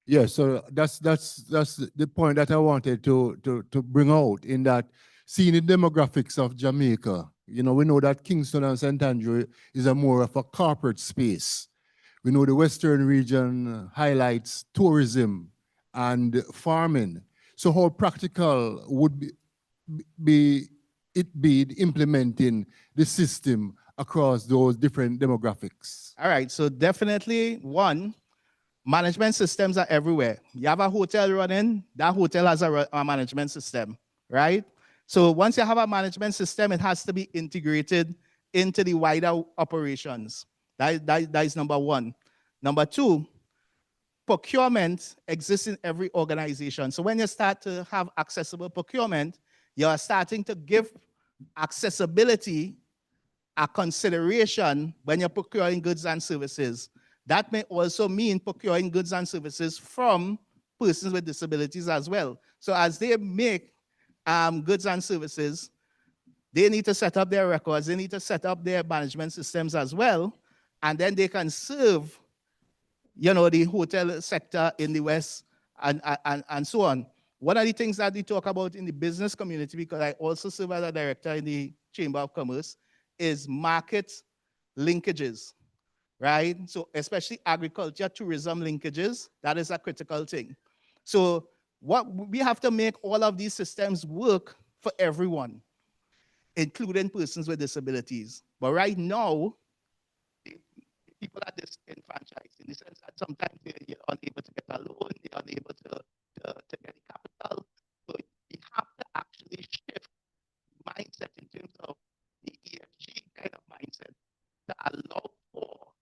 Yeah, so that's the point that I wanted to bring out, in that seeing the demographics of Jamaica, you know, we know that Kingston and St. Andrew is a more of a corporate space. We know the Western region highlights tourism and farming. So how practical would be implementing the system across those different demographics?
All right, so definitely one, management systems are everywhere. You have a hotel running, that hotel has a management system, right? So once you have a management system, it has to be integrated into the wider operations. That is number one. Number two, procurement exists in every organization. So when you start to have accessible procurement, you are starting to give accessibility a consideration when you're procuring goods and services. That may also mean procuring goods and services from persons with disabilities as well. So as they make goods and services, they need to set up their records, they need to set up their management systems as well, and then they can serve, you know, the hotel sector in the West and so on. One of the things that we talk about in the business community, because I also serve as a director in the Chamber of Commerce, is market linkages, right? So especially agriculture, tourism linkages, that is a critical thing. So what we have to make all of these systems work for everyone, including persons with disabilities. But right now, people are disenfranchised in the sense that sometimes they're unable to get a loan, they're unable to get the capital. So we have to actually shift mindset in terms of the ESG kind of mindset to allow for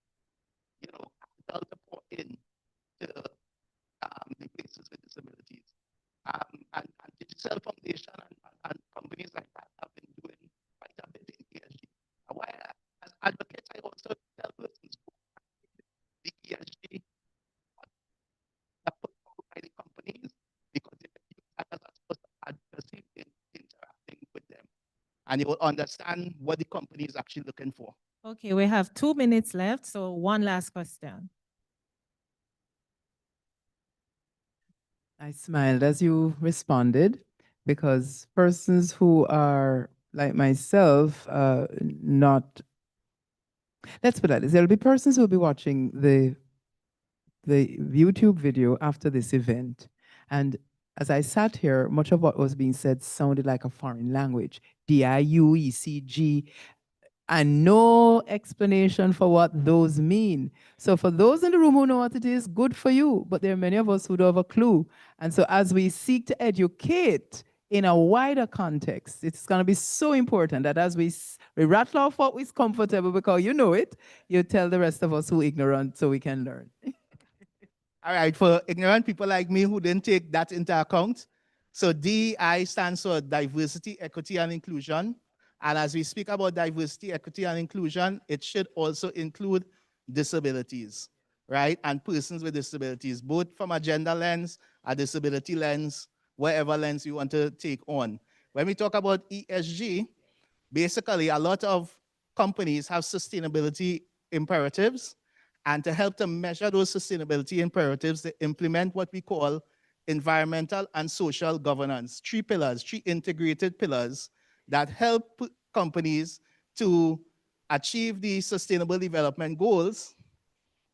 and you will understand what the company is actually looking for.
Okay, we have 2 minutes left, so one last question.
I smiled as you responded because persons who are like myself, not, let's put it like this, there'll be persons who will be watching the YouTube video after this event. And as I sat here, much of what was being said sounded like a foreign language. DIUECG, and no explanation for what those mean. So for those in the room who know what it is, good for you. But there are many of us who don't have a clue. And so as we seek to educate in a wider context, it's going to be so important that as we rattle off what is comfortable because you know it, you tell the rest of us who are ignorant so we can learn.
All right, for ignorant people like me who didn't take that into account, so DEI stands for diversity, equity, and inclusion. And as we speak about diversity, equity, and inclusion, it should also include disabilities, right? And persons with disabilities, both from a gender lens, a disability lens, whatever lens you want to take on. When we talk about ESG, basically a lot of companies have sustainability imperatives, and to help them measure those sustainability imperatives, they implement what we call environmental and social governance. 3 pillars, 3 integrated pillars that help companies to achieve the sustainable development goals,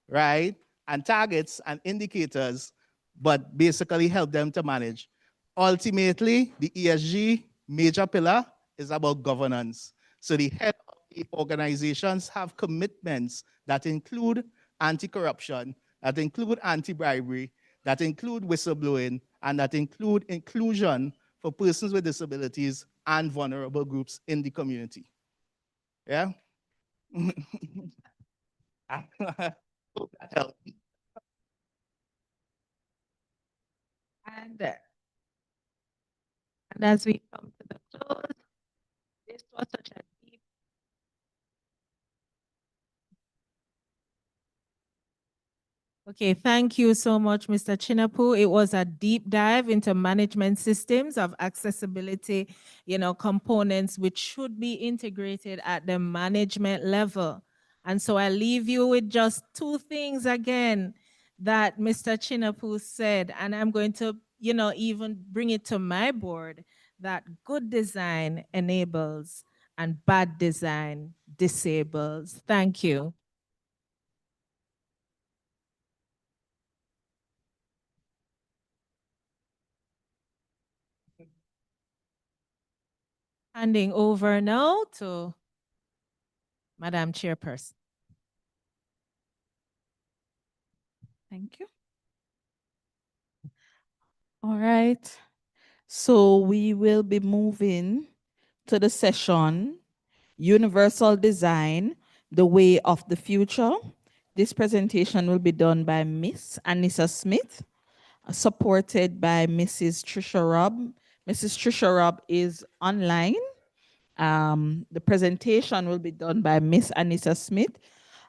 right? And targets and indicators, but basically help them to manage. Ultimately, the ESG major pillar is about governance. So the head of the organizations have commitments that include anti-corruption, that include anti-bribery, that include whistleblowing, and that include inclusion for persons with disabilities and vulnerable groups in the community. Yeah? Hope that helped.
And as we come to the close, this was such a deep. Okay, thank you so much, Mr. Chinapu. It was a deep dive into management systems of accessibility, components which should be integrated at the management level. And so I leave you with just 2 things again that Mr. Chinapu said, and I'm going to, even bring it to my board, that good design enables and bad design disables. Thank you. Handing over now to Madam Chairperson.
Thank you. All right. So we will be moving to the session, Universal Design, the Way of the Future. This presentation will be done by Miss Anissa Smith, supported by Mrs. Trisha Robb. Mrs. Trisha Robb is online. The presentation will be done by Miss Anissa Smith,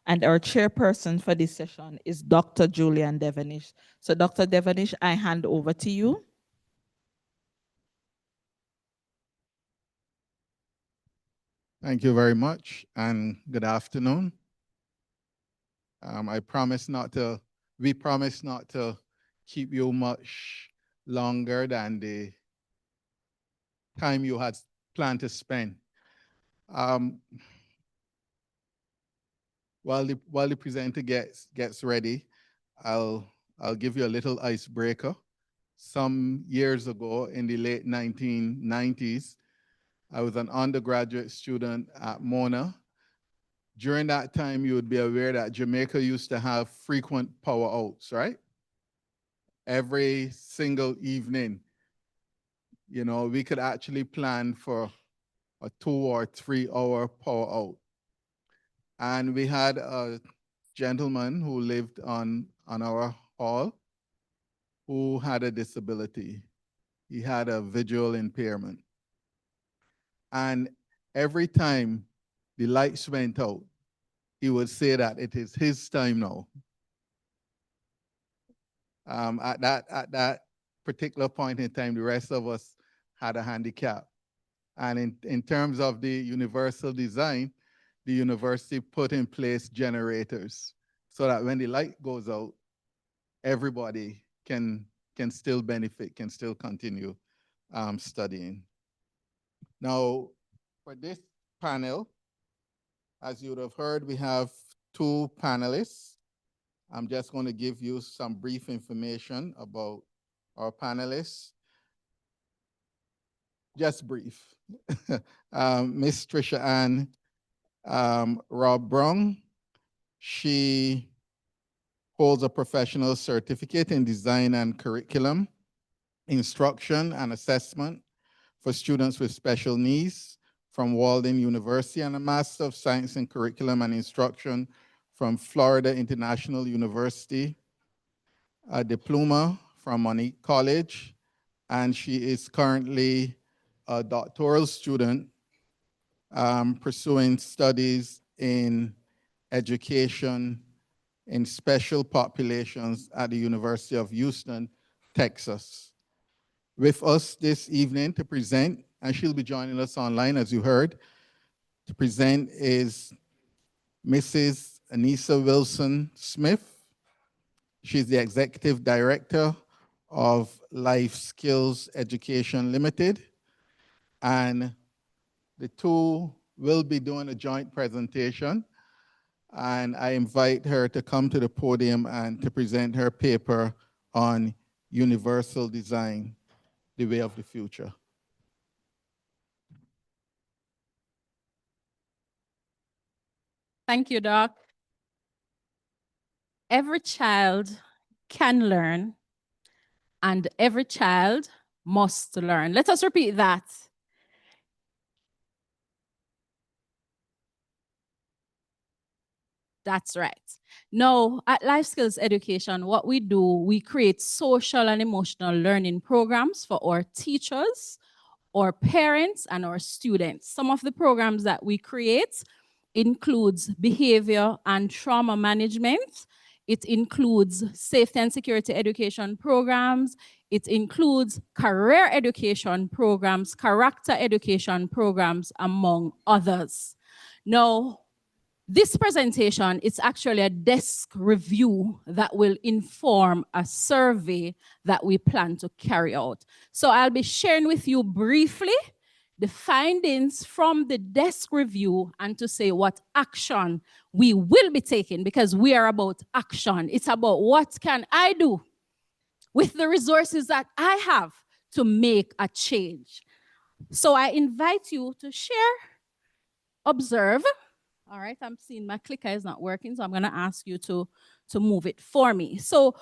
and our chairperson for this session is Dr. Julian Devenish. So Dr. Devenish, I hand over to you.
Thank you very much, and good afternoon. We promise not to keep you much longer than the time you had planned to spend. While the presenter gets ready, I'll give you a little icebreaker. Some years ago, in the late 1990s, I was an undergraduate student at Mona. During that time, you would be aware that Jamaica used to have frequent power outs, right? Every single evening, we could actually plan for a 2 or 3 hour power out. And we had a gentleman who lived on our hall who had a disability. He had a visual impairment. And every time the lights went out, he would say that it is his time now. At that particular point in time, the rest of us had a handicap. And in terms of the universal design, the university put in place generators so that when the light goes out, everybody can still benefit, can still continue studying. Now, for this panel, as you would have heard, we have two panelists. I'm just going to give you some brief information about our panelists. Just brief. Miss Trisha Ann Rob Brown, she holds a professional certificate in design and curriculum, instruction and assessment for students with special needs from Walden University, and a Master of Science in Curriculum and Instruction from Florida International University, a diploma from Monique College, and she is currently a doctoral student pursuing studies in education in special populations at the University of Houston, Texas. With us this evening to present, and she'll be joining us online as you heard, to present is Mrs. Anissa Wilson Smith. She's the Executive Director of Life Skills Education Limited, and the two will be doing a joint presentation, and I invite her to come to the podium and to present her paper on universal design, the way of the future.
Thank you, Doc. Every child can learn, and every child must learn. Let us repeat that. That's right. Now, at Life Skills Education, what we do, we create social and emotional learning programs for our teachers, our parents, and our students. Some of the programs that we create includes behavior and trauma management. It includes safety and security education programs. It includes career education programs, character education programs, among others. Now, this presentation is actually a desk review that will inform a survey that we plan to carry out. So I'll be sharing with you briefly the findings from the desk review and to say what action we will be taking, because we are about action. It's about what can I do with the resources that I have to make a change. So I invite you to share, observe. All right, I'm seeing my clicker is not working, so I'm going to ask you to move it for me. So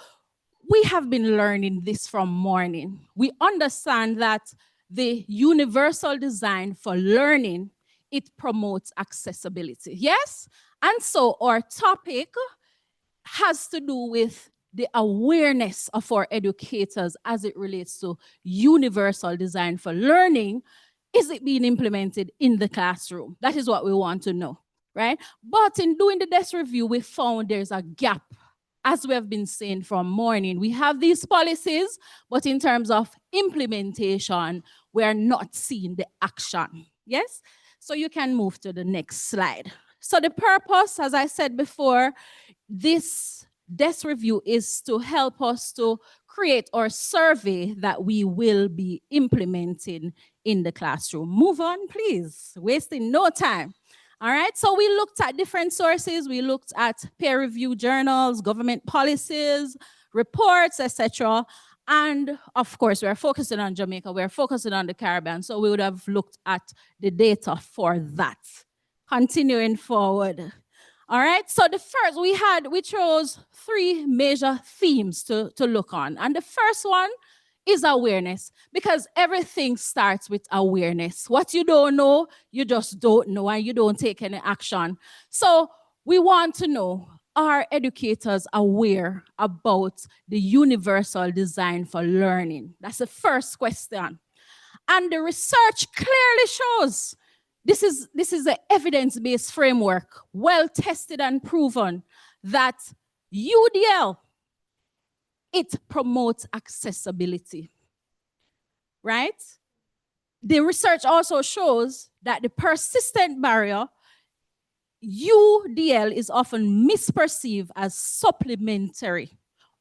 we have been learning this from morning. We understand that the universal design for learning, it promotes accessibility. Yes? And so our topic has to do with the awareness of our educators as it relates to universal design for learning. Is it being implemented in the classroom? That is what we want to know, right? But in doing the desk review, we found there's a gap. As we have been saying from morning, we have these policies, but in terms of implementation, we are not seeing the action. Yes? So you can move to the next slide. So the purpose, as I said before, this desk review is to help us to create our survey that we will be implementing in the classroom. Move on, please. Wasting no time. All right, so we looked at different sources. We looked at peer-reviewed journals, government policies, reports, etc. And of course, we're focusing on Jamaica. We're focusing on the Caribbean. So we would have looked at the data for that. Continuing forward. All right, so the first we chose three major themes to look on. And the first one is awareness, because everything starts with awareness. What you don't know, you just don't know, and you don't take any action. So we want to know, are educators aware about the universal design for learning? That's the first question. And the research clearly shows this is an evidence-based framework, well tested and proven, that UDL, it promotes accessibility, right? the research also shows that the persistent barrier, UDL, is often misperceived as supplementary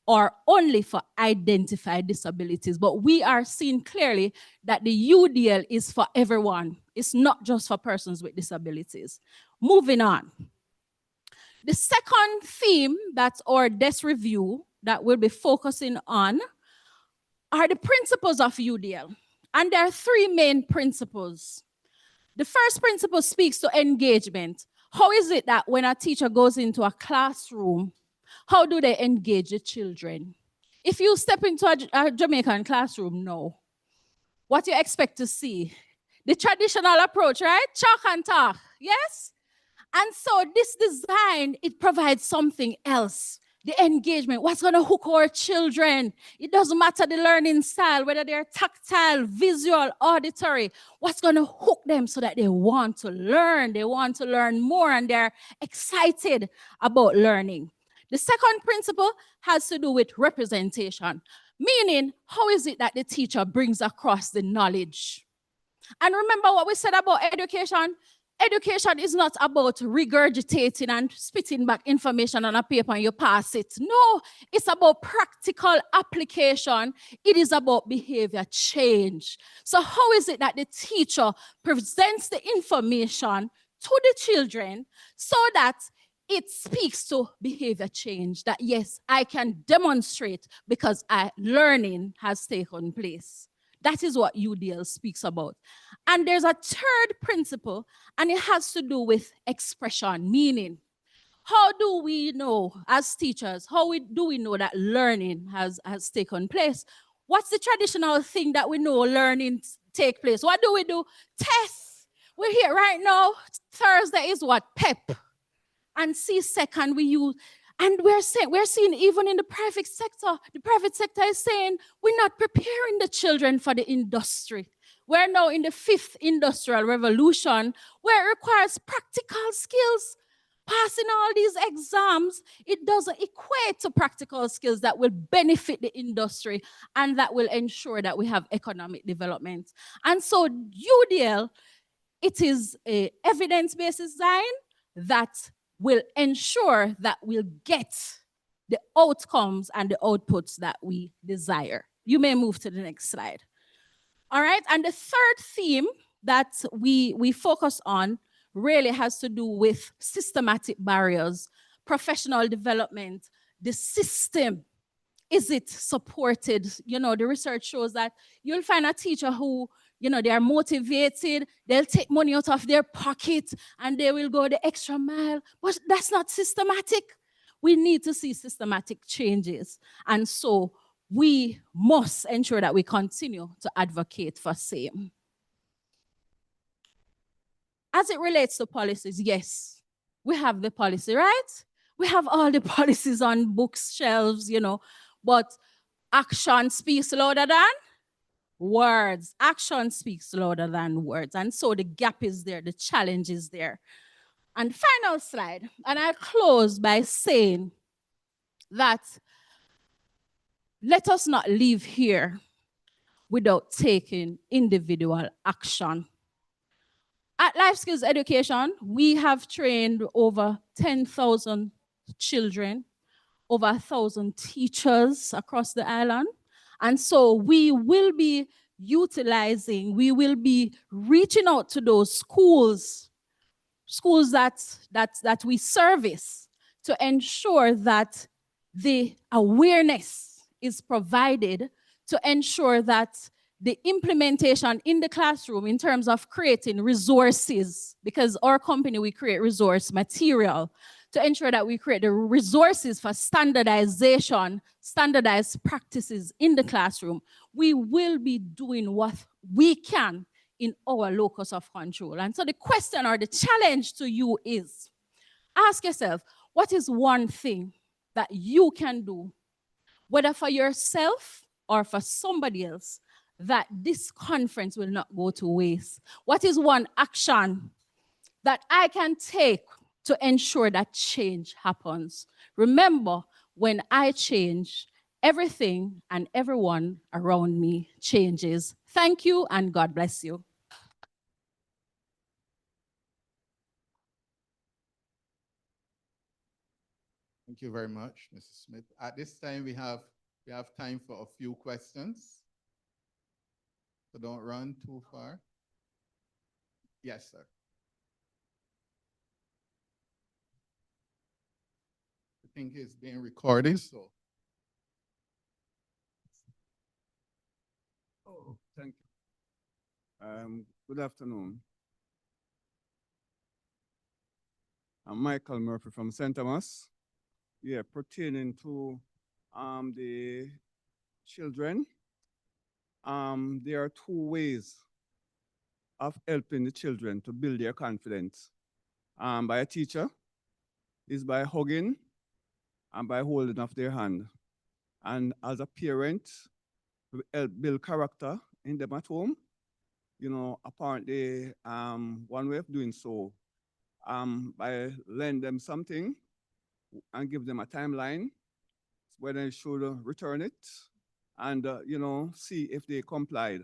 or only for identified disabilities. But we are seeing clearly that the UDL is for everyone. It's not just for persons with disabilities. Moving on. The second theme that's our desk review that we'll be focusing on are the principles of UDL. And there are three main principles. The first principle speaks to engagement. How is it that when a teacher goes into a classroom, how do they engage the children? If you step into a Jamaican classroom now, what you expect to see? The traditional approach, right? Chalk and talk, yes? And so this design, it provides something else. The engagement, what's going to hook our children? It doesn't matter the learning style, whether they're tactile, visual, auditory. What's going to hook them so that they want to learn? They want to learn more and they're excited about learning. The second principle has to do with representation, meaning how is it that the teacher brings across the knowledge? And remember what we said about education? Education is not about regurgitating and spitting back information on a paper and you pass it. No, it's about practical application. It is about behavior change. So how is it that the teacher presents the information to the children so that it speaks to behavior change? That yes, I can demonstrate because learning has taken place. That is what UDL speaks about. And there's a third principle, and it has to do with expression, meaning how do we know as teachers, do we know that learning has taken place? What's the traditional thing that we know learning take place? What do we do? Tests. We're here right now. Thursday is what? PEP. And C-second we use. And we're seeing even in the private sector is saying we're not preparing the children for the industry. We're now in the 5th industrial revolution where it requires practical skills. Passing all these exams, it doesn't equate to practical skills that will benefit the industry and that will ensure that we have economic development. And so UDL, it is an evidence-based design that will ensure that we'll get the outcomes and the outputs that we desire. You may move to the next slide. All right, and the third theme that we focus on really has to do with systematic barriers, professional development, the system. Is it supported? You know, the research shows that you'll find a teacher who, you know, they are motivated, they'll take money out of their pocket and they will go the extra mile, but that's not systematic. We need to see systematic changes. And so we must ensure that we continue to advocate for same. As it relates to policies, yes, we have the policy, right? We have all the policies on bookshelves, you know, but action speaks louder than words. Action speaks louder than words. And so the gap is there, the challenge is there. And final slide, and I'll close by saying that let us not leave here without taking individual action. At Life Skills Education, we have trained over 10,000 children, over 1,000 teachers across the island. And so we will be utilizing, we will be reaching out to those schools that we service to ensure that the awareness is provided to ensure that the implementation in the classroom in terms of creating resources, because our company, we create resource material, to ensure that we create the resources for standardization, standardized practices in the classroom. We will be doing what we can in our locus of control. And so the question or the challenge to you is, ask yourself, what is one thing that you can do, whether for yourself or for somebody else, that this conference will not go to waste? What is one action that I can take to ensure that change happens? Remember, when I change, everything and everyone around me changes. Thank you and God bless you.
Thank you very much, Mrs. Smith. At this time, we have time for a few questions. So don't run too far. Yes, sir. I think it's being recorded, so.
Oh, thank you. Good afternoon. I'm Michael Murphy from St. Thomas. Yeah, pertaining to the children, there are two ways of helping the children to build their confidence. By a teacher is by hugging and by holding of their hand. And as a parent, we help build character in them at home. You know, apparently, one way of doing so, by lend them something and give them a timeline where they should return it and, you know, see if they complied.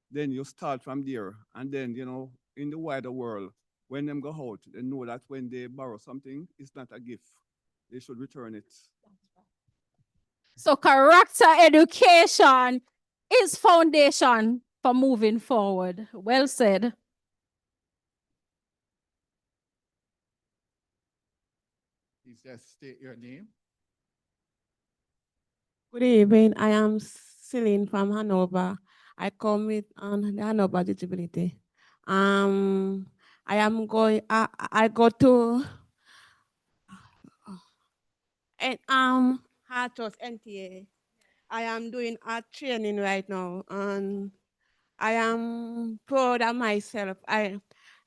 Then you start from there. And then, you know, in the wider world, when them go out, they know that when they borrow something, it's not a gift. They should return it.
So character education is foundation for moving forward. Well said.
Please just state your name.
Good evening. I am Celine from Hanover. I come with the Hanover disability. I am going. I go to and Hartos NTA. I am doing art training right now, and I am proud of myself.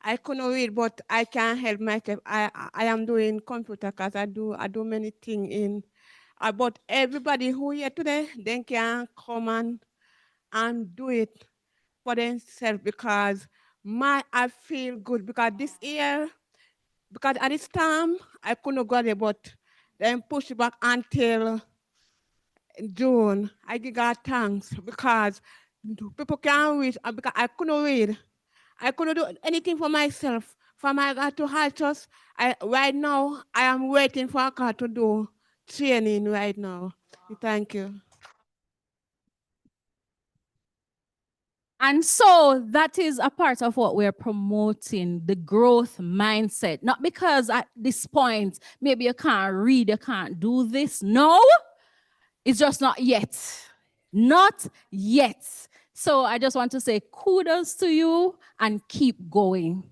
I couldn't read, but I can help myself. I am doing computer because I do many things in. But everybody who here today, they can come and do it for themselves because I feel good because this year, because at this time I couldn't go there, but then push it back until June. I give God thanks because people can't read because I couldn't read. I couldn't do anything for myself. For my God to help us, right now I am waiting for God to do training right now. Thank you.
And so that is a part of what we're promoting, the growth mindset. Not because at this point, maybe you can't read, you can't do this. No, it's just not yet. Not yet. So I just want to say kudos to you and keep going.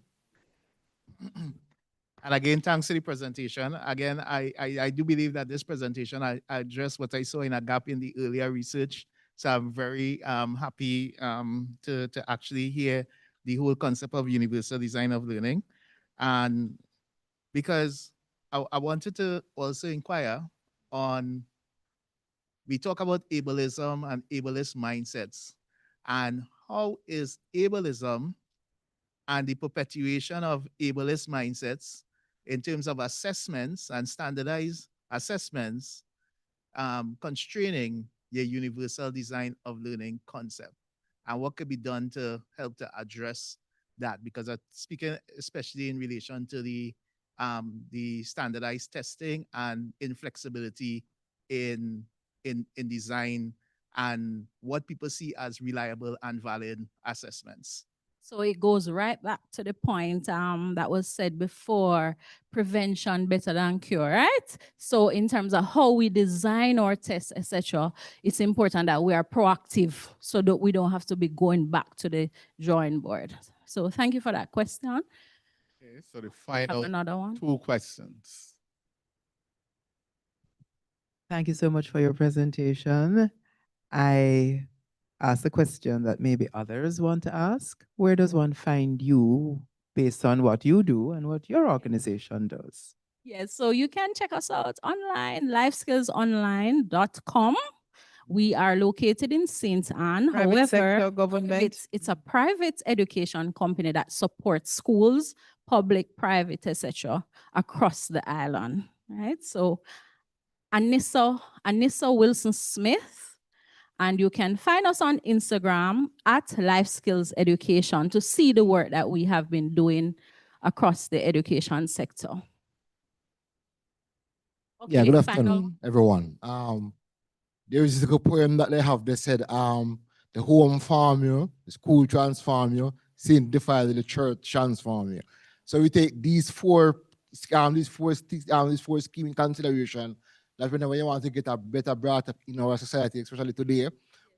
And again, thanks to the presentation. Again, I do believe that this presentation I addressed what I saw in a gap in the earlier research. So I'm very happy to actually hear the whole concept of universal design of learning. And because I wanted to also inquire on, we talk about ableism and ableist mindsets, and how is ableism and the perpetuation of ableist mindsets in terms of assessments and standardized assessments constraining your universal design of learning concept, and what could be done to help to address that? Because I'm speaking especially in relation to the standardized testing and inflexibility in design and what people see as reliable and valid assessments.
So it goes right back to the point that was said before, prevention better than cure, right? So in terms of how we design our tests, etc., it's important that we are proactive so that we don't have to be going back to the drawing board. So thank you for that question.
Okay, so the final
another one.
2 questions.
Thank you so much for your presentation. I asked a question that maybe others want to ask. Where does one find you based on what you do and what your organization does?
Yes, so you can check us out online, lifeskillsonline.com. We are located in St. Anne.
Private
However,
sector, government?
it's a private education company that supports schools, public, private, etc., across the island. Right? So Anissa Wilson Smith, and you can find us on Instagram at Life Skills Education to see the work that we have been doing across the education sector.
Yeah,
Okay,
good
final.
afternoon, everyone. There is a good poem that they have. They said, the home farm you, the school transform you, Saint defy the church transform you. So we take these four schemes in consideration. That whenever you want to get a better brought up in our society, especially today,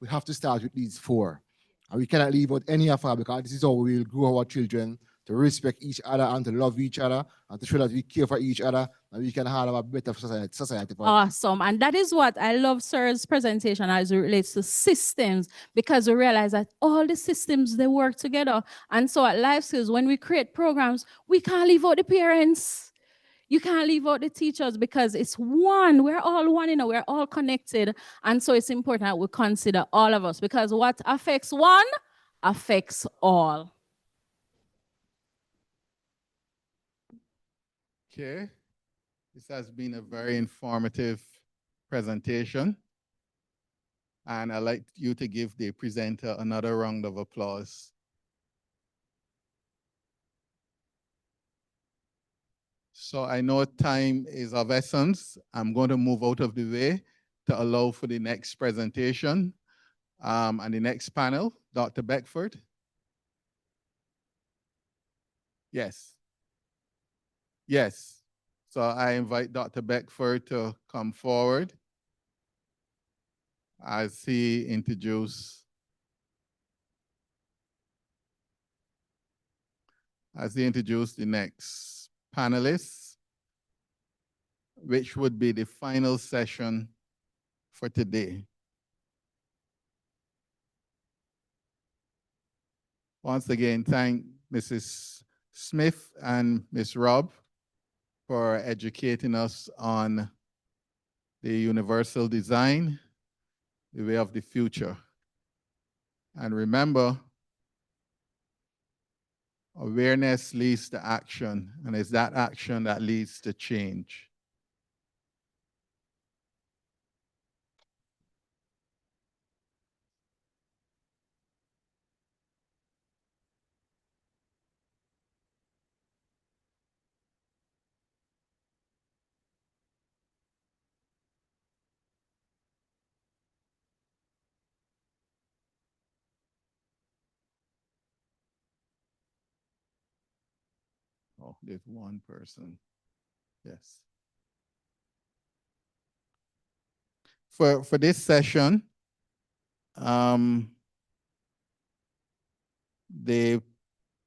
we have to start with these four. And we cannot leave out any of them because this is how we will grow our children to respect each other and to love each other and to show that we care for each other and we can have a better society for
Awesome. And that is what I love Sir's presentation as it relates to systems, because we realize that all the systems, they work together. And so at Life Skills, when we create programs, we can't leave out the parents. You can't leave out the teachers because it's one. We're all one, we're all connected. And so it's important that we consider all of us, because what affects one affects all.
Okay. This has been a very informative presentation. And I'd like you to give the presenter another round of applause. So I know time is of essence. I'm going to move out of the way to allow for the next presentation and the next panel. Dr. Beckford. Yes. Yes. So I invite Dr. Beckford to come forward as he introduces the next panelists, which would be the final session for today. Once again, thank Mrs. Smith and Ms. Robb for educating us on the universal design, the way of the future. And remember, awareness leads to action, and it's that action that leads to change. Oh, there's one person. Yes. For this session, the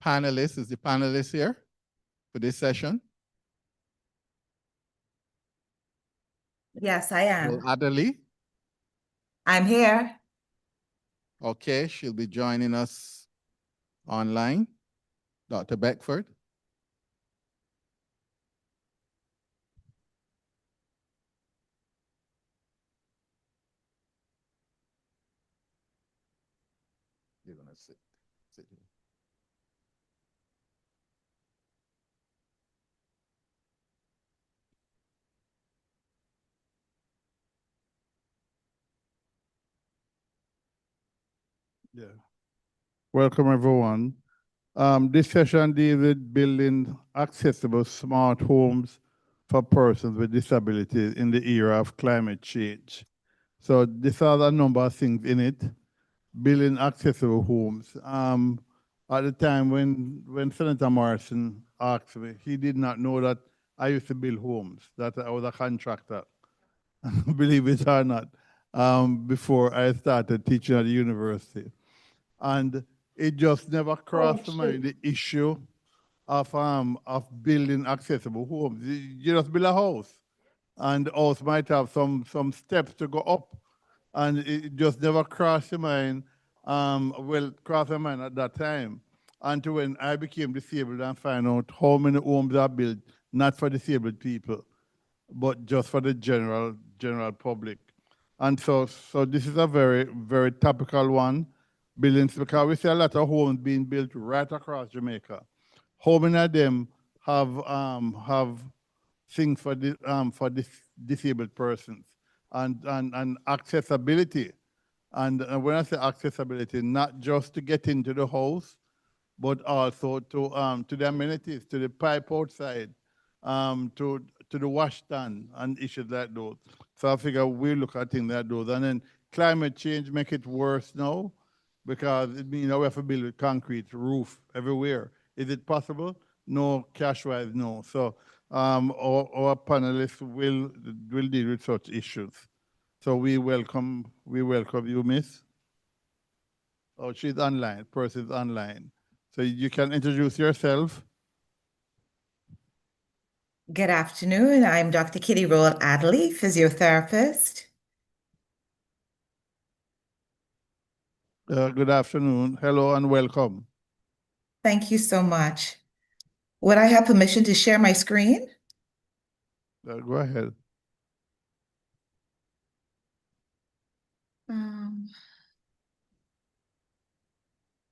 panelist, is the panelist here for this session?
Yes, I am.
Well, Adderley?
I'm here.
Okay, she'll be joining us online. Dr. Beckford? You're gonna sit here.
Yeah. Welcome, everyone. This session deals with building accessible smart homes for persons with disabilities in the era of climate change. So this has a number of things in it. Building accessible homes. At the time when Senator Morrison asked me, he did not know that I used to build homes, that I was a contractor, believe it or not, before I started teaching at the university. And it just never crossed my mind, the issue of building accessible homes. You just build a house, and the house might have some steps to go up, and it just never crossed your mind. Crossed my mind at that time, until when I became disabled and find out how many homes are built not for disabled people, but just for the general public. And so this is a very, very topical one, buildings, because we see a lot of homes being built right across Jamaica. How many of them have things for disabled persons and accessibility? And when I say accessibility, not just to get into the house, but also to the amenities, to the pipe outside, to
to the wash stand and issues like those. So I figure we look at things like those. And then climate change make it worse now because it means we have to build a concrete roof everywhere. Is it possible? No, cash-wise, no. So our panelists will deal with such issues. So we welcome you, Miss. Oh, she's online. Person's online. So you can introduce yourself.
Good afternoon. I'm Dr. Kitty Roll Adley, physiotherapist.
Good afternoon. Hello and welcome.
Thank you so much. Would I have permission to share my screen?
Go ahead.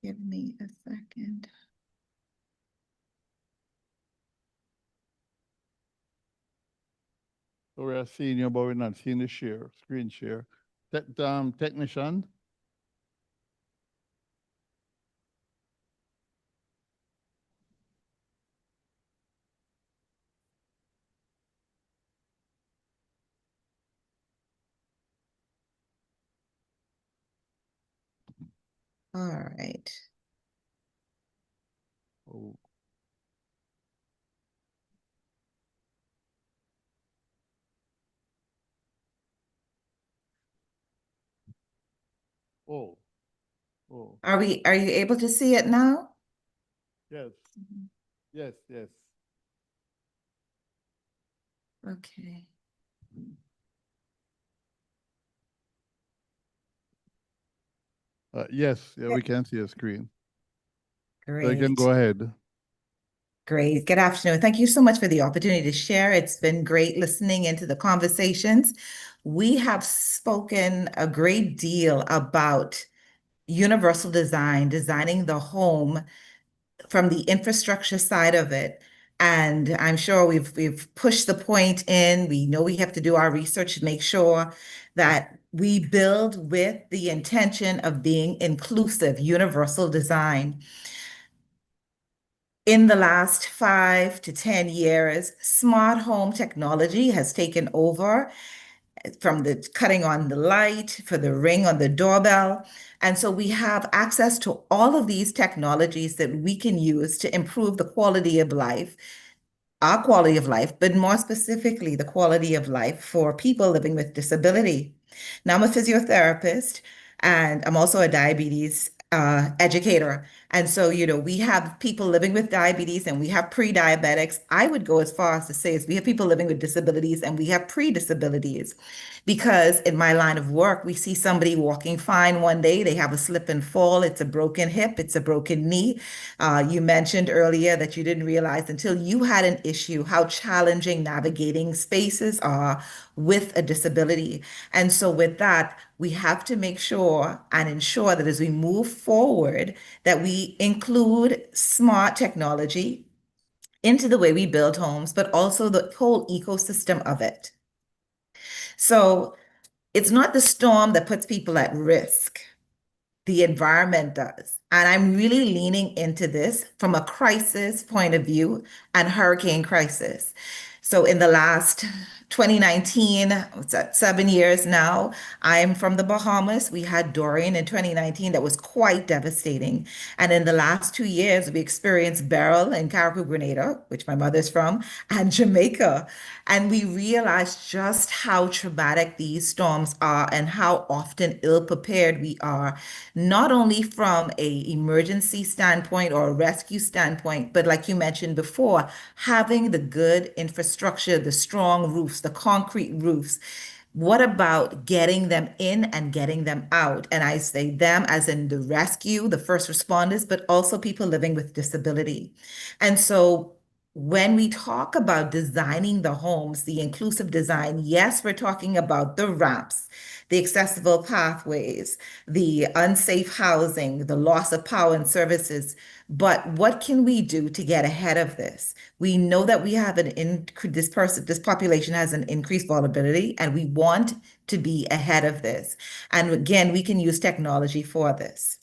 Give me a second.
So we are seeing you, but we're not seeing the screen share. Technician.
All right.
Oh. Oh. Oh.
Are you able to see it now?
Yes. Yes, yes.
Okay.
Yes, yeah, we can see a screen.
Great.
So you can go ahead.
Great. Good afternoon. Thank you so much for the opportunity to share. It's been great listening into the conversations. We have spoken a great deal about universal design, designing the home from the infrastructure side of it. And I'm sure we've pushed the point in. We know we have to do our research to make sure that we build with the intention of being inclusive, universal design. In the last 5 to 10 years, smart home technology has taken over from the cutting on the light, for the ring on the doorbell. And so we have access to all of these technologies that we can use to improve the quality of life, our quality of life, but more specifically, the quality of life for people living with disability. Now, I'm a physiotherapist and I'm also a diabetes educator. And so, we have people living with diabetes and we have pre-diabetics. I would go as far as to say is we have people living with disabilities and we have pre-disabilities. Because in my line of work, we see somebody walking fine one day, they have a slip and fall, it's a broken hip, it's a broken knee. You mentioned earlier that you didn't realize until you had an issue how challenging navigating spaces are with a disability. And so with that, we have to make sure and ensure that as we move forward, that we include smart technology into the way we build homes, but also the whole ecosystem of it. So it's not the storm that puts people at risk. The environment does. And I'm really leaning into this from a crisis point of view and hurricane crisis. So in the last 2019, what's that, 7 years now, I'm from the Bahamas. We had Dorian in 2019 that was quite devastating. And in the last 2 years, we experienced Beryl in Carriacou, Grenada, which my mother's from, and Jamaica. And we realized just how traumatic these storms are and how often ill-prepared we are, not only from an emergency standpoint or a rescue standpoint, but like you mentioned before, having the good infrastructure, the strong roofs, the concrete roofs. What about getting them in and getting them out? And I say them as in the rescue, the first responders, but also people living with disability. And so when we talk about designing the homes, the inclusive design, yes, we're talking about the ramps, the accessible pathways, the unsafe housing, the loss of power and services. But what can we do to get ahead of this? We know that we have this population has an increased vulnerability, and we want to be ahead of this. And again, we can use technology for this.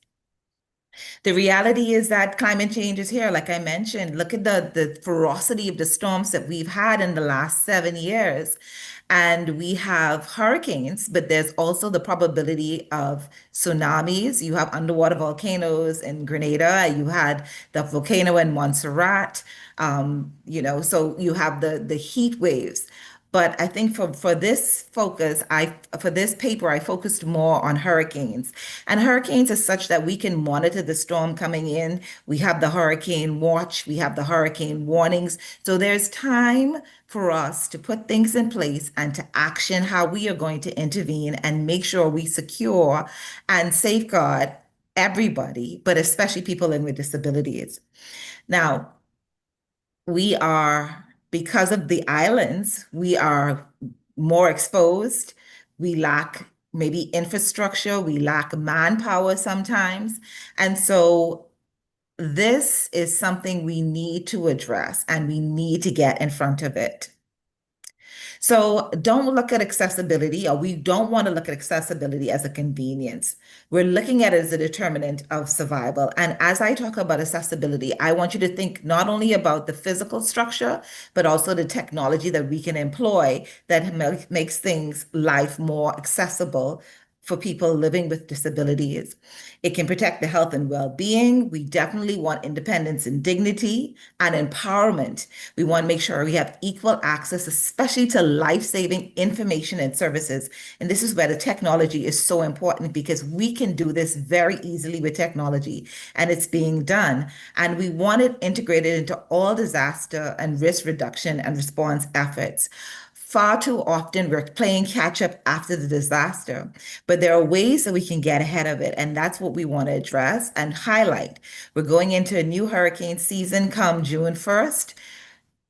The reality is that climate change is here, like I mentioned. Look at the ferocity of the storms that we've had in the last 7 years. And we have hurricanes, but there's also the probability of tsunamis. You have underwater volcanoes in Grenada. You had the volcano in Montserrat. So you have the heat waves. But I think for this focus, for this paper, I focused more on hurricanes. And hurricanes is such that we can monitor the storm coming in. We have the hurricane watch, we have the hurricane warnings. So there's time for us to put things in place and to action how we are going to intervene and make sure we secure and safeguard everybody, but especially people living with disabilities. Now, because of the islands, we are more exposed. We lack maybe infrastructure, we lack manpower sometimes. And so this is something we need to address and we need to get in front of it. So don't look at accessibility, or we don't want to look at accessibility as a convenience. We're looking at it as a determinant of survival. And as I talk about accessibility, I want you to think not only about the physical structure, but also the technology that we can employ that makes life more accessible for people living with disabilities. It can protect the health and well-being. We definitely want independence and dignity and empowerment. We want to make sure we have equal access, especially to life-saving information and services. And this is where the technology is so important, because we can do this very easily with technology, and it's being done. And we want it integrated into all disaster and risk reduction and response efforts. Far too often, we're playing catch up after the disaster, but there are ways that we can get ahead of it. And that's what we want to address and highlight. We're going into a new hurricane season come June 1st.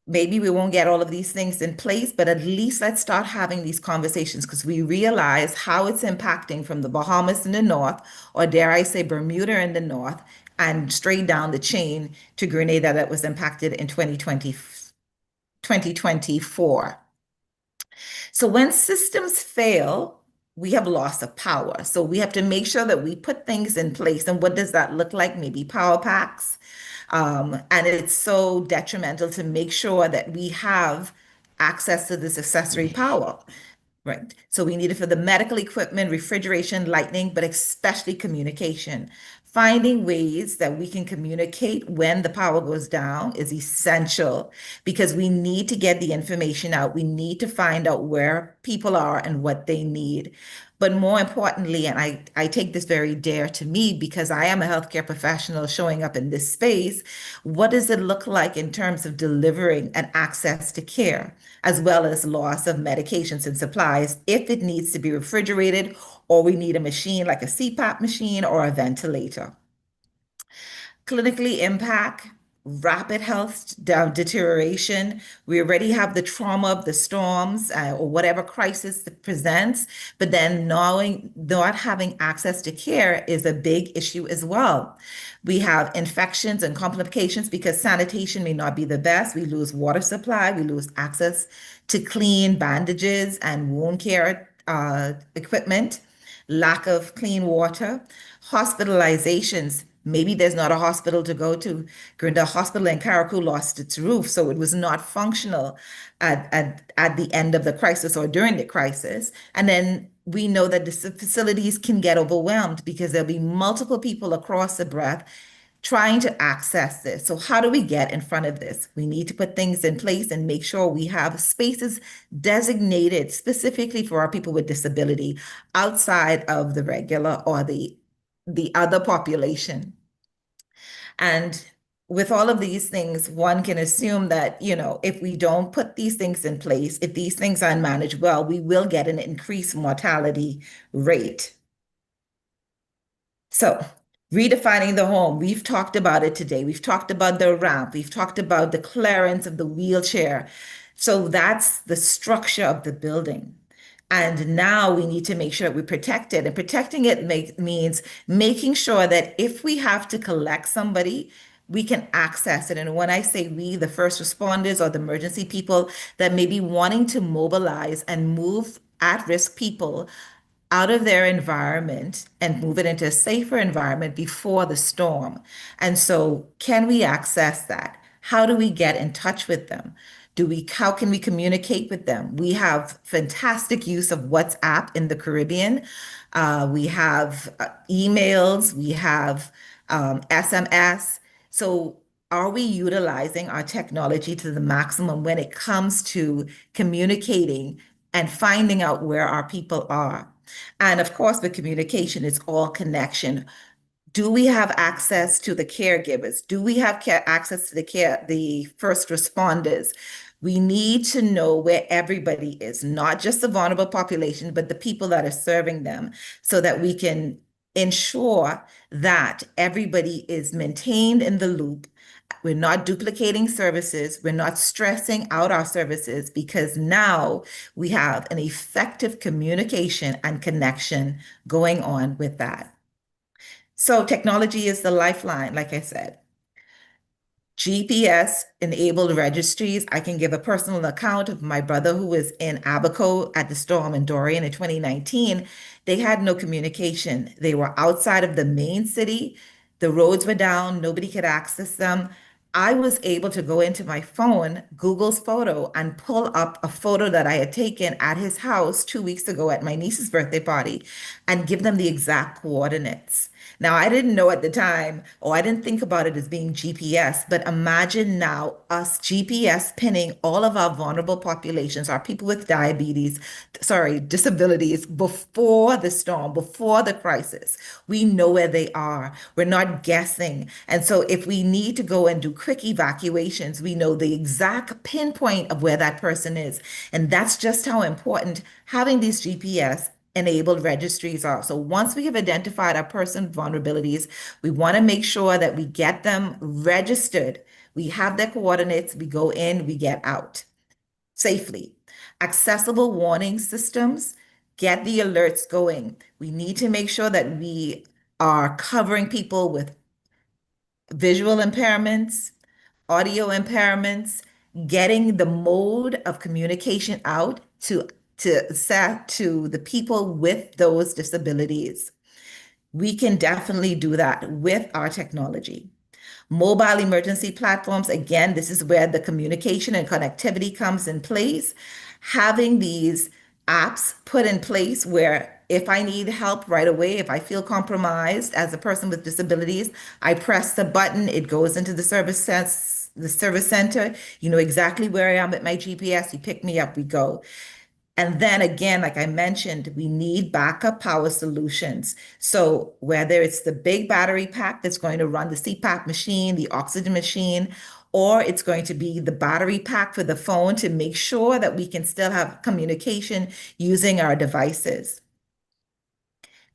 Maybe we won't get all of these things in place, but at least let's start having these conversations, because we realize how it's impacting from the Bahamas in the north, or dare I say Bermuda in the north, and straight down the chain to Grenada that was impacted in 2024. So when systems fail, we have loss of power. So we have to make sure that we put things in place. And what does that look like? Maybe power packs. And it's so detrimental to make sure that we have access to this accessory power. Right. So we need it for the medical equipment, refrigeration, lighting, but especially communication. Finding ways that we can communicate when the power goes down is essential, because we need to get the information out. We need to find out where people are and what they need. But more importantly, and I take this very dear to me because I am a healthcare professional showing up in this space, what does it look like in terms of delivering and access to care, as well as loss of medications and supplies if it needs to be refrigerated, or we need a machine like a CPAP machine or a ventilator? Clinically impact, rapid health deterioration. We already have the trauma of the storms or whatever crisis that presents, but then not having access to care is a big issue as well. We have infections and complications because sanitation may not be the best. We lose water supply, we lose access to clean bandages and wound care equipment, lack of clean water, hospitalizations. Maybe there's not a hospital to go to. The hospital in Caracou lost its roof, so it was not functional at the end of the crisis or during the crisis. And then we know that the facilities can get overwhelmed because there'll be multiple people across the breath trying to access this. So how do we get in front of this? We need to put things in place and make sure we have spaces designated specifically for our people with disability outside of the regular or the other population. And with all of these things, one can assume that, if we don't put these things in place, if these things aren't managed well, we will get an increased mortality rate. So redefining the home, we've talked about it today. We've talked about the ramp. We've talked about the clearance of the wheelchair. So that's the structure of the building. And now we need to make sure that we protect it. And protecting it means making sure that if we have to collect somebody, we can access it. And when I say we, the first responders or the emergency people that may be wanting to mobilize and move at-risk people out of their environment and move it into a safer environment before the storm. And so can we access that? How do we get in touch with them? How can we communicate with them? We have fantastic use of WhatsApp in the Caribbean. We have emails, we have SMS. So are we utilizing our technology to the maximum when it comes to communicating and finding out where our people are? And of course, with communication, it's all connection. Do we have access to the caregivers? Do we have access to the first responders? We need to know where everybody is, not just the vulnerable population, but the people that are serving them, so that we can ensure that everybody is maintained in the loop. We're not duplicating services. We're not stressing out our services, because now we have an effective communication and connection going on with that. So technology is the lifeline, like I said. GPS-enabled registries. I can give a personal account of my brother who was in Abaco at the storm in Dorian in 2019. They had no communication. They were outside of the main city. The roads were down. Nobody could access them. I was able to go into my phone, Google's photo, and pull up a photo that I had taken at his house 2 weeks ago at my niece's birthday party and give them the exact coordinates. Now, I didn't know at the time, or I didn't think about it as being GPS, but imagine now us GPS pinning all of our vulnerable populations, our people with disabilities, before the storm, before the crisis. We know where they are. We're not guessing. And so if we need to go and do quick evacuations, we know the exact pinpoint of where that person is. And that's just how important having these GPS-enabled registries are. So once we have identified our person vulnerabilities, we want to make sure that we get them registered. We have their coordinates, we go in, we get out safely. Accessible warning systems, get the alerts going. We need to make sure that we are covering people with visual impairments, audio impairments, getting the mode of communication out to the people with those disabilities. We can definitely do that with our technology. Mobile emergency platforms, again, this is where the communication and connectivity comes in place. Having these apps put in place where if I need help right away, if I feel compromised as a person with disabilities, I press the button, it goes into the service center. You know exactly where I am at my GPS, you pick me up, we go. And then again, like I mentioned, we need backup power solutions. So whether it's the big battery pack that's going to run the CPAP machine, the oxygen machine, or it's going to be the battery pack for the phone to make sure that we can still have communication using our devices.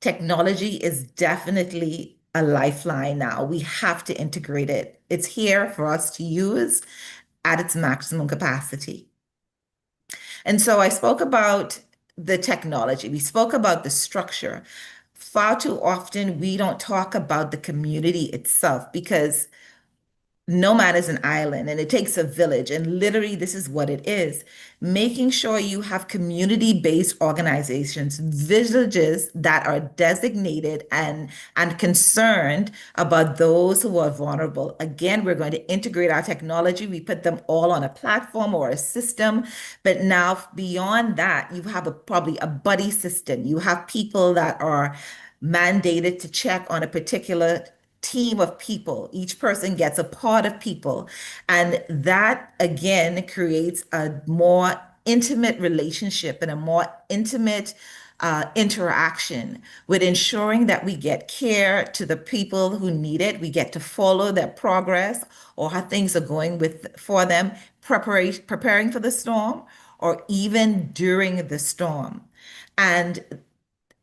Technology is definitely a lifeline now. We have to integrate it. It's here for us to use at its maximum capacity. And so I spoke about the technology. We spoke about the structure. Far too often, we don't talk about the community itself, because no man is an island and it takes a village. And literally, this is what it is. Making sure you have community-based organizations, villages that are designated and concerned about those who are vulnerable. Again, we're going to integrate our technology. We put them all on a platform or a system. But now beyond that, you have probably a buddy system. You have people that are mandated to check on a particular team of people. Each person gets a part of people. And that, again, creates a more intimate relationship and a more intimate interaction with ensuring that we get care to the people who need it. We get to follow their progress or how things are going for them, preparing for the storm or even during the storm. And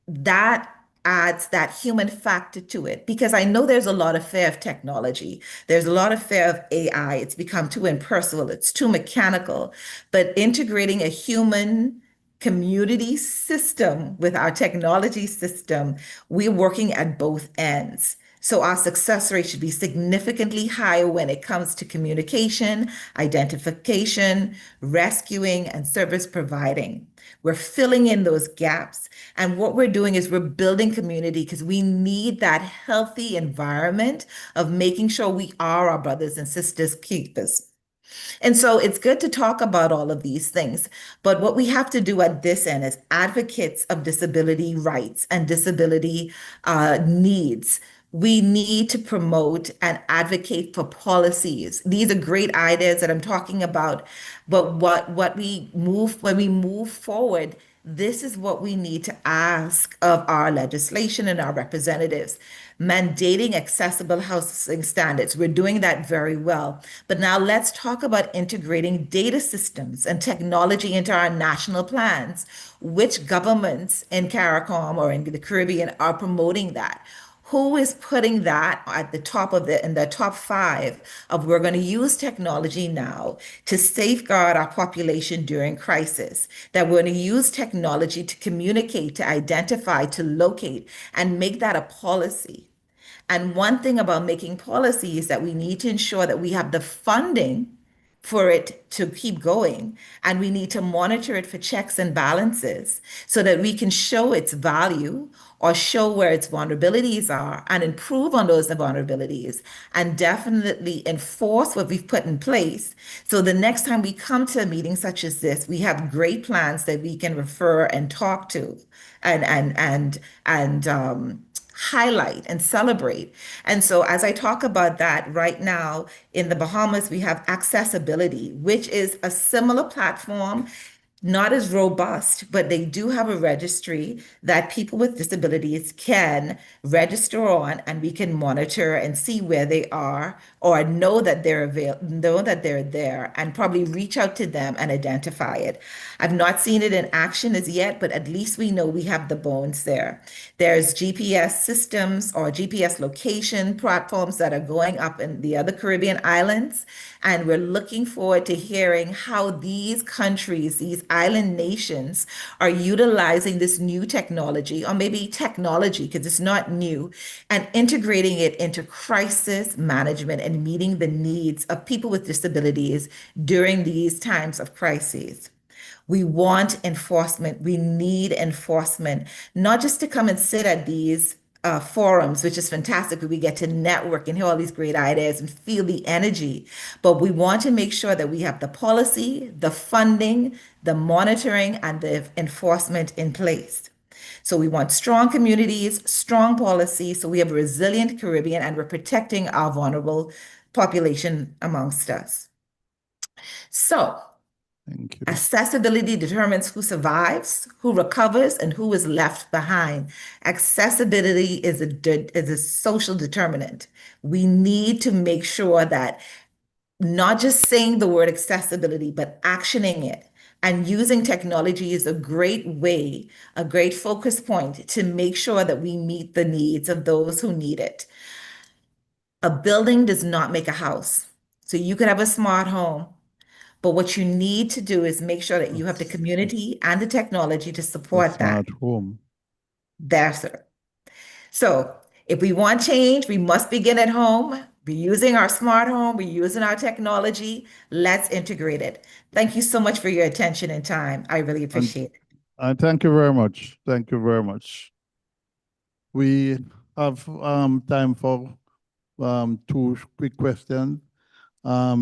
that adds that human factor to it, because I know there's a lot of fear of technology. There's a lot of fear of AI. It's become too impersonal. It's too mechanical. But integrating a human community system with our technology system, we're working at both ends. So our success rate should be significantly higher when it comes to communication, identification, rescuing, and service providing. We're filling in those gaps. And what we're doing is we're building community because we need that healthy environment of making sure we are our brothers and sisters keepers. And so it's good to talk about all of these things. But what we have to do at this end as advocates of disability rights and disability needs, we need to promote and advocate for policies. These are great ideas that I'm talking about. But what we move when we move forward, this is what we need to ask of our legislation and our representatives. Mandating accessible housing standards. We're doing that very well. But now let's talk about integrating data systems and technology into our national plans. Which governments in CARICOM or in the Caribbean are promoting that? Who is putting that at the top of in the top 5 of we're going to use technology now to safeguard our population during crisis, that we're going to use technology to communicate, to identify, to locate, and make that a policy. And one thing about making policy is that we need to ensure that we have the funding for it to keep going. And we need to monitor it for checks and balances so that we can show its value or show where its vulnerabilities are and improve on those vulnerabilities and definitely enforce what we've put in place. So the next time we come to a meeting such as this, we have great plans that we can refer and talk to and highlight and celebrate. And so as I talk about that right now in the Bahamas, we have accessibility, which is a similar platform, not as robust, but they do have a registry that people with disabilities can register on, and we can monitor and see where they are or know that they're there and probably reach out to them and identify it. I've not seen it in action as yet, but at least we know we have the bones there. There's GPS systems or GPS location platforms that are going up in the other Caribbean islands. And we're looking forward to hearing how these countries, these island nations, are utilizing this new technology, or maybe technology, because it's not new, and integrating it into crisis management and meeting the needs of people with disabilities during these times of crises. We want enforcement. We need enforcement, not just to come and sit at these forums, which is fantastic. We get to network and hear all these great ideas and feel the energy. But we want to make sure that we have the policy, the funding, the monitoring, and the enforcement in place. So we want strong communities, strong policy, so we have a resilient Caribbean and we're protecting our vulnerable population amongst us. So accessibility determines who survives, who recovers, and who is left behind. Accessibility is a social determinant. We need to make sure that not just saying the word accessibility, but actioning it. And using technology is a great way, a great focus point to make sure that we meet the needs of those who need it. A building does not make a house. So you could have a smart home, but what you need to do is make sure that you have the community and the technology to support that.
Smart home.
That's it. So if we want change, we must begin at home. We're using our smart home, we're using our technology. Let's integrate it. Thank you so much for your attention and time. I really appreciate it.
And thank you very much. Thank you very much. We have time for 2 quick questions.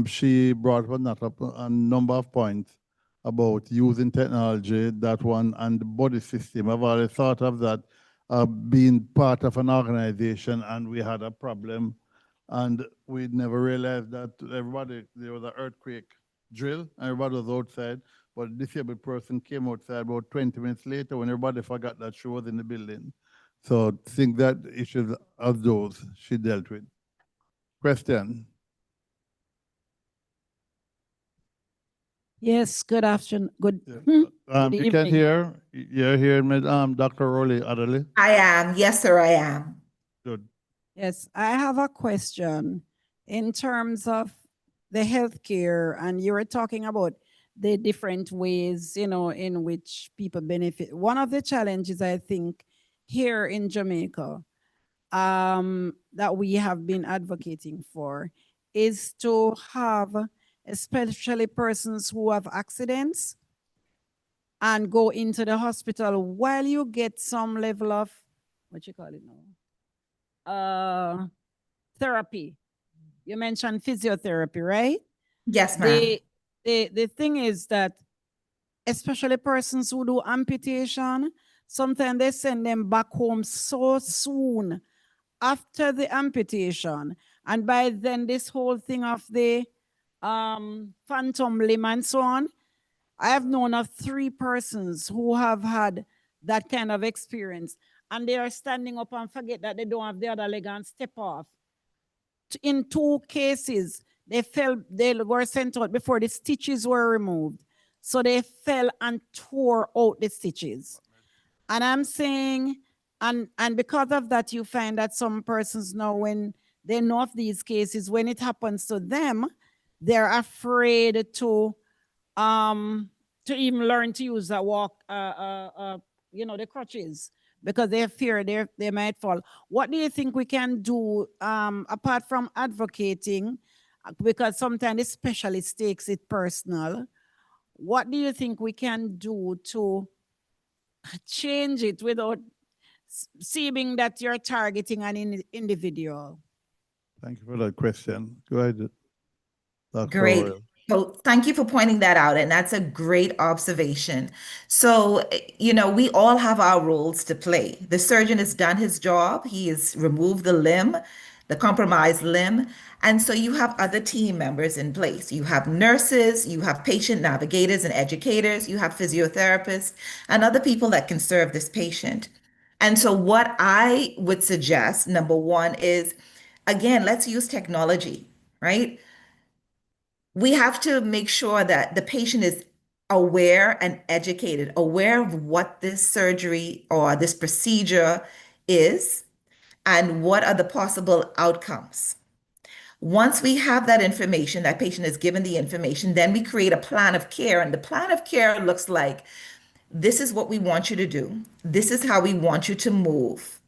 She brought up a number of points about using technology, that one, and the body system. I've already thought of that being part of an organization, and we had a problem, and we never realized that there was an earthquake drill, and everybody was outside, but a disabled person came outside about 20 minutes later when everybody forgot that she was in the building. So I think that issues of those she dealt with. Question.
Yes, good afternoon. Good, good
You
evening.
can hear, you're here, Dr. Rowley Adderley.
I am. Yes, sir, I am.
Good.
Yes, I have a question in terms of the healthcare, and you were talking about the different ways, in which people benefit. One of the challenges, I think, here in Jamaica, that we have been advocating for is to have especially persons who have accidents and go into the hospital while you get some level of, what you call it now? Therapy. You mentioned physiotherapy, right?
Yes, ma'am.
The thing is that especially persons who do amputation, sometimes they send them back home so soon after the amputation. And by then, this whole thing of the phantom limb and so on, I have known of 3 persons who have had that kind of experience. And they are standing up and forget that they don't have the other leg and step off. In 2 cases, they were sent out before the stitches were removed. So they fell and tore out the stitches. And I'm saying, and because of that, you find that some persons now, when they know of these cases, when it happens to them, they're afraid to even learn to use a walk, the crutches, because they fear they might fall. What do you think we can do apart from advocating? Because sometimes the specialist takes it personal. What do you think we can do to change it without seeming that you're targeting an individual?
Thank you for that question. Go ahead, Dr.
Great.
Royal.
So thank you for pointing that out. And that's a great observation. So, we all have our roles to play. The surgeon has done his job. He has removed the limb, the compromised limb. And so you have other team members in place. You have nurses, you have patient navigators and educators, you have physiotherapists, and other people that can serve this patient. And so what I would suggest, number one, is again, let's use technology, right? We have to make sure that the patient is aware and educated, aware of what this surgery or this procedure is and what are the possible outcomes. Once we have that information, that patient is given the information, then we create a plan of care. And the plan of care looks like this is what we want you to do, this is how we want you to move.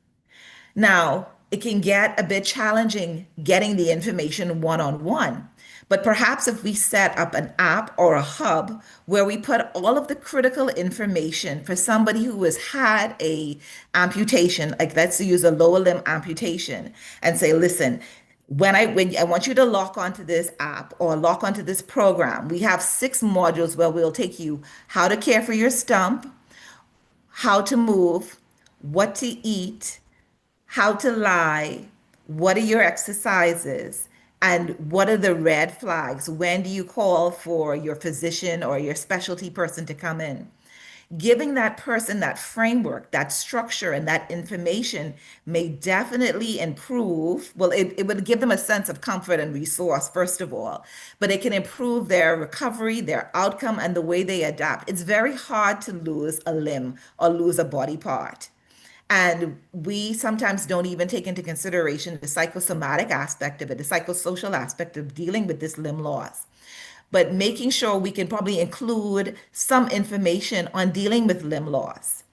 Now, it can get a bit challenging getting the information one-on-one, but perhaps if we set up an app or a hub where we put all of the critical information for somebody who has had a amputation, like let's use a lower limb amputation, and say, listen, when I want you to lock onto this app or lock onto this program, we have 6 modules where we'll take you how to care for your stump, how to move, what to eat, how to lie, what are your exercises, and what are the red flags? When do you call for your physician or your specialty person to come in? Giving that person that framework, that structure, and that information may definitely improve. Well, it would give them a sense of comfort and resource, first of all, but it can improve their recovery, their outcome, and the way they adapt. It's very hard to lose a limb or lose a body part. And we sometimes don't even take into consideration the psychosomatic aspect of it, the psychosocial aspect of dealing with this limb loss. But making sure we can probably include some information on dealing with limb loss.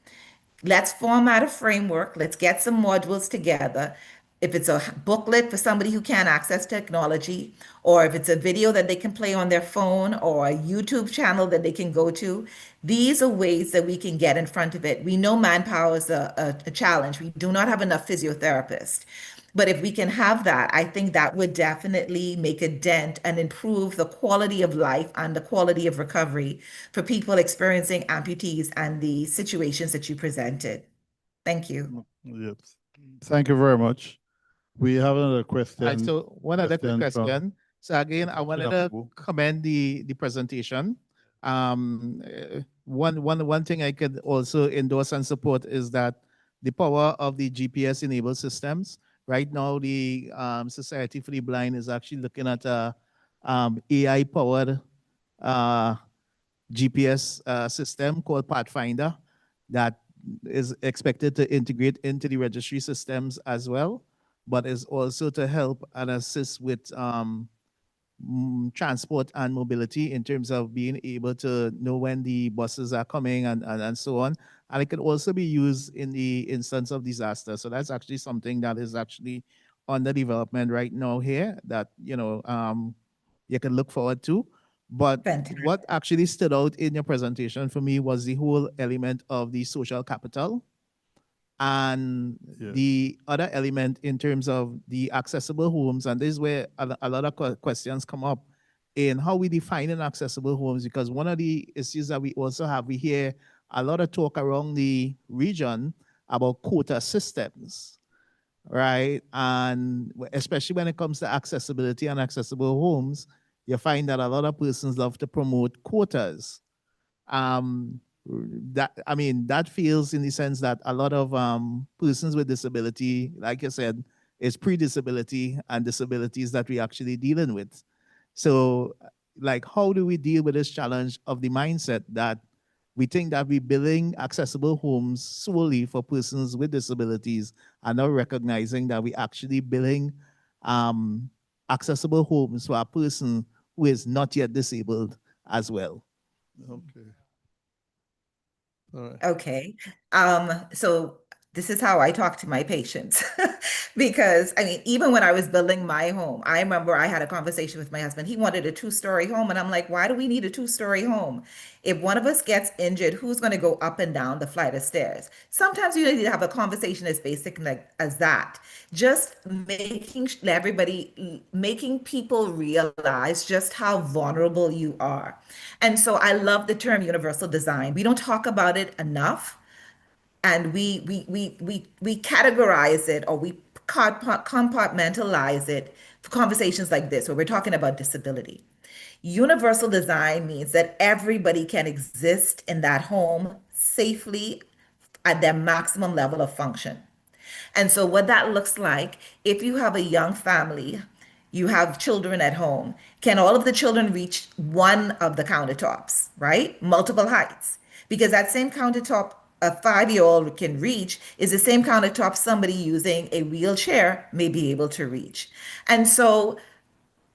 Let's format a framework. Let's get some modules together. If it's a booklet for somebody who can't access technology, or if it's a video that they can play on their phone or a YouTube channel that they can go to, these are ways that we can get in front of it. We know manpower is a challenge. We do not have enough physiotherapists. But if we can have that, I think that would definitely make a dent and improve the quality of life and the quality of recovery for people experiencing amputees and the situations that you presented. Thank you.
Yes. Thank you very much. We have another question.
Right, so one other quick
from
question. So again, I wanted to commend the presentation. One thing I could also endorse and support is that the power of the GPS enabled systems. Right now, the Society for the Blind is actually looking at a AI powered GPS system called Pathfinder that is expected to integrate into the registry systems as well, but is also to help and assist with transport and mobility in terms of being able to know when the buses are coming and so on. And it can also be used in the instance of disaster. So that's actually something that is actually under development right now here that, you can look forward to. But what actually stood out in your presentation for me was the whole element of the social capital and the other element in terms of the accessible homes. And this is where a lot of questions come up in how we define an accessible homes, because one of the issues that we also have, we hear a lot of talk around the region about quota systems, right? And especially when it comes to accessibility and accessible homes, you find that a lot of persons love to promote quotas. That feels in the sense that a lot of persons with disability, like you said, is pre-disability and disabilities that we actually dealing with. So, like, how do we deal with this challenge of the mindset that we think that we're building accessible homes solely for persons with disabilities and not recognizing that we actually building accessible homes for a person who is not yet disabled as well?
Okay. All right.
Okay. So this is how I talk to my patients. Because I mean, even when I was building my home, I remember I had a conversation with my husband. He wanted a two-story home, and I'm like, why do we need a two-story home? If one of us gets injured, who's going to go up and down the flight of stairs? Sometimes you need to have a conversation as basic like as that. Just making people realize just how vulnerable you are. And so I love the term universal design. We don't talk about it enough, and we categorize it, or we compartmentalize it for conversations like this where we're talking about disability. Universal design means that everybody can exist in that home safely at their maximum level of function. And so, what that looks like, if you have a young family, you have children at home, can all of the children reach one of the countertops, right? Multiple heights. Because that same countertop a 5-year-old can reach is the same countertop somebody using a wheelchair may be able to reach. And so,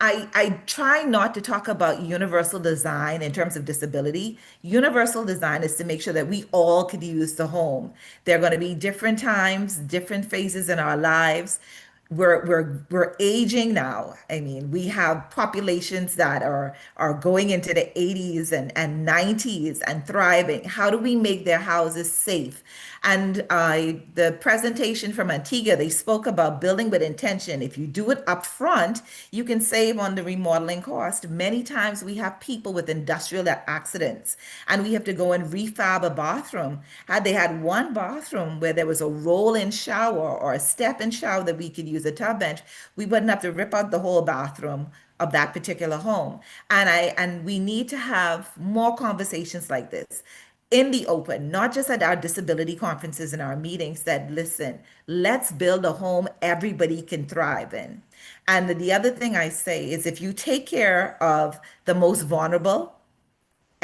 I try not to talk about universal design in terms of disability. Universal design is to make sure that we all could use the home. There are going to be different times, different phases in our lives. We're aging now. I mean, we have populations that are going into the 80s and 90s and thriving. How do we make their houses safe? And the presentation from Antigua, they spoke about building with intention. If you do it up front, you can save on the remodeling cost. Many times we have people with industrial accidents and we have to go and refab a bathroom. Had they had one bathroom where there was a roll-in shower or a step-in shower that we could use a tub bench, we wouldn't have to rip out the whole bathroom of that particular home. And we need to have more conversations like this in the open, not just at our disability conferences and our meetings, that listen, let's build a home everybody can thrive in. And the other thing I say is if you take care of the most vulnerable,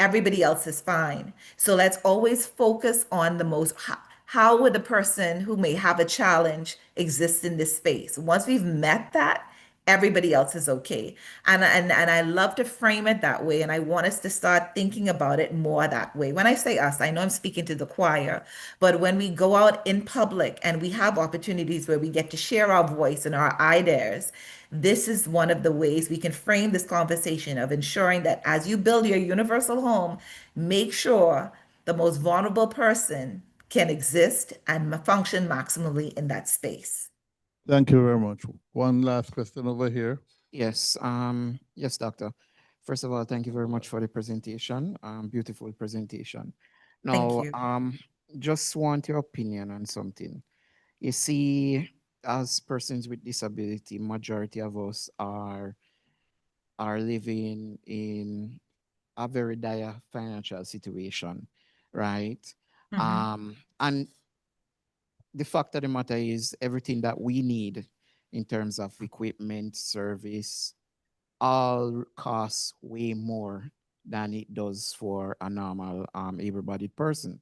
everybody else is fine. So let's always focus on the most, how would the person who may have a challenge exist in this space? Once we've met that, everybody else is okay. And I love to frame it that way. And I want us to start thinking about it more that way. When I say us, I know I'm speaking to the choir, but when we go out in public and we have opportunities where we get to share our voice and our ideas, this is one of the ways we can frame this conversation of ensuring that as you build your universal home, make sure the most vulnerable person can exist and function maximally in that space.
Thank you very much. One last question over here.
Yes, yes, doctor. First of all, thank you very much for the presentation. Beautiful presentation.
Thank
Now,
you.
just want your opinion on something. You see, as persons with disability, majority of us are living in a very dire financial situation, right? And the fact of the matter is everything that we need in terms of equipment, service, all costs way more than it does for a normal able-bodied person,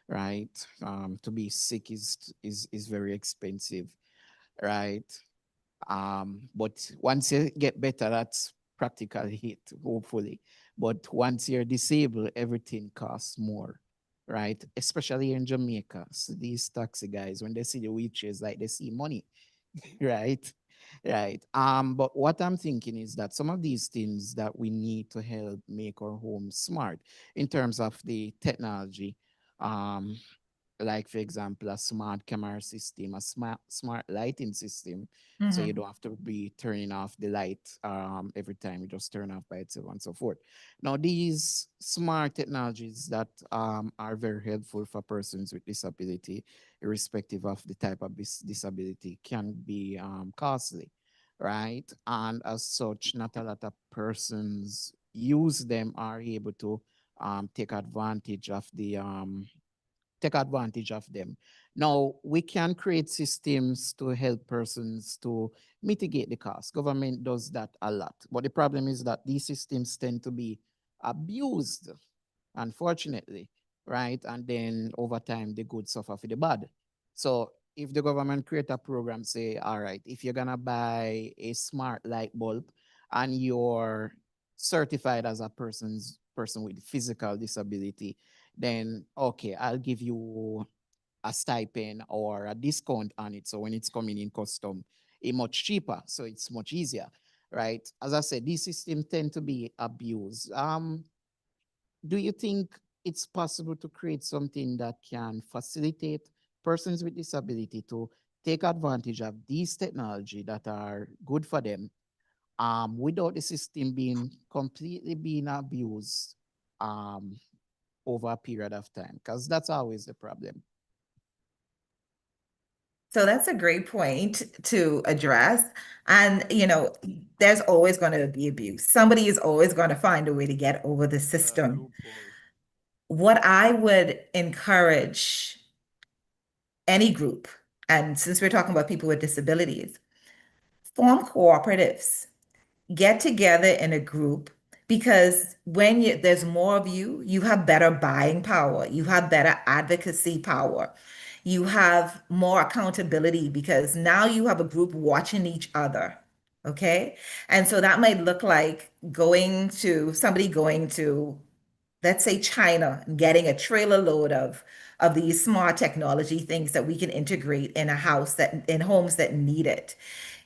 right? To be sick is very expensive, right? But once you get better, that's practical hit, hopefully. But once you're disabled, everything costs more, right? Especially in Jamaica. So these taxi guys, when they see the wheelchairs, like they see money, right? Right. But what I'm thinking is that some of these things that we need to help make our homes smart in terms of the technology, um, like for example, a smart camera system, a smart lighting system. So you
Mhm.
don't have to be turning off the light every time, you just turn off by itself and so forth. Now, these smart technologies that are very helpful for persons with disability, irrespective of the type of disability, can be costly, right? And as such, not a lot of persons use them, are able to take advantage of the take advantage of them. Now, we can create systems to help persons to mitigate the cost. Government does that a lot. But the problem is that these systems tend to be abused, unfortunately, right? And then over time, the good suffer for the bad. So if the government create a program, say, all right, if you're gonna buy a smart light bulb and you're certified as a person with physical disability, then okay, I'll give you a stipend or a discount on it. So when it's coming in custom, it's much cheaper. So it's much easier, right? As I said, these systems tend to be abused. Do you think it's possible to create something that can facilitate persons with disability to take advantage of these technology that are good for them, without the system being completely being abused over a period of time? Because that's always the problem.
So that's a great point to address. And, there's always going to be abuse. Somebody is always going to find a way to get over the system. What I would encourage any group, and since we're talking about people with disabilities, form cooperatives, get together in a group, because when there's more of you, you have better buying power, you have better advocacy power, you have more accountability because now you have a group watching each other. Okay. And so that might look like somebody going to, let's say, China, and getting a trailer load of these smart technology things that we can integrate in in homes that need it.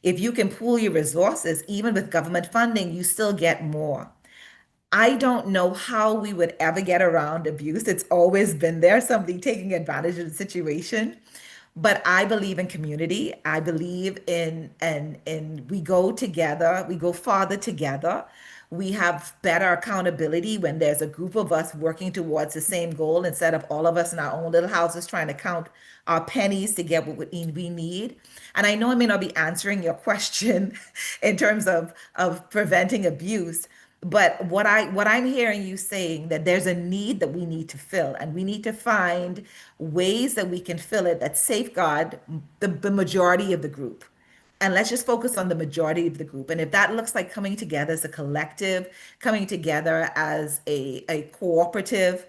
If you can pool your resources, even with government funding, you still get more. I don't know how we would ever get around abuse. It's always been there, somebody taking advantage of the situation. But I believe in community. I believe in we go together, we go farther together. We have better accountability when there's a group of us working towards the same goal instead of all of us in our own little houses trying to count our pennies to get what we need. And I know I may not be answering your question in terms of preventing abuse, but what I'm hearing you saying, that there's a need that we need to fill, and we need to find ways that we can fill it that safeguard the majority of the group. And let's just focus on the majority of the group. And if that looks like coming together as a collective, coming together as a cooperative,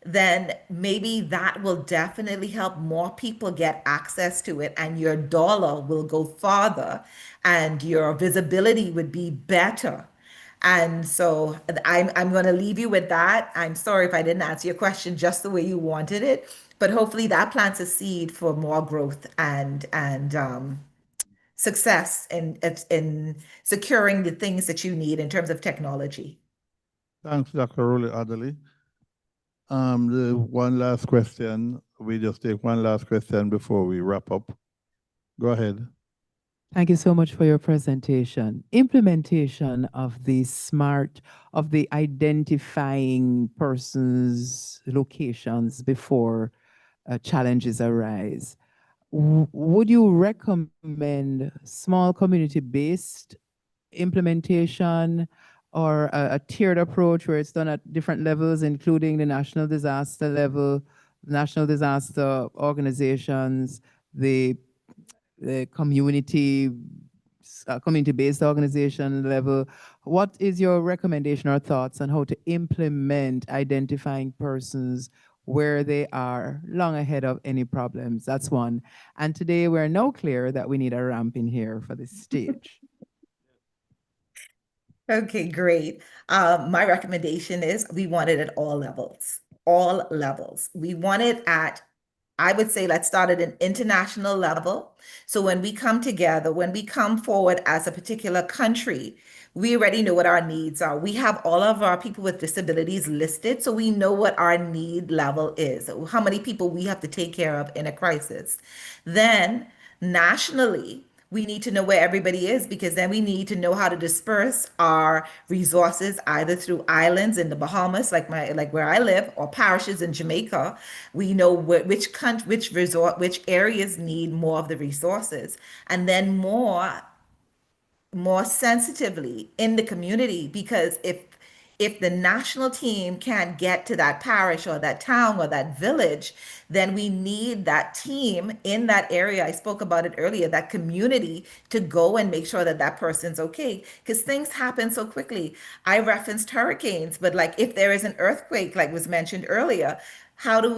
then maybe that will definitely help more people get access to it, and your dollar will go farther and your visibility would be better. And so I'm going to leave you with that. I'm sorry if I didn't answer your question just the way you wanted it, but hopefully that plants a seed for more growth and success in securing the things that you need in terms of technology.
Thanks, Dr. Rowley Adderley. The one last question. We just take one last question before we wrap up. Go ahead.
Thank you so much for your presentation. Implementation of the identifying persons' locations before challenges arise. Would you recommend small community-based implementation, or a tiered approach where it's done at different levels, including the national disaster level, national disaster organizations, the community-based organization level? What is your recommendation or thoughts on how to implement identifying persons where they are long ahead of any problems? That's one. And today we're now clear that we need a ramp in here for this stage.
Okay, great. My recommendation is we want it at all levels, all levels. We want it at, I would say, let's start at an international level. So when we come together, when we come forward as a particular country, we already know what our needs are. We have all of our people with disabilities listed, so we know what our need level is, how many people we have to take care of in a crisis. Then nationally, we need to know where everybody is because then we need to know how to disperse our resources either through islands in the Bahamas, like where I live, or parishes in Jamaica. We know which country, which resort, which areas need more of the resources, and then more sensitively in the community, because if the national team can't get to that parish or that town or that village, then we need that team in that area. I spoke about it earlier, that community to go and make sure that that person's okay, because things happen so quickly. I referenced hurricanes, but like if there is an earthquake, like was mentioned earlier, how who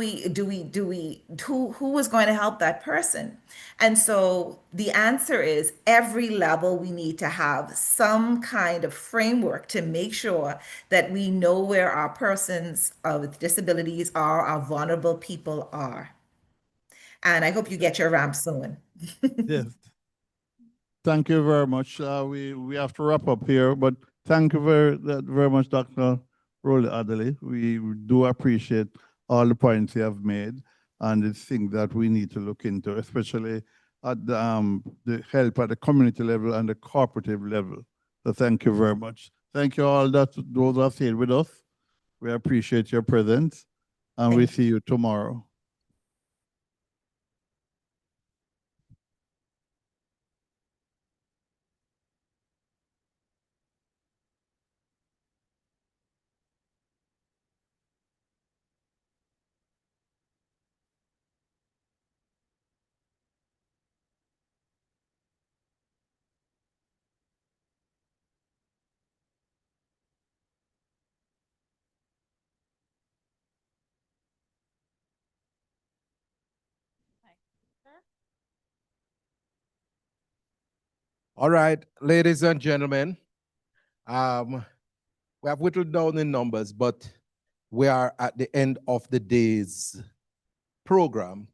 is going to help that person? And so the answer is every level we need to have some kind of framework to make sure that we know where our persons with disabilities are, our vulnerable people are. And I hope you get your ramp soon.
Yes. Thank you very much. We have to wrap up here, but thank you very much, Dr. Rowley Adderley. We do appreciate all the points you have made and the things that we need to look into, especially at the help at the community level and the cooperative level. So thank you very much. Thank you all those who have stayed with us. We appreciate your presence, and we see you tomorrow.
All right, ladies and gentlemen, we have whittled down in numbers, but we are at the end of the day's program.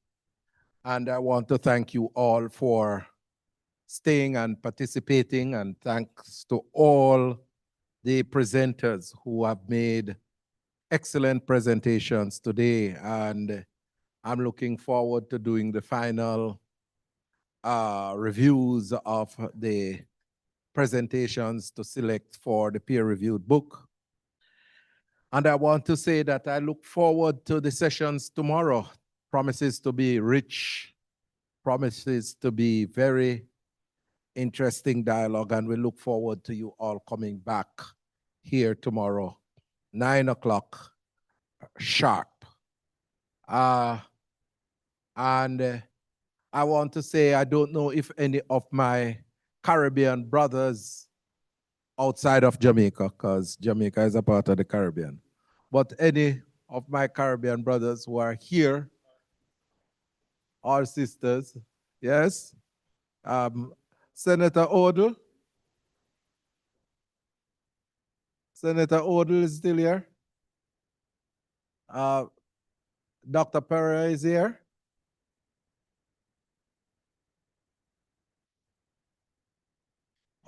And I want to thank you all for staying and participating, and thanks to all the presenters who have made excellent presentations today. And I'm looking forward to doing the final reviews of the presentations to select for the peer-reviewed book. And I want to say that I look forward to the sessions tomorrow. Promises to be rich, promises to be very interesting dialogue, and we look forward to you all coming back here tomorrow, 9 o'clock sharp. And I want to say, I don't know if any of my Caribbean brothers outside of Jamaica, because Jamaica is a part of the Caribbean, but any of my Caribbean brothers who are here, or sisters, yes? Senator Odle. Senator Odle is still here. Dr. Perry is here.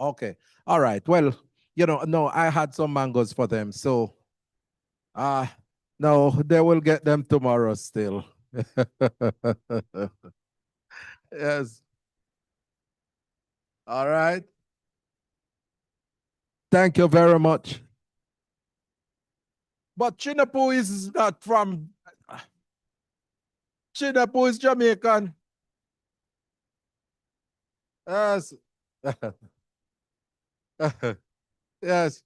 Okay, all right. Well, you know, no, I had some mangoes for them, so no, they will get them tomorrow still. Yes. All right. Thank you very much. But Chinapu is not from, Chinapu is Jamaican. Yes. Yes.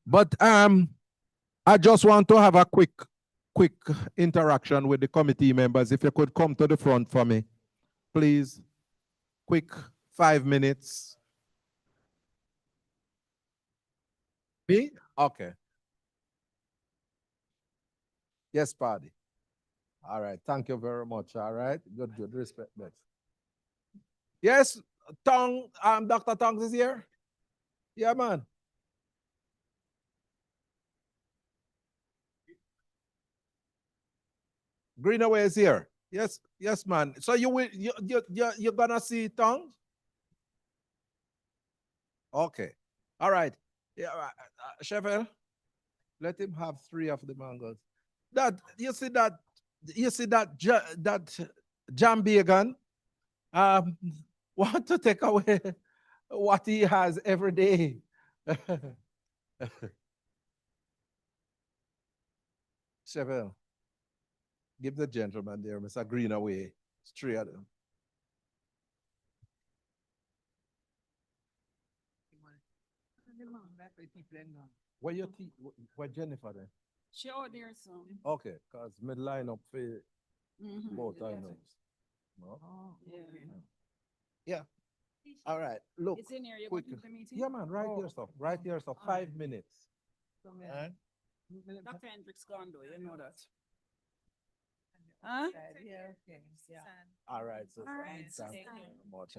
But I just want to have a quick interaction with the committee members. If you could come to the front for me, please. Quick 5 minutes. Me? Okay. Yes, Paddy. All right. Thank you very much. All right. Good. Respect. Next. Yes. Dr. Tongs is here? Yeah, man. Greenaway is here. Yes, yes, man. So you're gonna see Tongs? Okay. All right. Yeah, Chevelle, let him have 3 of the mangoes. That you see that Jam Began want to take away what he has every day. Chevelle, give the gentleman there, Mr. Greenaway, 3 of them. Where Jennifer then?
She out there some.
Okay, because mid line up for both I know. No?
Yeah.
Yeah. All right. Look.
It's in here. You
quick.
going to the meeting?
Yeah, man. Right here, stuff. Right here, stuff. 5 minutes.
Dr. Hendricks gone though, you know that. Huh?
Yeah, okay. Yeah.
All right. So
All right.
thank you very much.